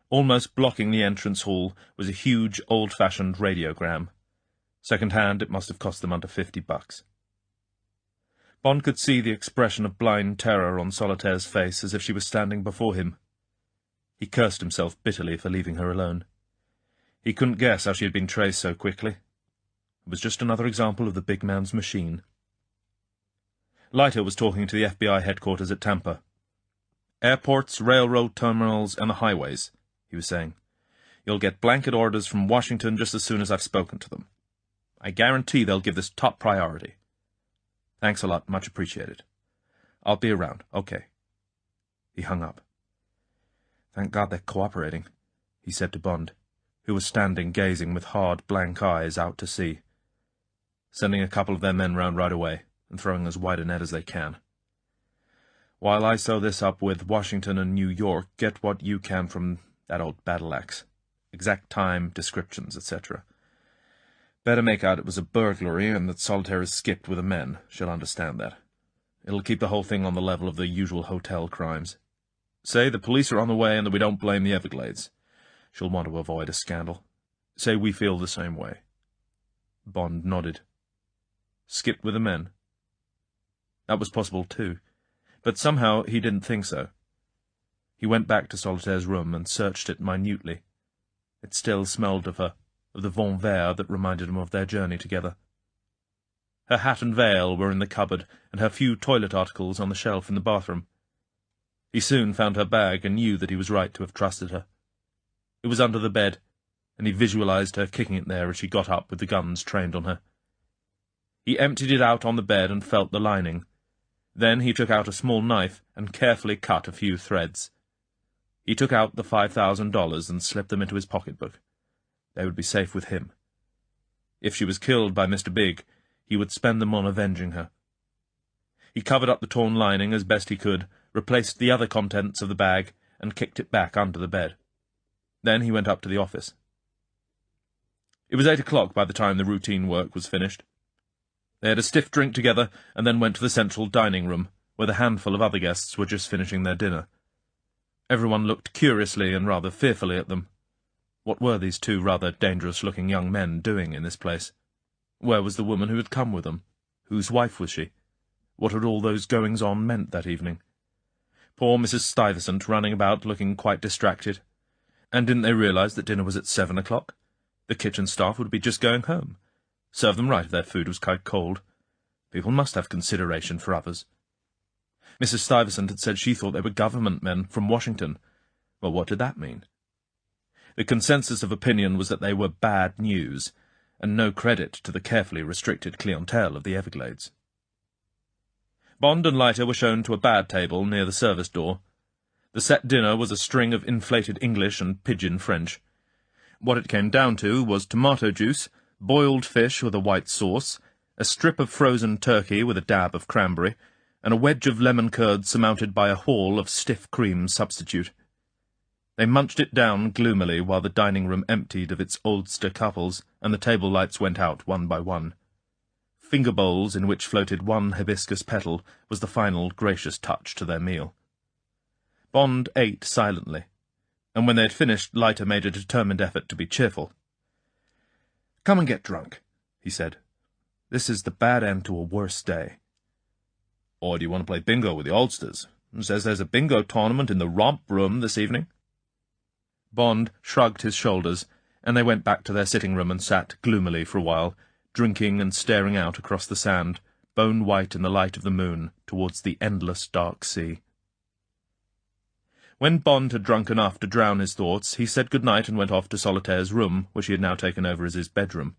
[SPEAKER 1] Almost blocking the entrance hall was a huge, old-fashioned radiogram. Second-hand, it must have cost them under $50. Bond could see the expression of blind terror on Solitaire's face as if she was standing before him. He cursed himself bitterly for leaving her alone. He couldn't guess how she had been traced so quickly. It was just another example of the big man's machine. Leiter was talking to the FBI headquarters at Tampa. "Airports, railroad terminals, and the highways," he was saying. "You'll get blanket orders from Washington just as soon as I've spoken to them. I guarantee they'll give this top priority. Thanks a lot, much appreciated. I'll be around, okay." He hung up. "Thank God they're cooperating," he said to Bond, who was standing gazing with hard, blank eyes out to sea. "Sending a couple of their men round right away, and throwing as wide a net as they can. While I sew this up with Washington and New York, get what you can from that old battle-axe. Exact time, descriptions, etc. Better make out it was a burglary and that Solitaire is skipped with the men. She'll understand that. It'll keep the whole thing on the level of the usual hotel crimes. Say the police are on the way and that we don't blame the Everglades. She'll want to avoid a scandal. Say we feel the same way. Bond nodded. Skipped with the men? That was possible too, but somehow he didn't think so. He went back to Solitaire's room and searched it minutely. It still smelled of her, of the vent vert that reminded him of their journey together. Her hat and veil were in the cupboard, and her few toilet articles on the shelf in the bathroom. He soon found her bag and knew that he was right to have trusted her. It was under the bed, and he visualized her kicking it there as she got up with the guns trained on her. He emptied it out on the bed and felt the lining. Then he took out a small knife and carefully cut a few threads. He took out the $5,000 and slipped them into his pocketbook. They would be safe with him. If she was killed by Mr. Big, he would spend them on avenging her. He covered up the torn lining as best he could, replaced the other contents of the bag, and kicked it back under the bed. Then he went up to the office. It was 8 o'clock by the time the routine work was finished. They had a stiff drink together, and then went to the central dining room, where the handful of other guests were just finishing their dinner. Everyone looked curiously and rather fearfully at them. What were these two rather dangerous-looking young men doing in this place? Where was the woman who had come with them? Whose wife was she? What had all those goings-on meant that evening? Poor Mrs. Stuyvesant running about looking quite distracted. And didn't they realize that dinner was at 7 o'clock? The kitchen staff would be just going home. Serve them right if their food was quite cold. People must have consideration for others. Mrs. Stuyvesant had said she thought they were government men from Washington. Well, what did that mean? The consensus of opinion was that they were bad news, and no credit to the carefully restricted clientele of the Everglades. Bond and Leiter were shown to a bad table near the service door. The set dinner was a string of inflated English and pidgin French. What it came down to was tomato juice, boiled fish with a white sauce, a strip of frozen turkey with a dab of cranberry, and a wedge of lemon curd surmounted by a haul of stiff cream substitute. They munched it down gloomily while the dining-room emptied of its oldster couples, and the table lights went out one by one. Finger bowls in which floated one hibiscus petal was the final gracious touch to their meal. Bond ate silently, and when they had finished, Leiter made a determined effort to be cheerful. "Come and get drunk," he said. "This is the bad end to a worse day." "Or do you want to play bingo with the oldsters? Says there's a bingo tournament in the romp room this evening." Bond shrugged his shoulders, and they went back to their sitting-room and sat gloomily for a while, drinking and staring out across the sand, bone-white in the light of the moon, towards the endless dark sea. When Bond had drunk enough to drown his thoughts, he said good-night and went off to Solitaire's room, which he had now taken over as his bedroom.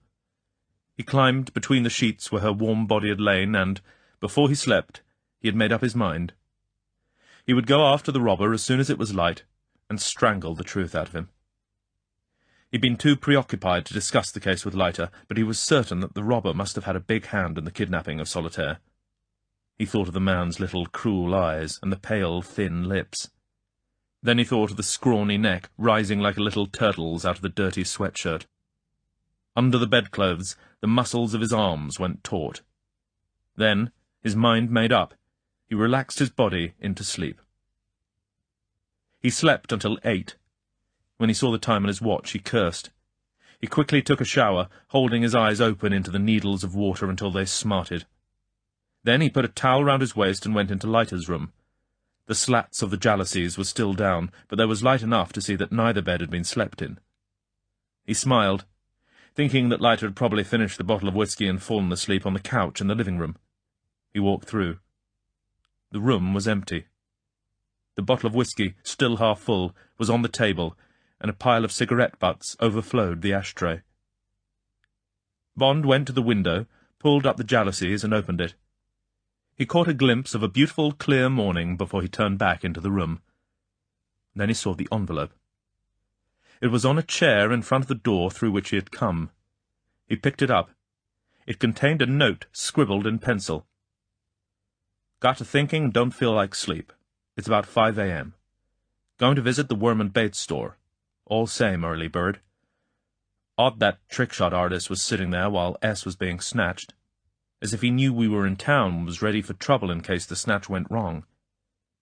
[SPEAKER 1] He climbed between the sheets where her warm body had lain, and, before he slept, he had made up his mind. He would go after the robber as soon as it was light, and strangle the truth out of him. He'd been too preoccupied to discuss the case with Leiter, but he was certain that the robber must have had a big hand in the kidnapping of Solitaire. He thought of the man's little cruel eyes and the pale, thin lips. Then he thought of the scrawny neck rising like a little turtle's out of the dirty sweatshirt. Under the bedclothes, the muscles of his arms went taut. Then, his mind made up, he relaxed his body into sleep. He slept until 8. When he saw the time on his watch, he cursed. He quickly took a shower, holding his eyes open into the needles of water until they smarted. Then he put a towel round his waist and went into Leiter's room. The slats of the jalousies were still down, but there was light enough to see that neither bed had been slept in. He smiled, thinking that Leiter had probably finished the bottle of whisky and fallen asleep on the couch in the living-room. He walked through. The room was empty. The bottle of whisky, still half full, was on the table, and a pile of cigarette butts overflowed the ashtray. Bond went to the window, pulled up the jalousies, and opened it. He caught a glimpse of a beautiful, clear morning before he turned back into the room. Then he saw the envelope. It was on a chair in front of the door through which he had come. He picked it up. It contained a note scribbled in pencil. "Got to thinking, don't feel like sleep. It's about 5 a.m. Going to visit the Worm and Baits store. All same, early bird. Odd that trick-shot artist was sitting there while S was being snatched, as if he knew we were in town and was ready for trouble in case the snatch went wrong.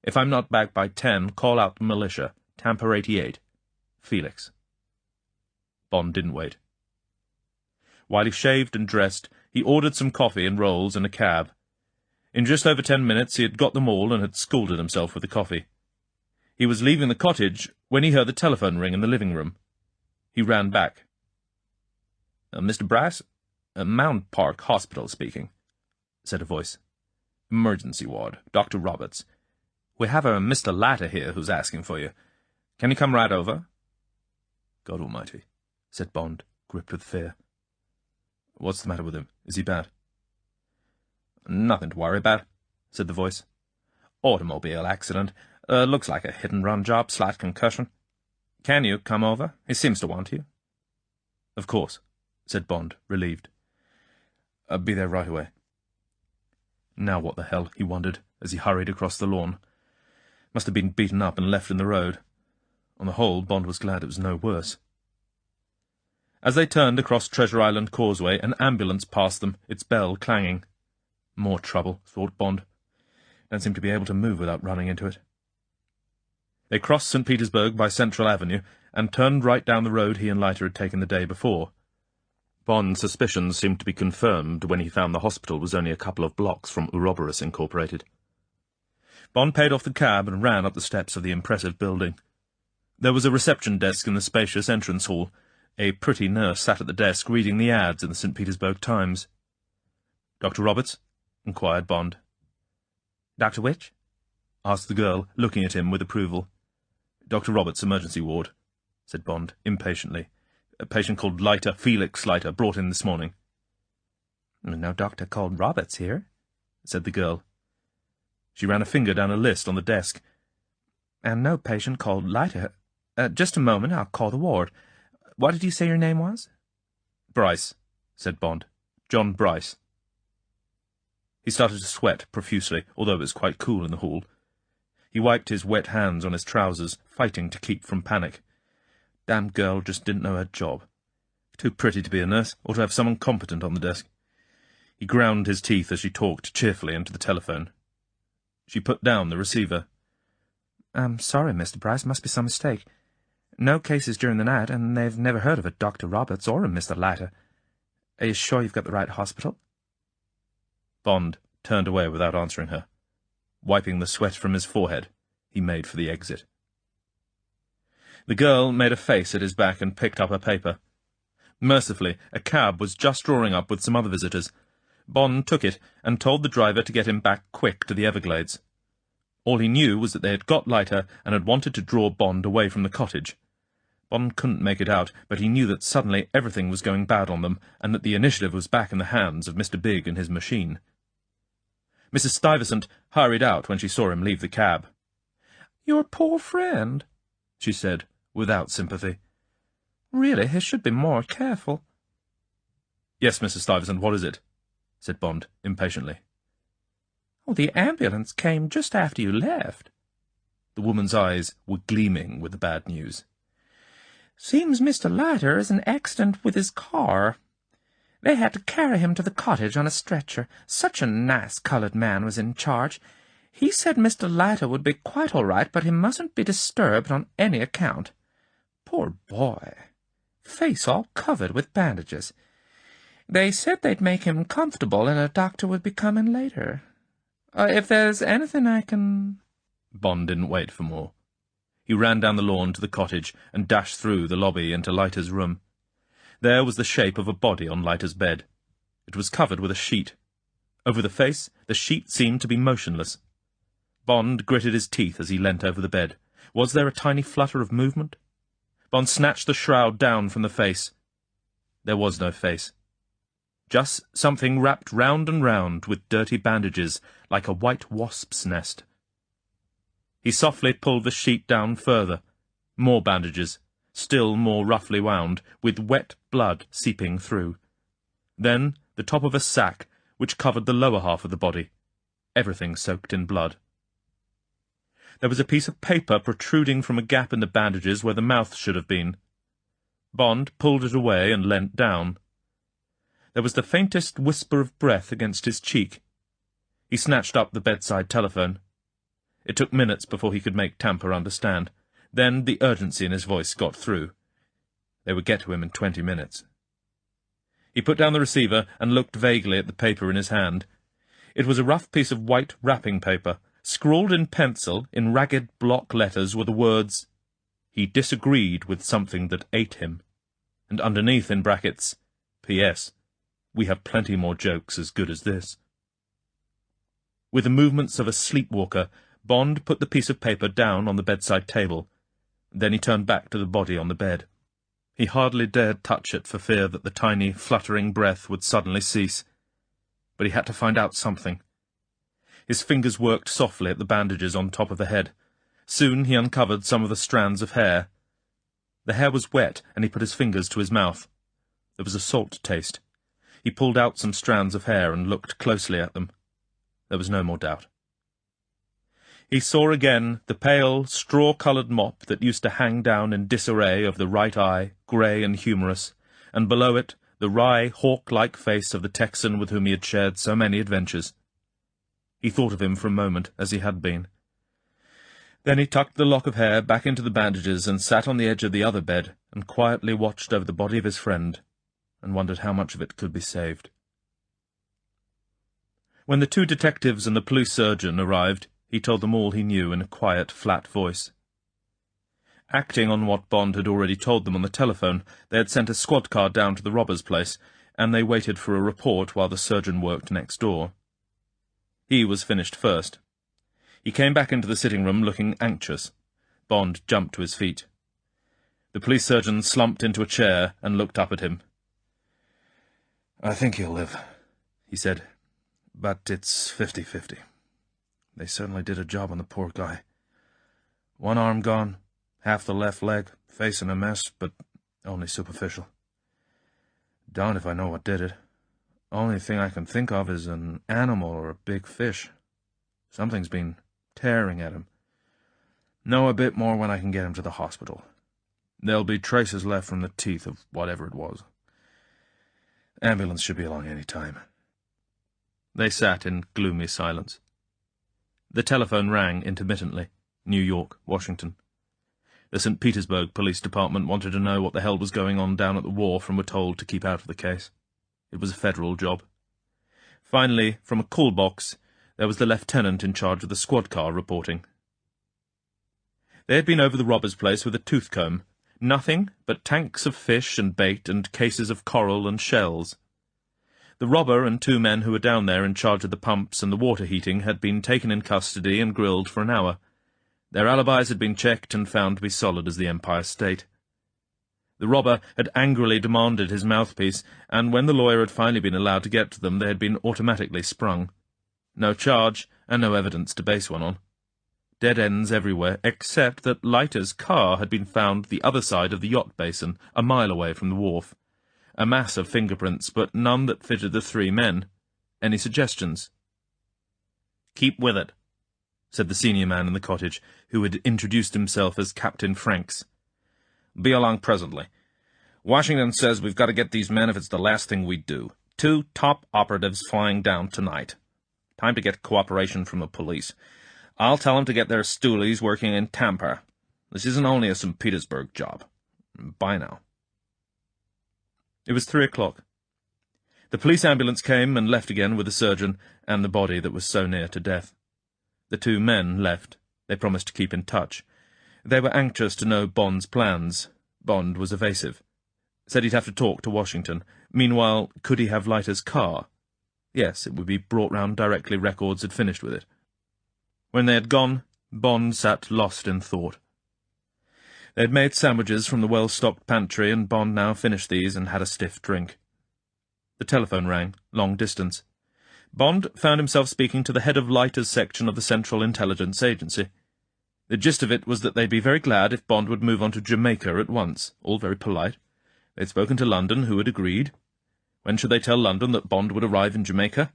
[SPEAKER 1] If I'm not back by 10, call out the militia. Tampa 88. Felix. Bond didn't wait. While he shaved and dressed, he ordered some coffee and rolls and a cab. In just over 10 minutes he had got them all and had scalded himself with the coffee. He was leaving the cottage when he heard the telephone ring in the living room. He ran back. Mr. Bryce? Mound Park Hospital speaking, said a voice. Emergency ward. Dr. Roberts. We have a Mr. Latta here who's asking for you. Can you come right over?
[SPEAKER 2] God almighty, said Bond, gripped with fear. What's the matter with him? Is he bad?
[SPEAKER 1] Nothing to worry about, said the voice. Automobile accident. Looks like a hit-and-run job, slight concussion. Can you come over? He seems to want you.
[SPEAKER 2] Of course, said Bond, relieved. I'll be there right away. Now what the hell, he wondered, as he hurried across the lawn. Must have been beaten up and left in the road. On the whole, Bond was glad it was no worse.
[SPEAKER 1] As they turned across Treasure Island Causeway, an ambulance passed them, its bell clanging. More trouble, thought Bond. Don't seem to be able to move without running into it. They crossed St. Petersburg by Central Avenue and turned right down the road he and Leiter had taken the day before.
[SPEAKER 2] Bond's suspicions seemed to be confirmed when he found the hospital was only a couple of blocks from Ouroboros Incorporated.
[SPEAKER 1] Bond paid off the cab and ran up the steps of the impressive building. There was a reception desk in the spacious entrance hall. A pretty nurse sat at the desk reading the ads in the St. Petersburg Times. "Dr. Roberts?" inquired Bond.
[SPEAKER 4] "Dr. which?"
[SPEAKER 1] asked the girl, looking at him with approval. "Dr. Roberts' emergency ward," said Bond, impatiently. "A patient called Leiter, Felix Leiter, brought in this morning."
[SPEAKER 4] "No doctor called Roberts here," said the girl.
[SPEAKER 1] She ran a finger down a list on the desk.
[SPEAKER 4] "And no patient called Leiter. Just a moment, I'll call the ward. What did you say your name was?"
[SPEAKER 1] "Bryce," said Bond. "John Bryce." He started to sweat profusely, although it was quite cool in the hall. He wiped his wet hands on his trousers, fighting to keep from panic. Damn girl just didn't know her job. Too pretty to be a nurse, or to have someone competent on the desk. He ground his teeth as she talked cheerfully into the telephone. She put down the receiver.
[SPEAKER 4] "I'm sorry, Mr. Bryce, must be some mistake. No cases during the night, and they've never heard of a Dr. Roberts or a Mr. Leiter. Are you sure you've got the right hospital?"
[SPEAKER 1] Bond turned away without answering her. Wiping the sweat from his forehead, he made for the exit. The girl made a face at his back and picked up her paper. Mercifully, a cab was just drawing up with some other visitors. Bond took it and told the driver to get him back quick to the Everglades. All he knew was that they had got Leiter and had wanted to draw Bond away from the cottage. Bond couldn't make it out, but he knew that suddenly everything was going bad on them, and that the initiative was back in the hands of Mr. Big and his machine. Mrs. Stuyvesant hurried out when she saw him leave the cab.
[SPEAKER 4] "Your poor friend,"
[SPEAKER 1] she said, without sympathy.
[SPEAKER 4] "Really, he should be more careful."
[SPEAKER 1] "Yes, Mrs. Stuyvesant, what is it?" said Bond, impatiently.
[SPEAKER 4] "Oh, the ambulance came just after you left."
[SPEAKER 1] The woman's eyes were gleaming with the bad news.
[SPEAKER 4] "Seems Mr. Leiter is in an accident with his car. They had to carry him to the cottage on a stretcher. Such a nice coloured man was in charge. He said Mr. Leiter would be quite all right, but he mustn't be disturbed on any account. Poor boy. Face all covered with bandages. They said they'd make him comfortable and a doctor would be coming later. If there's anything I can—"
[SPEAKER 1] Bond didn't wait for more. He ran down the lawn to the cottage and dashed through the lobby into Leiter's room. There was the shape of a body on Leiter's bed. It was covered with a sheet. Over the face, the sheet seemed to be motionless. Bond gritted his teeth as he leant over the bed. Was there a tiny flutter of movement? Bond snatched the shroud down from the face. There was no face. Just something wrapped round and round with dirty bandages, like a white wasp's nest. He softly pulled the sheet down further. More bandages, still more roughly wound, with wet blood seeping through. Then the top of a sack, which covered the lower half of the body, everything soaked in blood. There was a piece of paper protruding from a gap in the bandages where the mouth should have been. Bond pulled it away and leant down. There was the faintest whisper of breath against his cheek. He snatched up the bedside telephone. It took minutes before he could make Tampa understand. Then the urgency in his voice got through. They would get to him in 20 minutes. He put down the receiver and looked vaguely at the paper in his hand. It was a rough piece of white wrapping paper. Scrawled in pencil, in ragged block letters, were the words, "He disagreed with something that ate him," and underneath, in brackets, "P.S. We have plenty more jokes as good as this." With the movements of a sleepwalker, Bond put the piece of paper down on the bedside table. Then he turned back to the body on the bed. He hardly dared touch it for fear that the tiny, fluttering breath would suddenly cease. But he had to find out something. His fingers worked softly at the bandages on top of the head. Soon he uncovered some of the strands of hair. The hair was wet, and he put his fingers to his mouth. There was a salt taste. He pulled out some strands of hair and looked closely at them. There was no more doubt. He saw again the pale, straw-coloured mop that used to hang down in disarray over the right eye, grey and humorous, and below it the wry, hawk-like face of the Texan with whom he had shared so many adventures. He thought of him for a moment, as he had been. Then he tucked the lock of hair back into the bandages and sat on the edge of the other bed and quietly watched over the body of his friend, and wondered how much of it could be saved. When the 2 detectives and the police surgeon arrived, he told them all he knew in a quiet, flat voice. Acting on what Bond had already told them on the telephone, they had sent a squad car down to the robber's place, and they waited for a report while the surgeon worked next door. He was finished first. He came back into the sitting room looking anxious. Bond jumped to his feet. The police surgeon slumped into a chair and looked up at him. "I think he'll live," he said, "but it's 50-50. They certainly did a job on the poor guy. One arm gone, half the left leg, face in a mess, but only superficial. Darned if I know what did it. Only thing I can think of is an animal or a big fish. Something's been tearing at him. Know a bit more when I can get him to the hospital. There'll be traces left from the teeth of whatever it was. Ambulance should be along any time." They sat in gloomy silence. The telephone rang intermittently. New York, Washington. The St. Petersburg Police Department wanted to know what the hell was going on down at the wharf and were told to keep out of the case. It was a federal job. Finally, from a call box, there was the lieutenant in charge of the squad car reporting. They had been over the robber's place with a tooth comb. Nothing but tanks of fish and bait and cases of coral and shells. The robber and 2 men who were down there in charge of the pumps and the water heating had been taken in custody and grilled for an hour. Their alibis had been checked and found to be solid as the Empire State. The robber had angrily demanded his mouthpiece, and when the lawyer had finally been allowed to get to them, they had been automatically sprung. No charge, and no evidence to base one on. Dead ends everywhere, except that Leiter's car had been found the other side of the yacht basin, a mile away from the wharf. A mass of fingerprints, but none that fitted the 3 men. Any suggestions? "Keep with it," said the senior man in the cottage, who had introduced himself as Captain Franks. "Be along presently. Washington says we've got to get these men if it's the last thing we do. 2 top operatives flying down tonight. Time to get cooperation from the police. I'll tell them to get their stoolies working in Tampa. This isn't only a St. Petersburg job. Bye now." It was 3 o'clock. The police ambulance came and left again with the surgeon and the body that was so near to death. The 2 men left. They promised to keep in touch. They were anxious to know Bond's plans. Bond was evasive. Said he'd have to talk to Washington. Meanwhile, could he have Leiter's car? Yes, it would be brought round directly records had finished with it. When they had gone, Bond sat lost in thought. They had made sandwiches from the well-stocked pantry, and Bond now finished these and had a stiff drink. The telephone rang, long distance. Bond found himself speaking to the head of Leiter's section of the Central Intelligence Agency. The gist of it was that they'd be very glad if Bond would move on to Jamaica at once, all very polite. They'd spoken to London, who had agreed. When should they tell London that Bond would arrive in Jamaica?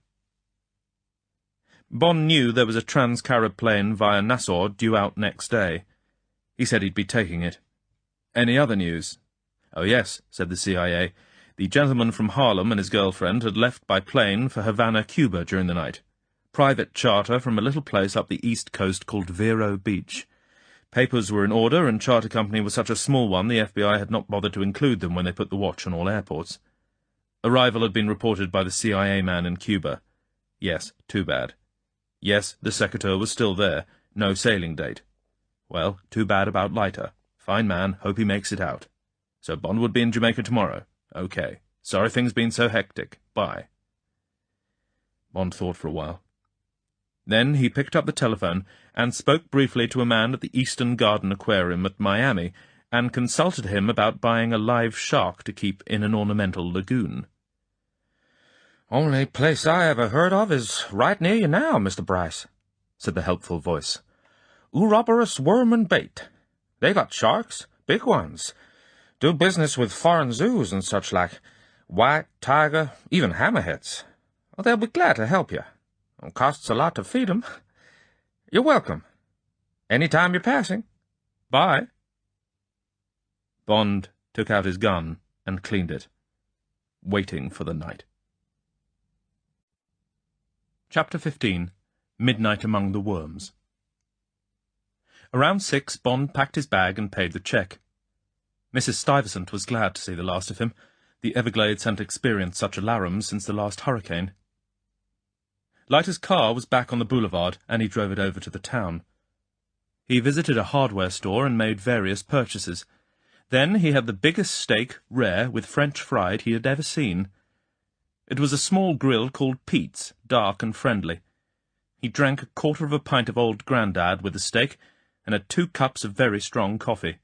[SPEAKER 1] Bond knew there was a Trans-Carib plane via Nassau due out next day. He said he'd be taking it. Any other news? Oh, yes, said the CIA. The gentleman from Harlem and his girlfriend had left by plane for Havana, Cuba during the night. Private charter from a little place up the east coast called Vero Beach. Papers were in order, and charter company was such a small one the FBI had not bothered to include them when they put the watch on all airports. Arrival had been reported by the CIA man in Cuba. Yes, too bad. Yes, the secretary was still there. No sailing date. Well, too bad about Leiter. Fine man, hope he makes it out. So Bond would be in Jamaica tomorrow. Okay. Sorry things been so hectic. Bye. Bond thought for a while. Then he picked up the telephone and spoke briefly to a man at the Eastern Garden Aquarium at Miami and consulted him about buying a live shark to keep in an ornamental lagoon.
[SPEAKER 6] "Only place I ever heard of is right near you now, Mr. Bryce," said the helpful voice. "Ouroboros Worm and Bait. They got sharks, big ones. Do business with foreign zoos and such like. White, tiger, even hammerheads. Well, they'll be glad to help you. It costs a lot to feed 'em. You're welcome. Any time you're passing. Bye."
[SPEAKER 1] Bond took out his gun and cleaned it, waiting for the night. Chapter 15. Midnight Among the Worms. Around 6, Bond packed his bag and paid the check. Mrs. Stuyvesant was glad to see the last of him. The Everglades hadn't experienced such alarums since the last hurricane. Leiter's car was back on the boulevard, and he drove it over to the town. He visited a hardware store and made various purchases. Then he had the biggest steak, rare, with French fried, he had ever seen. It was a small grill called Pete's, dark and friendly. He drank a quarter of a pint of Old Grandad with the steak, and had 2 cups of very strong coffee.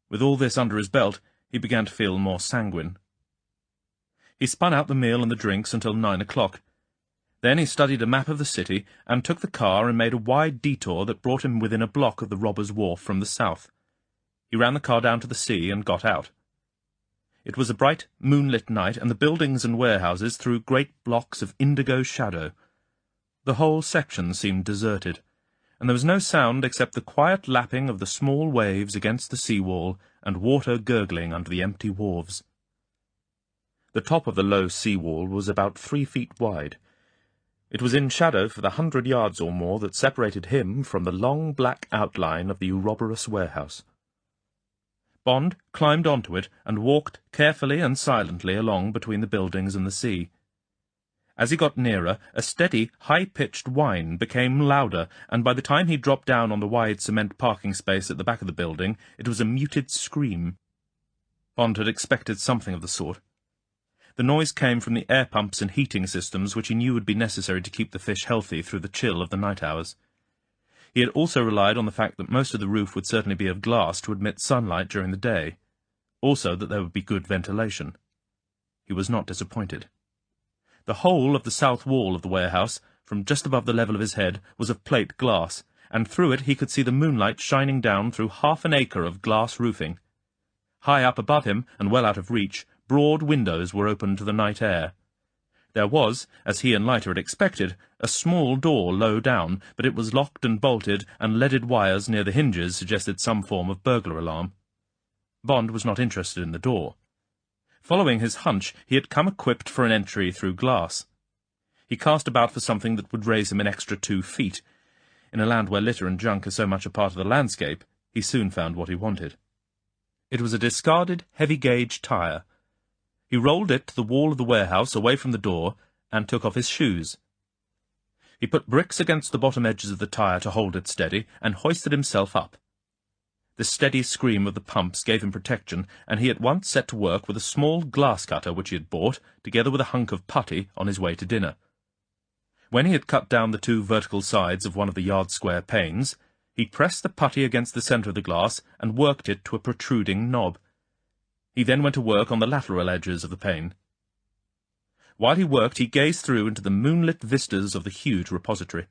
[SPEAKER 1] With all this under his belt, he began to feel more sanguine. He spun out the meal and the drinks until 9 o'clock. Then he studied a map of the city, and took the car and made a wide detour that brought him within a block of the Robbers' Wharf from the south. He ran the car down to the sea and got out. It was a bright, moonlit night, and the buildings and warehouses threw great blocks of indigo shadow. The whole section seemed deserted, and there was no sound except the quiet lapping of the small waves against the sea-wall and water gurgling under the empty wharves. The top of the low sea-wall was about 3 feet wide. It was in shadow for the 100 yards or more that separated him from the long black outline of the Ouroboros warehouse. Bond climbed onto it and walked carefully and silently along between the buildings and the sea. As he got nearer, a steady, high-pitched whine became louder, and by the time he dropped down on the wide cement parking space at the back of the building, it was a muted scream. Bond had expected something of the sort. The noise came from the air pumps and heating systems which he knew would be necessary to keep the fish healthy through the chill of the night hours. He had also relied on the fact that most of the roof would certainly be of glass to admit sunlight during the day, also that there would be good ventilation. He was not disappointed. The whole of the south wall of the warehouse, from just above the level of his head, was of plate glass, and through it he could see the moonlight shining down through half an acre of glass roofing. High up above him, and well out of reach, broad windows were open to the night air. There was, as he and Leiter had expected, a small door low down, but it was locked and bolted, and leaded wires near the hinges suggested some form of burglar alarm. Bond was not interested in the door. Following his hunch, he had come equipped for an entry through glass. He cast about for something that would raise him an extra 2 feet. In a land where litter and junk are so much a part of the landscape, he soon found what he wanted. It was a discarded, heavy-gauge tire. He rolled it to the wall of the warehouse away from the door, and took off his shoes. He put bricks against the bottom edges of the tire to hold it steady, and hoisted himself up. The steady scream of the pumps gave him protection, and he at once set to work with a small glass cutter which he had bought, together with a hunk of putty, on his way to dinner. When he had cut down the 2 vertical sides of one of the yard-square panes, he pressed the putty against the centre of the glass and worked it to a protruding knob. He then went to work on the lateral edges of the pane. While he worked, he gazed through into the moonlit vistas of the huge repository.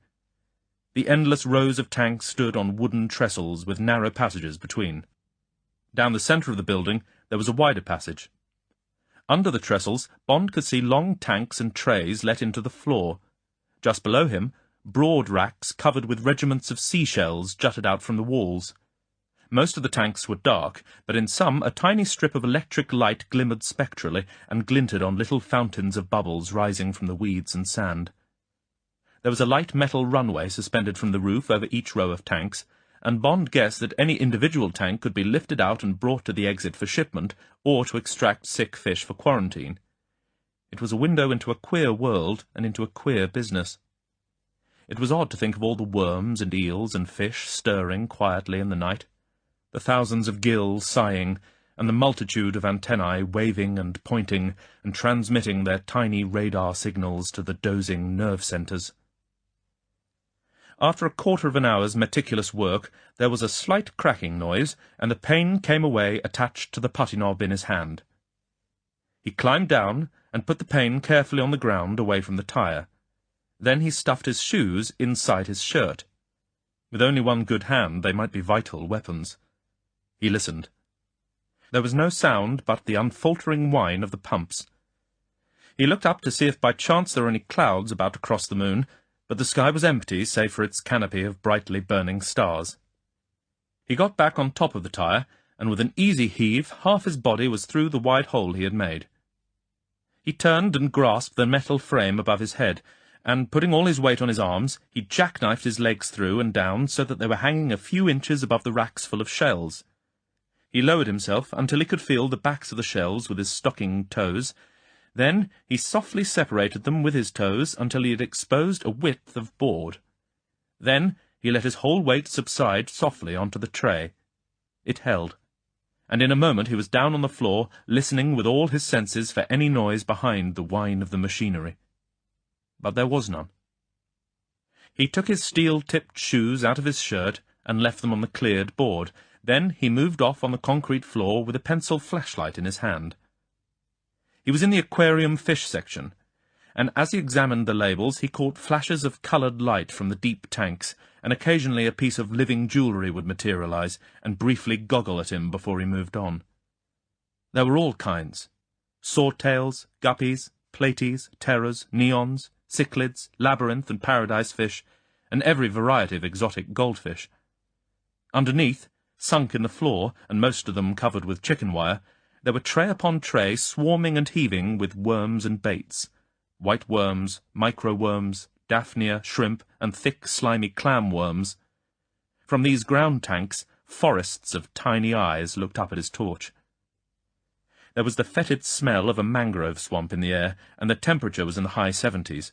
[SPEAKER 1] The endless rows of tanks stood on wooden trestles with narrow passages between. Down the centre of the building there was a wider passage. Under the trestles, Bond could see long tanks and trays let into the floor. Just below him, broad racks covered with regiments of seashells jutted out from the walls. Most of the tanks were dark, but in some a tiny strip of electric light glimmered spectrally and glinted on little fountains of bubbles rising from the weeds and sand. There was a light metal runway suspended from the roof over each row of tanks, and Bond guessed that any individual tank could be lifted out and brought to the exit for shipment, or to extract sick fish for quarantine. It was a window into a queer world and into a queer business. It was odd to think of all the worms and eels and fish stirring quietly in the night, the thousands of gills sighing, and the multitude of antennae waving and pointing and transmitting their tiny radar signals to the dozing nerve centres. After a quarter of an hour's meticulous work, there was a slight cracking noise, and the pane came away attached to the putty knob in his hand. He climbed down and put the pane carefully on the ground away from the tyre. Then he stuffed his shoes inside his shirt. With only one good hand, they might be vital weapons. He listened. There was no sound but the unfaltering whine of the pumps. He looked up to see if by chance there were any clouds about to cross the moon, but the sky was empty save for its canopy of brightly burning stars. He got back on top of the tyre, and with an easy heave half his body was through the wide hole he had made. He turned and grasped the metal frame above his head, and, putting all his weight on his arms, he jackknifed his legs through and down so that they were hanging a few inches above the racks full of shells. He lowered himself until he could feel the backs of the shells with his stocking toes. Then he softly separated them with his toes until he had exposed a width of board. Then he let his whole weight subside softly onto the tray. It held, and in a moment he was down on the floor, listening with all his senses for any noise behind the whine of the machinery. But there was none. He took his steel-tipped shoes out of his shirt and left them on the cleared board. Then he moved off on the concrete floor with a pencil flashlight in his hand. He was in the aquarium fish section, and as he examined the labels he caught flashes of coloured light from the deep tanks, and occasionally a piece of living jewellery would materialise and briefly goggle at him before he moved on. There were all kinds: swordtails, guppies, platies, terrors, neons, cichlids, labyrinth and paradise fish, and every variety of exotic goldfish. Underneath, sunk in the floor, and most of them covered with chicken wire, there were tray upon tray swarming and heaving with worms and baits: white worms, micro-worms, daphnia, shrimp, and thick, slimy clam worms. From these ground tanks, forests of tiny eyes looked up at his torch. There was the fetid smell of a mangrove swamp in the air, and the temperature was in the high 70s.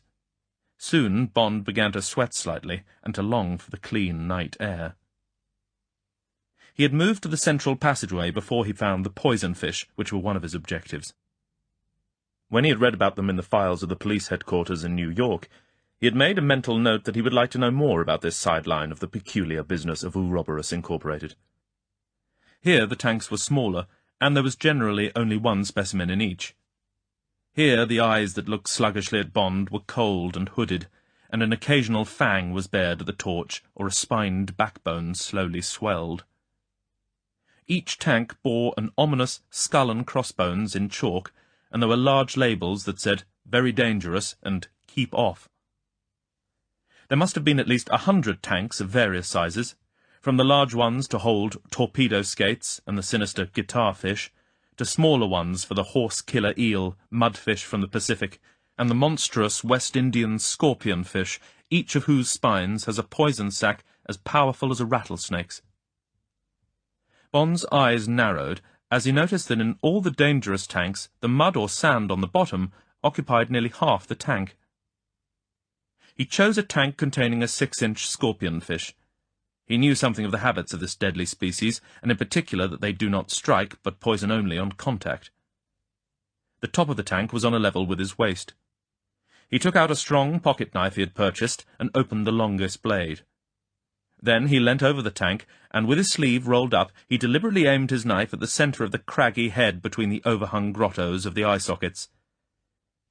[SPEAKER 1] Soon Bond began to sweat slightly, and to long for the clean night air. He had moved to the central passageway before he found the poison fish, which were one of his objectives. When he had read about them in the files of the police headquarters in New York, he had made a mental note that he would like to know more about this sideline of the peculiar business of Ouroboros Incorporated. Here the tanks were smaller, and there was generally only one specimen in each. Here the eyes that looked sluggishly at Bond were cold and hooded, and an occasional fang was bared at the torch, or a spined backbone slowly swelled. Each tank bore an ominous skull and crossbones in chalk, and there were large labels that said "Very Dangerous" and "Keep Off." There must have been at least 100 tanks of various sizes, from the large ones to hold torpedo skates and the sinister guitar fish, to smaller ones for the horse-killer eel, mudfish from the Pacific, and the monstrous West Indian scorpion fish, each of whose spines has a poison sac as powerful as a rattlesnake's. Bond's eyes narrowed as he noticed that in all the dangerous tanks the mud or sand on the bottom occupied nearly half the tank. He chose a tank containing a 6-inch scorpion fish. He knew something of the habits of this deadly species, and in particular that they do not strike, but poison only on contact. The top of the tank was on a level with his waist. He took out a strong pocket-knife he had purchased and opened the longest blade. Then he leant over the tank, and with his sleeve rolled up, he deliberately aimed his knife at the centre of the craggy head between the overhung grottos of the eye sockets.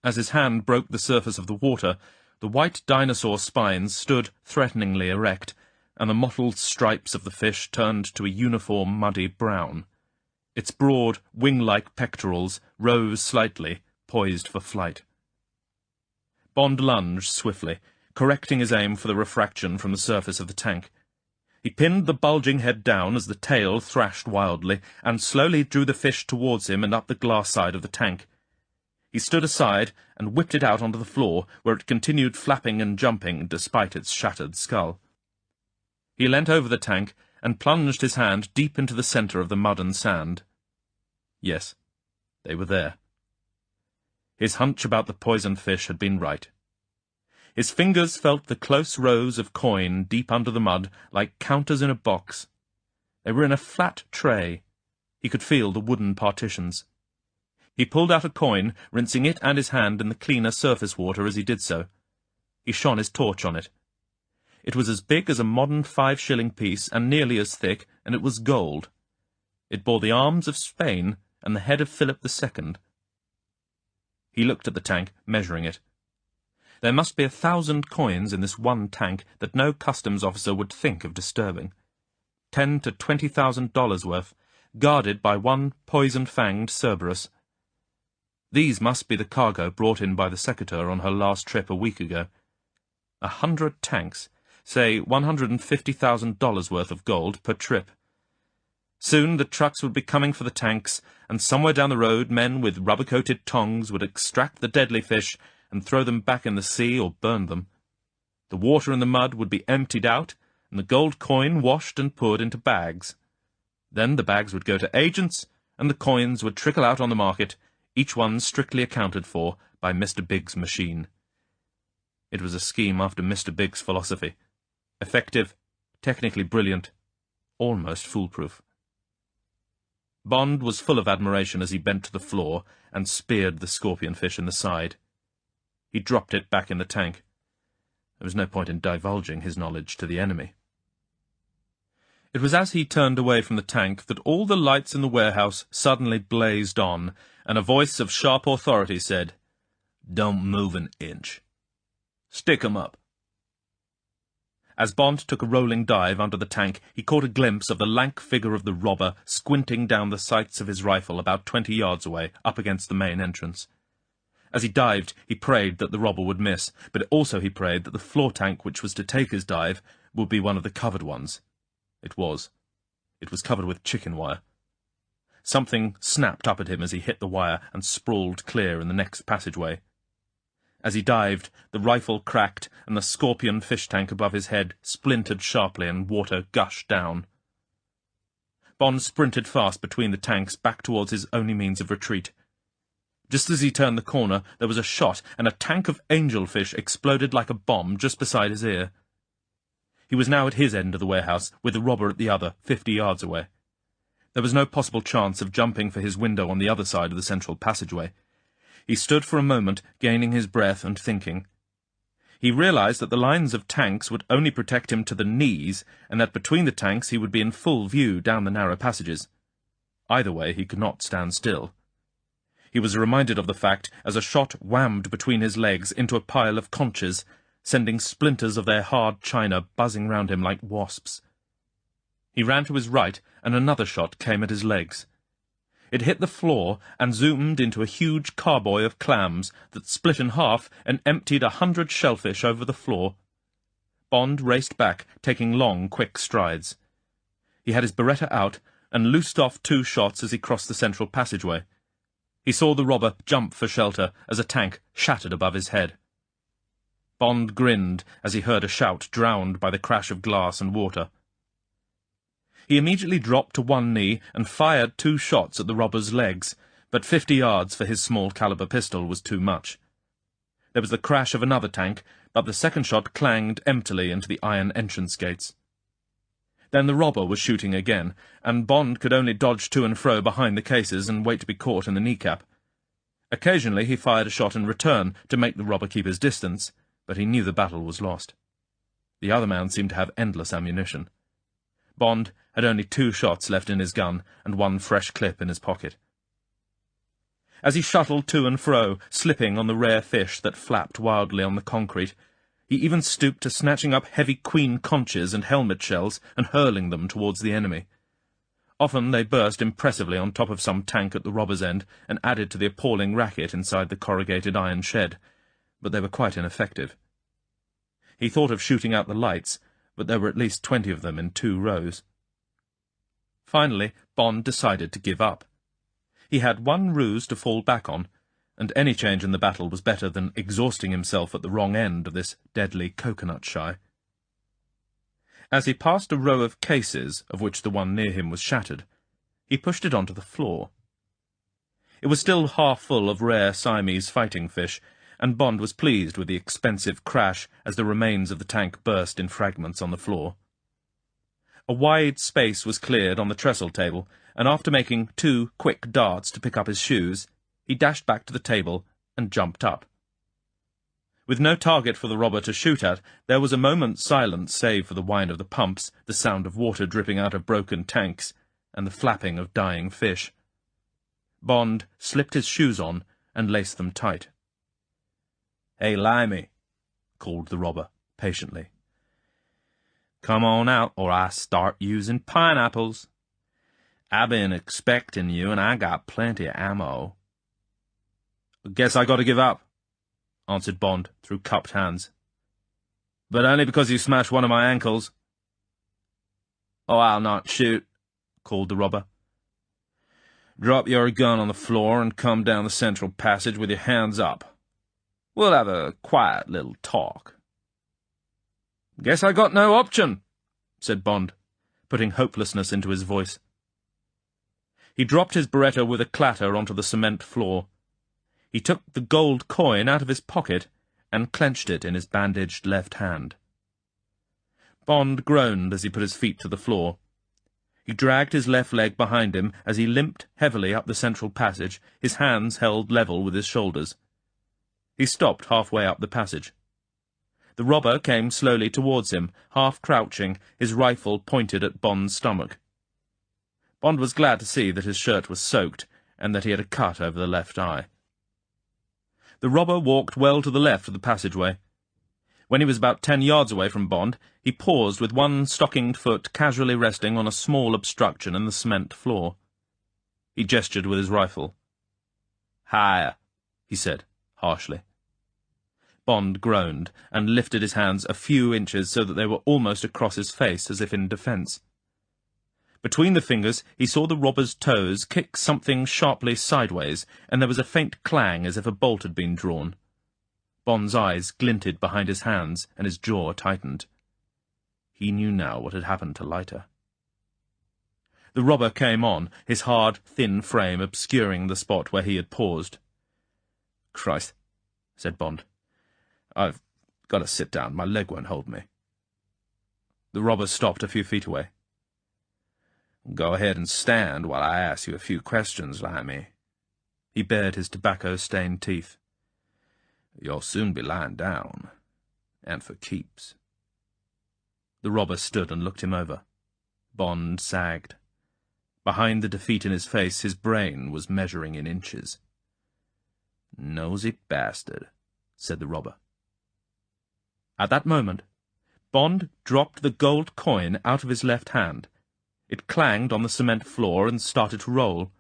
[SPEAKER 1] As his hand broke the surface of the water, the white dinosaur spines stood threateningly erect, and the mottled stripes of the fish turned to a uniform muddy brown. Its broad, wing-like pectorals rose slightly, poised for flight. Bond lunged swiftly, correcting his aim for the refraction from the surface of the tank. He pinned the bulging head down as the tail thrashed wildly, and slowly drew the fish towards him and up the glass side of the tank. He stood aside and whipped it out onto the floor, where it continued flapping and jumping despite its shattered skull. He leant over the tank and plunged his hand deep into the centre of the mud and sand. Yes, they were there. His hunch about the poisoned fish had been right. His fingers felt the close rows of coin deep under the mud, like counters in a box. They were in a flat tray. He could feel the wooden partitions. He pulled out a coin, rinsing it and his hand in the cleaner surface water as he did so. He shone his torch on it. It was as big as a modern 5-shilling piece and nearly as thick, and it was gold. It bore the arms of Spain and the head of Philip II. He looked at the tank, measuring it. There must be 1,000 coins in this one tank that no customs officer would think of disturbing. $10,000 to $20,000 worth, guarded by one poison-fanged Cerberus. These must be the cargo brought in by the Secretary on her last trip a week ago. 100 tanks, say $150,000 worth of gold per trip. Soon the trucks would be coming for the tanks, and somewhere down the road men with rubber-coated tongs would extract the deadly fish and throw them back in the sea or burn them. The water and the mud would be emptied out, and the gold coin washed and poured into bags. Then the bags would go to agents, and the coins would trickle out on the market, each one strictly accounted for by Mr. Big's machine. It was a scheme after Mr. Big's philosophy. Effective, technically brilliant, almost foolproof. Bond was full of admiration as he bent to the floor and speared the scorpionfish in the side. He dropped it back in the tank. There was no point in divulging his knowledge to the enemy. It was as he turned away from the tank that all the lights in the warehouse suddenly blazed on, and a voice of sharp authority said, "Don't move an inch. Stick 'em up." As Bond took a rolling dive under the tank, he caught a glimpse of the lank figure of the robber squinting down the sights of his rifle about 20 yards away, up against the main entrance. As he dived, he prayed that the robber would miss, but also he prayed that the floor tank which was to take his dive would be one of the covered ones. It was. It was covered with chicken wire. Something snapped up at him as he hit the wire and sprawled clear in the next passageway. As he dived, the rifle cracked, and the scorpion fish tank above his head splintered sharply and water gushed down. Bond sprinted fast between the tanks back towards his only means of retreat. Just as he turned the corner, there was a shot, and a tank of angelfish exploded like a bomb just beside his ear. He was now at his end of the warehouse, with the robber at the other, 50 yards away. There was no possible chance of jumping for his window on the other side of the central passageway. He stood for a moment, gaining his breath and thinking. He realized that the lines of tanks would only protect him to the knees, and that between the tanks he would be in full view down the narrow passages. Either way, he could not stand still. He was reminded of the fact as a shot whammed between his legs into a pile of conches, sending splinters of their hard china buzzing round him like wasps. He ran to his right, and another shot came at his legs. It hit the floor and zoomed into a huge carboy of clams that split in half and emptied 100 shellfish over the floor. Bond raced back, taking long, quick strides. He had his Beretta out and loosed off 2 shots as he crossed the central passageway. He saw the robber jump for shelter as a tank shattered above his head. Bond grinned as he heard a shout drowned by the crash of glass and water. He immediately dropped to one knee and fired 2 shots at the robber's legs, but 50 yards for his small-caliber pistol was too much. There was the crash of another tank, but the second shot clanged emptily into the iron entrance gates. Then the robber was shooting again, and Bond could only dodge to and fro behind the cases and wait to be caught in the kneecap. Occasionally he fired a shot in return to make the robber keep his distance, but he knew the battle was lost. The other man seemed to have endless ammunition. Bond had only 2 shots left in his gun and 1 fresh clip in his pocket. As he shuttled to and fro, slipping on the rare fish that flapped wildly on the concrete, he even stooped to snatching up heavy queen conches and helmet shells and hurling them towards the enemy. Often they burst impressively on top of some tank at the robber's end and added to the appalling racket inside the corrugated iron shed, but they were quite ineffective. He thought of shooting out the lights, but there were at least 20 of them in 2 rows. Finally, Bond decided to give up. He had one ruse to fall back on, and any change in the battle was better than exhausting himself at the wrong end of this deadly coconut shy. As he passed a row of cases, of which the one near him was shattered, he pushed it onto the floor. It was still half full of rare Siamese fighting fish, and Bond was pleased with the expensive crash as the remains of the tank burst in fragments on the floor. A wide space was cleared on the trestle table, and after making 2 quick darts to pick up his shoes, he dashed back to the table and jumped up. With no target for the robber to shoot at, there was a moment's silence save for the whine of the pumps, the sound of water dripping out of broken tanks, and the flapping of dying fish. Bond slipped his shoes on and laced them tight. "Hey, Limey," called the robber, patiently. "Come on out, or I start using pineapples. I been expecting you, and I got plenty of ammo." "Guess I gotta give up," answered Bond through cupped hands. "But only because you smashed one of my ankles." "Oh, I'll not shoot," called the robber. "Drop your gun on the floor and come down the central passage with your hands up. We'll have a quiet little talk." "Guess I got no option," said Bond, putting hopelessness into his voice. He dropped his Beretta with a clatter onto the cement floor. He took the gold coin out of his pocket and clenched it in his bandaged left hand. Bond groaned as he put his feet to the floor. He dragged his left leg behind him as he limped heavily up the central passage, his hands held level with his shoulders. He stopped halfway up the passage. The robber came slowly towards him, half crouching, his rifle pointed at Bond's stomach. Bond was glad to see that his shirt was soaked, and that he had a cut over the left eye. The robber walked well to the left of the passageway. When he was about 10 yards away from Bond, he paused with one stockinged foot casually resting on a small obstruction in the cement floor. He gestured with his rifle. "Higher," he said, harshly. Bond groaned, and lifted his hands a few inches so that they were almost across his face, as if in defence. Between the fingers he saw the robber's toes kick something sharply sideways, and there was a faint clang as if a bolt had been drawn. Bond's eyes glinted behind his hands, and his jaw tightened. He knew now what had happened to Leiter. The robber came on, his hard, thin frame obscuring the spot where he had paused. "Christ," said Bond. "I've got to sit down. My leg won't hold me." The robber stopped a few feet away. "Go ahead and stand while I ask you a few questions, Limey." He bared his tobacco-stained teeth. "You'll soon be lying down, and for keeps." The robber stood and looked him over. Bond sagged. Behind the defeat in his face, his brain was measuring in inches. "Nosy bastard," said the robber. At that moment, Bond dropped the gold coin out of his left hand. It clanged on the cement floor and started to roll.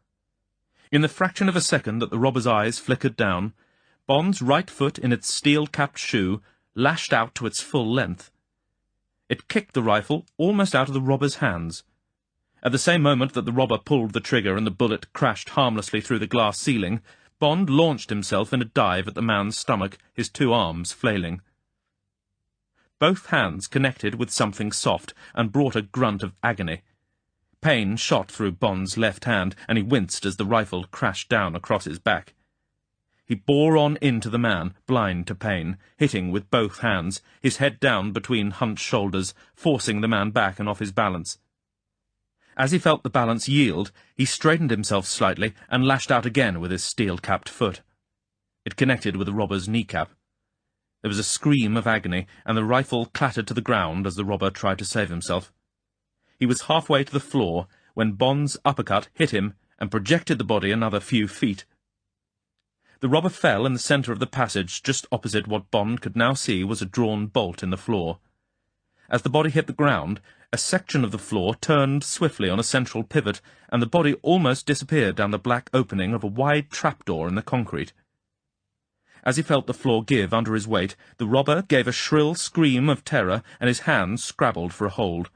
[SPEAKER 1] In the fraction of a second that the robber's eyes flickered down, Bond's right foot in its steel-capped shoe lashed out to its full length. It kicked the rifle almost out of the robber's hands. At the same moment that the robber pulled the trigger and the bullet crashed harmlessly through the glass ceiling, Bond launched himself in a dive at the man's stomach, his 2 arms flailing. Both hands connected with something soft and brought a grunt of agony. Pain shot through Bond's left hand, and he winced as the rifle crashed down across his back. He bore on into the man, blind to pain, hitting with both hands, his head down between hunched shoulders, forcing the man back and off his balance. As he felt the balance yield, he straightened himself slightly and lashed out again with his steel-capped foot. It connected with the robber's kneecap. There was a scream of agony, and the rifle clattered to the ground as the robber tried to save himself. He was halfway to the floor when Bond's uppercut hit him and projected the body another few feet. The robber fell in the centre of the passage just opposite what Bond could now see was a drawn bolt in the floor. As the body hit the ground, a section of the floor turned swiftly on a central pivot, and the body almost disappeared down the black opening of a wide trapdoor in the concrete. As he felt the floor give under his weight, the robber gave a shrill scream of terror, and his hands scrabbled for a hold.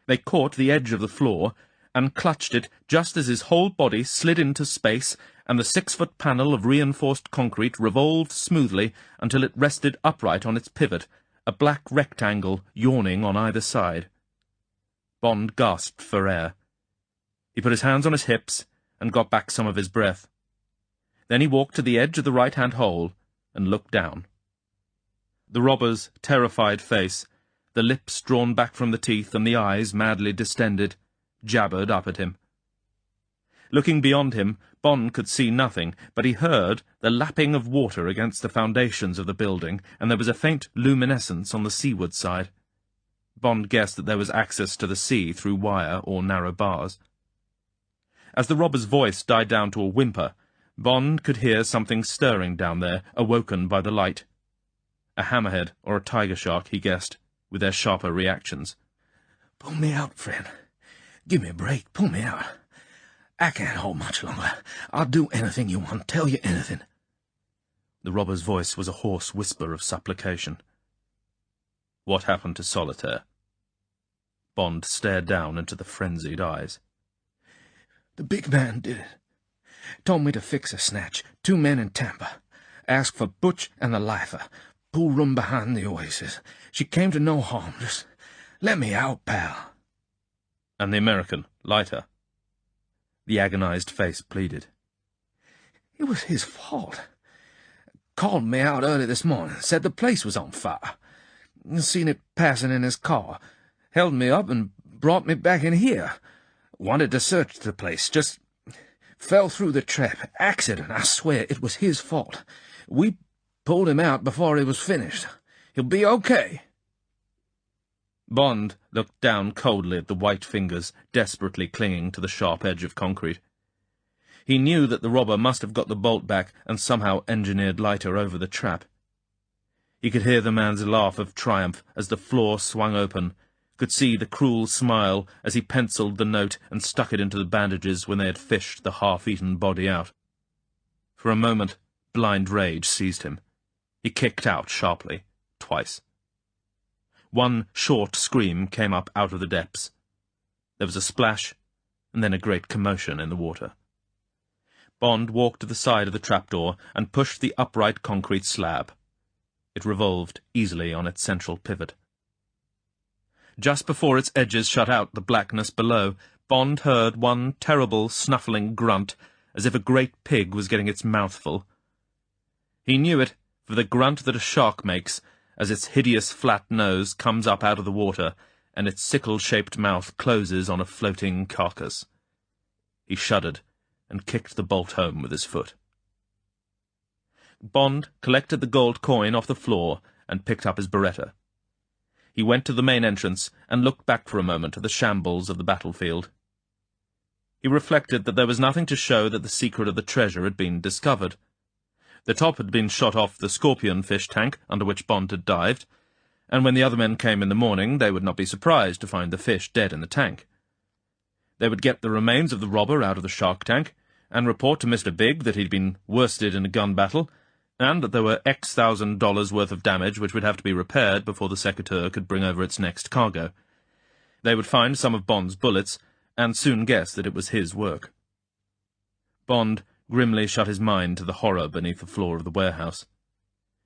[SPEAKER 1] They caught the edge of the floor, and clutched it just as his whole body slid into space, and the 6-foot panel of reinforced concrete revolved smoothly until it rested upright on its pivot, a black rectangle yawning on either side. Bond gasped for air. He put his hands on his hips and got back some of his breath. Then he walked to the edge of the right-hand hole and looked down. The robber's terrified face, the lips drawn back from the teeth and the eyes madly distended, jabbered up at him. Looking beyond him, Bond could see nothing, but he heard the lapping of water against the foundations of the building, and there was a faint luminescence on the seaward side. Bond guessed that there was access to the sea through wire or narrow bars. As the robber's voice died down to a whimper, Bond could hear something stirring down there, awoken by the light. A hammerhead or a tiger shark, he guessed, with their sharper reactions.
[SPEAKER 4] "Pull me out, friend. Give me a break. Pull me out. I can't hold much longer. I'll do anything you want, tell you anything."
[SPEAKER 1] The robber's voice was a hoarse whisper of supplication. What happened to Solitaire? Bond stared down into the frenzied eyes.
[SPEAKER 4] "The big man did it. Told me to fix a snatch. 2 men in Tampa. Asked for Butch and the lifer. Pool room behind the Oasis. She came to no harm. Just let me out, pal."
[SPEAKER 1] And the American, Leiter? The agonized face pleaded.
[SPEAKER 4] "It was his fault. Called me out early this morning. Said the place was on fire. Seen it passing in his car. Held me up and brought me back in here. Wanted to search the place. Just fell through the trap. Accident, I swear. It was his fault. We pulled him out before he was finished. He'll be okay."
[SPEAKER 1] Bond looked down coldly at the white fingers desperately clinging to the sharp edge of concrete. He knew that the robber must have got the bolt back and somehow engineered Leiter over the trap. He could hear the man's laugh of triumph as the floor swung open, could see the cruel smile as he penciled the note and stuck it into the bandages when they had fished the half-eaten body out. For a moment, blind rage seized him. He kicked out sharply, twice. One short scream came up out of the depths. There was a splash, and then a great commotion in the water. Bond walked to the side of the trapdoor and pushed the upright concrete slab. It revolved easily on its central pivot. Just before its edges shut out the blackness below, Bond heard one terrible snuffling grunt, as if a great pig was getting its mouth full. He knew it for the grunt that a shark makes, as its hideous flat nose comes up out of the water, and its sickle-shaped mouth closes on a floating carcass. He shuddered, and kicked the bolt home with his foot. Bond collected the gold coin off the floor, and picked up his Beretta. He went to the main entrance, and looked back for a moment at the shambles of the battlefield. He reflected that there was nothing to show that the secret of the treasure had been discovered. The top had been shot off the scorpion fish tank under which Bond had dived, and when the other men came in the morning they would not be surprised to find the fish dead in the tank. They would get the remains of the robber out of the shark tank, and report to Mr. Big that he'd been worsted in a gun battle, and that there were X thousand dollars worth of damage which would have to be repaired before the Secretary could bring over its next cargo. They would find some of Bond's bullets, and soon guess that it was his work. Bond grimly shut his mind to the horror beneath the floor of the warehouse.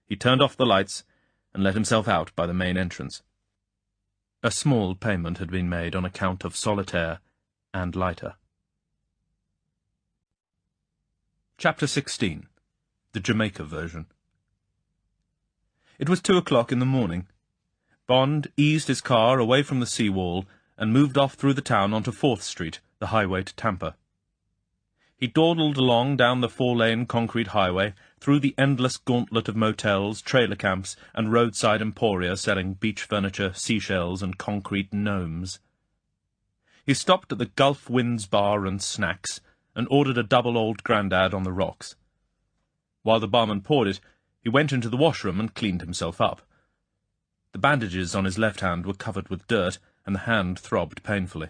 [SPEAKER 1] He turned off the lights, and let himself out by the main entrance. A small payment had been made on account of Solitaire and Leiter. Chapter 16. The Jamaica version. It was 2 o'clock in the morning. Bond eased his car away from the seawall and moved off through the town onto 4th Street, the highway to Tampa. He dawdled along down the 4-lane concrete highway, through the endless gauntlet of motels, trailer camps, and roadside emporia selling beach furniture, seashells, and concrete gnomes. He stopped at the Gulf Winds Bar and Snacks, and ordered a double Old Grandad on the rocks. While the barman poured it, he went into the washroom and cleaned himself up. The bandages on his left hand were covered with dirt, and the hand throbbed painfully.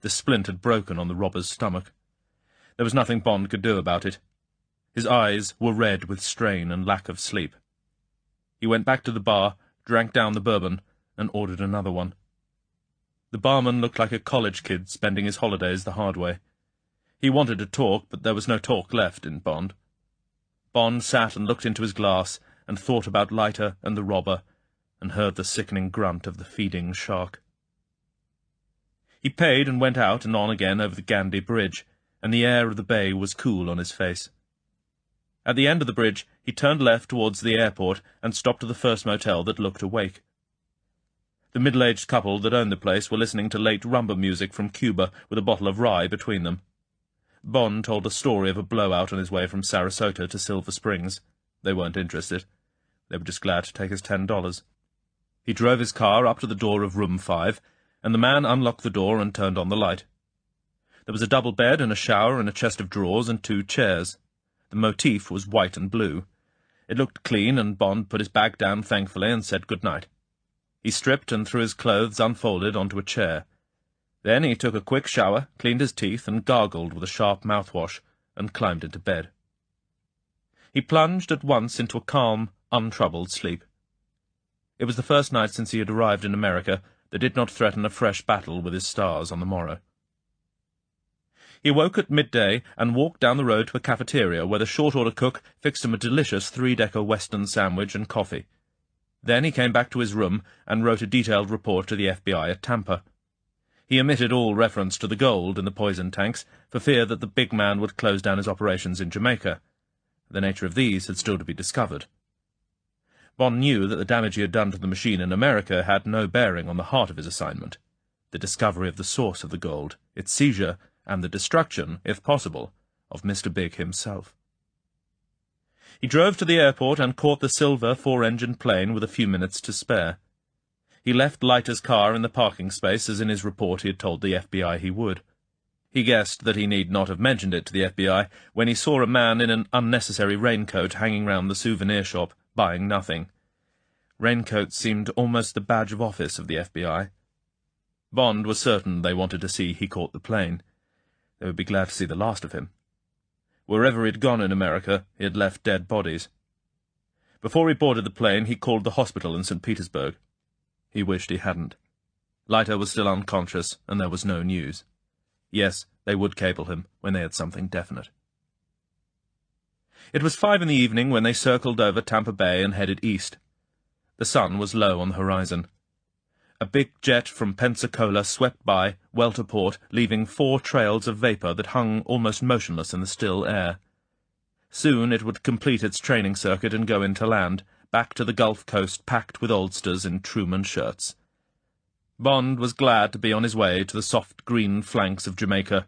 [SPEAKER 1] The splint had broken on the robber's stomach. There was nothing Bond could do about it. His eyes were red with strain and lack of sleep. He went back to the bar, drank down the bourbon, and ordered another one. The barman looked like a college kid spending his holidays the hard way. He wanted to talk, but there was no talk left in Bond. Bond sat and looked into his glass, and thought about Leiter and the robber, and heard the sickening grunt of the feeding shark. He paid and went out and on again over the Gandhi Bridge, and the air of the bay was cool on his face. At the end of the bridge, he turned left towards the airport and stopped at the first motel that looked awake. The middle-aged couple that owned the place were listening to late rumba music from Cuba with a bottle of rye between them. Bond told a story of a blowout on his way from Sarasota to Silver Springs. They weren't interested. They were just glad to take his $10. He drove his car up to the door of room 5, and the man unlocked the door and turned on the light. There was a double bed and a shower and a chest of drawers and 2 chairs. The motif was white and blue. It looked clean, and Bond put his bag down thankfully and said good night. He stripped and threw his clothes unfolded onto a chair. Then he took a quick shower, cleaned his teeth, and gargled with a sharp mouthwash, and climbed into bed. He plunged at once into a calm, untroubled sleep. It was the first night since he had arrived in America that did not threaten a fresh battle with his stars on the morrow. He woke at midday and walked down the road to a cafeteria where the short-order cook fixed him a delicious 3-decker Western sandwich and coffee. Then he came back to his room and wrote a detailed report to the FBI at Tampa. He omitted all reference to the gold in the poison tanks for fear that the big man would close down his operations in Jamaica. The nature of these had still to be discovered. Bond knew that the damage he had done to the machine in America had no bearing on the heart of his assignment, the discovery of the source of the gold, its seizure, and the destruction, if possible, of Mr. Big himself. He drove to the airport and caught the silver 4-engine plane with a few minutes to spare. He left Leiter's car in the parking space as in his report he had told the FBI he would. He guessed that he need not have mentioned it to the FBI when he saw a man in an unnecessary raincoat hanging round the souvenir shop, buying nothing. Raincoats seemed almost the badge of office of the FBI. Bond was certain they wanted to see he caught the plane. They would be glad to see the last of him. Wherever he had gone in America, he had left dead bodies. Before he boarded the plane, he called the hospital in St. Petersburg. He wished he hadn't. Leiter was still unconscious, and there was no news. Yes, they would cable him when they had something definite. It was 5 in the evening when they circled over Tampa Bay and headed east. The sun was low on the horizon. A big jet from Pensacola swept by, well to port, leaving 4 trails of vapour that hung almost motionless in the still air. Soon it would complete its training circuit and go into land, back to the Gulf Coast packed with oldsters in Truman shirts. Bond was glad to be on his way to the soft green flanks of Jamaica,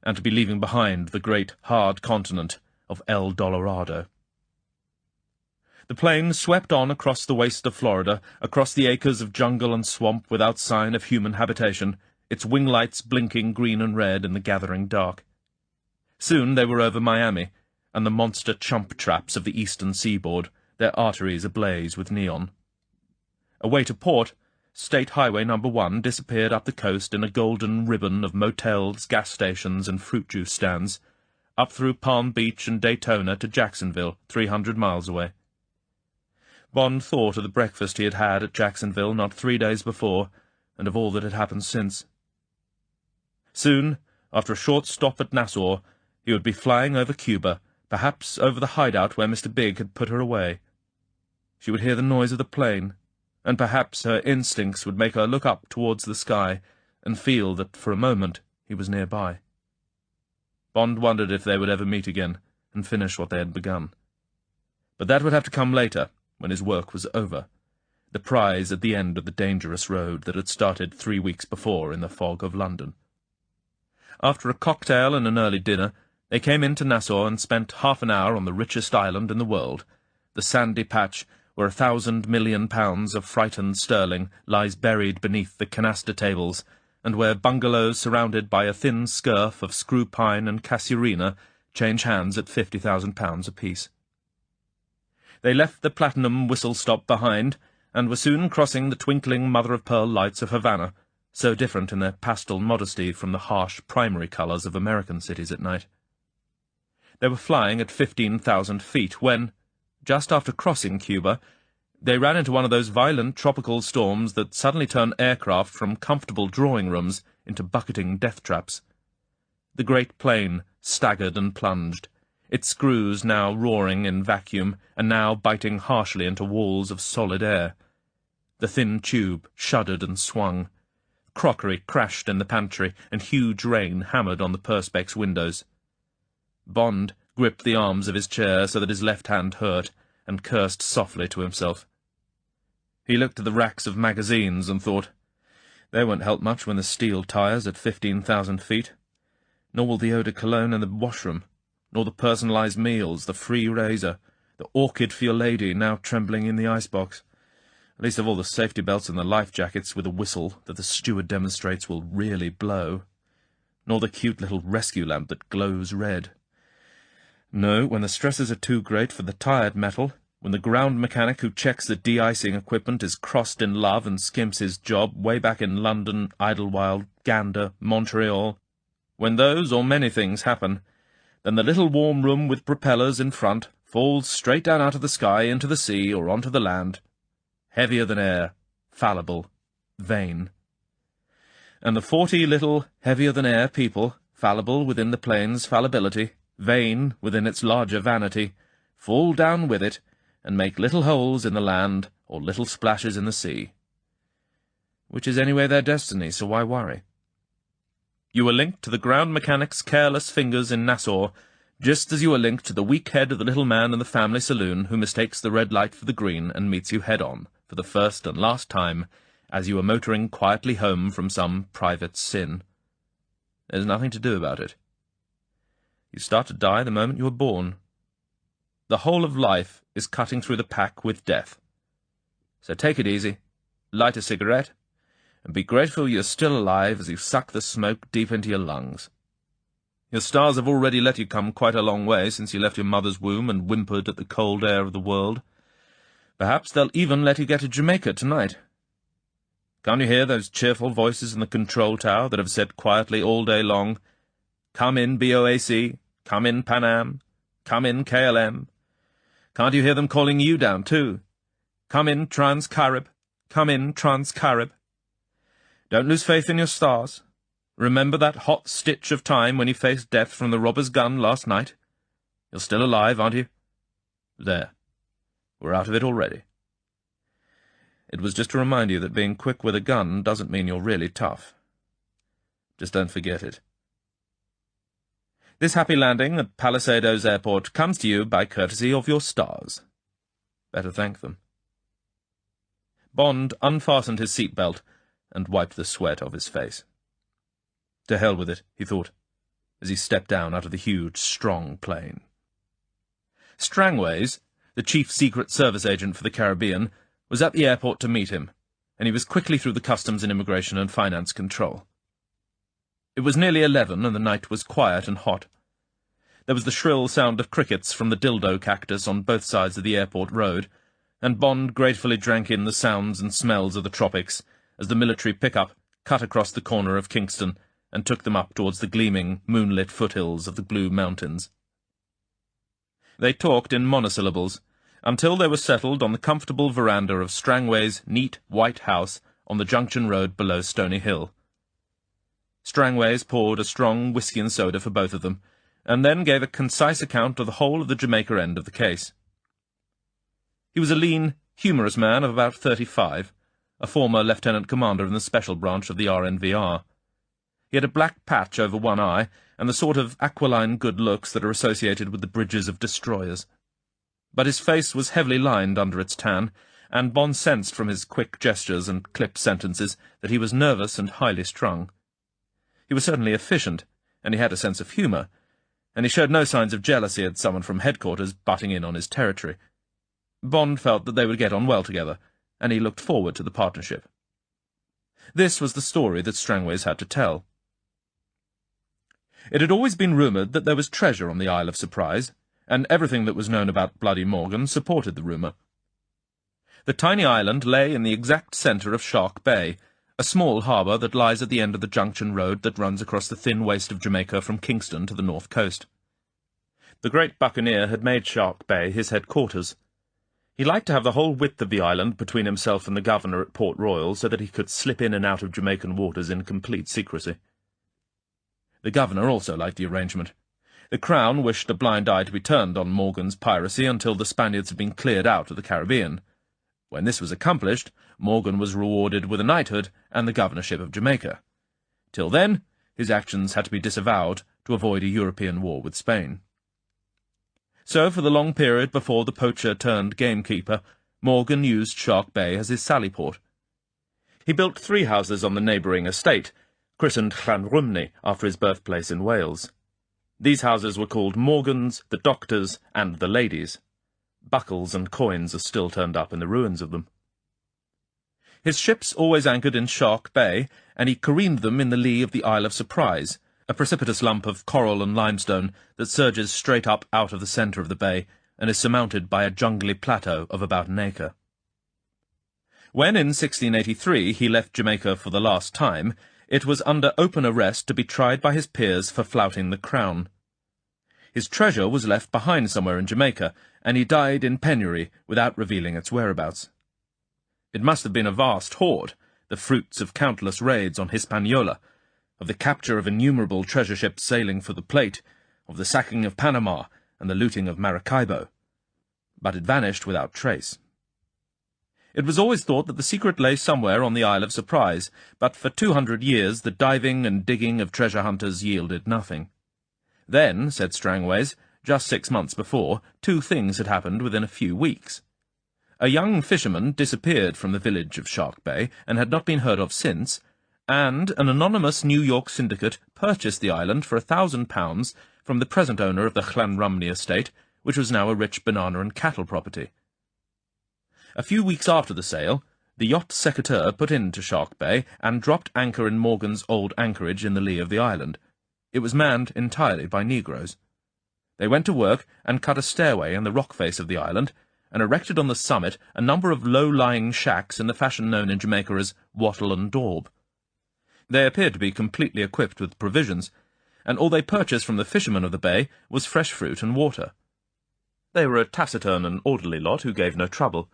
[SPEAKER 1] and to be leaving behind the great hard continent of El Dorado. The plane swept on across the waste of Florida, across the acres of jungle and swamp without sign of human habitation, its wing lights blinking green and red in the gathering dark. Soon they were over Miami, and the monster chump traps of the eastern seaboard, their arteries ablaze with neon. Away to port, State Highway No. 1 disappeared up the coast in a golden ribbon of motels, gas stations, and fruit juice stands, up through Palm Beach and Daytona to Jacksonville, 300 miles away. Bond thought of the breakfast he had had at Jacksonville not 3 days before, and of all that had happened since. Soon, after a short stop at Nassau, he would be flying over Cuba, perhaps over the hideout where Mr. Big had put her away. She would hear the noise of the plane, and perhaps her instincts would make her look up towards the sky and feel that for a moment he was nearby. Bond wondered if they would ever meet again and finish what they had begun. But that would have to come later, when his work was over, the prize at the end of the dangerous road that had started 3 weeks before in the fog of London. After a cocktail and an early dinner, they came into Nassau and spent half an hour on the richest island in the world, the sandy patch where 1,000 million pounds of frightened sterling lies buried beneath the canaster tables, and where bungalows surrounded by a thin scurf of screw pine and casuarina change hands at £50,000 apiece. They left the platinum whistle-stop behind, and were soon crossing the twinkling mother-of-pearl lights of Havana, so different in their pastel modesty from the harsh primary colours of American cities at night. They were flying at 15,000 feet when, just after crossing Cuba, they ran into one of those violent tropical storms that suddenly turn aircraft from comfortable drawing rooms into bucketing death traps. The great plane staggered and plunged, its screws now roaring in vacuum and now biting harshly into walls of solid air. The thin tube shuddered and swung. Crockery crashed in the pantry, and huge rain hammered on the perspex windows. Bond gripped the arms of his chair so that his left hand hurt, and cursed softly to himself. He looked at the racks of magazines and thought, they won't help much when the steel tires at 15,000 feet. Nor will the eau de cologne in the washroom, nor the personalized meals, the free razor, the orchid for your lady now trembling in the icebox. Least of all the safety belts and the life jackets with a whistle that the steward demonstrates will really blow. Nor the cute little rescue lamp that glows red. No, when the stresses are too great for the tired metal, when the ground mechanic who checks the de-icing equipment is crossed in love and skimps his job way back in London, Idlewild, Gander, Montreal, when those or many things happen, then the little warm room with propellers in front falls straight down out of the sky into the sea or onto the land, heavier than air, fallible, vain. And the 40 little heavier-than-air people, fallible within the plane's fallibility, vain within its larger vanity, fall down with it, and make little holes in the land or little splashes in the sea. Which is anyway their destiny, so why worry? You were linked to the ground mechanic's careless fingers in Nassau, just as you were linked to the weak head of the little man in the family saloon who mistakes the red light for the green and meets you head-on, for the first and last time, as you were motoring quietly home from some private sin. There's nothing to do about it. You start to die the moment you are born. The whole of life is cutting through the pack with death. So take it easy, light a cigarette, and be grateful you're still alive as you suck the smoke deep into your lungs. Your stars have already let you come quite a long way since you left your mother's womb and whimpered at the cold air of the world. Perhaps they'll even let you get to Jamaica tonight. Can't you hear those cheerful voices in the control tower that have said quietly all day long, "Come in, BOAC, come in, Pan Am, come in, KLM"? Can't you hear them calling you down, too? Come in, Trans-Carib, come in, Trans-Carib. Don't lose faith in your stars. Remember that hot stitch of time when you faced death from the robber's gun last night? You're still alive, aren't you? There. We're out of it already. It was just to remind you that being quick with a gun doesn't mean you're really tough. Just don't forget it. This happy landing at Palisadoes Airport comes to you by courtesy of your stars. Better thank them. Bond unfastened his seat-belt and wiped the sweat off his face. To hell with it, he thought, as he stepped down out of the huge, strong plane. Strangways, the chief Secret Service agent for the Caribbean, was at the airport to meet him, and he was quickly through the customs and immigration and finance control. It was nearly 11, and the night was quiet and hot. There was the shrill sound of crickets from the dildo cactus on both sides of the airport road, and Bond gratefully drank in the sounds and smells of the tropics as the military pickup cut across the corner of Kingston and took them up towards the gleaming, moonlit foothills of the Blue Mountains. They talked in monosyllables, until they were settled on the comfortable veranda of Strangway's neat white house on the junction road below Stony Hill. Strangways poured a strong whisky and soda for both of them, and then gave a concise account of the whole of the Jamaica end of the case. He was a lean, humorous man of about 35, a former lieutenant commander in the special branch of the RNVR. He had a black patch over one eye, and the sort of aquiline good looks that are associated with the bridges of destroyers. But his face was heavily lined under its tan, and Bond sensed from his quick gestures and clipped sentences that he was nervous and highly strung. He was certainly efficient, and he had a sense of humour, and he showed no signs of jealousy at someone from headquarters butting in on his territory. Bond felt that they would get on well together, and he looked forward to the partnership. This was the story that Strangways had to tell. It had always been rumoured that there was treasure on the Isle of Surprise, and everything that was known about Bloody Morgan supported the rumour. The tiny island lay in the exact centre of Shark Bay, a small harbour that lies at the end of the junction road that runs across the thin waste of Jamaica from Kingston to the north coast. The great buccaneer had made Shark Bay his headquarters. He liked to have the whole width of the island between himself and the governor at Port Royal so that he could slip in and out of Jamaican waters in complete secrecy. The governor also liked the arrangement. The Crown wished a blind eye to be turned on Morgan's piracy until the Spaniards had been cleared out of the Caribbean. When this was accomplished, Morgan was rewarded with a knighthood and the governorship of Jamaica. Till then, his actions had to be disavowed to avoid a European war with Spain. So, for the long period before the poacher-turned-gamekeeper, Morgan used Shark Bay as his sally-port. He built 3 houses on the neighbouring estate, christened Llanrumney after his birthplace in Wales. These houses were called Morgan's, the Doctor's, and the Lady's. Buckles and coins are still turned up in the ruins of them. His ships always anchored in Shark Bay, and he careened them in the lee of the Isle of Surprise, a precipitous lump of coral and limestone that surges straight up out of the centre of the bay and is surmounted by a jungly plateau of about an acre. When in 1683 he left Jamaica for the last time, it was under open arrest to be tried by his peers for flouting the Crown. His treasure was left behind somewhere in Jamaica, and he died in penury without revealing its whereabouts. It must have been a vast hoard, the fruits of countless raids on Hispaniola, of the capture of innumerable treasure ships sailing for the Plate, of the sacking of Panama and the looting of Maracaibo. But it vanished without trace. It was always thought that the secret lay somewhere on the Isle of Surprise, but for 200 years the diving and digging of treasure hunters yielded nothing. Then, said Strangways, just 6 months before, 2 things had happened within a few weeks. A young fisherman disappeared from the village of Shark Bay and had not been heard of since, and an anonymous New York syndicate purchased the island for £1,000 from the present owner of the Llanrumney estate, which was now a rich banana and cattle property. A few weeks after the sale, the yacht Secateur put into Shark Bay and dropped anchor in Morgan's old anchorage in the lee of the island. It was manned entirely by negroes. They went to work and cut a stairway in the rock face of the island, and erected on the summit a number of low-lying shacks in the fashion known in Jamaica as wattle and daub. They appeared to be completely equipped with provisions, and all they purchased from the fishermen of the bay was fresh fruit and water. They were a taciturn and orderly lot who gave no trouble.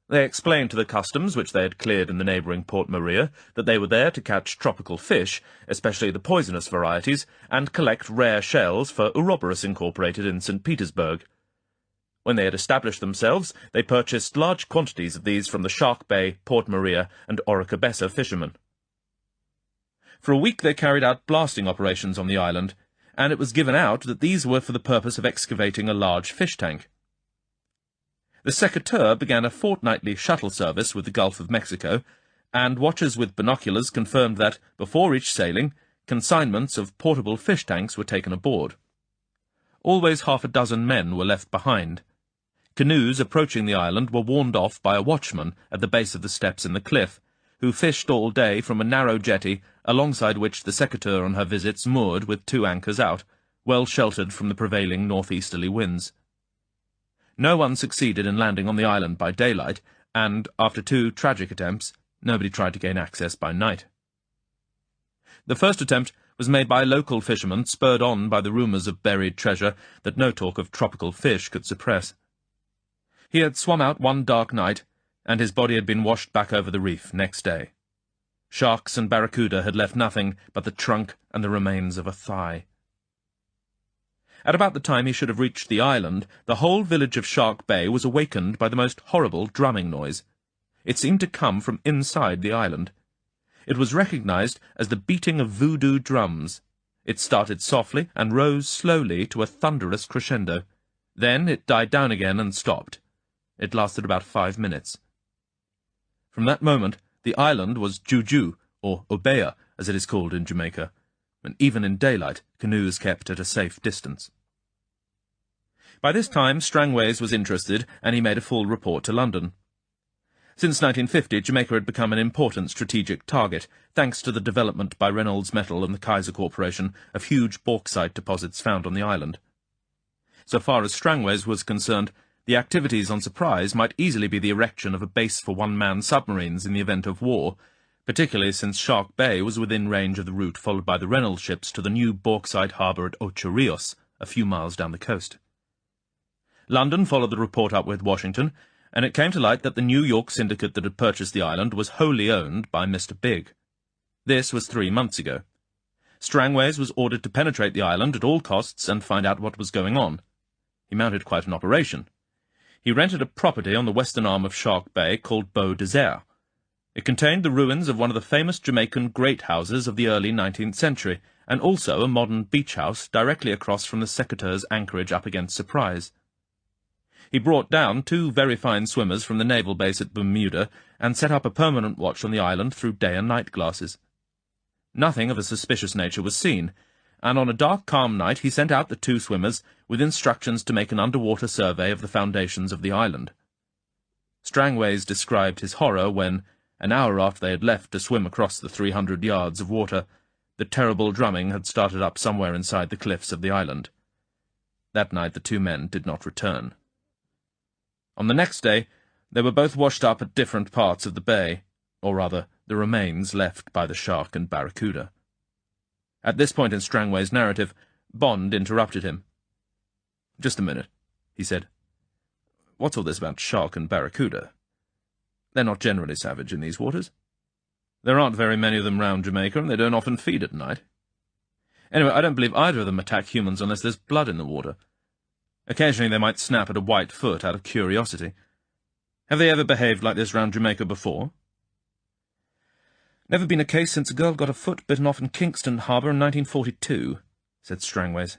[SPEAKER 1] They explained to the customs, which they had cleared in the neighbouring Port Maria, that they were there to catch tropical fish, especially the poisonous varieties, and collect rare shells for Ouroboros Incorporated in St. Petersburg. When they had established themselves, they purchased large quantities of these from the Shark Bay, Port Maria, and Oricabessa fishermen. For a week they carried out blasting operations on the island, and it was given out that these were for the purpose of excavating a large fish tank. The Secateur began a fortnightly shuttle service with the Gulf of Mexico, and watchers with binoculars confirmed that, before each sailing, consignments of portable fish tanks were taken aboard. Always 6 men were left behind. Canoes approaching the island were warned off by a watchman at the base of the steps in the cliff, who fished all day from a narrow jetty alongside which the Secateur on her visits moored with 2 anchors out, well sheltered from the prevailing northeasterly winds. No one succeeded in landing on the island by daylight, and, after 2 tragic attempts, nobody tried to gain access by night. The first attempt was made by a local fisherman, spurred on by the rumours of buried treasure that no talk of tropical fish could suppress. He had swum out one dark night, and his body had been washed back over the reef next day. Sharks and barracuda had left nothing but the trunk and the remains of a thigh. At about the time he should have reached the island, the whole village of Shark Bay was awakened by the most horrible drumming noise. It seemed to come from inside the island. It was recognized as the beating of voodoo drums. It started softly and rose slowly to a thunderous crescendo. Then it died down again and stopped. It lasted about 5 minutes. From that moment, the island was Juju, or Obeah, as it is called in Jamaica, and even in daylight, canoes kept at a safe distance. By this time, Strangways was interested, and he made a full report to London. Since 1950, Jamaica had become an important strategic target, thanks to the development by Reynolds Metal and the Kaiser Corporation of huge bauxite deposits found on the island. So far as Strangways was concerned, the activities on Surprise might easily be the erection of a base for one-man submarines in the event of war, particularly since Shark Bay was within range of the route followed by the Reynolds ships to the new bauxite harbour at Ocho Rios, a few miles down the coast. London followed the report up with Washington, and it came to light that the New York syndicate that had purchased the island was wholly owned by Mr. Big. This was 3 months ago. Strangways was ordered to penetrate the island at all costs and find out what was going on. He mounted quite an operation. He rented a property on the western arm of Shark Bay called Beau Desert. It contained the ruins of one of the famous Jamaican great houses of the early 19th century, and also a modern beach house directly across from the Secateurs' anchorage up against Surprise. He brought down 2 very fine swimmers from the naval base at Bermuda and set up a permanent watch on the island through day and night glasses. Nothing of a suspicious nature was seen, and on a dark, calm night he sent out the 2 swimmers with instructions to make an underwater survey of the foundations of the island. Strangways described his horror when, an hour after they had left to swim across the 300 yards of water, the terrible drumming had started up somewhere inside the cliffs of the island. That night the 2 men did not return. On the next day, they were both washed up at different parts of the bay, or rather, the remains left by the shark and barracuda. At this point in Strangway's narrative, Bond interrupted him. "Just a minute," he said. "What's all this about shark and barracuda? They're not generally savage in these waters. There aren't very many of them round Jamaica, and they don't often feed at night. Anyway, I don't believe either of them attack humans unless there's blood in the water. Occasionally they might snap at a white foot out of curiosity. Have they ever behaved like this round Jamaica before?" "Never been a case since a girl got her foot bitten off in Kingston Harbour in 1942, said Strangways.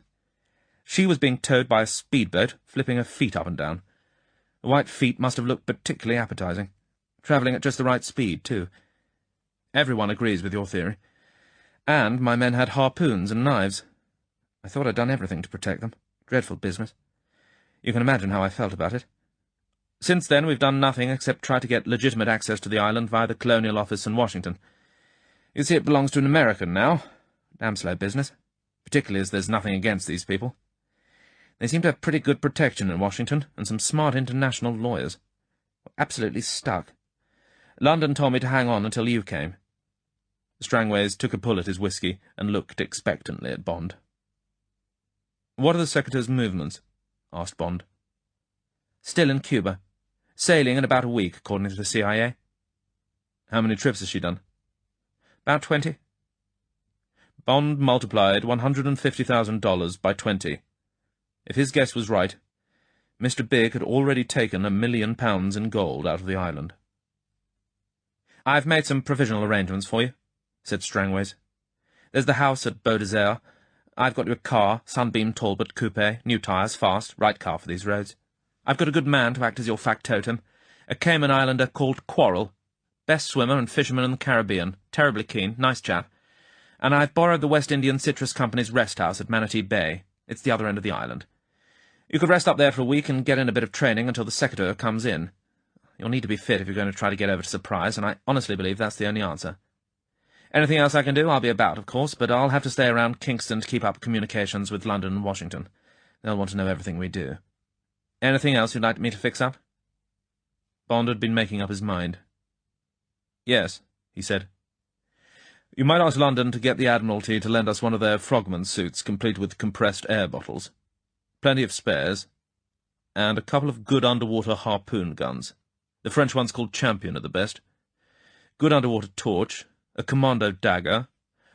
[SPEAKER 1] "She was being towed by a speedboat, flipping her feet up and down. The white feet must have looked particularly appetizing. Travelling at just the right speed, too. Everyone agrees with your theory. And my men had harpoons and knives. I thought I'd done everything to protect them. Dreadful business. You can imagine how I felt about it. Since then we've done nothing except try to get legitimate access to the island via the Colonial Office in Washington. You see, it belongs to an American now. Damn slow business, particularly as there's nothing against these people. They seem to have pretty good protection in Washington, and some smart international lawyers. We're absolutely stuck. London told me to hang on until you came." Strangways took a pull at his whisky and looked expectantly at Bond. "What are the Secretary's movements?" asked Bond. "Still in Cuba. Sailing in about a week, according to the CIA. "How many trips has she done?" "About 20. Bond multiplied $150,000 by 20. If his guess was right, Mr. Big had already taken £1 million in gold out of the island. "I've made some provisional arrangements for you," said Strangways. "There's the house at Beau Desert. I've got you a car, Sunbeam Talbot coupe, new tyres, fast, right car for these roads. I've got a good man to act as your factotum, a Cayman Islander called Quarrel, best swimmer and fisherman in the Caribbean, terribly keen, nice chap. And I've borrowed the West Indian Citrus Company's rest house at Manatee Bay. It's the other end of the island. You could rest up there for a week and get in a bit of training until the Secateur comes in. You'll need to be fit if you're going to try to get over to Surprise, and I honestly believe that's the only answer. Anything else I can do, I'll be about, of course, but I'll have to stay around Kingston to keep up communications with London and Washington. They'll want to know everything we do. Anything else you'd like me to fix up?" Bond had been making up his mind. "Yes," he said. "You might ask London to get the Admiralty to lend us one of their frogman suits, complete with compressed air bottles. Plenty of spares. And a couple of good underwater harpoon guns. The French one's called Champion are the best. Good underwater torch, a commando dagger,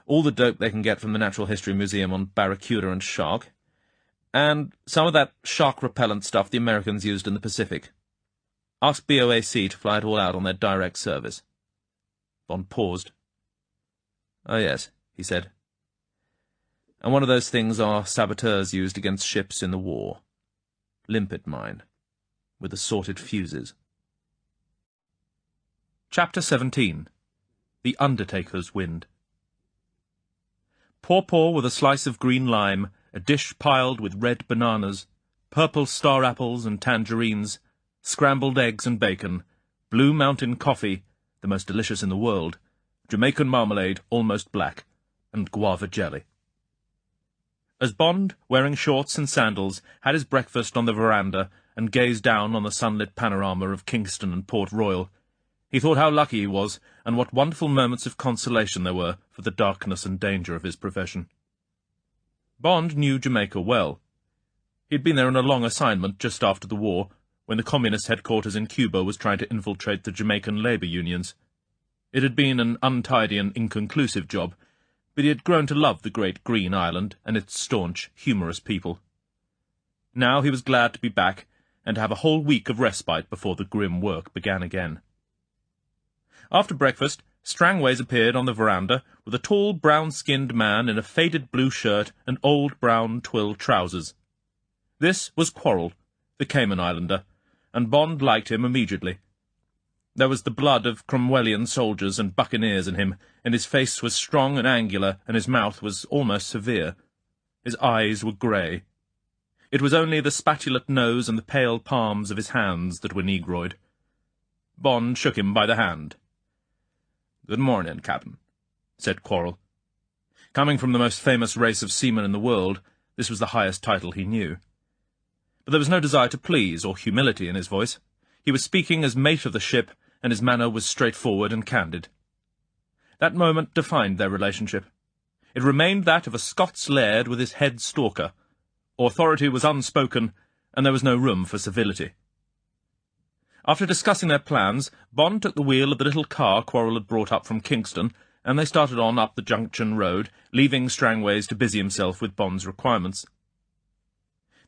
[SPEAKER 1] all the dope they can get from the Natural History Museum on barracuda and shark, and some of that shark-repellent stuff the Americans used in the Pacific. Ask BOAC to fly it all out on their direct service." Bond paused. "Oh, yes," he said. "And one of those things our saboteurs used against ships in the war. Limpet mine, with assorted fuses." Chapter 17. The Undertaker's Wind. Paw with a slice of green lime, a dish piled with red bananas, purple star apples and tangerines, scrambled eggs and bacon, Blue Mountain coffee, the most delicious in the world, Jamaican marmalade, almost black, and guava jelly. As Bond, wearing shorts and sandals, had his breakfast on the veranda and gazed down on the sunlit panorama of Kingston and Port Royal, he thought how lucky he was, and what wonderful moments of consolation there were for the darkness and danger of his profession. Bond knew Jamaica well. He had been there on a long assignment just after the war, when the communist headquarters in Cuba was trying to infiltrate the Jamaican labour unions. It had been an untidy and inconclusive job, but he had grown to love the great green island and its staunch, humorous people. Now he was glad to be back and to have a whole week of respite before the grim work began again. After breakfast, Strangways appeared on the veranda with a tall, brown-skinned man in a faded blue shirt and old brown twill trousers. This was Quarrel, the Cayman Islander, and Bond liked him immediately. There was the blood of Cromwellian soldiers and buccaneers in him, and his face was strong and angular, and his mouth was almost severe. His eyes were grey. It was only the spatulate nose and the pale palms of his hands that were negroid. Bond shook him by the hand. "Good morning, Captain," said Quarrel. Coming from the most famous race of seamen in the world, this was the highest title he knew. But there was no desire to please or humility in his voice. He was speaking as mate of the ship, and his manner was straightforward and candid. That moment defined their relationship. It remained that of a Scots laird with his head stalker. Authority was unspoken, and there was no room for civility. After discussing their plans, Bond took the wheel of the little car Quarrel had brought up from Kingston, and they started on up the Junction Road, leaving Strangways to busy himself with Bond's requirements.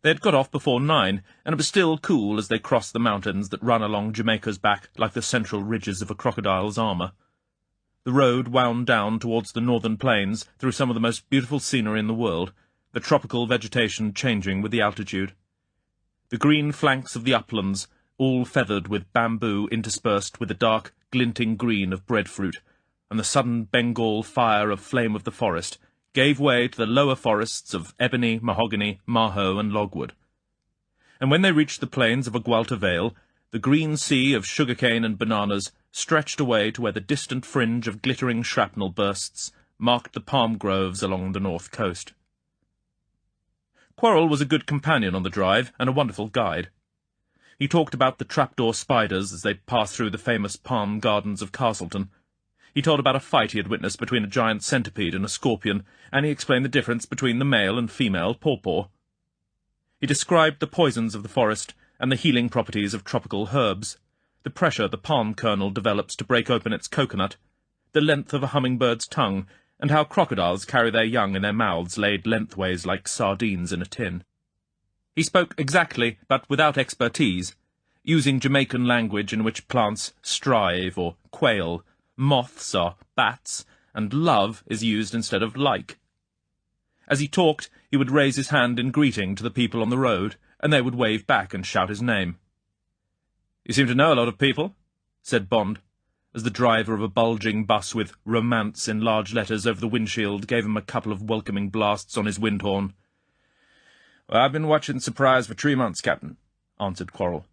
[SPEAKER 1] They had got off before 9, and it was still cool as they crossed the mountains that run along Jamaica's back like the central ridges of a crocodile's armour. The road wound down towards the northern plains through some of the most beautiful scenery in the world, the tropical vegetation changing with the altitude. The green flanks of the uplands, all feathered with bamboo interspersed with the dark, glinting green of breadfruit, and the sudden Bengal fire of flame of the forest, gave way to the lower forests of ebony, mahogany, maho, and logwood. And when they reached the plains of Agualta Vale, the green sea of sugar-cane and bananas stretched away to where the distant fringe of glittering shrapnel bursts marked the palm groves along the north coast. Quarrel was a good companion on the drive and a wonderful guide. He talked about the trapdoor spiders as they passed through the famous palm gardens of Castleton. He told about a fight he had witnessed between a giant centipede and a scorpion, and he explained the difference between the male and female pawpaw. He described the poisons of the forest and the healing properties of tropical herbs, the pressure the palm kernel develops to break open its coconut, the length of a hummingbird's tongue, and how crocodiles carry their young in their mouths laid lengthways like sardines in a tin. He spoke exactly, but without expertise, using Jamaican language in which plants strive or quail, moths are bats, and love is used instead of like. As he talked, he would raise his hand in greeting to the people on the road, and they would wave back and shout his name. "You seem to know a lot of people," said Bond, as the driver of a bulging bus with "Romance" in large letters over the windshield gave him a couple of welcoming blasts on his windhorn. "Well, I've been watching Surprise for 3 months, Captain," answered Quarrel,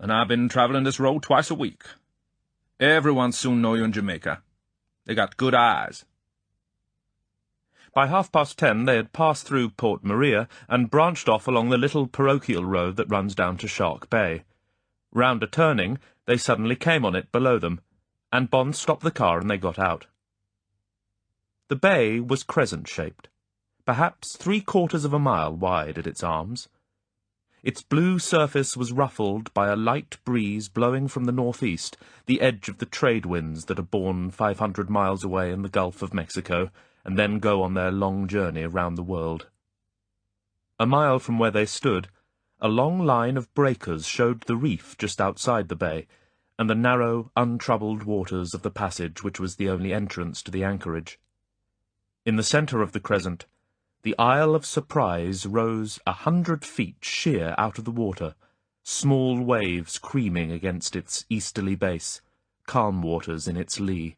[SPEAKER 1] "and I've been travelling this road twice a week. Everyone soon know you in Jamaica. They got good eyes." By 10:30 they had passed through Port Maria and branched off along the little parochial road that runs down to Shark Bay. Round a turning, they suddenly came on it below them, and Bond stopped the car and they got out. The bay was crescent-shaped, perhaps 3/4 of a mile wide at its arms. Its blue surface was ruffled by a light breeze blowing from the northeast, the edge of the trade winds that are born 500 miles away in the Gulf of Mexico, and then go on their long journey round the world. A mile from where they stood, a long line of breakers showed the reef just outside the bay, and the narrow, untroubled waters of the passage which was the only entrance to the anchorage. In the centre of the crescent, the Isle of Surprise rose 100 feet sheer out of the water, small waves creaming against its easterly base, calm waters in its lee.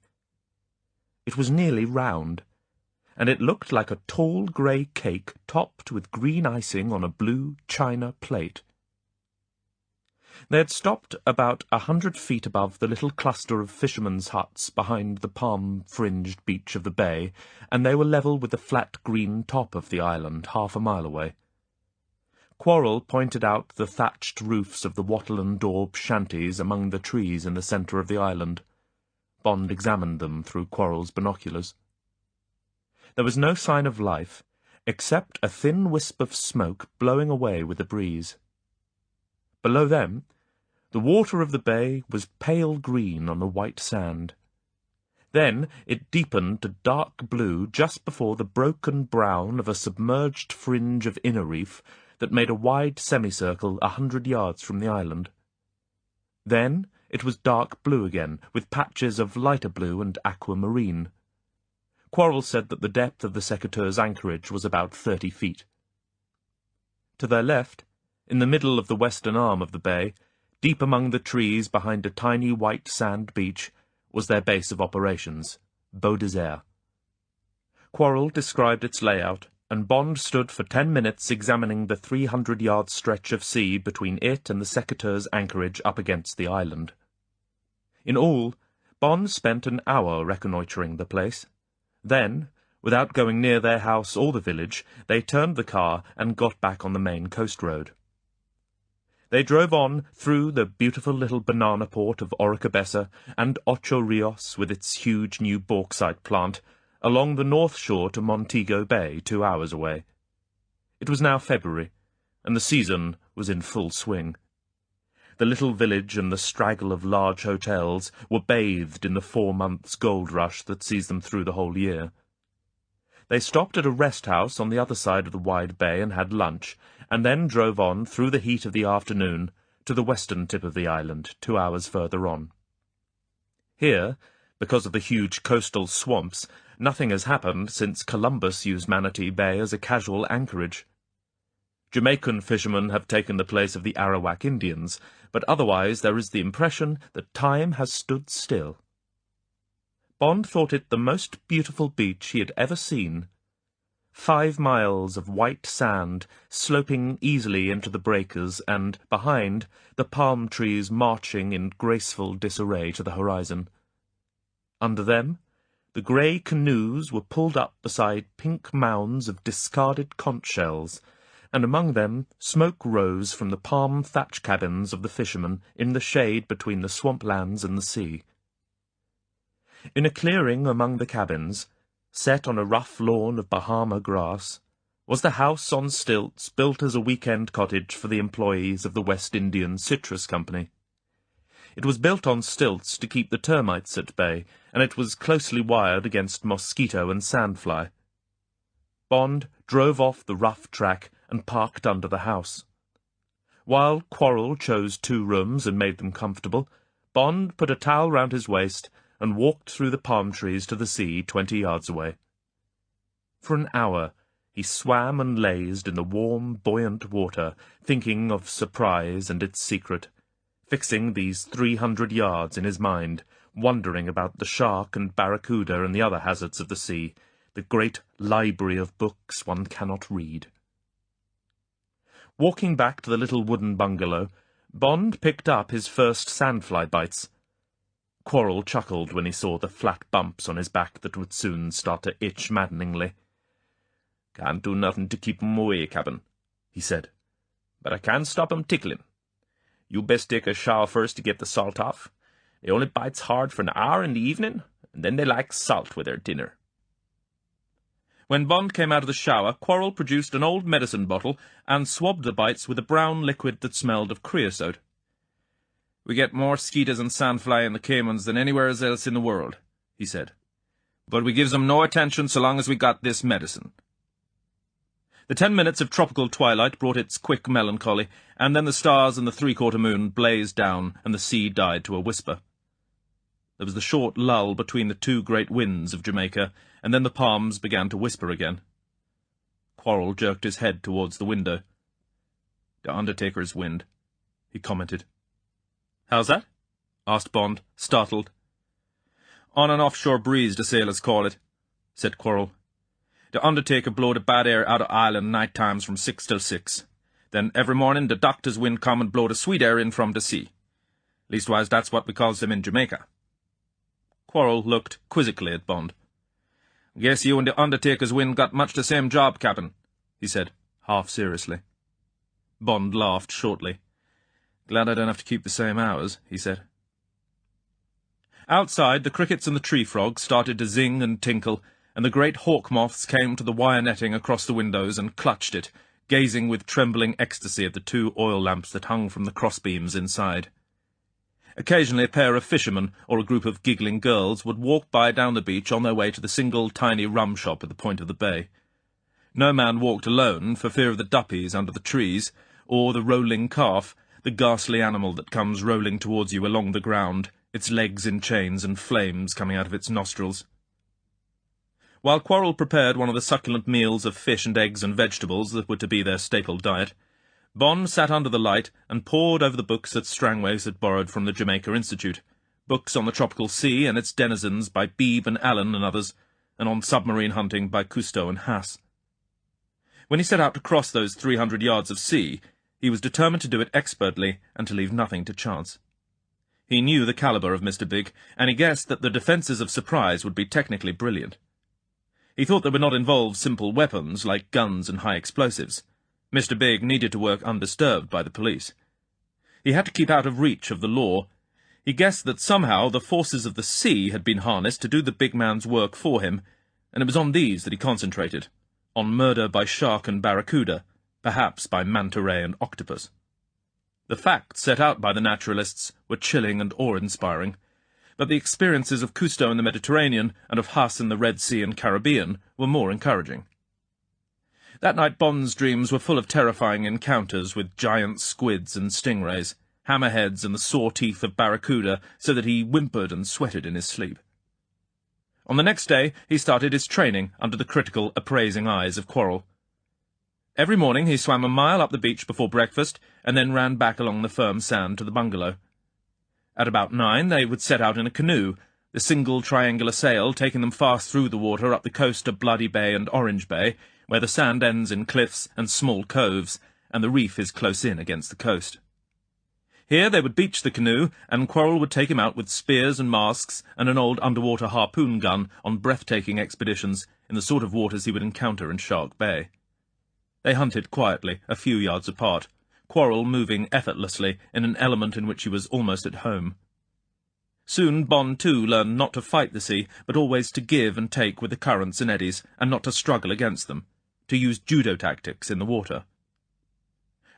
[SPEAKER 1] It was nearly round, and it looked like a tall grey cake topped with green icing on a blue china plate. They had stopped about 100 feet above the little cluster of fishermen's huts behind the palm-fringed beach of the bay, and they were level with the flat green top of the island 1/2 a mile away. Quarrel pointed out the thatched roofs of the wattle and daub shanties among the trees in the centre of the island. Bond examined them through Quarrel's binoculars. There was no sign of life, except a thin wisp of smoke blowing away with the breeze. Below them, the water of the bay was pale green on the white sand. Then it deepened to dark blue just before the broken brown of a submerged fringe of inner reef that made a wide semicircle 100 yards from the island. Then it was dark blue again, with patches of lighter blue and aquamarine. Quarrel said that the depth of the Secateurs' anchorage was about 30 feet. To their left, in the middle of the western arm of the bay, deep among the trees behind a tiny white sand beach, was their base of operations, Beau Desert. Quarrel described its layout, and Bond stood for 10 minutes examining the 300-yard stretch of sea between it and the Secateurs' anchorage up against the island. In all, Bond spent an hour reconnoitring the place. Then, without going near their house or the village, they turned the car and got back on the main coast road. They drove on through the beautiful little banana port of Oricabessa and Ocho Rios with its huge new bauxite plant, along the north shore to Montego Bay, 2 hours away. It was now February, and the season was in full swing. The little village and the straggle of large hotels were bathed in the 4 months gold rush that sees them through the whole year. They stopped at a rest house on the other side of the wide bay and had lunch, and then drove on through the heat of the afternoon to the western tip of the island, 2 hours further on. Here, because of the huge coastal swamps, nothing has happened since Columbus used Manatee Bay as a casual anchorage. Jamaican fishermen have taken the place of the Arawak Indians, but otherwise there is the impression that time has stood still. Bond thought it the most beautiful beach he had ever seen. 5 miles of white sand sloping easily into the breakers, and, behind, the palm trees marching in graceful disarray to the horizon. Under them, the grey canoes were pulled up beside pink mounds of discarded conch shells, and among them smoke rose from the palm thatch cabins of the fishermen in the shade between the swamplands and the sea. In a clearing among the cabins, set on a rough lawn of Bahama grass, was the house on stilts built as a weekend cottage for the employees of the West Indian Citrus Company. It was built on stilts to keep the termites at bay, and it was closely wired against mosquito and sandfly. Bond drove off the rough track and parked under the house. While Quarrel chose 2 rooms and made them comfortable, Bond put a towel round his waist and walked through the palm trees to the sea 20 yards away. For an hour he swam and lazed in the warm, buoyant water, thinking of surprise and its secret, fixing these 300 yards in his mind, wondering about the shark and barracuda and the other hazards of the sea, the great library of books one cannot read. Walking back to the little wooden bungalow, Bond picked up his first sandfly bites. Quarrel chuckled when he saw the flat bumps on his back that would soon start to itch maddeningly. "Can't do nothing to keep 'em away, Cap'n," he said. "But I can stop 'em tickling. You best take a shower first to get the salt off. They only bites hard for an hour in the evening, and then they like salt with their dinner." When Bond came out of the shower, Quarrel produced an old medicine bottle and swabbed the bites with a brown liquid that smelled of creosote. "We get more skeeters and sandfly in the Caymans than anywhere else in the world," he said. "But we gives 'em no attention so long as we got this medicine." The 10 minutes of tropical twilight brought its quick melancholy, and then the stars and the 3/4 moon blazed down, and the sea died to a whisper. There was the short lull between the 2 great winds of Jamaica, and then the palms began to whisper again. Quarrel jerked his head towards the window. "The Undertaker's wind," he commented. "How's that?" asked Bond, startled. "On and offshore breeze, the sailors call it," said Quarrel. "The Undertaker blow the bad air out of Ireland night times from 6 till 6. Then every morning the doctor's wind come and blow the sweet air in from the sea. Leastwise, that's what we calls them in Jamaica." Quarrel looked quizzically at Bond. "Guess you and the Undertaker's wind got much the same job, Cap'n," he said, half seriously. Bond laughed shortly. "Glad I don't have to keep the same hours," he said. Outside, the crickets and the tree frogs started to zing and tinkle, and the great hawk moths came to the wire netting across the windows and clutched it, gazing with trembling ecstasy at the 2 oil lamps that hung from the crossbeams inside. Occasionally a pair of fishermen or a group of giggling girls would walk by down the beach on their way to the single tiny rum shop at the point of the bay. No man walked alone for fear of the duppies under the trees, or the rolling calf, the ghastly animal that comes rolling towards you along the ground, its legs in chains and flames coming out of its nostrils. While Quarrel prepared one of the succulent meals of fish and eggs and vegetables that were to be their staple diet, Bond sat under the light and pored over the books that Strangways had borrowed from the Jamaica Institute, books on the tropical sea and its denizens by Beebe and Allen and others, and on submarine hunting by Cousteau and Haas. When he set out to cross those 300 yards of sea, he was determined to do it expertly and to leave nothing to chance. He knew the calibre of Mr. Big, and he guessed that the defences of surprise would be technically brilliant. He thought they would not involve simple weapons like guns and high explosives. Mr. Big needed to work undisturbed by the police. He had to keep out of reach of the law. He guessed that somehow the forces of the sea had been harnessed to do the big man's work for him, and it was on these that he concentrated, on murder by shark and barracuda, perhaps by manta ray and octopus. The facts set out by the naturalists were chilling and awe-inspiring, but the experiences of Cousteau in the Mediterranean and of Haas in the Red Sea and Caribbean were more encouraging. That night Bond's dreams were full of terrifying encounters with giant squids and stingrays, hammerheads and the saw teeth of barracuda, so that he whimpered and sweated in his sleep. On the next day he started his training under the critical, appraising eyes of Quarrel. Every morning he swam a mile up the beach before breakfast, and then ran back along the firm sand to the bungalow. At about 9 they would set out in a canoe, the single triangular sail taking them fast through the water up the coast to Bloody Bay and Orange Bay, where the sand ends in cliffs and small coves, and the reef is close in against the coast. Here they would beach the canoe, and Quarrel would take him out with spears and masks and an old underwater harpoon gun on breathtaking expeditions in the sort of waters he would encounter in Shark Bay. They hunted quietly, a few yards apart, Quarrel moving effortlessly in an element in which he was almost at home. Soon Bond, too, learned not to fight the sea, but always to give and take with the currents and eddies, and not to struggle against them, to use judo tactics in the water.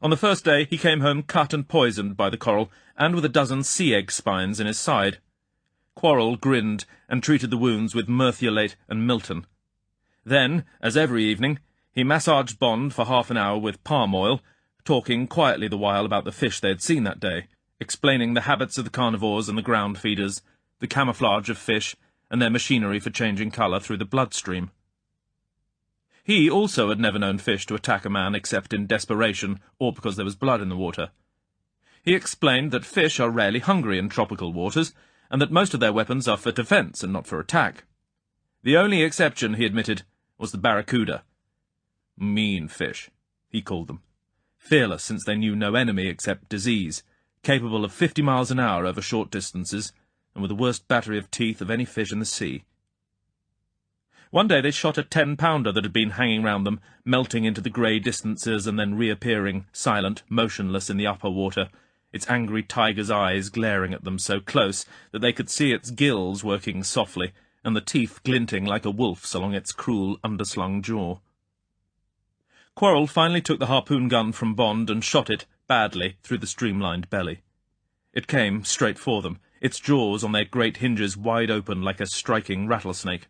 [SPEAKER 1] On the first day he came home cut and poisoned by the coral, and with a dozen sea egg spines in his side. Quarrel grinned and treated the wounds with merthiolate and Milton. Then, as every evening, he massaged Bond for half an hour with palm oil, talking quietly the while about the fish they had seen that day, explaining the habits of the carnivores and the ground feeders, the camouflage of fish, and their machinery for changing colour through the bloodstream. He also had never known fish to attack a man except in desperation or because there was blood in the water. He explained that fish are rarely hungry in tropical waters, and that most of their weapons are for defence and not for attack. The only exception, he admitted, was the barracuda. Mean fish, he called them. Fearless, since they knew no enemy except disease, capable of 50 miles an hour over short distances, and with the worst battery of teeth of any fish in the sea. One day they shot a 10-pounder that had been hanging round them, melting into the grey distances and then reappearing, silent, motionless in the upper water, its angry tiger's eyes glaring at them so close that they could see its gills working softly, and the teeth glinting like a wolf's along its cruel, underslung jaw. Quarrel finally took the harpoon gun from Bond and shot it, badly, through the streamlined belly. It came straight for them, its jaws on their great hinges wide open like a striking rattlesnake.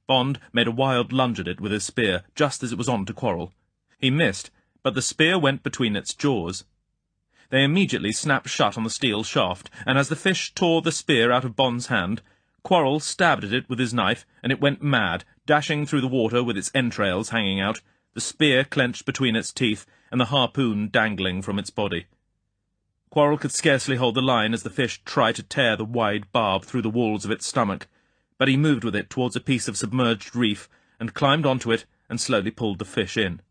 [SPEAKER 1] Bond made a wild lunge at it with his spear, just as it was on to Quarrel. He missed, but the spear went between its jaws. They immediately snapped shut on the steel shaft, and as the fish tore the spear out of Bond's hand, Quarrel stabbed at it with his knife, and it went mad, dashing through the water with its entrails hanging out, the spear clenched between its teeth, and the harpoon dangling from its body. Quarrel could scarcely hold the line as the fish tried to tear the wide barb through the walls of its stomach, but he moved with it towards a piece of submerged reef, and climbed onto it, and slowly pulled the fish in.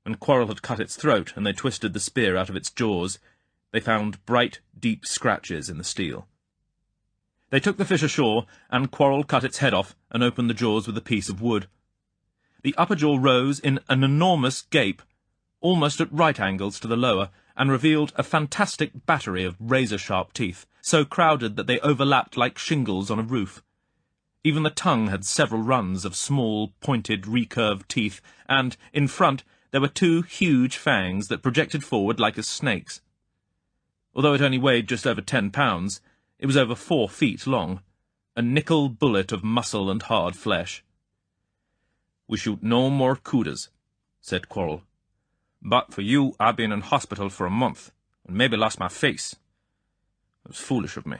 [SPEAKER 1] When Quarrel had cut its throat, and they twisted the spear out of its jaws, they found bright, deep scratches in the steel. They took the fish ashore, and Quarrel cut its head off, and opened the jaws with a piece of wood. The upper jaw rose in an enormous gape, almost at right angles to the lower, and revealed a fantastic battery of razor-sharp teeth, so crowded that they overlapped like shingles on a roof. Even the tongue had several runs of small, pointed, recurved teeth, and, in front, there were 2 huge fangs that projected forward like a snake's. Although it only weighed just over 10 pounds, it was over 4 feet long, a nickel bullet of muscle and hard flesh. "We shoot no more kudas," said Quarrel. "But for you, I've been in hospital for a month, and maybe lost my face. It was foolish of me.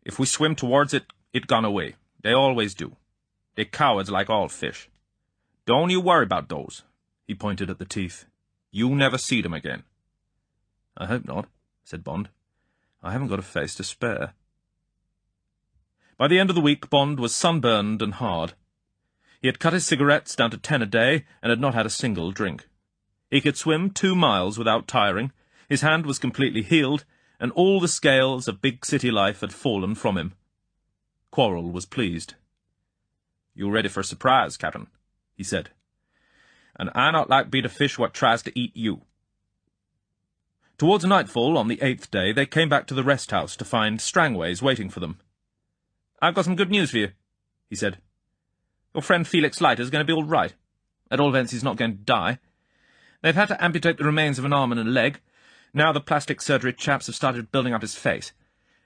[SPEAKER 1] If we swim towards it, it gone away. They always do. They cowards like all fish. Don't you worry about those." He pointed at the teeth. "You never see them again." "I hope not," said Bond. "I haven't got a face to spare." By the end of the week, Bond was sunburned and hard. He had cut his cigarettes down to 10 a day and had not had a single drink. He could swim 2 miles without tiring, his hand was completely healed, and all the scales of big city life had fallen from him. Quarrel was pleased. "You ready for a surprise, Captain?" he said. "And I not like be the fish what tries to eat you." Towards nightfall on the 8th day, they came back to the rest house to find Strangways waiting for them. "I've got some good news for you," he said. "Your friend Felix Leiter's going to be all right. At all events, he's not going to die. They've had to amputate the remains of an arm and a leg. Now the plastic surgery chaps have started building up his face.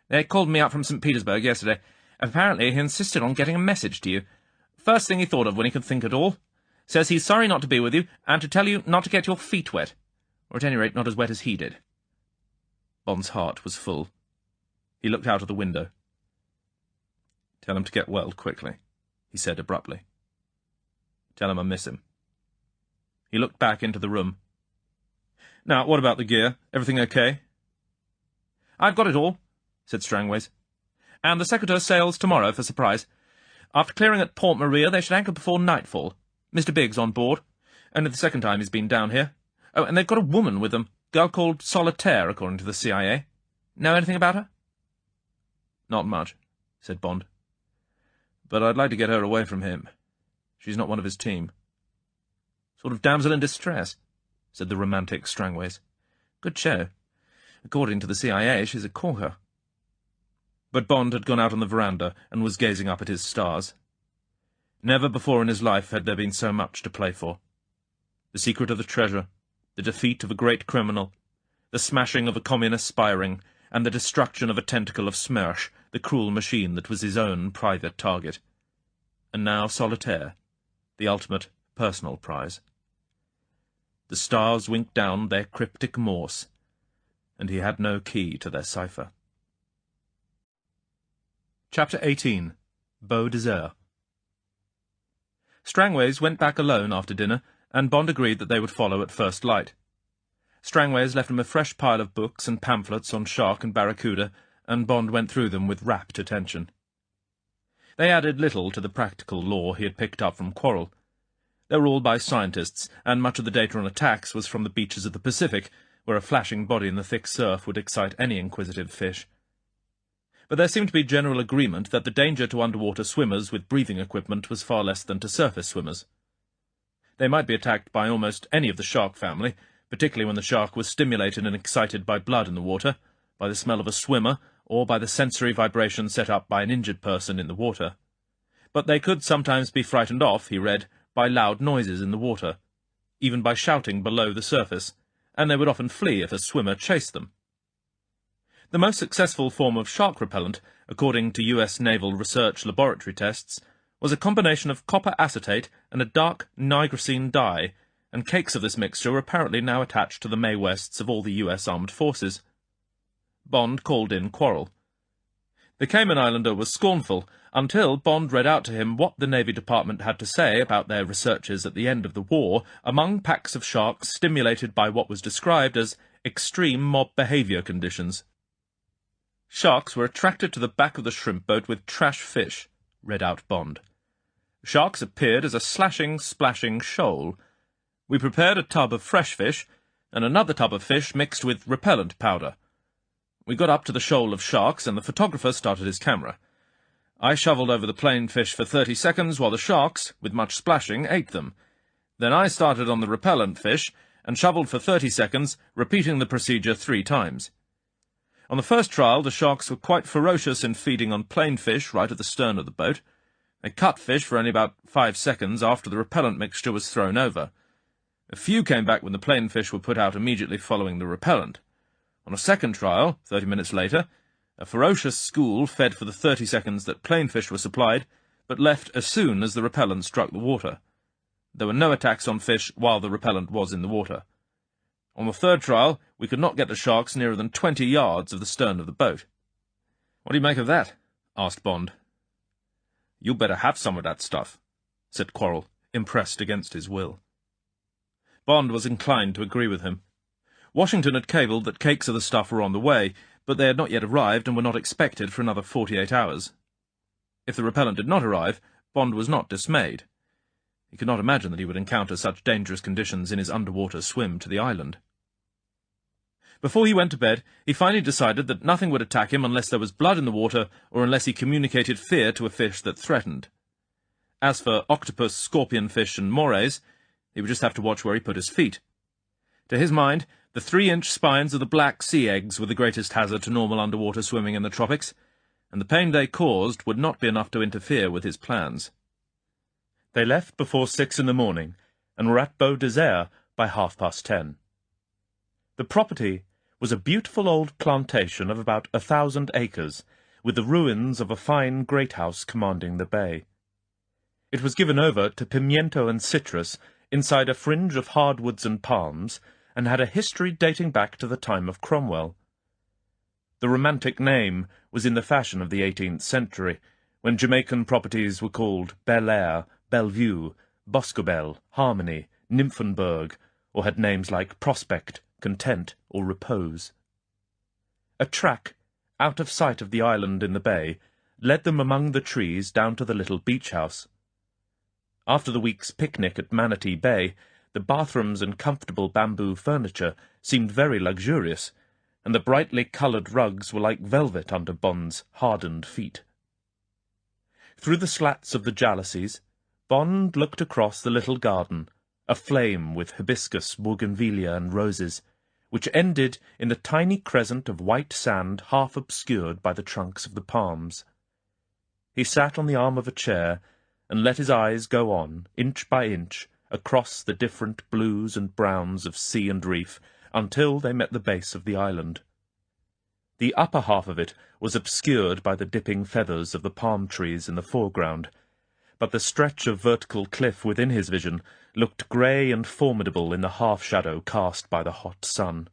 [SPEAKER 1] They called me up from St. Petersburg yesterday. Apparently he insisted on getting a message to you. First thing he thought of when he could think at all. Says he's sorry not to be with you, and to tell you not to get your feet wet. Or at any rate not as wet as he did." Bond's heart was full. He looked out of the window. "Tell him to get well quickly," he said abruptly. "Tell him I miss him." He looked back into the room. "Now, what about the gear? Everything okay?" "I've got it all," said Strangways. "And the Secretary sails tomorrow for Surprise. After clearing at Port Maria, they should anchor before nightfall. Mr. Biggs on board. Only the second time he's been down here. Oh, and they've got a woman with them, girl called Solitaire, according to the CIA. Know anything about her?" "Not much," said Bond. "But I'd like to get her away from him. She's not one of his team." "Sort of damsel in distress," said the romantic Strangways. "Good show. According to the CIA, she's a corker." But Bond had gone out on the veranda and was gazing up at his stars. Never before in his life had there been so much to play for. The secret of the treasure, the defeat of a great criminal, the smashing of a communist spy ring, and the destruction of a tentacle of Smersh, the cruel machine that was his own private target. And now Solitaire, the ultimate personal prize. The stars winked down their cryptic Morse, and he had no key to their cipher. Chapter 18. Beau Desert. Strangways went back alone after dinner, and Bond agreed that they would follow at first light. Strangways left him a fresh pile of books and pamphlets on shark and barracuda, and Bond went through them with rapt attention. They added little to the practical lore he had picked up from Quarrel. They were all by scientists, and much of the data on attacks was from the beaches of the Pacific, where a flashing body in the thick surf would excite any inquisitive fish. But there seemed to be general agreement that the danger to underwater swimmers with breathing equipment was far less than to surface swimmers. They might be attacked by almost any of the shark family, particularly when the shark was stimulated and excited by blood in the water, by the smell of a swimmer, or by the sensory vibration set up by an injured person in the water. But they could sometimes be frightened off, he read, by loud noises in the water, even by shouting below the surface, and they would often flee if a swimmer chased them. The most successful form of shark repellent, according to U.S. Naval Research Laboratory tests, was a combination of copper acetate and a dark nigrosine dye, and cakes of this mixture were apparently now attached to the Mae Wests of all the U.S. armed forces. Bond called in Quarrel. The Cayman Islander was scornful, until Bond read out to him what the Navy Department had to say about their researches at the end of the war among packs of sharks stimulated by what was described as extreme mob behaviour conditions. "Sharks were attracted to the back of the shrimp boat with trash fish," read out Bond. "Sharks appeared as a slashing, splashing shoal. We prepared a tub of fresh fish, and another tub of fish mixed with repellent powder. We got up to the shoal of sharks, and the photographer started his camera. I shovelled over the plain fish for 30 seconds while the sharks, with much splashing, ate them. Then I started on the repellent fish, and shovelled for 30 seconds, repeating the procedure 3 times. On the first trial, the sharks were quite ferocious in feeding on plain fish right at the stern of the boat. They cut fish for only about 5 seconds after the repellent mixture was thrown over. A few came back when the plain fish were put out immediately following the repellent. On a second trial, 30 minutes later, a ferocious school fed for the 30 seconds that plain fish were supplied, but left as soon as the repellent struck the water. There were no attacks on fish while the repellent was in the water. On the third trial, we could not get the sharks nearer than 20 yards of the stern of the boat. "What do you make of that?" asked Bond. "You better have some of that stuff," said Quarrel, impressed against his will. Bond was inclined to agree with him. Washington had cabled that cakes of the stuff were on the way, but they had not yet arrived and were not expected for another 48 hours. If the repellent did not arrive, Bond was not dismayed. He could not imagine that he would encounter such dangerous conditions in his underwater swim to the island. Before he went to bed, he finally decided that nothing would attack him unless there was blood in the water or unless he communicated fear to a fish that threatened. As for octopus, scorpionfish, and morays, he would just have to watch where he put his feet. To his mind, the 3-inch spines of the black sea eggs were the greatest hazard to normal underwater swimming in the tropics, and the pain they caused would not be enough to interfere with his plans. They left before 6 in the morning, and were at Beau Desert by 10:30. The property was a beautiful old plantation of about 1,000 acres, with the ruins of a fine great house commanding the bay. It was given over to pimiento and citrus inside a fringe of hardwoods and palms, and had a history dating back to the time of Cromwell. The romantic name was in the fashion of the 18th century, when Jamaican properties were called Bel Air, Bellevue, Boscobel, Harmony, Nymphenburg, or had names like Prospect, Content, or Repose. A track, out of sight of the island in the bay, led them among the trees down to the little beach house. After the week's picnic at Manatee Bay, the bathrooms and comfortable bamboo furniture seemed very luxurious, and the brightly coloured rugs were like velvet under Bond's hardened feet. Through the slats of the jalousies, Bond looked across the little garden, aflame with hibiscus, bougainvillea, and roses, which ended in the tiny crescent of white sand half obscured by the trunks of the palms. He sat on the arm of a chair and let his eyes go on, inch by inch, across the different blues and browns of sea and reef, until they met the base of the island. The upper half of it was obscured by the dipping feathers of the palm trees in the foreground, but the stretch of vertical cliff within his vision looked grey and formidable in the half-shadow cast by the hot sun.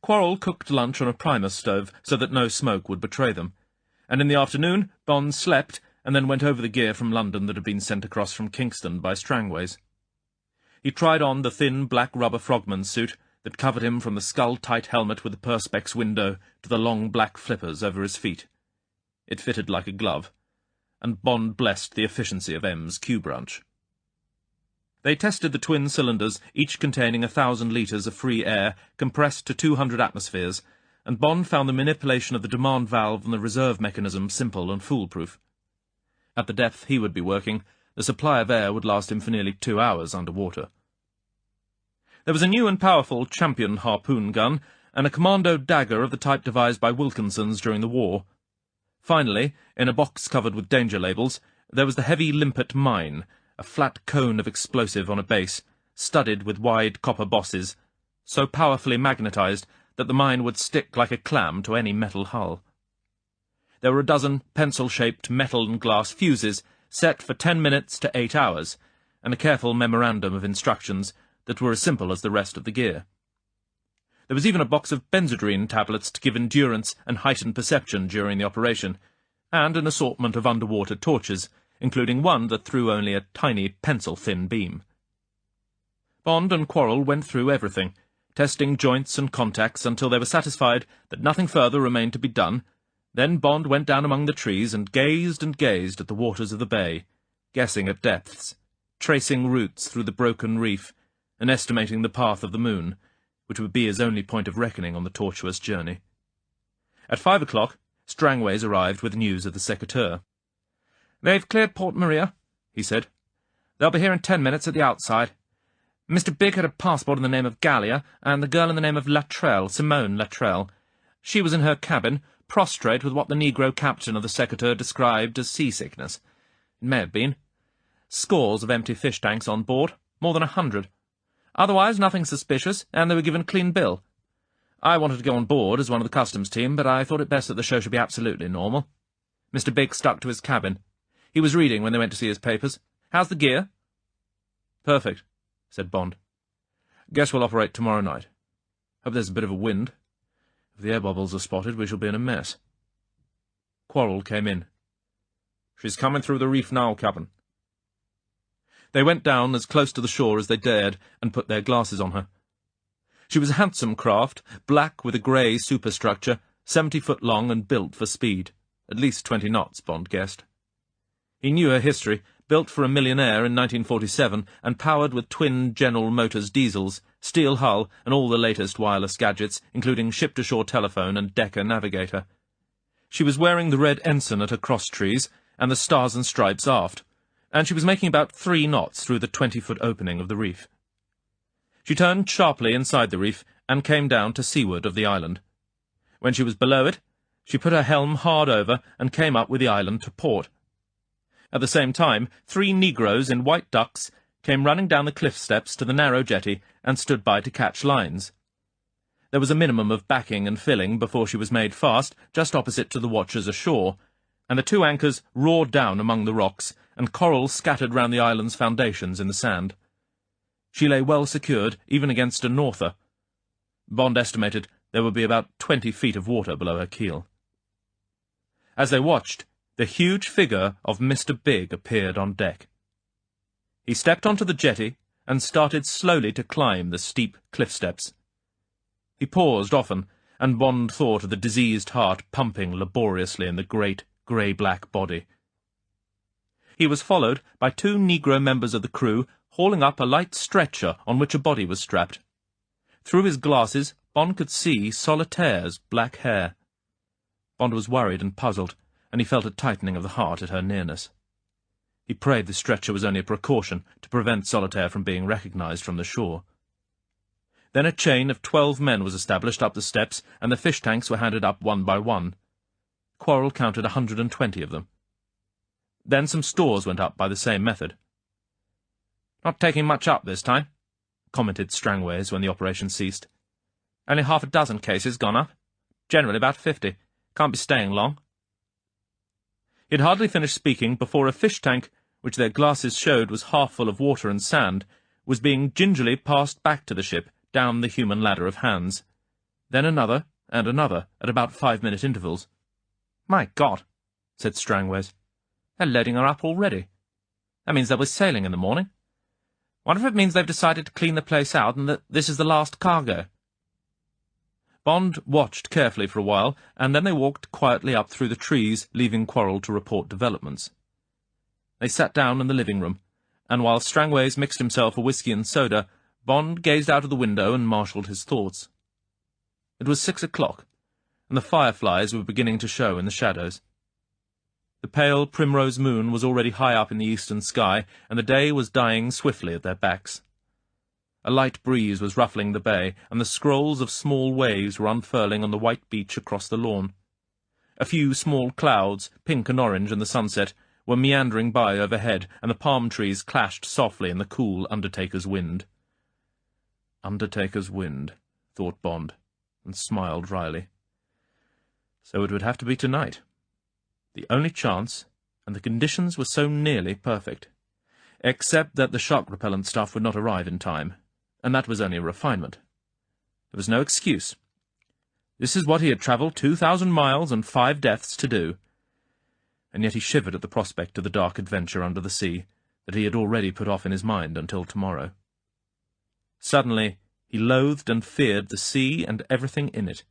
[SPEAKER 1] Quarrel cooked lunch on a Primus stove so that no smoke would betray them, and in the afternoon Bond slept and then went over the gear from London that had been sent across from Kingston by Strangways. He tried on the thin black rubber frogman's suit that covered him from the skull-tight helmet with the perspex window to the long black flippers over his feet. It fitted like a glove, and Bond blessed the efficiency of M's Q-branch. They tested the twin cylinders, each containing 1,000 litres of free air compressed to 200 atmospheres, and Bond found the manipulation of the demand valve and the reserve mechanism simple and foolproof. At the depth he would be working, the supply of air would last him for nearly 2 hours under water. There was a new and powerful champion harpoon gun, and a commando dagger of the type devised by Wilkinson's during the war. Finally, in a box covered with danger labels, there was the heavy limpet mine, a flat cone of explosive on a base, studded with wide copper bosses, so powerfully magnetized that the mine would stick like a clam to any metal hull. There were a dozen pencil-shaped metal and glass fuses, set for 10 minutes to 8 hours, and a careful memorandum of instructions that were as simple as the rest of the gear. There was even a box of benzodrine tablets to give endurance and heightened perception during the operation, and an assortment of underwater torches, including one that threw only a tiny pencil-thin beam. Bond and Quarrel went through everything, testing joints and contacts until they were satisfied that nothing further remained to be done. Then Bond went down among the trees and gazed at the waters of the bay, guessing at depths, tracing routes through the broken reef, and estimating the path of the moon, which would be his only point of reckoning on the tortuous journey. At 5 o'clock, Strangways arrived with news of the secateurs. "They've cleared Port Maria," he said. "They'll be here in 10 minutes at the outside. Mr. Big had a passport in the name of Gallia, and the girl in the name of Simone Lattrell. She was in her cabin, prostrate with what the Negro captain of the Secretary described as seasickness. It may have been. Scores of empty fish tanks on board, more than 100. Otherwise, nothing suspicious, and they were given a clean bill. I wanted to go on board as one of the customs team, but I thought it best that the show should be absolutely normal. Mr. Big stuck to his cabin. He was reading when they went to see his papers. How's the gear? Perfect, said Bond. Guess we'll operate tomorrow night. Hope there's a bit of a wind. If the air bubbles are spotted, we shall be in a mess. Quarrel came in. She's coming through the reef now, Captain. They went down as close to the shore as they dared and put their glasses on her. She was a handsome craft, black with a grey superstructure, 70 foot long and built for speed. At least 20 knots, Bond guessed. He knew her history, built for a millionaire in 1947 and powered with twin General Motors diesels, steel hull and all the latest wireless gadgets, including ship-to-shore telephone and Decca navigator. She was wearing the red ensign at her crosstrees and the stars and stripes aft, and she was making about 3 knots through the 20-foot opening of the reef. She turned sharply inside the reef and came down to seaward of the island. When she was below it, she put her helm hard over and came up with the island to port. At the same time, 3 Negroes in white ducks came running down the cliff steps to the narrow jetty and stood by to catch lines. There was a minimum of backing and filling before she was made fast, just opposite to the watchers ashore, and the 2 anchors roared down among the rocks, and coral scattered round the island's foundations in the sand. She lay well secured, even against a norther. Bond estimated there would be about 20 feet of water below her keel. As they watched, the huge figure of Mr. Big appeared on deck. He stepped onto the jetty and started slowly to climb the steep cliff steps. He paused often, and Bond thought of the diseased heart pumping laboriously in the great grey-black body. He was followed by 2 Negro members of the crew hauling up a light stretcher on which a body was strapped. Through his glasses, Bond could see Solitaire's black hair. Bond was worried and puzzled, and he felt a tightening of the heart at her nearness. He prayed the stretcher was only a precaution to prevent Solitaire from being recognized from the shore. Then a chain of 12 men was established up the steps, and the fish tanks were handed up one by one. Quarrel counted 120 of them. Then some stores went up by the same method. "Not taking much up this time," commented Strangways when the operation ceased. "Only half a dozen cases gone up. Generally about 50. Can't be staying long." He had hardly finished speaking before a fish tank, which their glasses showed was half full of water and sand, was being gingerly passed back to the ship down the human ladder of hands. Then another, and another, at about 5-minute intervals. "My God," said Strangways. "They're loading her up already. That means they'll be sailing in the morning. Wonder if it means they've decided to clean the place out and that this is the last cargo." Bond watched carefully for a while, and then they walked quietly up through the trees, leaving Quarrel to report developments. They sat down in the living room, and while Strangways mixed himself a whisky and soda, Bond gazed out of the window and marshalled his thoughts. It was 6 o'clock, and the fireflies were beginning to show in the shadows. The pale primrose moon was already high up in the eastern sky, and the day was dying swiftly at their backs. A light breeze was ruffling the bay, and the scrolls of small waves were unfurling on the white beach across the lawn. A few small clouds, pink and orange in the sunset, were meandering by overhead, and the palm trees clashed softly in the cool Undertaker's wind. Undertaker's wind, thought Bond, and smiled wryly. So it would have to be tonight. The only chance, and the conditions were so nearly perfect. Except that the shock-repellent stuff would not arrive in time, and that was only a refinement. There was no excuse. This is what he had travelled 2,000 miles and 5 deaths to do. And yet he shivered at the prospect of the dark adventure under the sea that he had already put off in his mind until tomorrow. Suddenly he loathed and feared the sea and everything in it.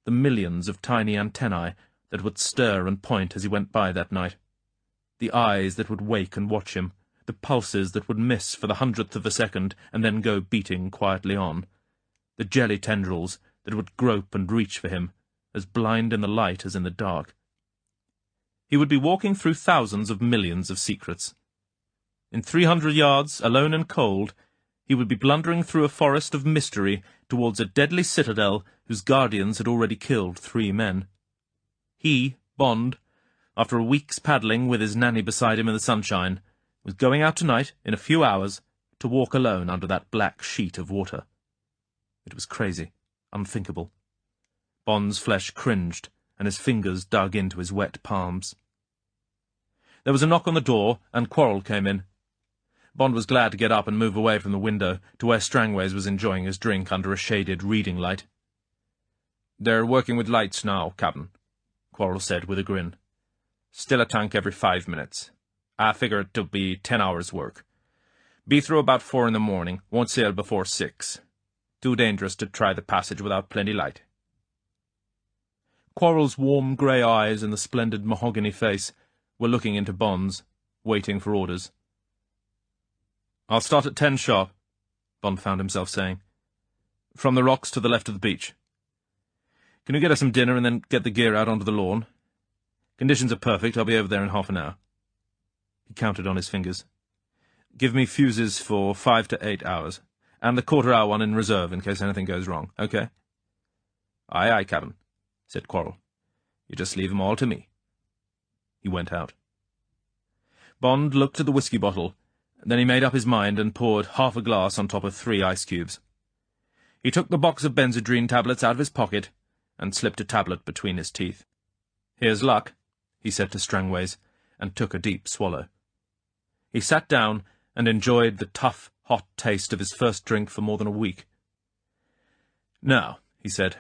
[SPEAKER 1] The millions of tiny antennae that would stir and point as he went by that night. The eyes that would wake and watch him, the pulses that would miss for the 100th of a second and then go beating quietly on. The jelly tendrils that would grope and reach for him, as blind in the light as in the dark. He would be walking through thousands of millions of secrets. In 300 yards, alone and cold, he would be blundering through a forest of mystery towards a deadly citadel whose guardians had already killed 3 men. He, Bond, after a week's paddling with his nanny beside him in the sunshine, was going out tonight, in a few hours, to walk alone under that black sheet of water. It was crazy, unthinkable. Bond's flesh cringed, and his fingers dug into his wet palms. There was a knock on the door, and Quarrel came in. Bond was glad to get up and move away from the window to where Strangways was enjoying his drink under a shaded reading light. "They're working with lights now, Captain," Quarrel said with a grin. "Still a tank every 5 minutes. I figure it'll be 10 hours' work. Be through about 4 in the morning, won't sail before 6. Too dangerous to try the passage without plenty light." Quarrel's warm grey eyes and the splendid mahogany face were looking into Bond's, waiting for orders. "I'll start at 10 sharp," Bond found himself saying. "From the rocks to the left of the beach. Can you get us some dinner and then get the gear out onto the lawn? Conditions are perfect. I'll be over there in half an hour." He counted on his fingers. "Give me fuses for 5 to 8 hours, and the quarter-hour one in reserve in case anything goes wrong, okay?" "Aye, aye, Captain," said Quarrel. "You just leave 'em all to me." He went out. Bond looked at the whiskey bottle. Then he made up his mind and poured half a glass on top of 3 ice cubes. He took the box of Benzedrine tablets out of his pocket and slipped a tablet between his teeth. "Here's luck," he said to Strangways, and took a deep swallow. He sat down and enjoyed the tough, hot taste of his first drink for more than a week. "Now," he said,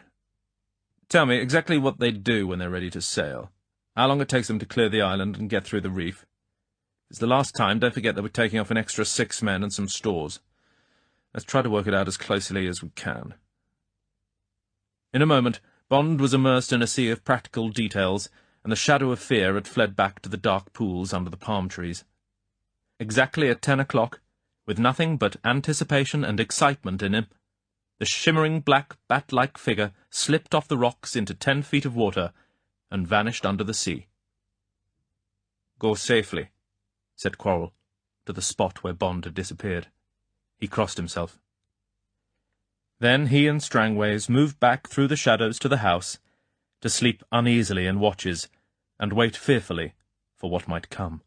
[SPEAKER 1] "tell me exactly what they do when they're ready to sail. How long it takes them to clear the island and get through the reef. It's the last time, don't forget that we're taking off an extra 6 men and some stores. Let's try to work it out as closely as we can." In a moment, Bond was immersed in a sea of practical details, and the shadow of fear had fled back to the dark pools under the palm trees. Exactly at 10 o'clock, with nothing but anticipation and excitement in him, the shimmering black bat-like figure slipped off the rocks into 10 feet of water and vanished under the sea. "Go safely," said Quarrel, to the spot where Bond had disappeared. He crossed himself. Then he and Strangways moved back through the shadows to the house, to sleep uneasily in watches, and wait fearfully for what might come.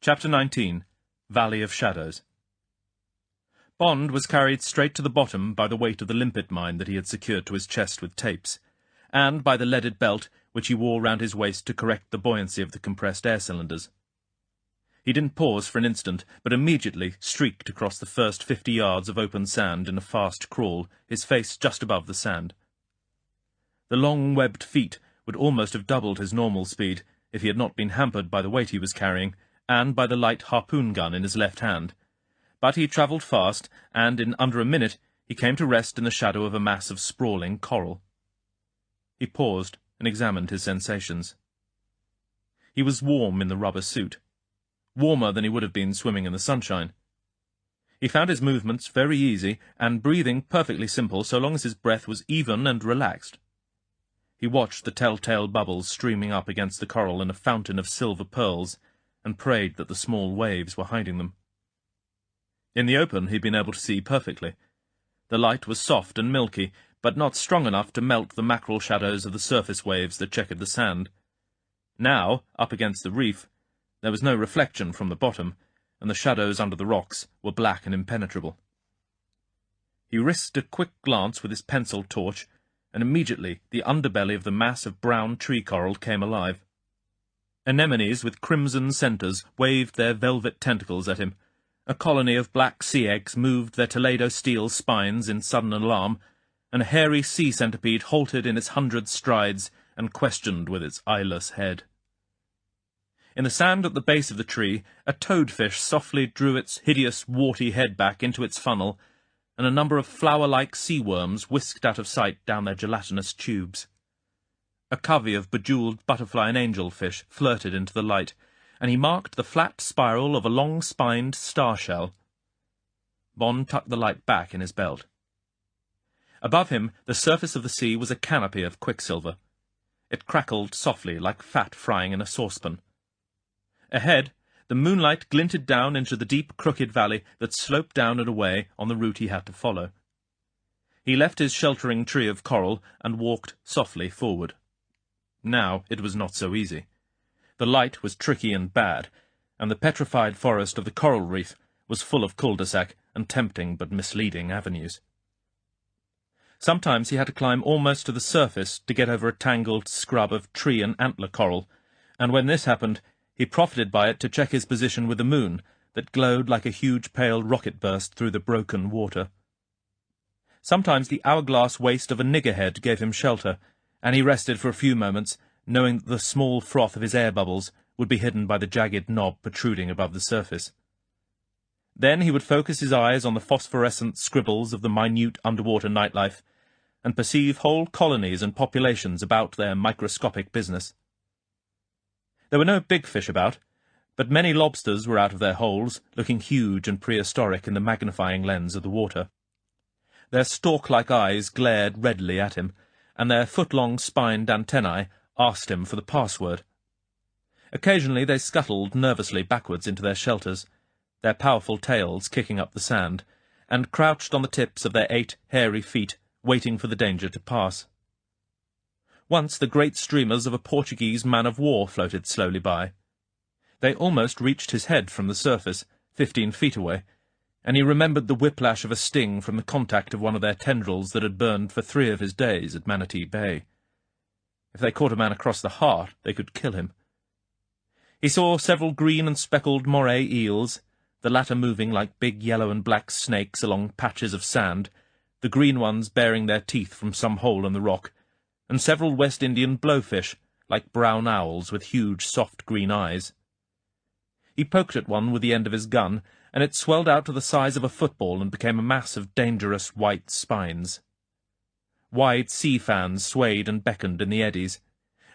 [SPEAKER 1] Chapter 19. Valley of Shadows. Bond was carried straight to the bottom by the weight of the limpet mine that he had secured to his chest with tapes, and by the leaded belt which he wore round his waist to correct the buoyancy of the compressed air cylinders. He didn't pause for an instant, but immediately streaked across the first 50 yards of open sand in a fast crawl, his face just above the sand. The long webbed feet would almost have doubled his normal speed if he had not been hampered by the weight he was carrying, and by the light harpoon gun in his left hand. But he travelled fast, and in under a minute he came to rest in the shadow of a mass of sprawling coral. He paused and examined his sensations. He was warm in the rubber suit, warmer than he would have been swimming in the sunshine. He found his movements very easy, and breathing perfectly simple so long as his breath was even and relaxed. He watched the telltale bubbles streaming up against the coral in a fountain of silver pearls, and prayed that the small waves were hiding them. In the open he'd been able to see perfectly. The light was soft and milky, but not strong enough to melt the mackerel shadows of the surface waves that checkered the sand. Now, up against the reef, there was no reflection from the bottom, and the shadows under the rocks were black and impenetrable. He risked a quick glance with his pencil torch, and immediately the underbelly of the mass of brown tree coral came alive. Anemones with crimson centres waved their velvet tentacles at him. A colony of black sea eggs moved their Toledo steel spines in sudden alarm, and a hairy sea centipede halted in its 100 strides and questioned with its eyeless head. In the sand at the base of the tree, a toadfish softly drew its hideous, warty head back into its funnel, and a number of flower-like sea worms whisked out of sight down their gelatinous tubes. A covey of bejewelled butterfly and angelfish flirted into the light, and he marked the flat spiral of a long-spined star-shell. Bond tucked the light back in his belt. Above him, the surface of the sea was a canopy of quicksilver. It crackled softly like fat frying in a saucepan. Ahead, The moonlight glinted down into the deep, crooked valley that sloped down and away on the route he had to follow. He left his sheltering tree of coral and walked softly forward. Now it was not so easy. The light was tricky and bad, and the petrified forest of the coral reef was full of cul-de-sac and tempting but misleading avenues. Sometimes he had to climb almost to the surface to get over a tangled scrub of tree and antler coral, and when this happened, he profited by it to check his position with the moon, that glowed like a huge pale rocket burst through the broken water. Sometimes the hourglass waist of a nigger head gave him shelter, and he rested for a few moments, knowing that the small froth of his air bubbles would be hidden by the jagged knob protruding above the surface. Then he would focus his eyes on the phosphorescent scribbles of the minute underwater nightlife, and perceive whole colonies and populations about their microscopic business. There were no big fish about, but many lobsters were out of their holes, looking huge and prehistoric in the magnifying lens of the water. Their stalk-like eyes glared redly at him, and their foot-long spined antennae asked him for the password. Occasionally they scuttled nervously backwards into their shelters, their powerful tails kicking up the sand, and crouched on the tips of their 8 hairy feet, waiting for the danger to pass. Once the great streamers of a Portuguese man-of-war floated slowly by. They almost reached his head from the surface, 15 feet away, and he remembered the whiplash of a sting from the contact of one of their tendrils that had burned for 3 of his days at Manatee Bay. If they caught a man across the heart, they could kill him. He saw several green and speckled moray eels, the latter moving like big yellow and black snakes along patches of sand, the green ones baring their teeth from some hole in the rock, and several West Indian blowfish, like brown owls with huge soft green eyes. He poked at one with the end of his gun, and it swelled out to the size of a football and became a mass of dangerous white spines. Wide sea fans swayed and beckoned in the eddies,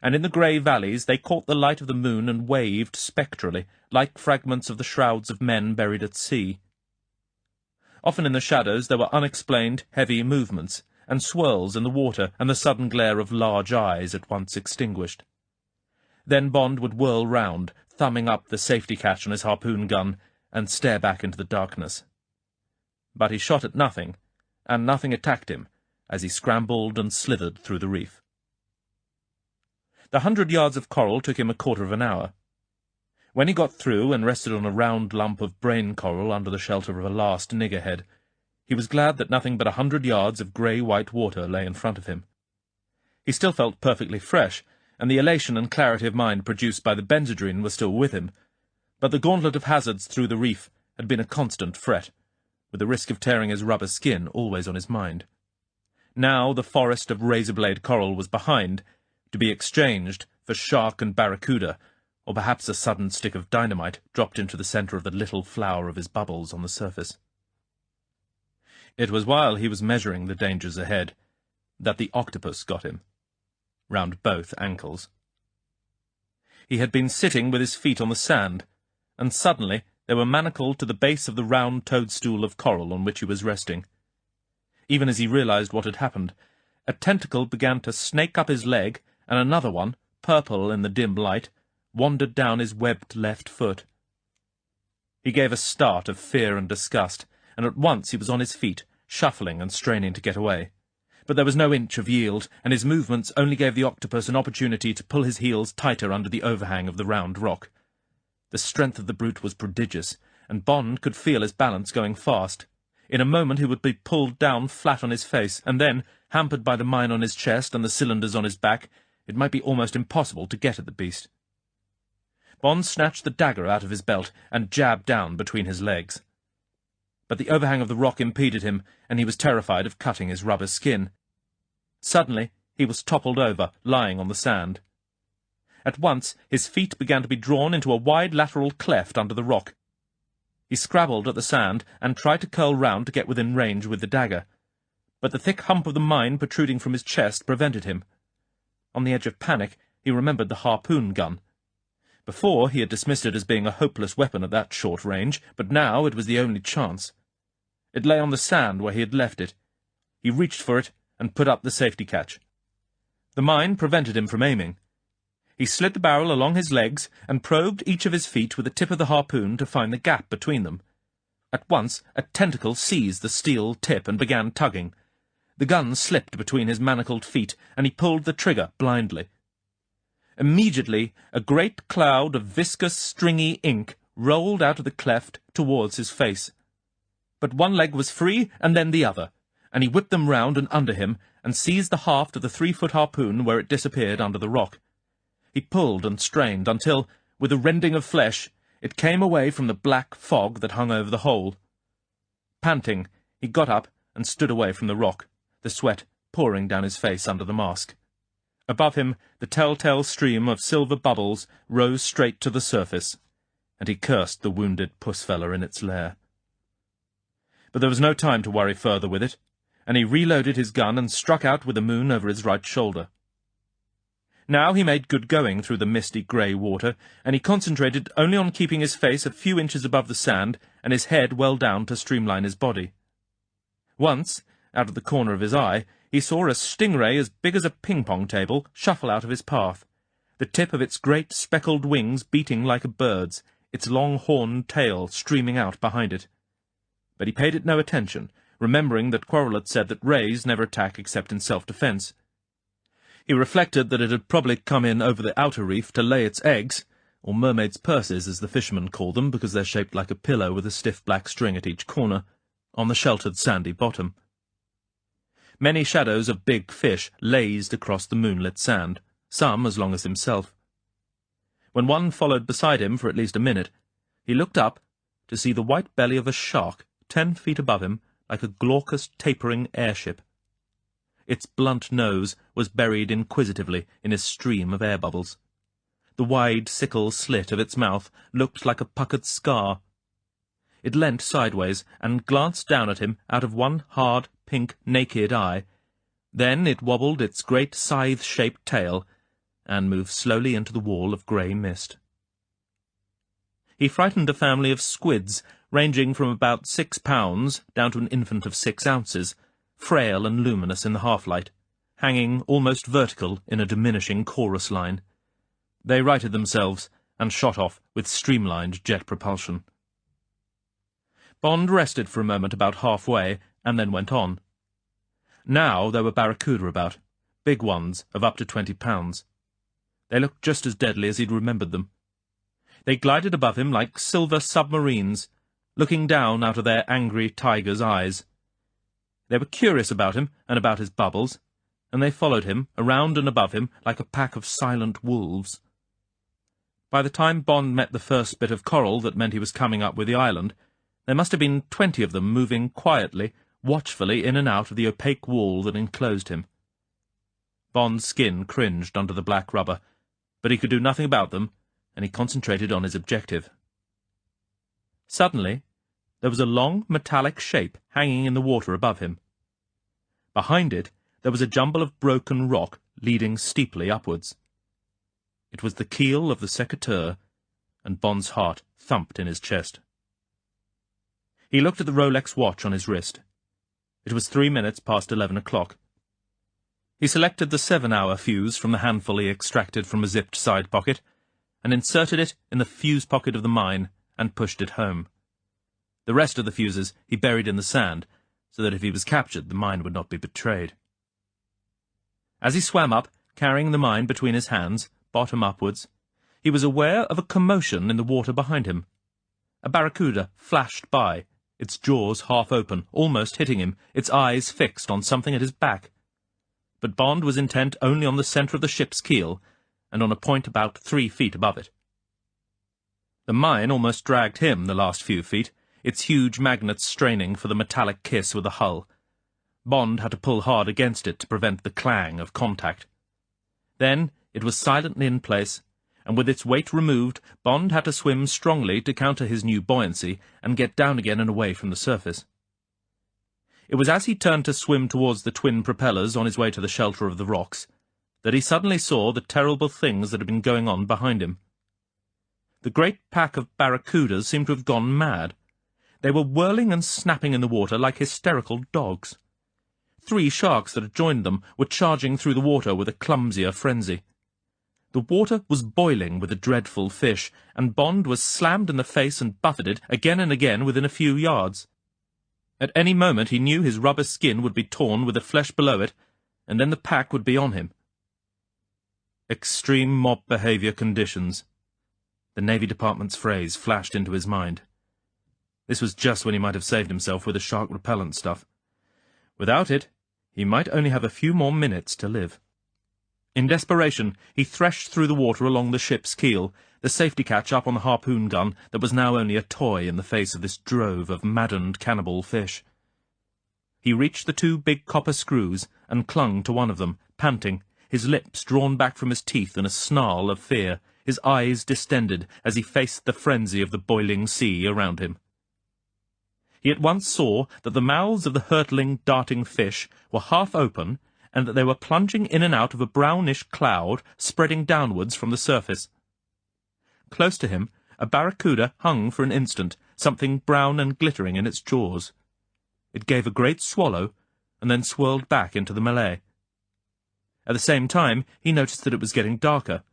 [SPEAKER 1] and in the grey valleys they caught the light of the moon and waved spectrally, like fragments of the shrouds of men buried at sea. Often in the shadows there were unexplained, heavy movements, and swirls in the water, and the sudden glare of large eyes at once extinguished. Then Bond would whirl round, thumbing up the safety catch on his harpoon gun, and stare back into the darkness. But he shot at nothing, and nothing attacked him, as he scrambled and slithered through the reef. The 100 yards of coral took him a quarter of an hour. When he got through and rested on a round lump of brain coral under the shelter of a last nigger head, he was glad that nothing but 100 yards of grey-white water lay in front of him. He still felt perfectly fresh, and the elation and clarity of mind produced by the benzodrine was still with him, but the gauntlet of hazards through the reef had been a constant fret, with the risk of tearing his rubber skin always on his mind. Now the forest of razor-blade coral was behind, to be exchanged for shark and barracuda, or perhaps a sudden stick of dynamite dropped into the centre of the little flower of his bubbles on the surface. It was while he was measuring the dangers ahead that the octopus got him, round both ankles. He had been sitting with his feet on the sand, and suddenly they were manacled to the base of the round toadstool of coral on which he was resting. Even as he realized what had happened, a tentacle began to snake up his leg, and another one, purple in the dim light, wandered down his webbed left foot. He gave a start of fear and disgust, and at once he was on his feet, shuffling and straining to get away. But there was no inch of yield, and his movements only gave the octopus an opportunity to pull his heels tighter under the overhang of the round rock. The strength of the brute was prodigious, and Bond could feel his balance going fast. In a moment he would be pulled down flat on his face, and then, hampered by the mine on his chest and the cylinders on his back, it might be almost impossible to get at the beast. Bond snatched the dagger out of his belt and jabbed down between his legs. But the overhang of the rock impeded him, and he was terrified of cutting his rubber skin. Suddenly he was toppled over, lying on the sand. At once his feet began to be drawn into a wide lateral cleft under the rock. He scrabbled at the sand and tried to curl round to get within range with the dagger, but the thick hump of the mine protruding from his chest prevented him. On the edge of panic, he remembered the harpoon gun. Before, he had dismissed it as being a hopeless weapon at that short range, but now it was the only chance. It lay on the sand where he had left it. He reached for it and put up the safety catch. The mine prevented him from aiming. He slid the barrel along his legs and probed each of his feet with the tip of the harpoon to find the gap between them. At once a tentacle seized the steel tip and began tugging. The gun slipped between his manacled feet, and he pulled the trigger blindly. Immediately a great cloud of viscous, stringy ink rolled out of the cleft towards his face. But one leg was free, and then the other, and he whipped them round and under him, and seized the haft of the 3-foot harpoon where it disappeared under the rock. He pulled and strained until, with a rending of flesh, it came away from the black fog that hung over the hole. Panting, he got up and stood away from the rock, the sweat pouring down his face under the mask. Above him, the telltale stream of silver bubbles rose straight to the surface, and he cursed the wounded puss-feller in its lair. But there was no time to worry further with it, and he reloaded his gun and struck out with the moon over his right shoulder. Now he made good going through the misty grey water, and he concentrated only on keeping his face a few inches above the sand and his head well down to streamline his body. Once, out of the corner of his eye, he saw a stingray as big as a ping-pong table shuffle out of his path, the tip of its great speckled wings beating like a bird's, its long horned tail streaming out behind it. But he paid it no attention, remembering that Quarrel had said that rays never attack except in self-defence. He reflected that it had probably come in over the outer reef to lay its eggs, or mermaids' purses as the fishermen call them because they're shaped like a pillow with a stiff black string at each corner, on the sheltered sandy bottom. Many shadows of big fish lazed across the moonlit sand, some as long as himself. When one followed beside him for at least a minute, he looked up to see the white belly of a shark 10 feet above him like a glaucous tapering airship. Its blunt nose was buried inquisitively in a stream of air bubbles. The wide sickle slit of its mouth looked like a puckered scar. It leant sideways and glanced down at him out of one hard, pink, naked eye. Then it wobbled its great scythe-shaped tail and moved slowly into the wall of grey mist. He frightened a family of squids, ranging from about 6 pounds down to an infant of 6 ounces, frail and luminous in the half-light, hanging almost vertical in a diminishing chorus line. They righted themselves and shot off with streamlined jet propulsion. Bond rested for a moment about halfway, and then went on. Now there were barracuda about, big ones of up to 20 pounds. They looked just as deadly as he'd remembered them. They glided above him like silver submarines, looking down out of their angry tiger's eyes. They were curious about him and about his bubbles, and they followed him, around and above him, like a pack of silent wolves. By the time Bond met the first bit of coral that meant he was coming up with the island, there must have been 20 of them moving quietly, watchfully in and out of the opaque wall that enclosed him. Bond's skin cringed under the black rubber, but he could do nothing about them, and he concentrated on his objective. Suddenly, there was a long, metallic shape hanging in the water above him. Behind it, there was a jumble of broken rock leading steeply upwards. It was the keel of the Secateur, and Bond's heart thumped in his chest. He looked at the Rolex watch on his wrist. It was 3 minutes past 11 o'clock. He selected the 7-hour fuse from the handful he extracted from a zipped side pocket, and inserted it in the fuse pocket of the mine, and pushed it home. The rest of the fuses he buried in the sand, so that if he was captured the mine would not be betrayed. As he swam up, carrying the mine between his hands, bottom upwards, he was aware of a commotion in the water behind him. A barracuda flashed by, its jaws half open, almost hitting him, its eyes fixed on something at his back. But Bond was intent only on the centre of the ship's keel, and on a point about 3 feet above it. The mine almost dragged him the last few feet, its huge magnets straining for the metallic kiss with the hull. Bond had to pull hard against it to prevent the clang of contact. Then it was silently in place, and with its weight removed, Bond had to swim strongly to counter his new buoyancy and get down again and away from the surface. It was as he turned to swim towards the twin propellers on his way to the shelter of the rocks that he suddenly saw the terrible things that had been going on behind him. The great pack of barracudas seemed to have gone mad. They were whirling and snapping in the water like hysterical dogs. 3 sharks that had joined them were charging through the water with a clumsier frenzy. The water was boiling with a dreadful fish, and Bond was slammed in the face and buffeted again and again within a few yards. At any moment he knew his rubber skin would be torn with the flesh below it, and then the pack would be on him. Extreme mob behaviour conditions. The Navy Department's phrase flashed into his mind. This was just when he might have saved himself with the shark repellent stuff. Without it, he might only have a few more minutes to live. In desperation, he threshed through the water along the ship's keel, the safety catch up on the harpoon gun that was now only a toy in the face of this drove of maddened cannibal fish. He reached the 2 big copper screws and clung to one of them, panting, his lips drawn back from his teeth in a snarl of fear, his eyes distended as he faced the frenzy of the boiling sea around him. He at once saw that the mouths of the hurtling, darting fish were half open, and that they were plunging in and out of a brownish cloud spreading downwards from the surface. Close to him, a barracuda hung for an instant, something brown and glittering in its jaws. It gave a great swallow, and then swirled back into the melee. At the same time, he noticed that it was getting darker.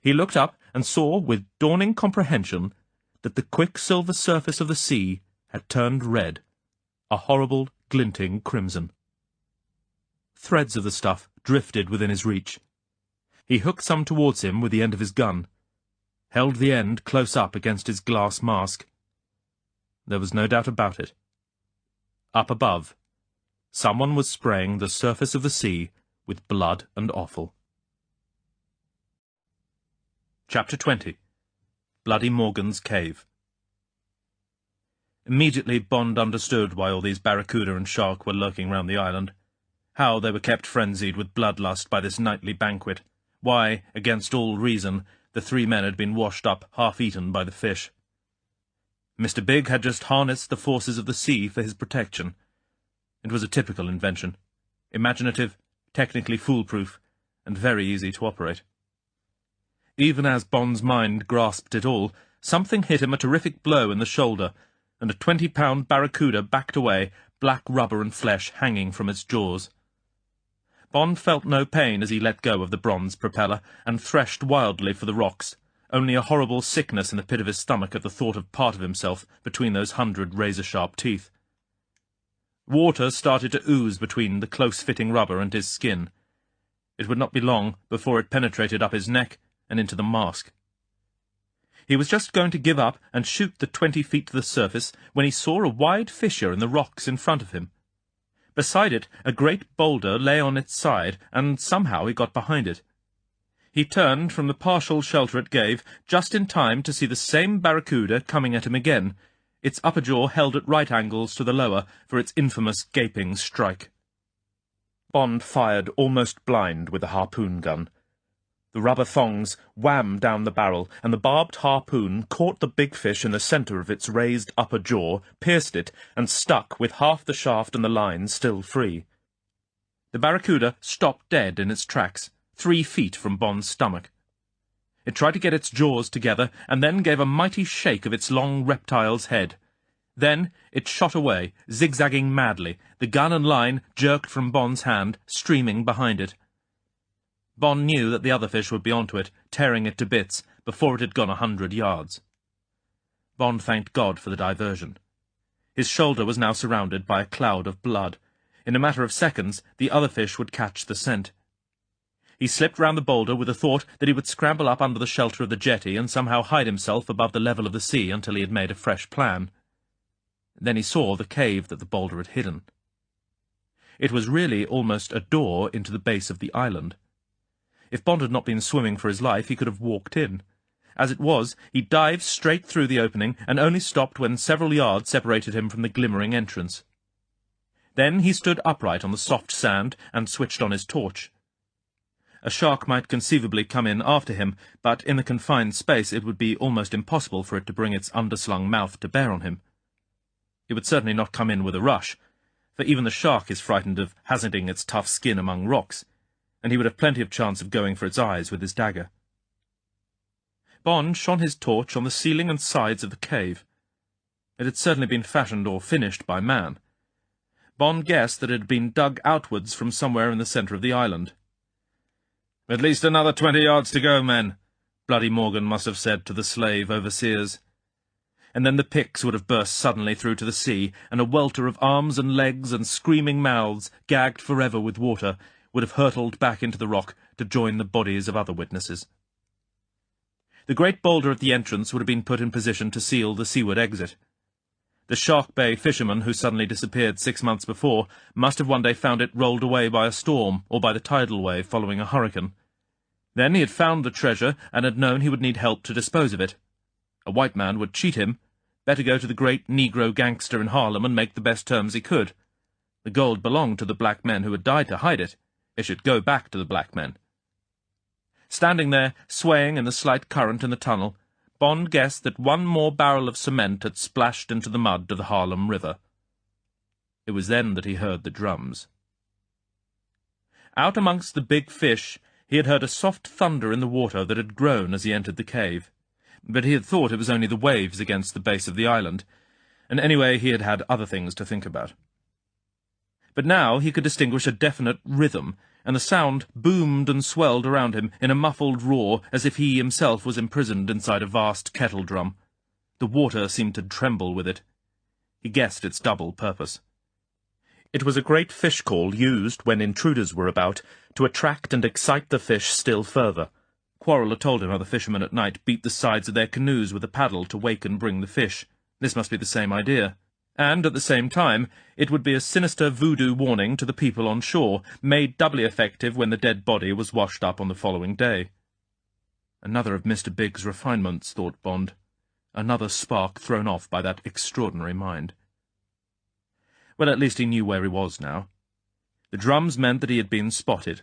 [SPEAKER 1] He looked up and saw, with dawning comprehension, that the quicksilver surface of the sea had turned red, a horrible, glinting crimson. Threads of the stuff drifted within his reach. He hooked some towards him with the end of his gun, held the end close up against his glass mask. There was no doubt about it. Up above, someone was spraying the surface of the sea with blood and offal. Chapter 20. Bloody Morgan's Cave. Immediately Bond understood why all these barracuda and shark were lurking round the island, how they were kept frenzied with bloodlust by this nightly banquet, why, against all reason, the 3 men had been washed up half-eaten by the fish. Mr. Big had just harnessed the forces of the sea for his protection. It was a typical invention, imaginative, technically foolproof, and very easy to operate. Even as Bond's mind grasped it all, something hit him a terrific blow in the shoulder, and a 20-pound barracuda backed away, black rubber and flesh hanging from its jaws. Bond felt no pain as he let go of the bronze propeller and threshed wildly for the rocks, only a horrible sickness in the pit of his stomach at the thought of part of himself between those 100 razor-sharp teeth. Water started to ooze between the close-fitting rubber and his skin. It would not be long before it penetrated up his neck and into the mask. He was just going to give up and shoot the 20 feet to the surface when he saw a wide fissure in the rocks in front of him. Beside it, a great boulder lay on its side, and somehow he got behind it. He turned from the partial shelter it gave just in time to see the same barracuda coming at him again, its upper jaw held at right angles to the lower for its infamous gaping strike. Bond fired almost blind with the harpoon gun. The rubber thongs whammed down the barrel, and the barbed harpoon caught the big fish in the centre of its raised upper jaw, pierced it, and stuck with half the shaft and the line still free. The barracuda stopped dead in its tracks, 3 feet from Bond's stomach. It tried to get its jaws together, and then gave a mighty shake of its long reptile's head. Then it shot away, zigzagging madly, the gun and line jerked from Bond's hand, streaming behind it. Bond knew that the other fish would be onto it, tearing it to bits, before it had gone 100 yards. Bond thanked God for the diversion. His shoulder was now surrounded by a cloud of blood. In a matter of seconds, the other fish would catch the scent. He slipped round the boulder with the thought that he would scramble up under the shelter of the jetty and somehow hide himself above the level of the sea until he had made a fresh plan. Then he saw the cave that the boulder had hidden. It was really almost a door into the base of the island. If Bond had not been swimming for his life, he could have walked in. As it was, he dived straight through the opening, and only stopped when several yards separated him from the glimmering entrance. Then he stood upright on the soft sand and switched on his torch. A shark might conceivably come in after him, but in the confined space it would be almost impossible for it to bring its underslung mouth to bear on him. It would certainly not come in with a rush, for even the shark is frightened of hazarding its tough skin among rocks, and he would have plenty of chance of going for its eyes with his dagger. Bond shone his torch on the ceiling and sides of the cave. It had certainly been fashioned or finished by man. Bond guessed that it had been dug outwards from somewhere in the centre of the island. "At least another 20 yards to go, men," Bloody Morgan must have said to the slave overseers. And then the picks would have burst suddenly through to the sea, and a welter of arms and legs and screaming mouths, gagged forever with water, would have hurtled back into the rock to join the bodies of other witnesses. The great boulder at the entrance would have been put in position to seal the seaward exit. The Shark Bay fisherman who suddenly disappeared 6 months before must have one day found it rolled away by a storm or by the tidal wave following a hurricane. Then he had found the treasure and had known he would need help to dispose of it. A white man would cheat him. Better go to the great Negro gangster in Harlem and make the best terms he could. The gold belonged to the black men who had died to hide it. It should go back to the black men. Standing there, swaying in the slight current in the tunnel, Bond guessed that one more barrel of cement had splashed into the mud of the Harlem River. It was then that he heard the drums. Out amongst the big fish, he had heard a soft thunder in the water that had grown as he entered the cave, but he had thought it was only the waves against the base of the island, and anyway he had had other things to think about. But now he could distinguish a definite rhythm, and the sound boomed and swelled around him in a muffled roar as if he himself was imprisoned inside a vast kettle-drum. The water seemed to tremble with it. He guessed its double purpose. It was a great fish-call used, when intruders were about, to attract and excite the fish still further. Quarrel had told him how the fishermen at night beat the sides of their canoes with a paddle to wake and bring the fish. This must be the same idea. And, at the same time, it would be a sinister voodoo warning to the people on shore, made doubly effective when the dead body was washed up on the following day. Another of Mr. Big's refinements, thought Bond. Another spark thrown off by that extraordinary mind. Well, at least he knew where he was now. The drums meant that he had been spotted.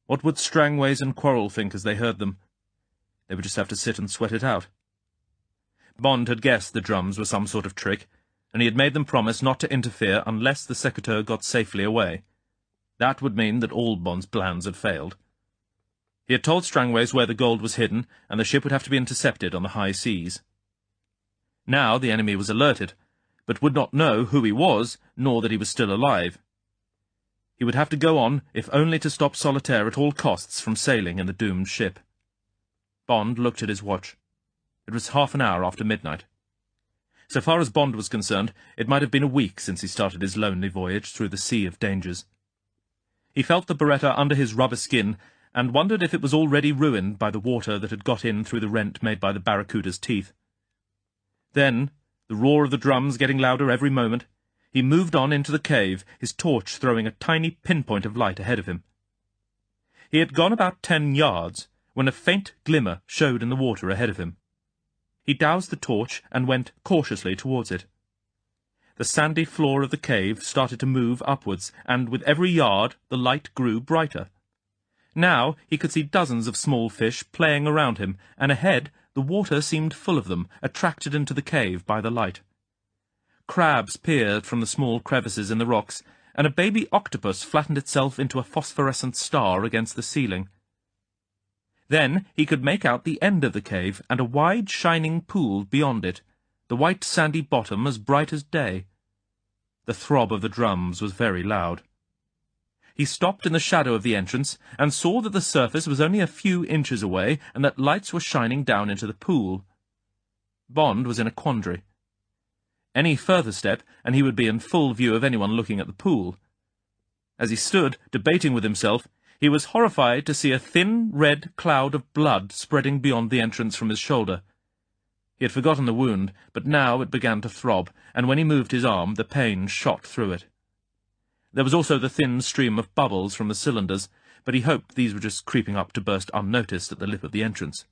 [SPEAKER 1] What would Strangways and Quarrel think as they heard them? They would just have to sit and sweat it out. Bond had guessed the drums were some sort of trick, and he had made them promise not to interfere unless the secreteur got safely away. That would mean that all Bond's plans had failed. He had told Strangways where the gold was hidden, and the ship would have to be intercepted on the high seas. Now the enemy was alerted, but would not know who he was, nor that he was still alive. He would have to go on, if only to stop Solitaire at all costs from sailing in the doomed ship. Bond looked at his watch. It was half an hour after midnight. So far as Bond was concerned, it might have been a week since he started his lonely voyage through the sea of dangers. He felt the Beretta under his rubber skin, and wondered if it was already ruined by the water that had got in through the rent made by the barracuda's teeth. Then, the roar of the drums getting louder every moment, he moved on into the cave, his torch throwing a tiny pinpoint of light ahead of him. He had gone about 10 yards, when a faint glimmer showed in the water ahead of him. He doused the torch and went cautiously towards it. The sandy floor of the cave started to move upwards, and with every yard the light grew brighter. Now he could see dozens of small fish playing around him, and ahead the water seemed full of them, attracted into the cave by the light. Crabs peered from the small crevices in the rocks, and a baby octopus flattened itself into a phosphorescent star against the ceiling. Then he could make out the end of the cave, and a wide shining pool beyond it, the white sandy bottom as bright as day. The throb of the drums was very loud. He stopped in the shadow of the entrance, and saw that the surface was only a few inches away, and that lights were shining down into the pool. Bond was in a quandary. Any further step, and he would be in full view of anyone looking at the pool. As he stood, debating with himself, he was horrified to see a thin red cloud of blood spreading beyond the entrance from his shoulder. He had forgotten the wound, but now it began to throb, and when he moved his arm, the pain shot through it. There was also the thin stream of bubbles from the cylinders, but he hoped these were just creeping up to burst unnoticed at the lip of the entrance.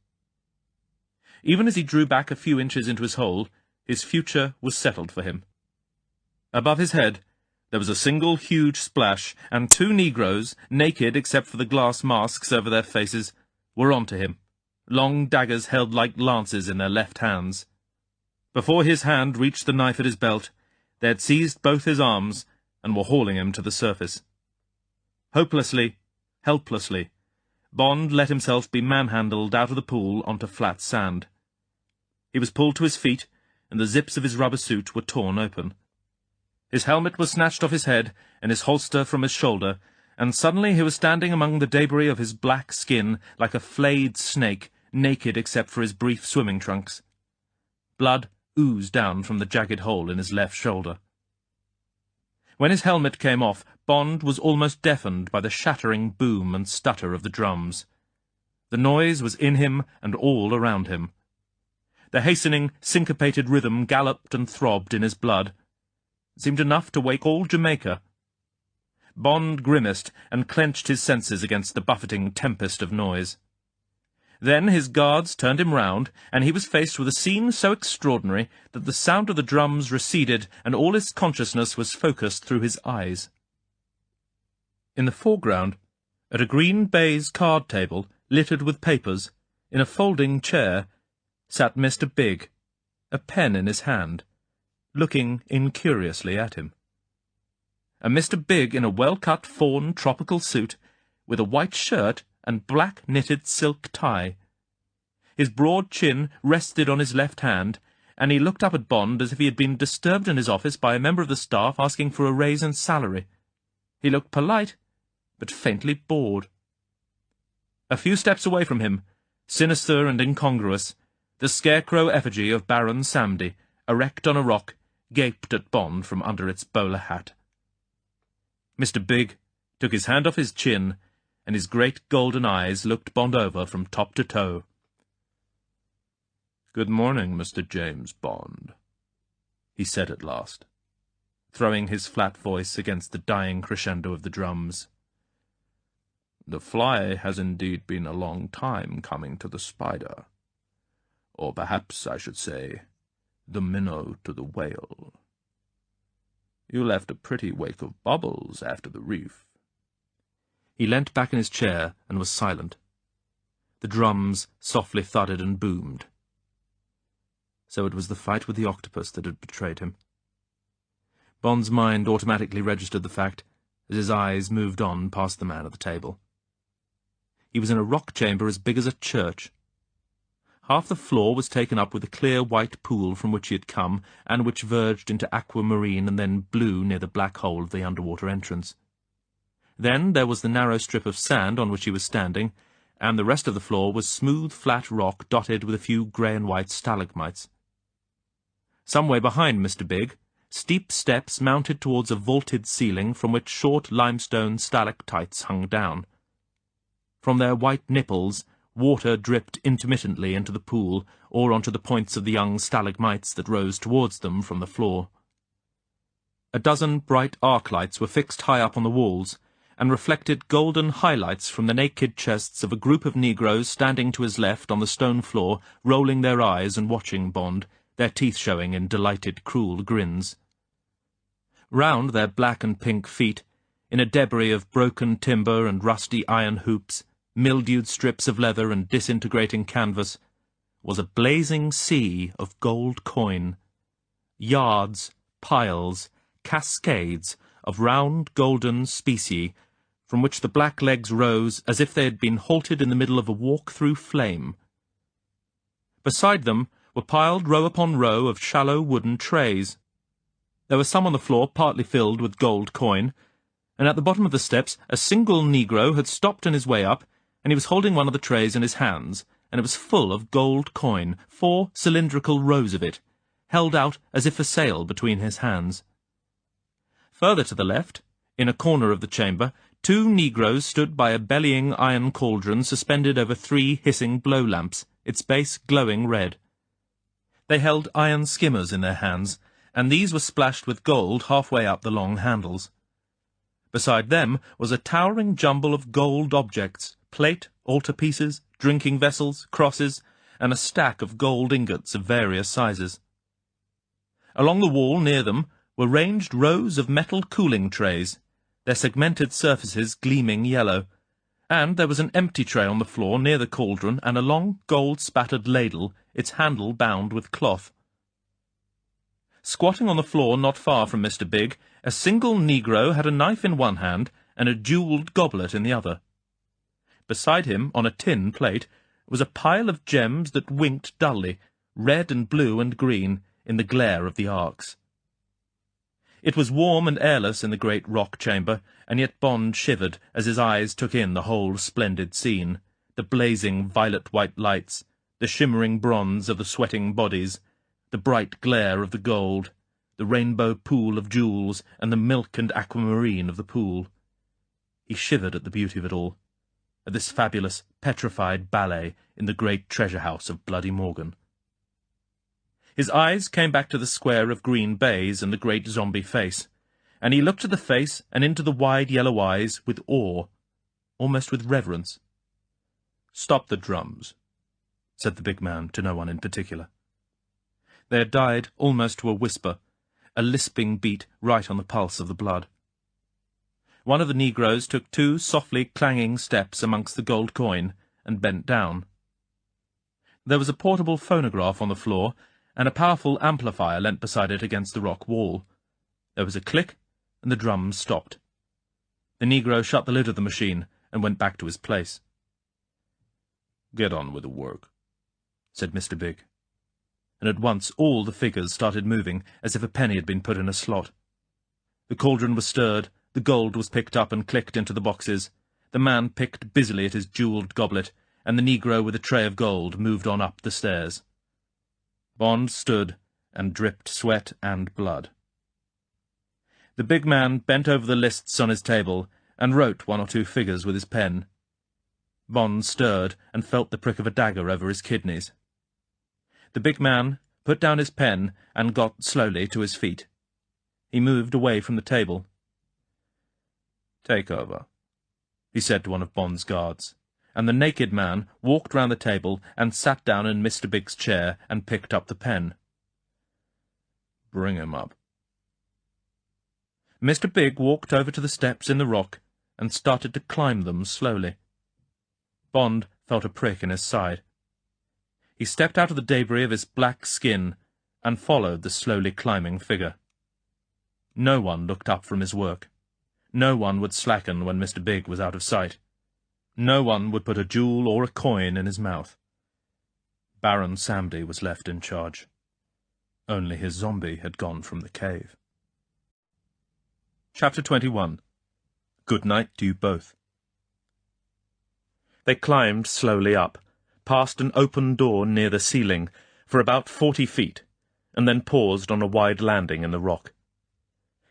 [SPEAKER 1] Even as he drew back a few inches into his hole, his future was settled for him. Above his head, there was a single huge splash, and 2 Negroes, naked except for the glass masks over their faces, were onto him, long daggers held like lances in their left hands. Before his hand reached the knife at his belt, they had seized both his arms and were hauling him to the surface. Hopelessly, helplessly, Bond let himself be manhandled out of the pool onto flat sand. He was pulled to his feet, and the zips of his rubber suit were torn open. His helmet was snatched off his head, and his holster from his shoulder, and suddenly he was standing among the debris of his black skin like a flayed snake, naked except for his brief swimming trunks. Blood oozed down from the jagged hole in his left shoulder. When his helmet came off, Bond was almost deafened by the shattering boom and stutter of the drums. The noise was in him and all around him. The hastening, syncopated rhythm galloped and throbbed in his blood. It seemed enough to wake all Jamaica. Bond grimaced and clenched his senses against the buffeting tempest of noise. Then his guards turned him round, and he was faced with a scene so extraordinary that the sound of the drums receded and all his consciousness was focused through his eyes. In the foreground, at a green baize card table, littered with papers, in a folding chair, sat Mr. Big, a pen in his hand, looking incuriously at him. And Mr. Big in a well-cut fawn tropical suit, with a white shirt and black knitted silk tie. His broad chin rested on his left hand, and he looked up at Bond as if he had been disturbed in his office by a member of the staff asking for a raise in salary. He looked polite, but faintly bored. A few steps away from him, sinister and incongruous, the scarecrow effigy of Baron Samedi, erect on a rock, gaped at Bond from under its bowler hat. Mr. Big took his hand off his chin, and his great golden eyes looked Bond over from top to toe. "Good morning, Mr. James Bond," he said at last, throwing his flat voice against the dying crescendo of the drums. "The fly has indeed been a long time coming to the spider. Or perhaps I should say, the minnow to the whale. You left a pretty wake of bubbles after the reef." He leant back in his chair and was silent. The drums softly thudded and boomed. So it was the fight with the octopus that had betrayed him. Bond's mind automatically registered the fact as his eyes moved on past the man at the table. He was in a rock chamber as big as a church. Half the floor was taken up with a clear white pool from which he had come, and which verged into aquamarine and then blue near the black hole of the underwater entrance. Then there was the narrow strip of sand on which he was standing, and the rest of the floor was smooth, flat rock dotted with a few grey and white stalagmites. Some way behind Mr. Big, steep steps mounted towards a vaulted ceiling from which short limestone stalactites hung down. From their white nipples, water dripped intermittently into the pool or onto the points of the young stalagmites that rose towards them from the floor. A dozen bright arc lights were fixed high up on the walls, and reflected golden highlights from the naked chests of a group of negroes standing to his left on the stone floor, rolling their eyes and watching Bond, their teeth showing in delighted, cruel grins. Round their black and pink feet, in a debris of broken timber and rusty iron hoops, mildewed strips of leather and disintegrating canvas, was a blazing sea of gold coin. Yards, piles, cascades of round golden specie, from which the black legs rose as if they had been halted in the middle of a walk through flame. Beside them were piled row upon row of shallow wooden trays. There were some on the floor partly filled with gold coin, and at the bottom of the steps a single negro had stopped on his way up, and he was holding one of the trays in his hands, and it was full of gold coin, 4 cylindrical rows of it, held out as if for sale between his hands. Further to the left, in a corner of the chamber, 2 negroes stood by a bellying iron cauldron suspended over 3 hissing blow lamps, its base glowing red. They held iron skimmers in their hands, and these were splashed with gold halfway up the long handles. Beside them was a towering jumble of gold objects, plate, altarpieces, drinking vessels, crosses, and a stack of gold ingots of various sizes. Along the wall near them were ranged rows of metal cooling trays, their segmented surfaces gleaming yellow, and there was an empty tray on the floor near the cauldron and a long gold-spattered ladle, its handle bound with cloth. Squatting on the floor not far from Mr. Big, a single negro had a knife in one hand and a jewelled goblet in the other. Beside him, on a tin plate, was a pile of gems that winked dully, red and blue and green, in the glare of the arcs. It was warm and airless in the great rock chamber, and yet Bond shivered as his eyes took in the whole splendid scene, the blazing violet-white lights, the shimmering bronze of the sweating bodies, the bright glare of the gold, the rainbow pool of jewels, and the milk and aquamarine of the pool. He shivered at the beauty of it all, at this fabulous, petrified ballet in the great treasure-house of Bloody Morgan. His eyes came back to the square of green baize and the great zombie face, and he looked at the face and into the wide yellow eyes with awe, almost with reverence. "Stop the drums," said the big man to no one in particular. They had died almost to a whisper, a lisping beat right on the pulse of the blood. One of the negroes took 2 softly clanging steps amongst the gold coin and bent down. There was a portable phonograph on the floor, and a powerful amplifier leant beside it against the rock wall. There was a click, and the drums stopped. The negro shut the lid of the machine and went back to his place. "Get on with the work," said Mr. Big. And at once all the figures started moving as if a penny had been put in a slot. The cauldron was stirred, the gold was picked up and clicked into the boxes, the man picked busily at his jewelled goblet, and the negro with a tray of gold moved on up the stairs. Bond stood and dripped sweat and blood. The big man bent over the lists on his table and wrote 1 or 2 figures with his pen. Bond stirred and felt the prick of a dagger over his kidneys. The big man put down his pen and got slowly to his feet. He moved away from the table. "Take over," he said to one of Bond's guards, and the naked man walked round the table and sat down in Mr. Big's chair and picked up the pen. "Bring him up." Mr. Big walked over to the steps in the rock and started to climb them slowly. Bond felt a prick in his side. He stepped out of the debris of his black skin and followed the slowly climbing figure. No one looked up from his work. No one would slacken when Mr. Big was out of sight. No one would put a jewel or a coin in his mouth. Baron Samedi was left in charge. Only his zombie had gone from the cave. Chapter 21. Good night to you both. They climbed slowly up, past an open door near the ceiling, for about 40 feet, and then paused on a wide landing in the rock.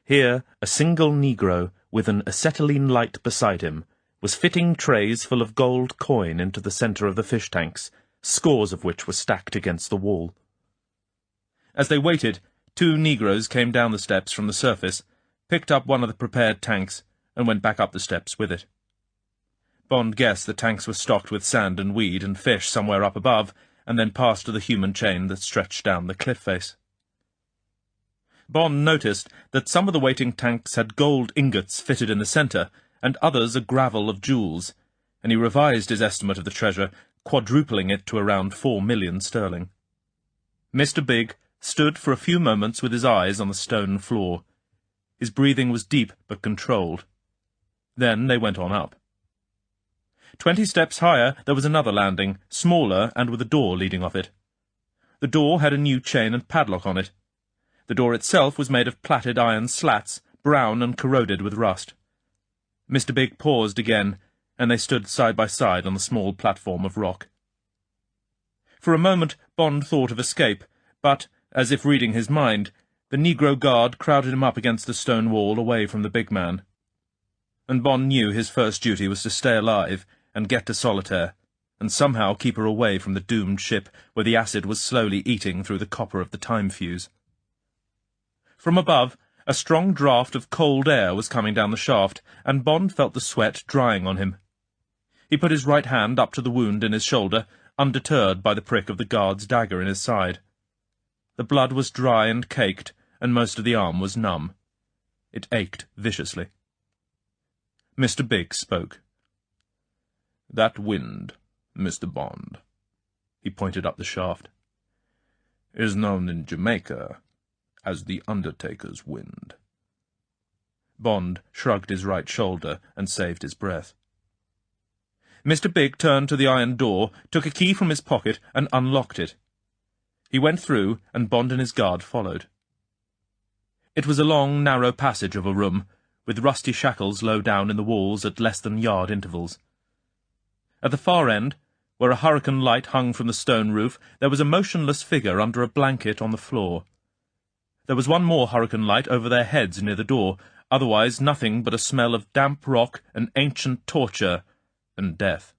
[SPEAKER 1] Here a single negro, with an acetylene light beside him, was fitting trays full of gold coin into the centre of the fish tanks, scores of which were stacked against the wall. As they waited, 2 negroes came down the steps from the surface, picked up one of the prepared tanks, and went back up the steps with it. Bond guessed the tanks were stocked with sand and weed and fish somewhere up above, and then passed to the human chain that stretched down the cliff face. Bond noticed that some of the waiting tanks had gold ingots fitted in the centre, and others a gravel of jewels, and he revised his estimate of the treasure, quadrupling it to around 4 million sterling. Mr. Big stood for a few moments with his eyes on the stone floor. His breathing was deep but controlled. Then they went on up. 20 steps higher there was another landing, smaller and with a door leading off it. The door had a new chain and padlock on it. The door itself was made of plaited iron slats, brown and corroded with rust. Mr. Big paused again, and they stood side by side on the small platform of rock. For a moment Bond thought of escape, but, as if reading his mind, the negro guard crowded him up against the stone wall away from the big man. And Bond knew his first duty was to stay alive and get to Solitaire, and somehow keep her away from the doomed ship where the acid was slowly eating through the copper of the time fuse. From above, a strong draught of cold air was coming down the shaft, and Bond felt the sweat drying on him. He put his right hand up to the wound in his shoulder, undeterred by the prick of the guard's dagger in his side. The blood was dry and caked, and most of the arm was numb. It ached viciously. Mr. Big spoke. "That wind, Mr. Bond," he pointed up the shaft, "is known in Jamaica as the Undertaker's wind." Bond shrugged his right shoulder and saved his breath. Mr. Big turned to the iron door, took a key from his pocket, and unlocked it. He went through, and Bond and his guard followed. It was a long, narrow passage of a room, with rusty shackles low down in the walls at less than yard intervals. At the far end, where a hurricane light hung from the stone roof, there was a motionless figure under a blanket on the floor. There was one more hurricane light over their heads near the door, otherwise nothing but a smell of damp rock and ancient torture and death.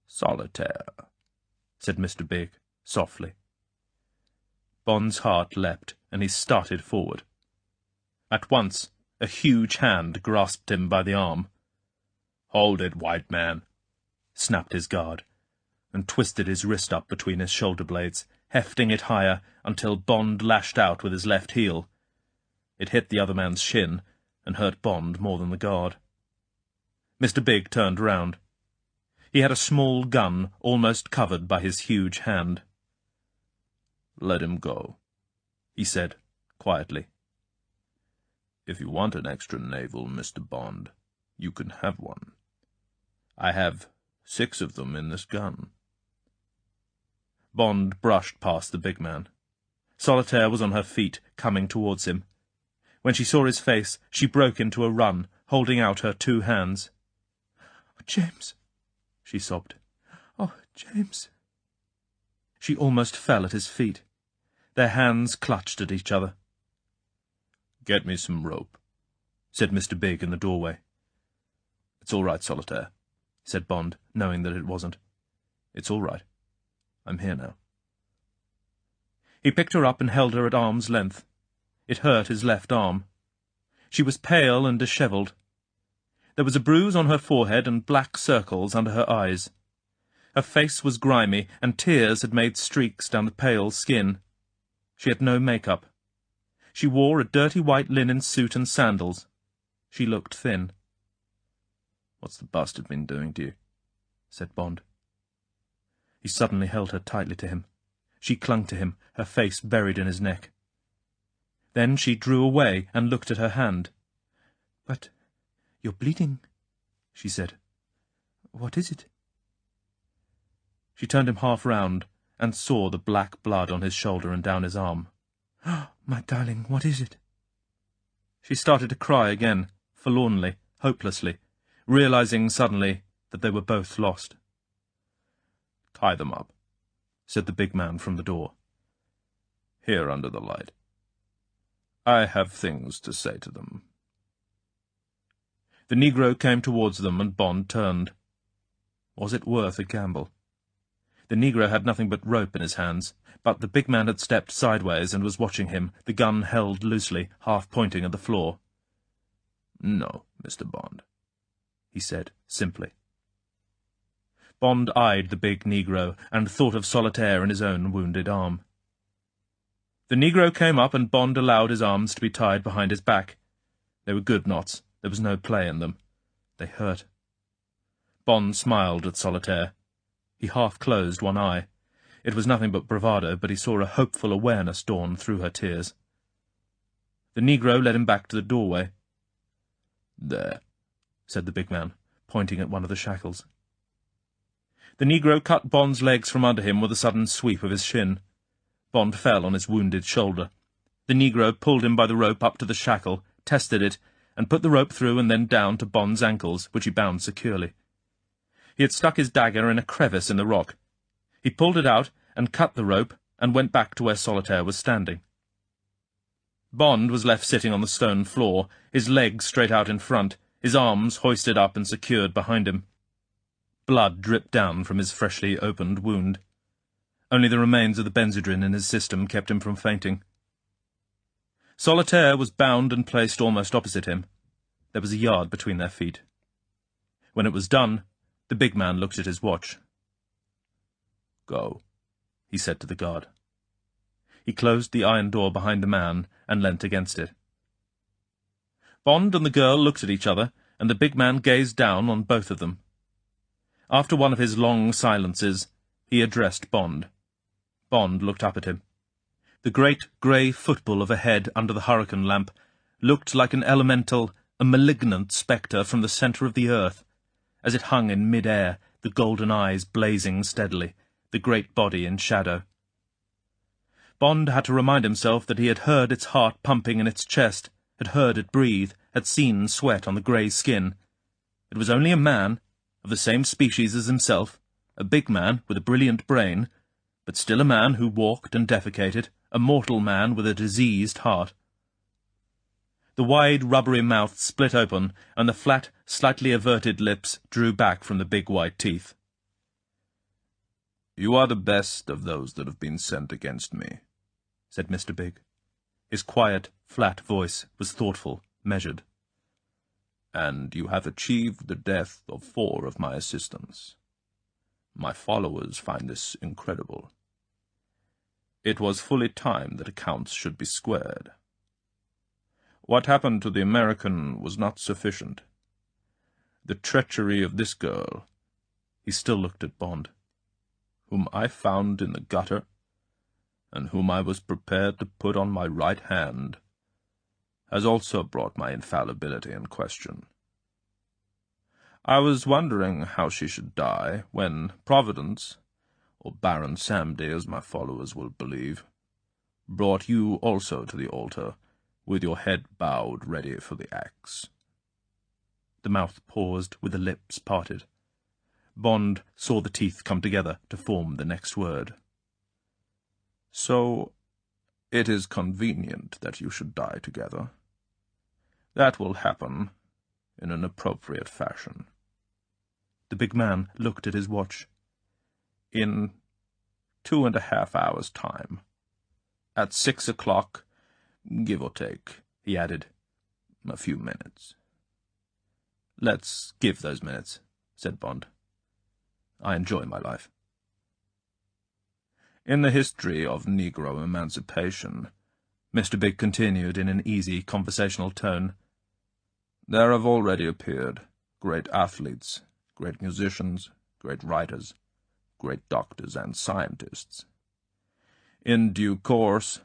[SPEAKER 2] "Solitaire," said Mr. Big, softly.
[SPEAKER 1] Bond's heart leapt, and he started forward. At once, a huge hand grasped him by the arm.
[SPEAKER 2] "Hold it, white man,"
[SPEAKER 1] snapped his guard, and twisted his wrist up between his shoulder blades, hefting it higher until Bond lashed out with his left heel. It hit the other man's shin, and hurt Bond more than the guard. Mr. Big turned round. He had a small gun almost covered by his huge hand.
[SPEAKER 2] "Let him go," he said, quietly. "If you want an extra navel, Mr. Bond, you can have one. I have 6 of them in this gun."
[SPEAKER 1] Bond brushed past the big man. Solitaire was on her feet, coming towards him. When she saw his face, she broke into a run, holding out her 2 hands.
[SPEAKER 5] "Oh, James," she sobbed. "Oh, James." She almost fell at his feet. Their hands clutched at each other.
[SPEAKER 2] "Get me some rope," said Mr. Big in the doorway.
[SPEAKER 1] "It's all right, Solitaire," said Bond, knowing that it wasn't. "It's all right. I'm here now." He picked her up and held her at arm's length. It hurt his left arm. She was pale and dishevelled. There was a bruise on her forehead and black circles under her eyes. Her face was grimy, and tears had made streaks down the pale skin. She had no makeup. She wore a dirty white linen suit and sandals. She looked thin.
[SPEAKER 2] "What's the bastard been doing to you?"
[SPEAKER 1] said Bond. He suddenly held her tightly to him. She clung to him, her face buried in his neck. Then she drew away and looked at her hand.
[SPEAKER 5] "But you're bleeding," she said. "What is it?"
[SPEAKER 1] She turned him half round and saw the black blood on his shoulder and down his arm.
[SPEAKER 5] "Oh, my darling, what is it?"
[SPEAKER 1] She started to cry again, forlornly, hopelessly, realizing suddenly that they were both lost.
[SPEAKER 2] "Tie them up,"
[SPEAKER 1] said the big man from the door.
[SPEAKER 2] "Here under the light. I have things to say to them."
[SPEAKER 1] The Negro came towards them, and Bond turned. Was it worth a gamble? The Negro had nothing but rope in his hands, but the big man had stepped sideways and was watching him, the gun held loosely, half pointing at the floor.
[SPEAKER 2] "No, Mr. Bond," he said, simply.
[SPEAKER 1] Bond eyed the big Negro, and thought of Solitaire and his own wounded arm. The Negro came up, and Bond allowed his arms to be tied behind his back. They were good knots. There was no play in them. They hurt. Bond smiled at Solitaire. He half closed one eye. It was nothing but bravado, but he saw a hopeful awareness dawn through her tears. The Negro led him back to the doorway.
[SPEAKER 2] "There,"
[SPEAKER 1] said the big man, pointing at one of the shackles. The Negro cut Bond's legs from under him with a sudden sweep of his shin. Bond fell on his wounded shoulder. The Negro pulled him by the rope up to the shackle, tested it, and put the rope through and then down to Bond's ankles, which he bound securely. He had stuck his dagger in a crevice in the rock. He pulled it out and cut the rope and went back to where Solitaire was standing. Bond was left sitting on the stone floor, his legs straight out in front, his arms hoisted up and secured behind him. Blood dripped down from his freshly opened wound. Only the remains of the Benzedrine in his system kept him from fainting. Solitaire was bound and placed almost opposite him. There was a yard between their feet. When it was done, the big man looked at his watch.
[SPEAKER 2] "Go,"
[SPEAKER 1] he said to the guard. He closed the iron door behind the man and leant against it. Bond and the girl looked at each other, and the big man gazed down on both of them. After one of his long silences, he addressed Bond. Bond looked up at him. The great grey football of a head under the hurricane lamp looked like an elemental, a malignant spectre from the centre of the earth, as it hung in mid-air, the golden eyes blazing steadily, the great body in shadow. Bond had to remind himself that he had heard its heart pumping in its chest, had heard it breathe, had seen sweat on the grey skin. It was only a man, of the same species as himself, a big man with a brilliant brain, but still a man who walked and defecated, a mortal man with a diseased heart. The wide, rubbery mouth split open, and the flat, slightly averted lips drew back from the big white teeth.
[SPEAKER 2] "You are the best of those that have been sent against me," said Mr. Big.
[SPEAKER 1] His quiet, flat voice was thoughtful, measured.
[SPEAKER 2] "And you have achieved the death of 4 of my assistants. My followers find this incredible. It was fully time that accounts should be squared. What happened to the American was not sufficient. The treachery of this girl,"
[SPEAKER 1] he still looked at Bond,
[SPEAKER 2] "whom I found in the gutter, and whom I was prepared to put on my right hand, has also brought my infallibility in question. I was wondering how she should die when Providence, or Baron Samedi, as my followers will believe, brought you also to the altar, with your head bowed ready for the axe."
[SPEAKER 1] The mouth paused, with the lips parted. Bond saw the teeth come together to form the next word.
[SPEAKER 2] "So it is convenient that you should die together. That will happen in an appropriate fashion."
[SPEAKER 1] The big man looked at his watch.
[SPEAKER 2] "In 2.5 hours' time. At 6 o'clock, give or take," he added, "a few minutes."
[SPEAKER 1] "Let's give those minutes," said Bond. "I enjoy my life."
[SPEAKER 2] "In the history of Negro emancipation,"
[SPEAKER 1] Mr. Big continued in an easy, conversational tone,
[SPEAKER 2] "there have already appeared great athletes, great musicians, great writers, great doctors and scientists. In due course,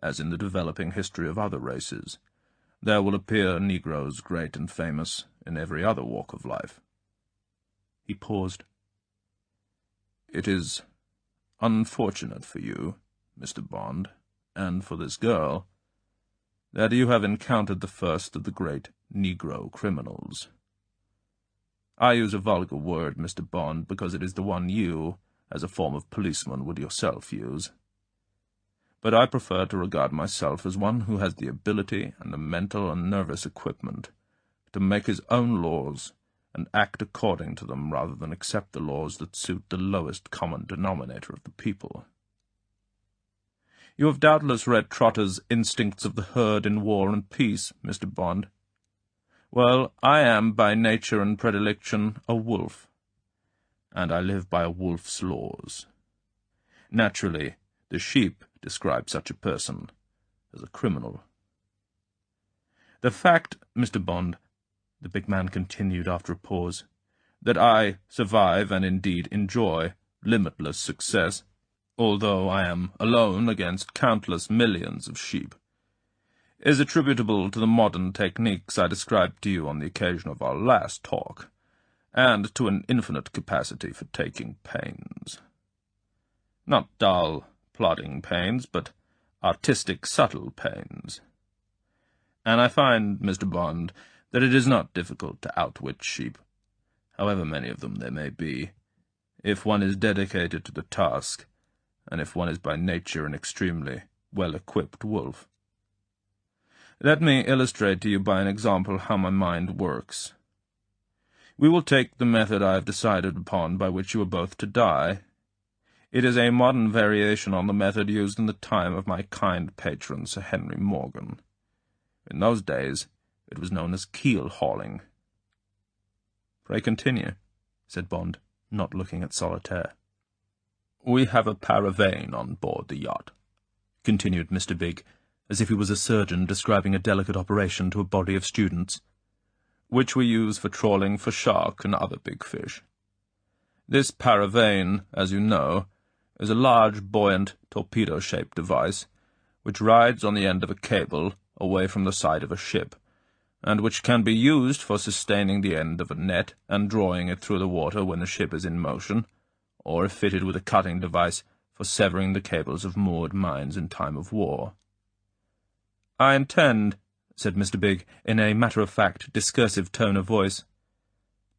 [SPEAKER 2] as in the developing history of other races, there will appear Negroes great and famous in every other walk of life."
[SPEAKER 1] He paused.
[SPEAKER 2] "It is unfortunate for you, Mr. Bond, and for this girl, that you have encountered the first of the great Negro criminals. I use a vulgar word, Mr. Bond, because it is the one you, as a form of policeman, would yourself use. But I prefer to regard myself as one who has the ability and the mental and nervous equipment to make his own laws and act according to them rather than accept the laws that suit the lowest common denominator of the people. You have doubtless read Trotter's Instincts of the Herd in War and Peace, Mr. Bond. Well, I am by nature and predilection a wolf, and I live by a wolf's laws. Naturally, the sheep describe such a person as a criminal. The fact, Mr. Bond," the big man continued after a pause, "that I survive and indeed enjoy limitless success, although I am alone against countless millions of sheep, is attributable to the modern techniques I described to you on the occasion of our last talk, and to an infinite capacity for taking pains. Not dull, plodding pains, but artistic, subtle pains. And I find, Mr. Bond, that it is not difficult to outwit sheep, however many of them there may be, if one is dedicated to the task, and if one is by nature an extremely well-equipped wolf. Let me illustrate to you by an example how my mind works. We will take the method I have decided upon by which you are both to die. It is a modern variation on the method used in the time of my kind patron, Sir Henry Morgan. In those days, it was known as keel-hauling."
[SPEAKER 1] "Pray continue," said Bond, not looking at Solitaire.
[SPEAKER 2] "We have a paravane on board the yacht,"
[SPEAKER 1] continued Mr. Big, as if he was a surgeon describing a delicate operation to a body of students,
[SPEAKER 2] "which we use for trawling for shark and other big fish. This paravane, as you know, is a large, buoyant, torpedo-shaped device, which rides on the end of a cable away from the side of a ship, and which can be used for sustaining the end of a net and drawing it through the water when the ship is in motion, or if fitted with a cutting device,
[SPEAKER 1] for severing the cables of moored mines in time of war. I intend, said Mr. Big, in a matter-of-fact, discursive tone of voice,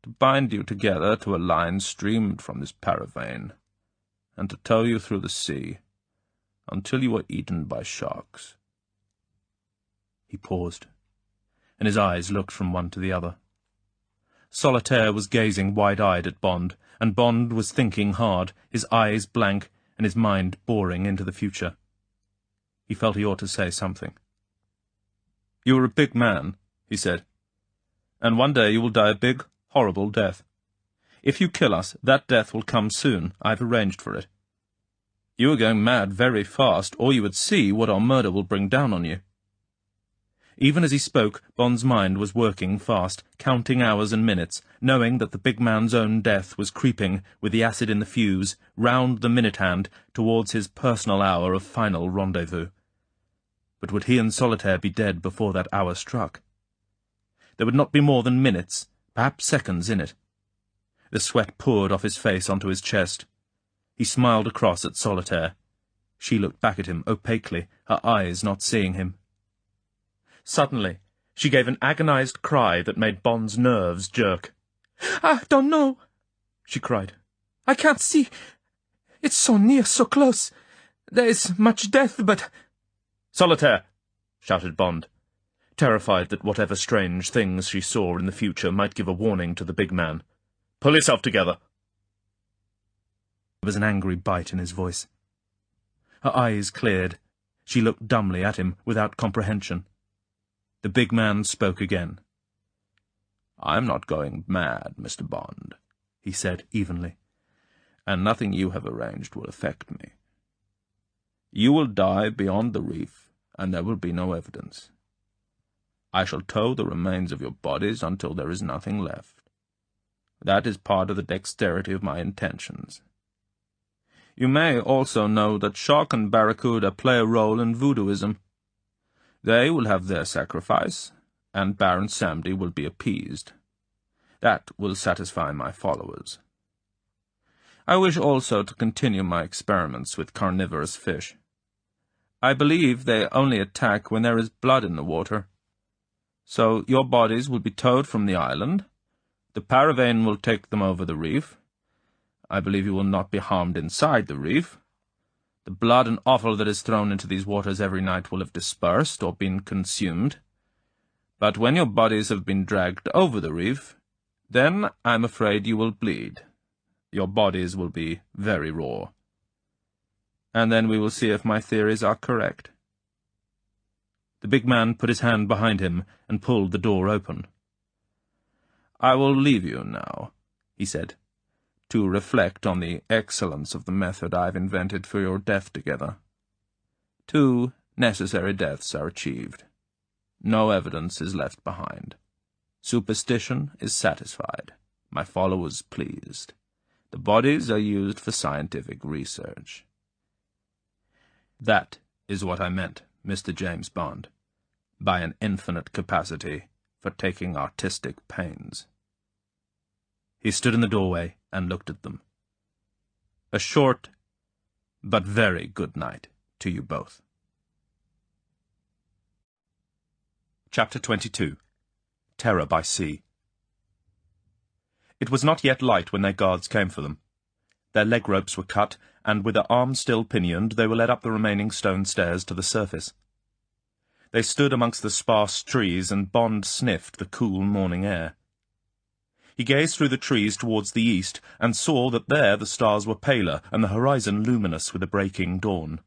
[SPEAKER 1] to bind you together to a line streamed from this paravane, and to tow you through the sea, until you are eaten by sharks. He paused, and his eyes looked from one to the other. Solitaire was gazing wide-eyed at Bond, and Bond was thinking hard, his eyes blank, and his mind boring into the future. He felt he ought to say something. "You are a big man," he said, "and one day you will die a big, horrible death. If you kill us, that death will come soon. I've arranged for it. You are going mad very fast, or you would see what our murder will bring down on you." Even as he spoke, Bond's mind was working fast, counting hours and minutes, knowing that the big man's own death was creeping, with the acid in the fuse, round the minute hand towards his personal hour of final rendezvous. But would he and Solitaire be dead before that hour struck? There would not be more than minutes, perhaps seconds in it. The sweat poured off his face onto his chest. He smiled across at Solitaire. She looked back at him opaquely, her eyes not seeing him. Suddenly, she gave an agonized cry that made Bond's nerves jerk. "I don't know," she cried. "I can't see. It's so near, so close. There is much death, but—" "Solitaire!" shouted Bond, terrified that whatever strange things she saw in the future might give a warning to the big man. "Pull yourself together." There was an angry bite in his voice. Her eyes cleared. She looked dumbly at him, without comprehension. The big man spoke again. "I'm not going mad, Mr. Bond," he said evenly, "and nothing you have arranged will affect me. You will die beyond the reef, and there will be no evidence. I shall tow the remains of your bodies until there is nothing left. That is part of the dexterity of my intentions. You may also know that shark and barracuda play a role in voodooism. They will have their sacrifice, and Baron Samedi will be appeased. That will satisfy my followers. I wish also to continue my experiments with carnivorous fish. I believe they only attack when there is blood in the water. So your bodies will be towed from the island. The paravane will take them over the reef. I believe you will not be harmed inside the reef. The blood and offal that is thrown into these waters every night will have dispersed or been consumed. But when your bodies have been dragged over the reef, then I'm afraid you will bleed. Your bodies will be very raw. And then we will see if my theories are correct." The big man put his hand behind him and pulled the door open. "I will leave you now," he said, "to reflect on the excellence of the method I've invented for your death together. 2 necessary deaths are achieved. No evidence is left behind. Superstition is satisfied. My followers pleased. The bodies are used for scientific research. That is what I meant, Mr. James Bond, by an infinite capacity for taking artistic pains." He stood in the doorway and looked at them. "A short, but very good night to you both." Chapter 22. Terror by Sea. It was not yet light when their guards came for them. Their leg ropes were cut, and with their arms still pinioned, they were led up the remaining stone stairs to the surface. They stood amongst the sparse trees, and Bond sniffed the cool morning air. He gazed through the trees towards the east, and saw that there the stars were paler, and the horizon luminous with a breaking dawn.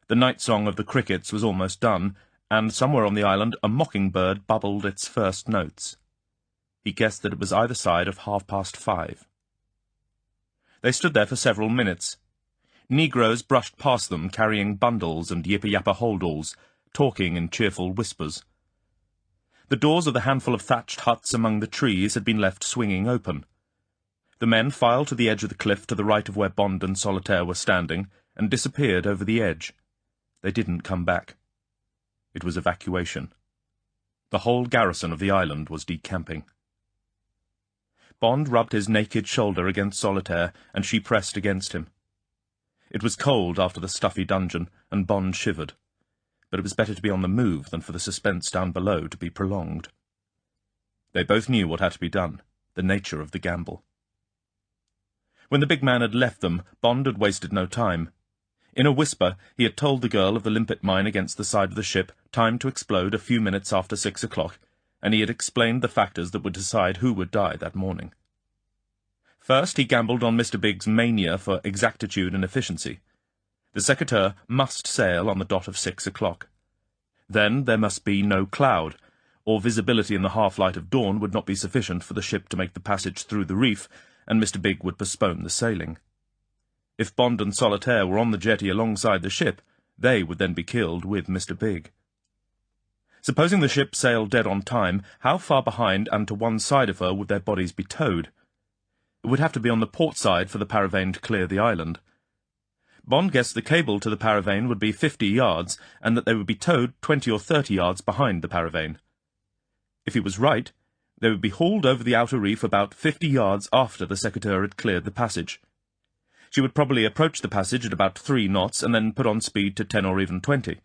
[SPEAKER 1] The night song of the crickets was almost done, and somewhere on the island a mockingbird bubbled its first notes. He guessed that it was either side of 5:30. They stood there for several minutes. Negroes brushed past them, carrying bundles and yipper-yapper holdalls, talking in cheerful whispers. The doors of the handful of thatched huts among the trees had been left swinging open. The men filed to the edge of the cliff to the right of where Bond and Solitaire were standing, and disappeared over the edge. They didn't come back. It was evacuation. The whole garrison of the island was decamping. Bond rubbed his naked shoulder against Solitaire, and she pressed against him. It was cold after the stuffy dungeon, and Bond shivered. But it was better to be on the move than for the suspense down below to be prolonged. They both knew what had to be done, the nature of the gamble. When the big man had left them, Bond had wasted no time. In a whisper, he had told the girl of the limpet mine against the side of the ship, timed to explode a few minutes after 6 o'clock, and he had explained the factors that would decide who would die that morning. First, he gambled on Mr. Big's mania for exactitude and efficiency. The secretary must sail on the dot of 6 o'clock. Then there must be no cloud, or visibility in the half-light of dawn would not be sufficient for the ship to make the passage through the reef, and Mr. Big would postpone the sailing. If Bond and Solitaire were on the jetty alongside the ship, they would then be killed with Mr. Big. Supposing the ship sailed dead on time, how far behind and to one side of her would their bodies be towed? It would have to be on the port side for the Paravane to clear the island. Bond guessed the cable to the Paravane would be 50 yards, and that they would be towed 20 or 30 yards behind the Paravane. If he was right, they would be hauled over the outer reef about 50 yards after the secretary had cleared the passage. She would probably approach the passage at about 3 knots and then put on speed to 10 or even 20.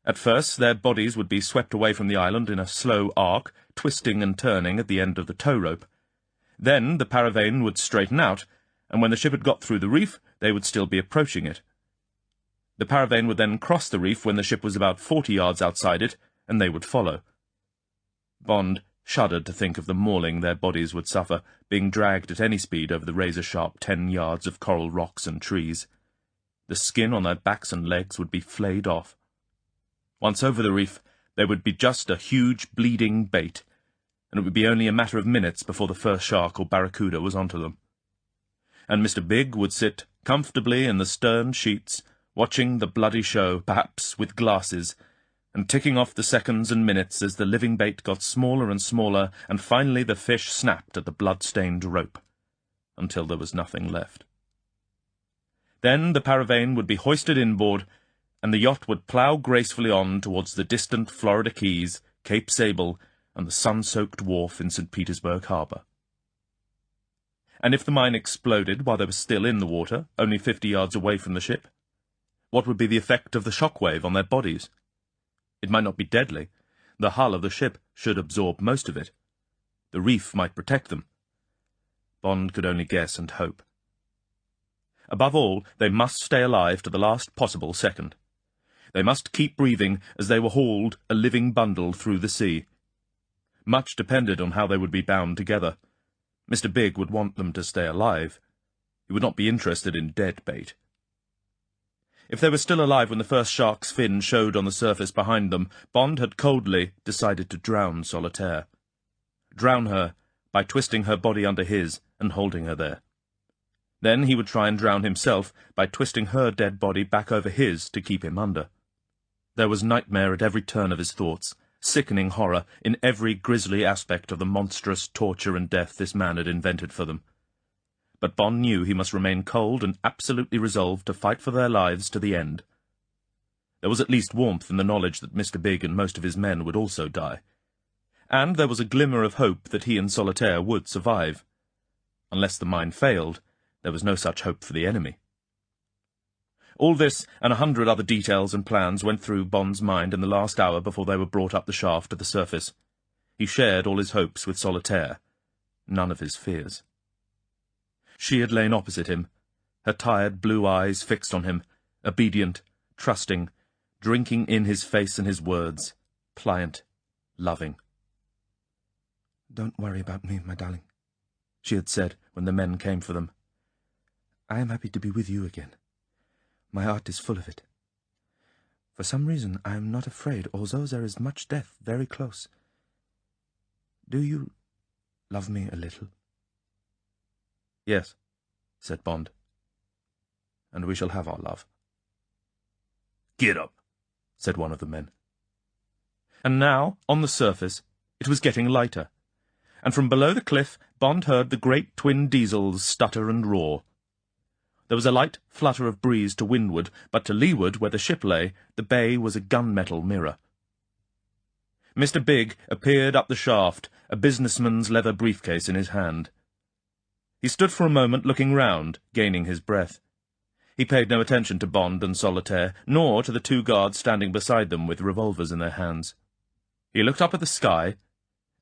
[SPEAKER 1] At first, their bodies would be swept away from the island in a slow arc, twisting and turning at the end of the tow rope. Then the Paravane would straighten out, and when the ship had got through the reef, they would still be approaching it. The Paravane would then cross the reef when the ship was about 40 yards outside it, and they would follow. Bond shuddered to think of the mauling their bodies would suffer, being dragged at any speed over the razor-sharp 10 yards of coral rocks and trees. The skin on their backs and legs would be flayed off. Once over the reef, they would be just a huge, bleeding bait, and it would be only a matter of minutes before the first shark or barracuda was onto them. And Mr. Big would sit comfortably in the stern sheets, watching the bloody show, perhaps with glasses, and ticking off the seconds and minutes as the living bait got smaller and smaller, and finally the fish snapped at the blood-stained rope, until there was nothing left. Then the Paravane would be hoisted inboard, and the yacht would plough gracefully on towards the distant Florida Keys, Cape Sable, and the sun-soaked wharf in St. Petersburg Harbour. And if the mine exploded while they were still in the water, only 50 yards away from the ship, what would be the effect of the shockwave on their bodies? It might not be deadly. The hull of the ship should absorb most of it. The reef might protect them. Bond could only guess and hope. Above all, they must stay alive to the last possible second. They must keep breathing as they were hauled, a living bundle, through the sea. Much depended on how they would be bound together. Mr. Big would want them to stay alive. He would not be interested in dead bait. If they were still alive when the first shark's fin showed on the surface behind them, Bond had coldly decided to drown Solitaire. Drown her by twisting her body under his and holding her there. Then he would try and drown himself by twisting her dead body back over his to keep him under. There was nightmare at every turn of his thoughts, sickening horror in every grisly aspect of the monstrous torture and death this man had invented for them. But Bond knew he must remain cold and absolutely resolved to fight for their lives to the end. There was at least warmth in the knowledge that Mr. Big and most of his men would also die. And there was a glimmer of hope that he and Solitaire would survive. Unless the mine failed, there was no such hope for the enemy. All this and 100 other details and plans went through Bond's mind in the last hour before they were brought up the shaft to the surface. He shared all his hopes with Solitaire, none of his fears. She had lain opposite him, her tired blue eyes fixed on him, obedient, trusting, drinking in his face and his words, pliant, loving.
[SPEAKER 5] "Don't worry about me, my darling," she had said when the men came for them. "I am happy to be with you again. My heart is full of it. For some reason I am not afraid, although there is much death very close. Do you love me a little?"
[SPEAKER 1] "Yes," said Bond. "And we shall have our love."
[SPEAKER 2] "Get up,"
[SPEAKER 1] said one of the men. And now, on the surface, it was getting lighter, and from below the cliff Bond heard the great twin diesels stutter and roar. There was a light flutter of breeze to windward, but to leeward, where the ship lay, the bay was a gunmetal mirror. Mr. Big appeared up the shaft, a businessman's leather briefcase in his hand. He stood for a moment looking round, gaining his breath. He paid no attention to Bond and Solitaire, nor to the two guards standing beside them with revolvers in their hands. He looked up at the sky,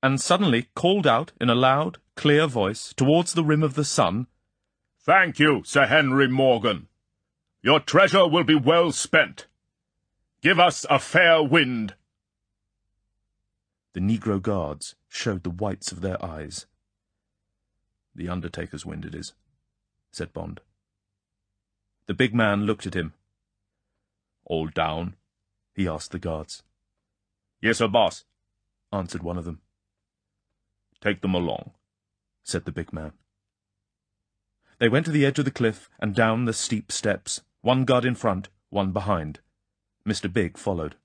[SPEAKER 1] and suddenly called out in a loud, clear voice towards the rim of the sun,
[SPEAKER 7] "Thank you, Sir Henry Morgan. Your treasure will be well spent. Give us a fair wind."
[SPEAKER 1] The negro guards showed the whites of their eyes. "The Undertaker's wind it is," said Bond. The big man looked at him. "All down?" he asked the guards.
[SPEAKER 7] "Yes, sir, boss,"
[SPEAKER 1] answered one of them.
[SPEAKER 7] "Take them along,"
[SPEAKER 1] said the big man. They went to the edge of the cliff and down the steep steps, one guard in front, one behind. Mr. Big followed.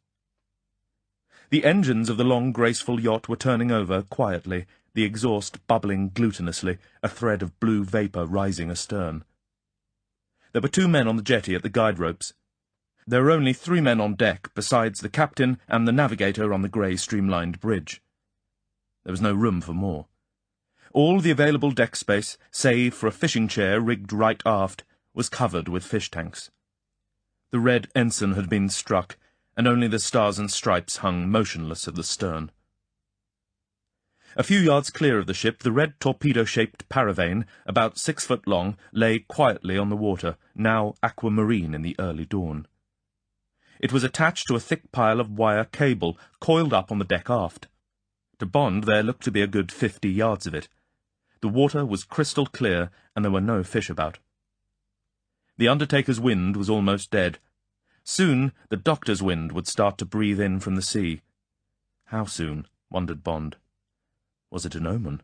[SPEAKER 1] The engines of the long, graceful yacht were turning over quietly, the exhaust bubbling glutinously, a thread of blue vapour rising astern. There were 2 men on the jetty at the guide ropes. There were only 3 men on deck, besides the captain and the navigator on the grey streamlined bridge. There was no room for more. All the available deck space, save for a fishing chair rigged right aft, was covered with fish tanks. The red ensign had been struck, and only the stars and stripes hung motionless at the stern. A few yards clear of the ship, the red torpedo-shaped paravane, about 6 foot long, lay quietly on the water, now aquamarine in the early dawn. It was attached to a thick pile of wire cable, coiled up on the deck aft. To Bond there looked to be a good 50 yards of it. The water was crystal clear, and there were no fish about. The Undertaker's wind was almost dead. Soon the Doctor's wind would start to breathe in from the sea. How soon, wondered Bond. Was it an omen?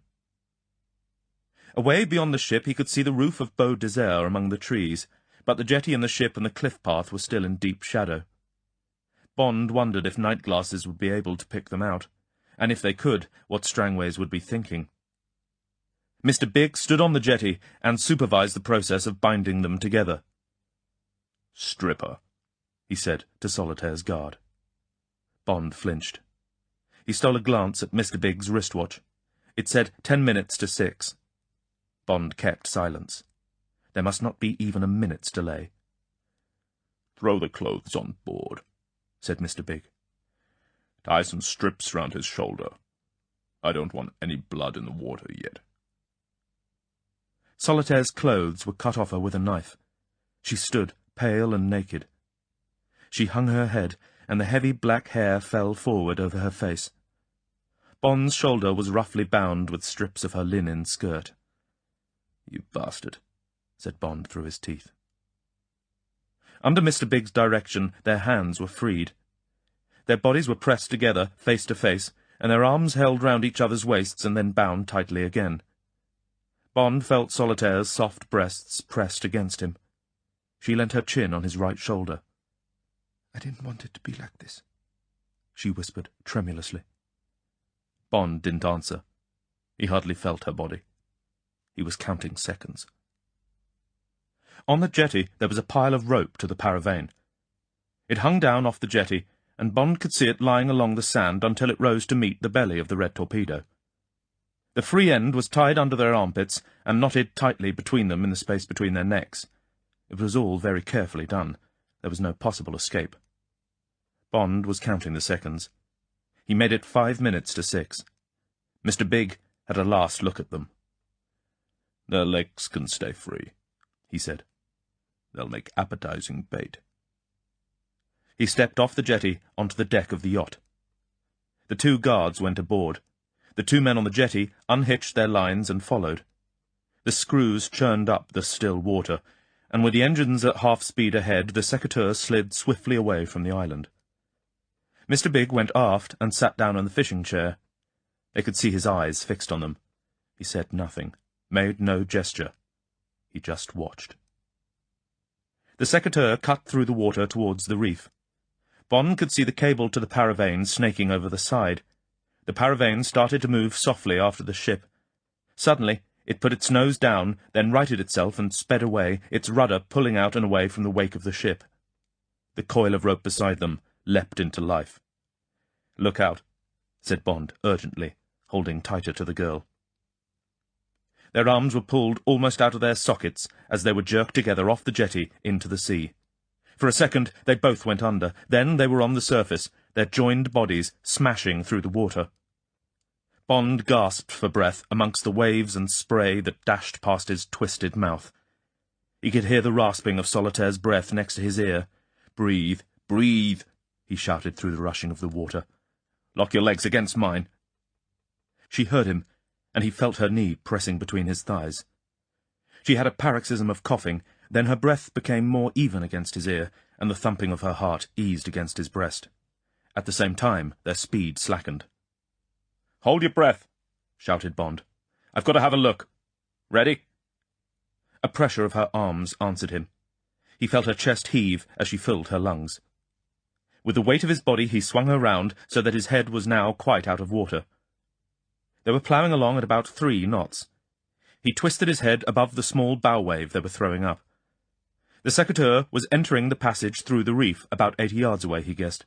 [SPEAKER 1] Away beyond the ship he could see the roof of Beau Desert among the trees, but the jetty and the ship and the cliff path were still in deep shadow. Bond wondered if night glasses would be able to pick them out, and if they could, what Strangways would be thinking. Mr. Big stood on the jetty and supervised the process of binding them together.
[SPEAKER 7] "Stripper,"
[SPEAKER 1] he said to Solitaire's guard. Bond flinched. He stole a glance at Mr. Big's wristwatch. It said 10 minutes to 6. Bond kept silence. There must not be even a minute's delay.
[SPEAKER 7] "Throw the clothes on board," said Mr. Big. "Tie some strips round his shoulder. I don't want any blood in the water yet."
[SPEAKER 1] Solitaire's clothes were cut off her with a knife. She stood, pale and naked. She hung her head, and the heavy black hair fell forward over her face. Bond's shoulder was roughly bound with strips of her linen skirt. "You bastard," said Bond through his teeth. Under Mr. Big's direction, their hands were freed. Their bodies were pressed together, face to face, and their arms held round each other's waists and then bound tightly again. Bond felt Solitaire's soft breasts pressed against him. She leant her chin on his right shoulder. "I didn't want it to be like this," she whispered tremulously. Bond didn't answer. He hardly felt her body. He was counting seconds. On the jetty there was a pile of rope to the paravane. It hung down off the jetty, and Bond could see it lying along the sand until it rose to meet the belly of the red torpedo. The free end was tied under their armpits and knotted tightly between them in the space between their necks. It was all very carefully done. There was no possible escape. Bond was counting the seconds. He made it 5 minutes to 6. Mr. Big had a last look at them.
[SPEAKER 7] "Their legs can stay free," he said. "They'll make appetizing bait."
[SPEAKER 1] He stepped off the jetty onto the deck of the yacht. The 2 guards went aboard. The 2 men on the jetty unhitched their lines and followed. The screws churned up the still water, and with the engines at half speed ahead, the secateurs slid swiftly away from the island. Mr. Big went aft and sat down on the fishing chair. They could see his eyes fixed on them. He said nothing, made no gesture. He just watched. The secateur cut through the water towards the reef. Bond could see the cable to the paravane snaking over the side. The paravane started to move softly after the ship. Suddenly, it put its nose down, then righted itself and sped away, its rudder pulling out and away from the wake of the ship. The coil of rope beside them leapt into life. "Look out," said Bond urgently, holding tighter to the girl. Their arms were pulled almost out of their sockets as they were jerked together off the jetty into the sea. For a second they both went under. Then they were on the surface, their joined bodies smashing through the water. Bond gasped for breath amongst the waves and spray that dashed past his twisted mouth. He could hear the rasping of Solitaire's breath next to his ear. "Breathe, breathe," he shouted through the rushing of the water. "Lock your legs against mine." She heard him, and he felt her knee pressing between his thighs. She had a paroxysm of coughing, then her breath became more even against his ear, and the thumping of her heart eased against his breast. At the same time, their speed slackened. "Hold your breath," shouted Bond. "I've got to have a look. Ready?" A pressure of her arms answered him. He felt her chest heave as she filled her lungs. With the weight of his body he swung her round so that his head was now quite out of water. They were ploughing along at about 3 knots. He twisted his head above the small bow wave they were throwing up. The Secreteur was entering the passage through the reef, about 80 yards away, he guessed.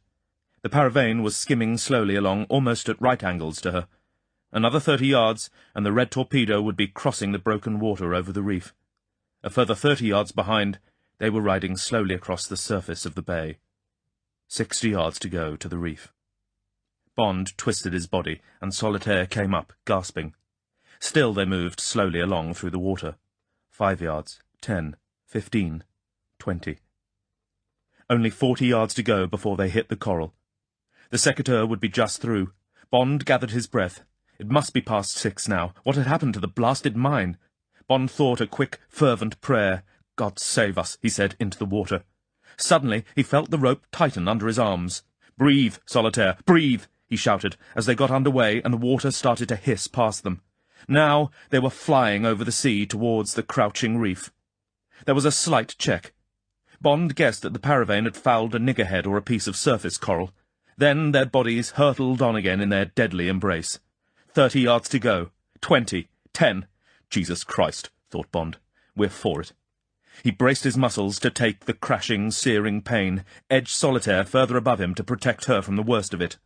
[SPEAKER 1] The Paravane was skimming slowly along, almost at right angles to her. Another 30 yards, and the red torpedo would be crossing the broken water over the reef. A further 30 yards behind, they were riding slowly across the surface of the bay. 60 yards to go to the reef. Bond twisted his body, and Solitaire came up, gasping. Still they moved slowly along through the water. 5 yards, 10, 15, 20. Only 40 yards to go before they hit the coral. The Secreteur would be just through. Bond gathered his breath. It must be past 6 now. What had happened to the blasted mine? Bond thought a quick, fervent prayer. "God save us," he said into the water. Suddenly he felt the rope tighten under his arms. "Breathe, Solitaire, breathe!" he shouted, as they got under way and the water started to hiss past them. Now they were flying over the sea towards the crouching reef. There was a slight check. Bond guessed that the Paravane had fouled a niggerhead or a piece of surface coral. Then their bodies hurtled on again in their deadly embrace. 30 yards to go. 20. 10. Jesus Christ, thought Bond. We're for it. He braced his muscles to take the crashing, searing pain, edged Solitaire further above him to protect her from the worst of it.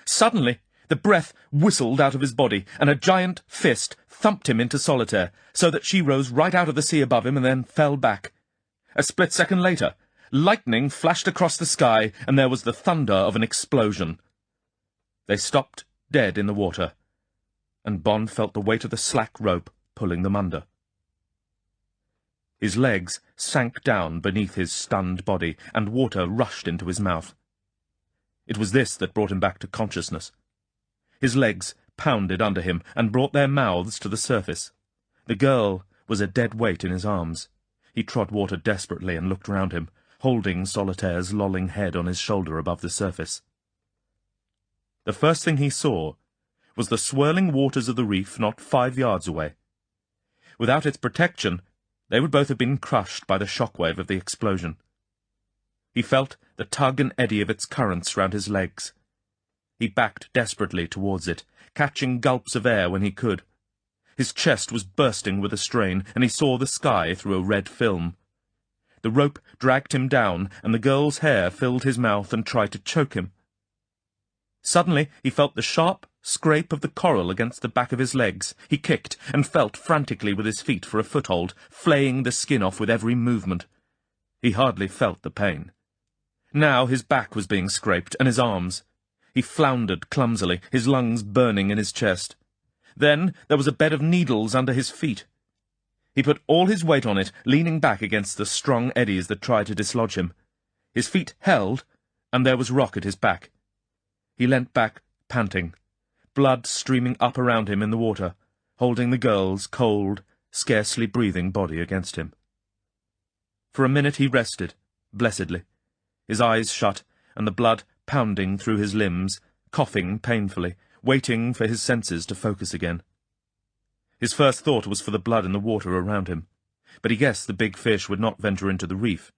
[SPEAKER 1] Suddenly, the breath whistled out of his body, and a giant fist thumped him into Solitaire, so that she rose right out of the sea above him and then fell back. A split second later, lightning flashed across the sky, and there was the thunder of an explosion. They stopped dead in the water, and Bond felt the weight of the slack rope pulling them under. His legs sank down beneath his stunned body, and water rushed into his mouth. It was this that brought him back to consciousness. His legs pounded under him and brought their mouths to the surface. The girl was a dead weight in his arms. He trod water desperately and looked round him, holding Solitaire's lolling head on his shoulder above the surface. The first thing he saw was the swirling waters of the reef not 5 yards away. Without its protection, they would both have been crushed by the shockwave of the explosion. He felt the tug and eddy of its currents round his legs. He backed desperately towards it, catching gulps of air when he could. His chest was bursting with a strain, and he saw the sky through a red film. The rope dragged him down, and the girl's hair filled his mouth and tried to choke him. Suddenly he felt the sharp scrape of the coral against the back of his legs. He kicked, and felt frantically with his feet for a foothold, flaying the skin off with every movement. He hardly felt the pain. Now his back was being scraped, and his arms. He floundered clumsily, his lungs burning in his chest. Then there was a bed of needles under his feet. He put all his weight on it, leaning back against the strong eddies that tried to dislodge him. His feet held, and there was rock at his back. He leant back, panting, blood streaming up around him in the water, holding the girl's cold, scarcely breathing body against him. For a minute he rested, blessedly, his eyes shut, and the blood pounding through his limbs, coughing painfully, waiting for his senses to focus again. His first thought was for the blood in the water around him, but he guessed the big fish would not venture into the reef.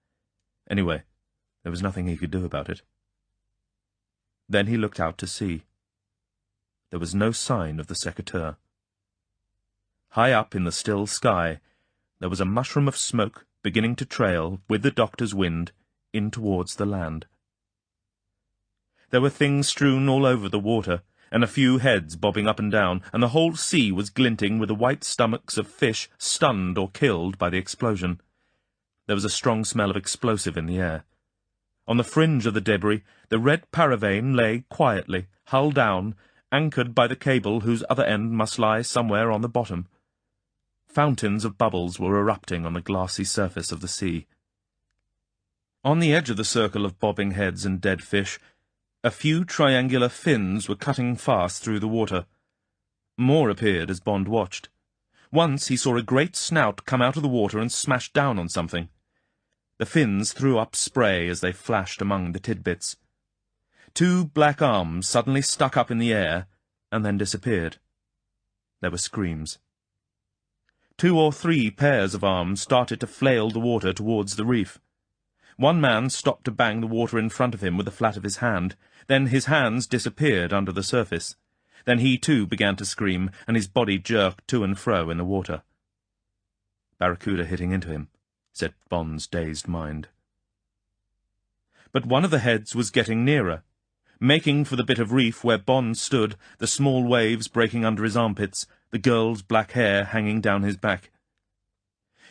[SPEAKER 1] Anyway, there was nothing he could do about it. Then he looked out to sea. There was no sign of the Secreteur. High up in the still sky, there was a mushroom of smoke beginning to trail, with the doctor's wind, in towards the land. There were things strewn all over the water, and a few heads bobbing up and down, and the whole sea was glinting with the white stomachs of fish stunned or killed by the explosion. There was a strong smell of explosive in the air. On the fringe of the debris, the red paravane lay quietly, hull down, anchored by the cable whose other end must lie somewhere on the bottom. Fountains of bubbles were erupting on the glassy surface of the sea. On the edge of the circle of bobbing heads and dead fish, a few triangular fins were cutting fast through the water. More appeared as Bond watched. Once he saw a great snout come out of the water and smash down on something. The fins threw up spray as they flashed among the tidbits. 2 black arms suddenly stuck up in the air and then disappeared. There were screams. 2 or 3 pairs of arms started to flail the water towards the reef. One man stopped to bang the water in front of him with the flat of his hand. Then his hands disappeared under the surface. Then he too began to scream, and his body jerked to and fro in the water. "Barracuda hitting into him," said Bond's dazed mind. But one of the heads was getting nearer, making for the bit of reef where Bond stood, the small waves breaking under his armpits, the girl's black hair hanging down his back.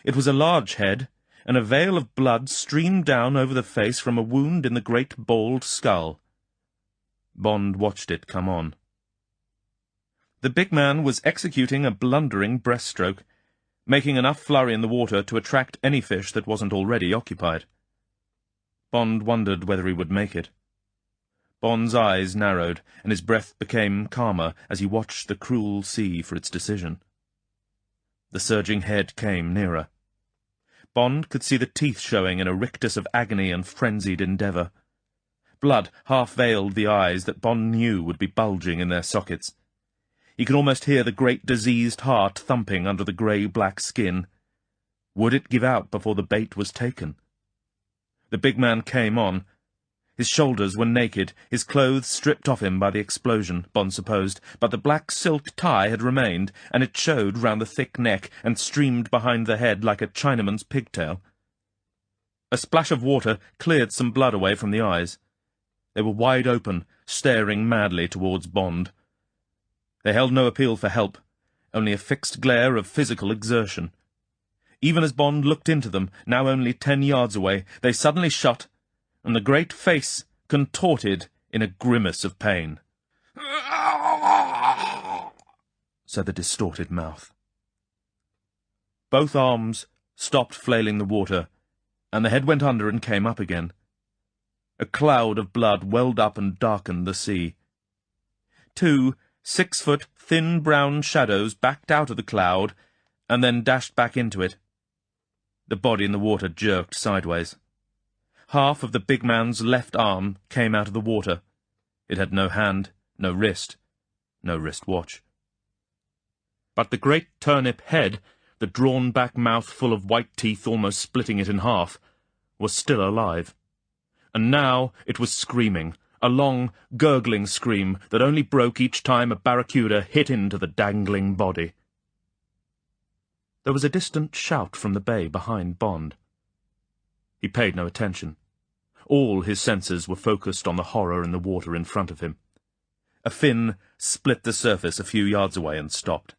[SPEAKER 1] It was a large head, and a veil of blood streamed down over the face from a wound in the great bald skull. Bond watched it come on. The big man was executing a blundering breaststroke, making enough flurry in the water to attract any fish that wasn't already occupied. Bond wondered whether he would make it. Bond's eyes narrowed, and his breath became calmer as he watched the cruel sea for its decision. The surging head came nearer. Bond could see the teeth showing in a rictus of agony and frenzied endeavour. Blood half-veiled the eyes that Bond knew would be bulging in their sockets. He could almost hear the great diseased heart thumping under the grey-black skin. Would it give out before the bait was taken? The big man came on. His shoulders were naked, his clothes stripped off him by the explosion, Bond supposed, but the black silk tie had remained, and it showed round the thick neck and streamed behind the head like a Chinaman's pigtail. A splash of water cleared some blood away from the eyes. They were wide open, staring madly towards Bond. They held no appeal for help, only a fixed glare of physical exertion. Even as Bond looked into them, now only 10 yards away, they suddenly shut, and the great face contorted in a grimace of pain. Said the distorted mouth. Both arms stopped flailing the water, and the head went under and came up again. A cloud of blood welled up and darkened the sea. 2 6-foot, thin brown shadows backed out of the cloud, and then dashed back into it. The body in the water jerked sideways. Half of the big man's left arm came out of the water. It had no hand, no wrist watch. But the great turnip head, the drawn-back mouth full of white teeth almost splitting it in half, was still alive. And now it was screaming, a long, gurgling scream that only broke each time a barracuda hit into the dangling body. There was a distant shout from the bay behind Bond. He paid no attention. All his senses were focused on the horror in the water in front of him. A fin split the surface a few yards away and stopped.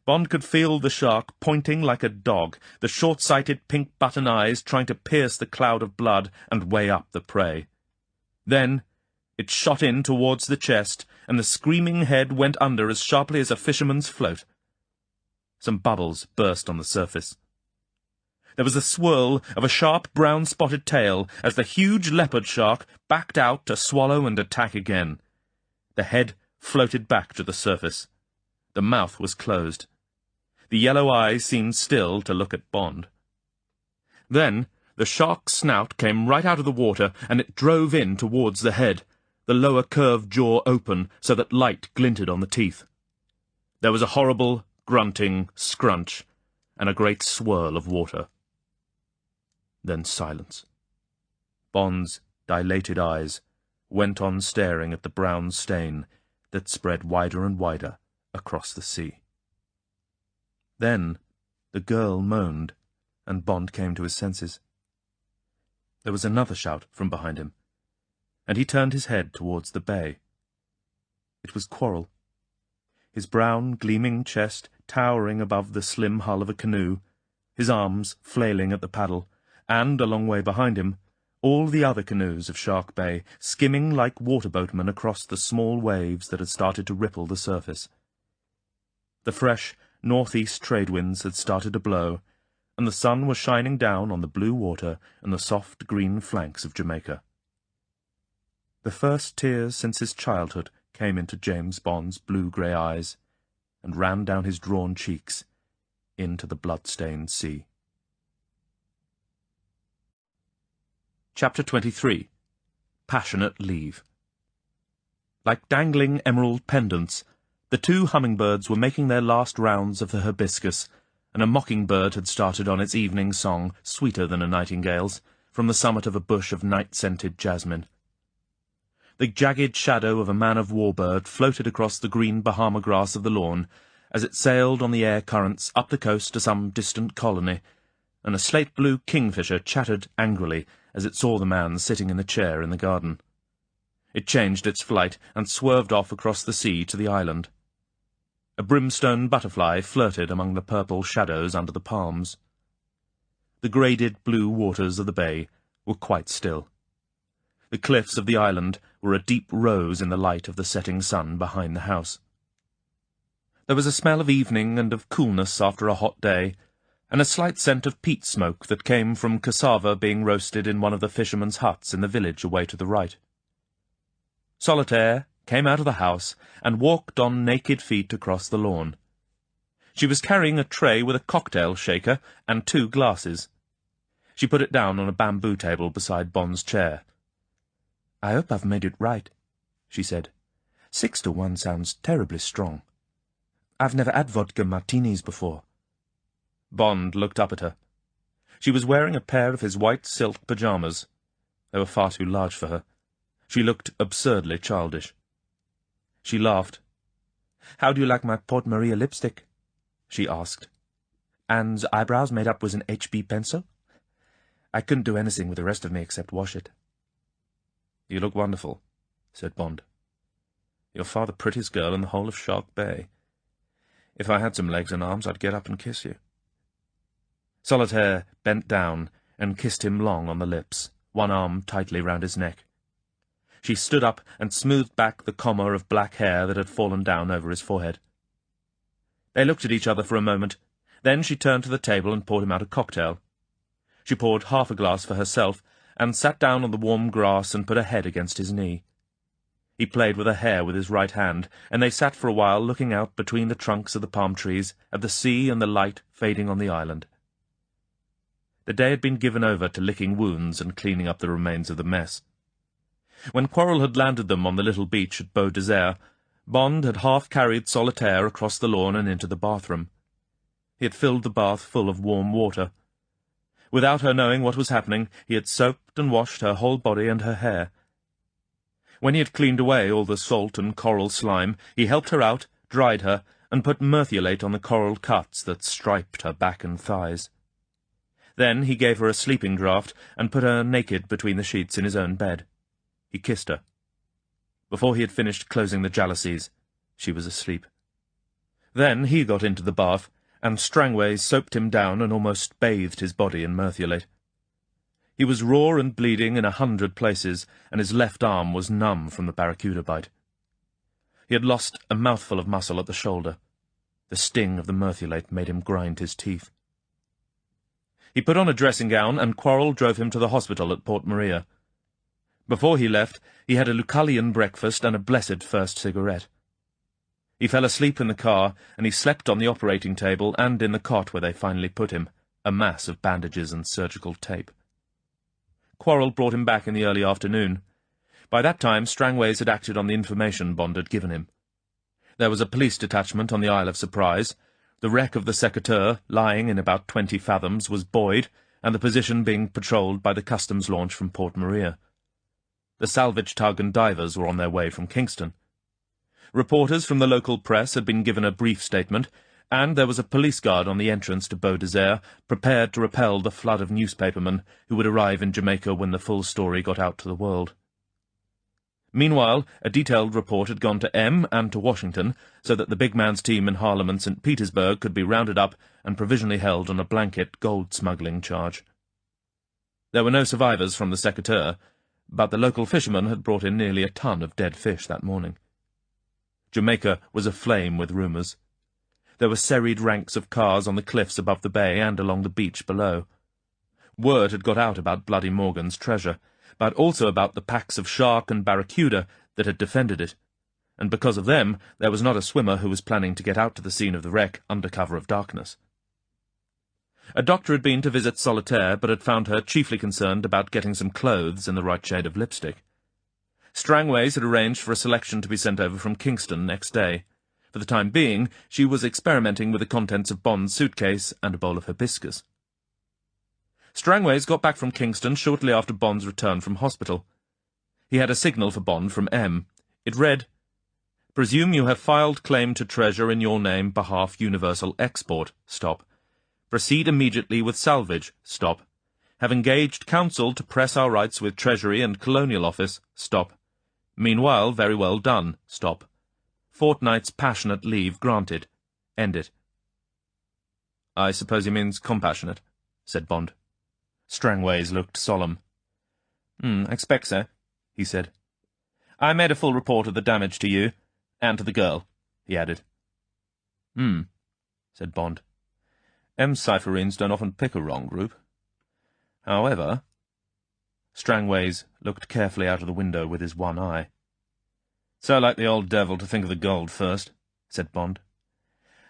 [SPEAKER 1] Bond could feel the shark pointing like a dog, the short-sighted pink button eyes trying to pierce the cloud of blood and weigh up the prey. Then it shot in towards the chest, and the screaming head went under as sharply as a fisherman's float. Some bubbles burst on the surface. There was a swirl of a sharp brown-spotted tail as the huge leopard shark backed out to swallow and attack again. The head floated back to the surface. The mouth was closed. The yellow eyes seemed still to look at Bond. Then the shark's snout came right out of the water, and it drove in towards the head, the lower curved jaw open so that light glinted on the teeth. There was a horrible, grunting scrunch, and a great swirl of water. Then silence. Bond's dilated eyes went on staring at the brown stain that spread wider and wider across the sea. Then the girl moaned, and Bond came to his senses. There was another shout from behind him, and he turned his head towards the bay. It was Quarrel. His brown, gleaming chest towering above the slim hull of a canoe, his arms flailing at the paddle, and, a long way behind him, all the other canoes of Shark Bay, skimming like water-boatmen across the small waves that had started to ripple the surface. The fresh northeast trade winds had started to blow, and the sun was shining down on the blue water and the soft green flanks of Jamaica. The first tears since his childhood came into James Bond's blue-grey eyes, and ran down his drawn cheeks into the blood-stained sea. Chapter 23. Passionate Leave. Like dangling emerald pendants, the two hummingbirds were making their last rounds of the hibiscus, and a mockingbird had started on its evening song, sweeter than a nightingale's, from the summit of a bush of night-scented jasmine. The jagged shadow of a man-of-war bird floated across the green Bahama grass of the lawn as it sailed on the air currents up the coast to some distant colony, and a slate-blue kingfisher chattered angrily as it saw the man sitting in the chair in the garden. It changed its flight and swerved off across the sea to the island. A brimstone butterfly flirted among the purple shadows under the palms. The graded blue waters of the bay were quite still. The cliffs of the island were a deep rose in the light of the setting sun behind the house. There was a smell of evening and of coolness after a hot day, and a slight scent of peat smoke that came from cassava being roasted in one of the fishermen's huts in the village away to the right. Solitaire came out of the house and walked on naked feet across the lawn. She was carrying a tray with a cocktail shaker and 2 glasses. She put it down on a bamboo table beside Bond's chair. "I hope I've made it right," she said. 6 to 1 sounds terribly strong. I've never had vodka martinis before." Bond looked up at her. She was wearing a pair of his white silk pyjamas. They were far too large for her. She looked absurdly childish. She laughed. "How do you like my Port Maria lipstick?" she asked. "And eyebrows made up with an HB pencil? I couldn't do anything with the rest of me except wash it." "You look wonderful," said Bond. "You're far the prettiest girl in the whole of Shark Bay. If I had some legs and arms, I'd get up and kiss you." Solitaire bent down and kissed him long on the lips, one arm tightly round his neck. She stood up and smoothed back the comma of black hair that had fallen down over his forehead. They looked at each other for a moment. Then she turned to the table and poured him out a cocktail. She poured half a glass for herself, and sat down on the warm grass and put her head against his knee. He played with her hair with his right hand, and they sat for a while looking out between the trunks of the palm trees at the sea and the light fading on the island. The day had been given over to licking wounds and cleaning up the remains of the mess. When Quarrel had landed them on the little beach at Beau Desert, Bond had half-carried Solitaire across the lawn and into the bathroom. He had filled the bath full of warm water. Without her knowing what was happening, he had soaped and washed her whole body and her hair. When he had cleaned away all the salt and coral slime, he helped her out, dried her, and put merthiolate on the coral cuts that striped her back and thighs. Then he gave her a sleeping draught and put her naked between the sheets in his own bed. He kissed her. Before he had finished closing the jalousies, she was asleep. Then he got into the bath, and Strangway soaped him down and almost bathed his body in merthiolate. He was raw and bleeding in 100 places, and his left arm was numb from the barracuda bite. He had lost a mouthful of muscle at the shoulder. The sting of the merthiolate made him grind his teeth. He put on a dressing gown, and Quarrel drove him to the hospital at Port Maria. Before he left, he had a Lucullian breakfast and a blessed first cigarette. He fell asleep in the car, and he slept on the operating table and in the cot where they finally put him, a mass of bandages and surgical tape. Quarrel brought him back in the early afternoon. By that time, Strangways had acted on the information Bond had given him. There was a police detachment on the Isle of Surprise. The wreck of the Secateur, lying in about 20 fathoms, was buoyed, and the position being patrolled by the customs launch from Port Maria. The salvage tug and divers were on their way from Kingston. Reporters from the local press had been given a brief statement, and there was a police guard on the entrance to Beau Desert, prepared to repel the flood of newspapermen who would arrive in Jamaica when the full story got out to the world. Meanwhile, a detailed report had gone to M and to Washington, so that the big man's team in Harlem and St. Petersburg could be rounded up and provisionally held on a blanket gold-smuggling charge. There were no survivors from the Secateur, but the local fishermen had brought in nearly a ton of dead fish that morning. Jamaica was aflame with rumours. There were serried ranks of cars on the cliffs above the bay and along the beach below. Word had got out about Bloody Morgan's treasure, but also about the packs of shark and barracuda that had defended it, and because of them there was not a swimmer who was planning to get out to the scene of the wreck under cover of darkness. A doctor had been to visit Solitaire, but had found her chiefly concerned about getting some clothes and the right shade of lipstick. Strangways had arranged for a selection to be sent over from Kingston next day. For the time being, she was experimenting with the contents of Bond's suitcase and a bowl of hibiscus. Strangways got back from Kingston shortly after Bond's return from hospital. He had a signal for Bond from M. It read, "Presume you have filed claim to treasure in your name behalf Universal Export. Stop. Proceed immediately with salvage. Stop. Have engaged counsel to press our rights with Treasury and Colonial Office. Stop. Meanwhile, very well done. Stop. Fortnight's passionate leave granted. End it." "I suppose he means compassionate," said Bond. Strangways looked solemn. "Expect so," he said. "I made a full report of the damage to you, and to the girl," he added. Said Bond. "M's cypherines don't often pick a wrong group. However—" Strangways looked carefully out of the window with his one eye. "So like the old devil to think of the gold first," said Bond.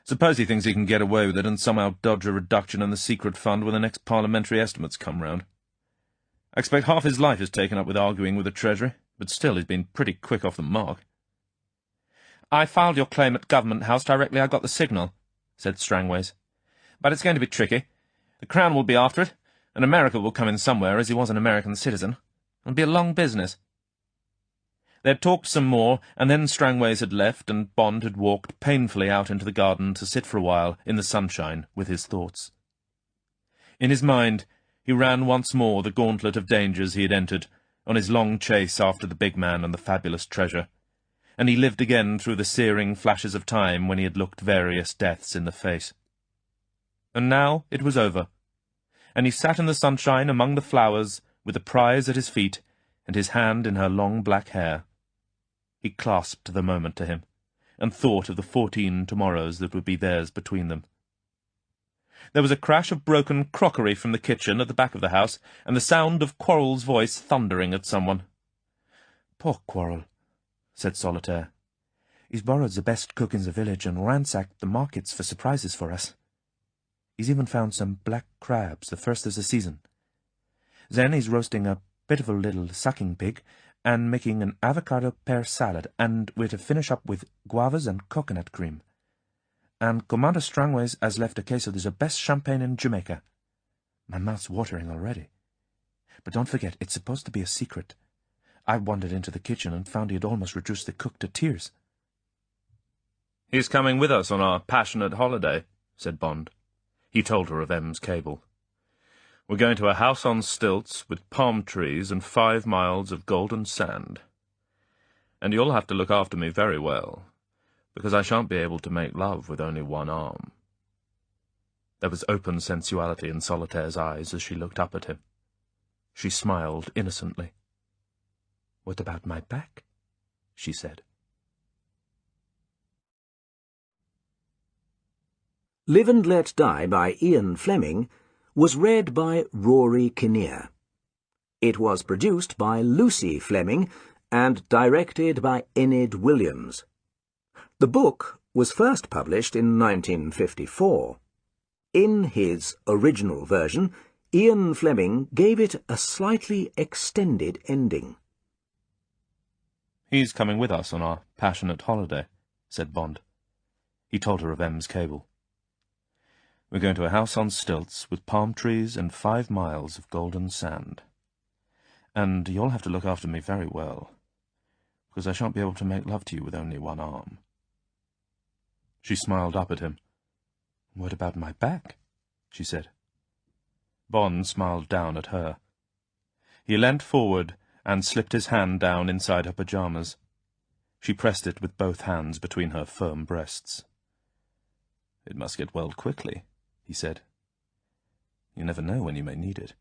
[SPEAKER 1] "Suppose he thinks he can get away with it and somehow dodge a reduction in the secret fund when the next parliamentary estimates come round. I expect half his life is taken up with arguing with the Treasury, but still he's been pretty quick off the mark." "I filed your claim at Government House directly I got the signal," said Strangways. "But it's going to be tricky. The Crown will be after it, and America will come in somewhere, as he was an American citizen. It'll be a long business." They had talked some more, and then Strangways had left, and Bond had walked painfully out into the garden to sit for a while in the sunshine with his thoughts. In his mind, he ran once more the gauntlet of dangers he had entered on his long chase after the big man and the fabulous treasure, and he lived again through the searing flashes of time when he had looked various deaths in the face. And now it was over, and he sat in the sunshine among the flowers, with the prize at his feet, and his hand in her long black hair. He clasped the moment to him, and thought of the 14 tomorrows that would be theirs between them. There was a crash of broken crockery from the kitchen at the back of the house, and the sound of Quarrel's voice thundering at someone. "Poor Quarrel," said Solitaire. "He's borrowed the best cook in the village and ransacked the markets for surprises for us. He's even found some black crabs, the first of the season. Then he's roasting a pitiful little sucking pig, and making an avocado pear salad, and we're to finish up with guavas and coconut cream. And Commander Strangways has left a case of the best champagne in Jamaica. My mouth's watering already. But don't forget, it's supposed to be a secret. I wandered into the kitchen and found he had almost reduced the cook to tears." "He's coming with us on our passionate holiday," said Bond. He told her of M's cable. "We're going to a house on stilts with palm trees and 5 miles of golden sand. And you'll have to look after me very well, because I shan't be able to make love with only one arm." There was open sensuality in Solitaire's eyes as she looked up at him. She smiled innocently. "What about my back?" she said.
[SPEAKER 8] Live and Let Die by Ian Fleming was read by Rory Kinnear. It was produced by Lucy Fleming and directed by Enid Williams. The book was first published in 1954. In his original version, Ian Fleming gave it a slightly extended ending.
[SPEAKER 1] "He's coming with us on our passionate holiday," said Bond. He told her of M's cable. "We're going to a house on stilts with palm trees and 5 miles of golden sand. And you'll have to look after me very well, because I shan't be able to make love to you with only one arm." She smiled up at him. "What about my back?" she said. Bond smiled down at her. He leant forward and slipped his hand down inside her pyjamas. She pressed it with both hands between her firm breasts. "It must get well quickly," he said. "You never know when you may need it."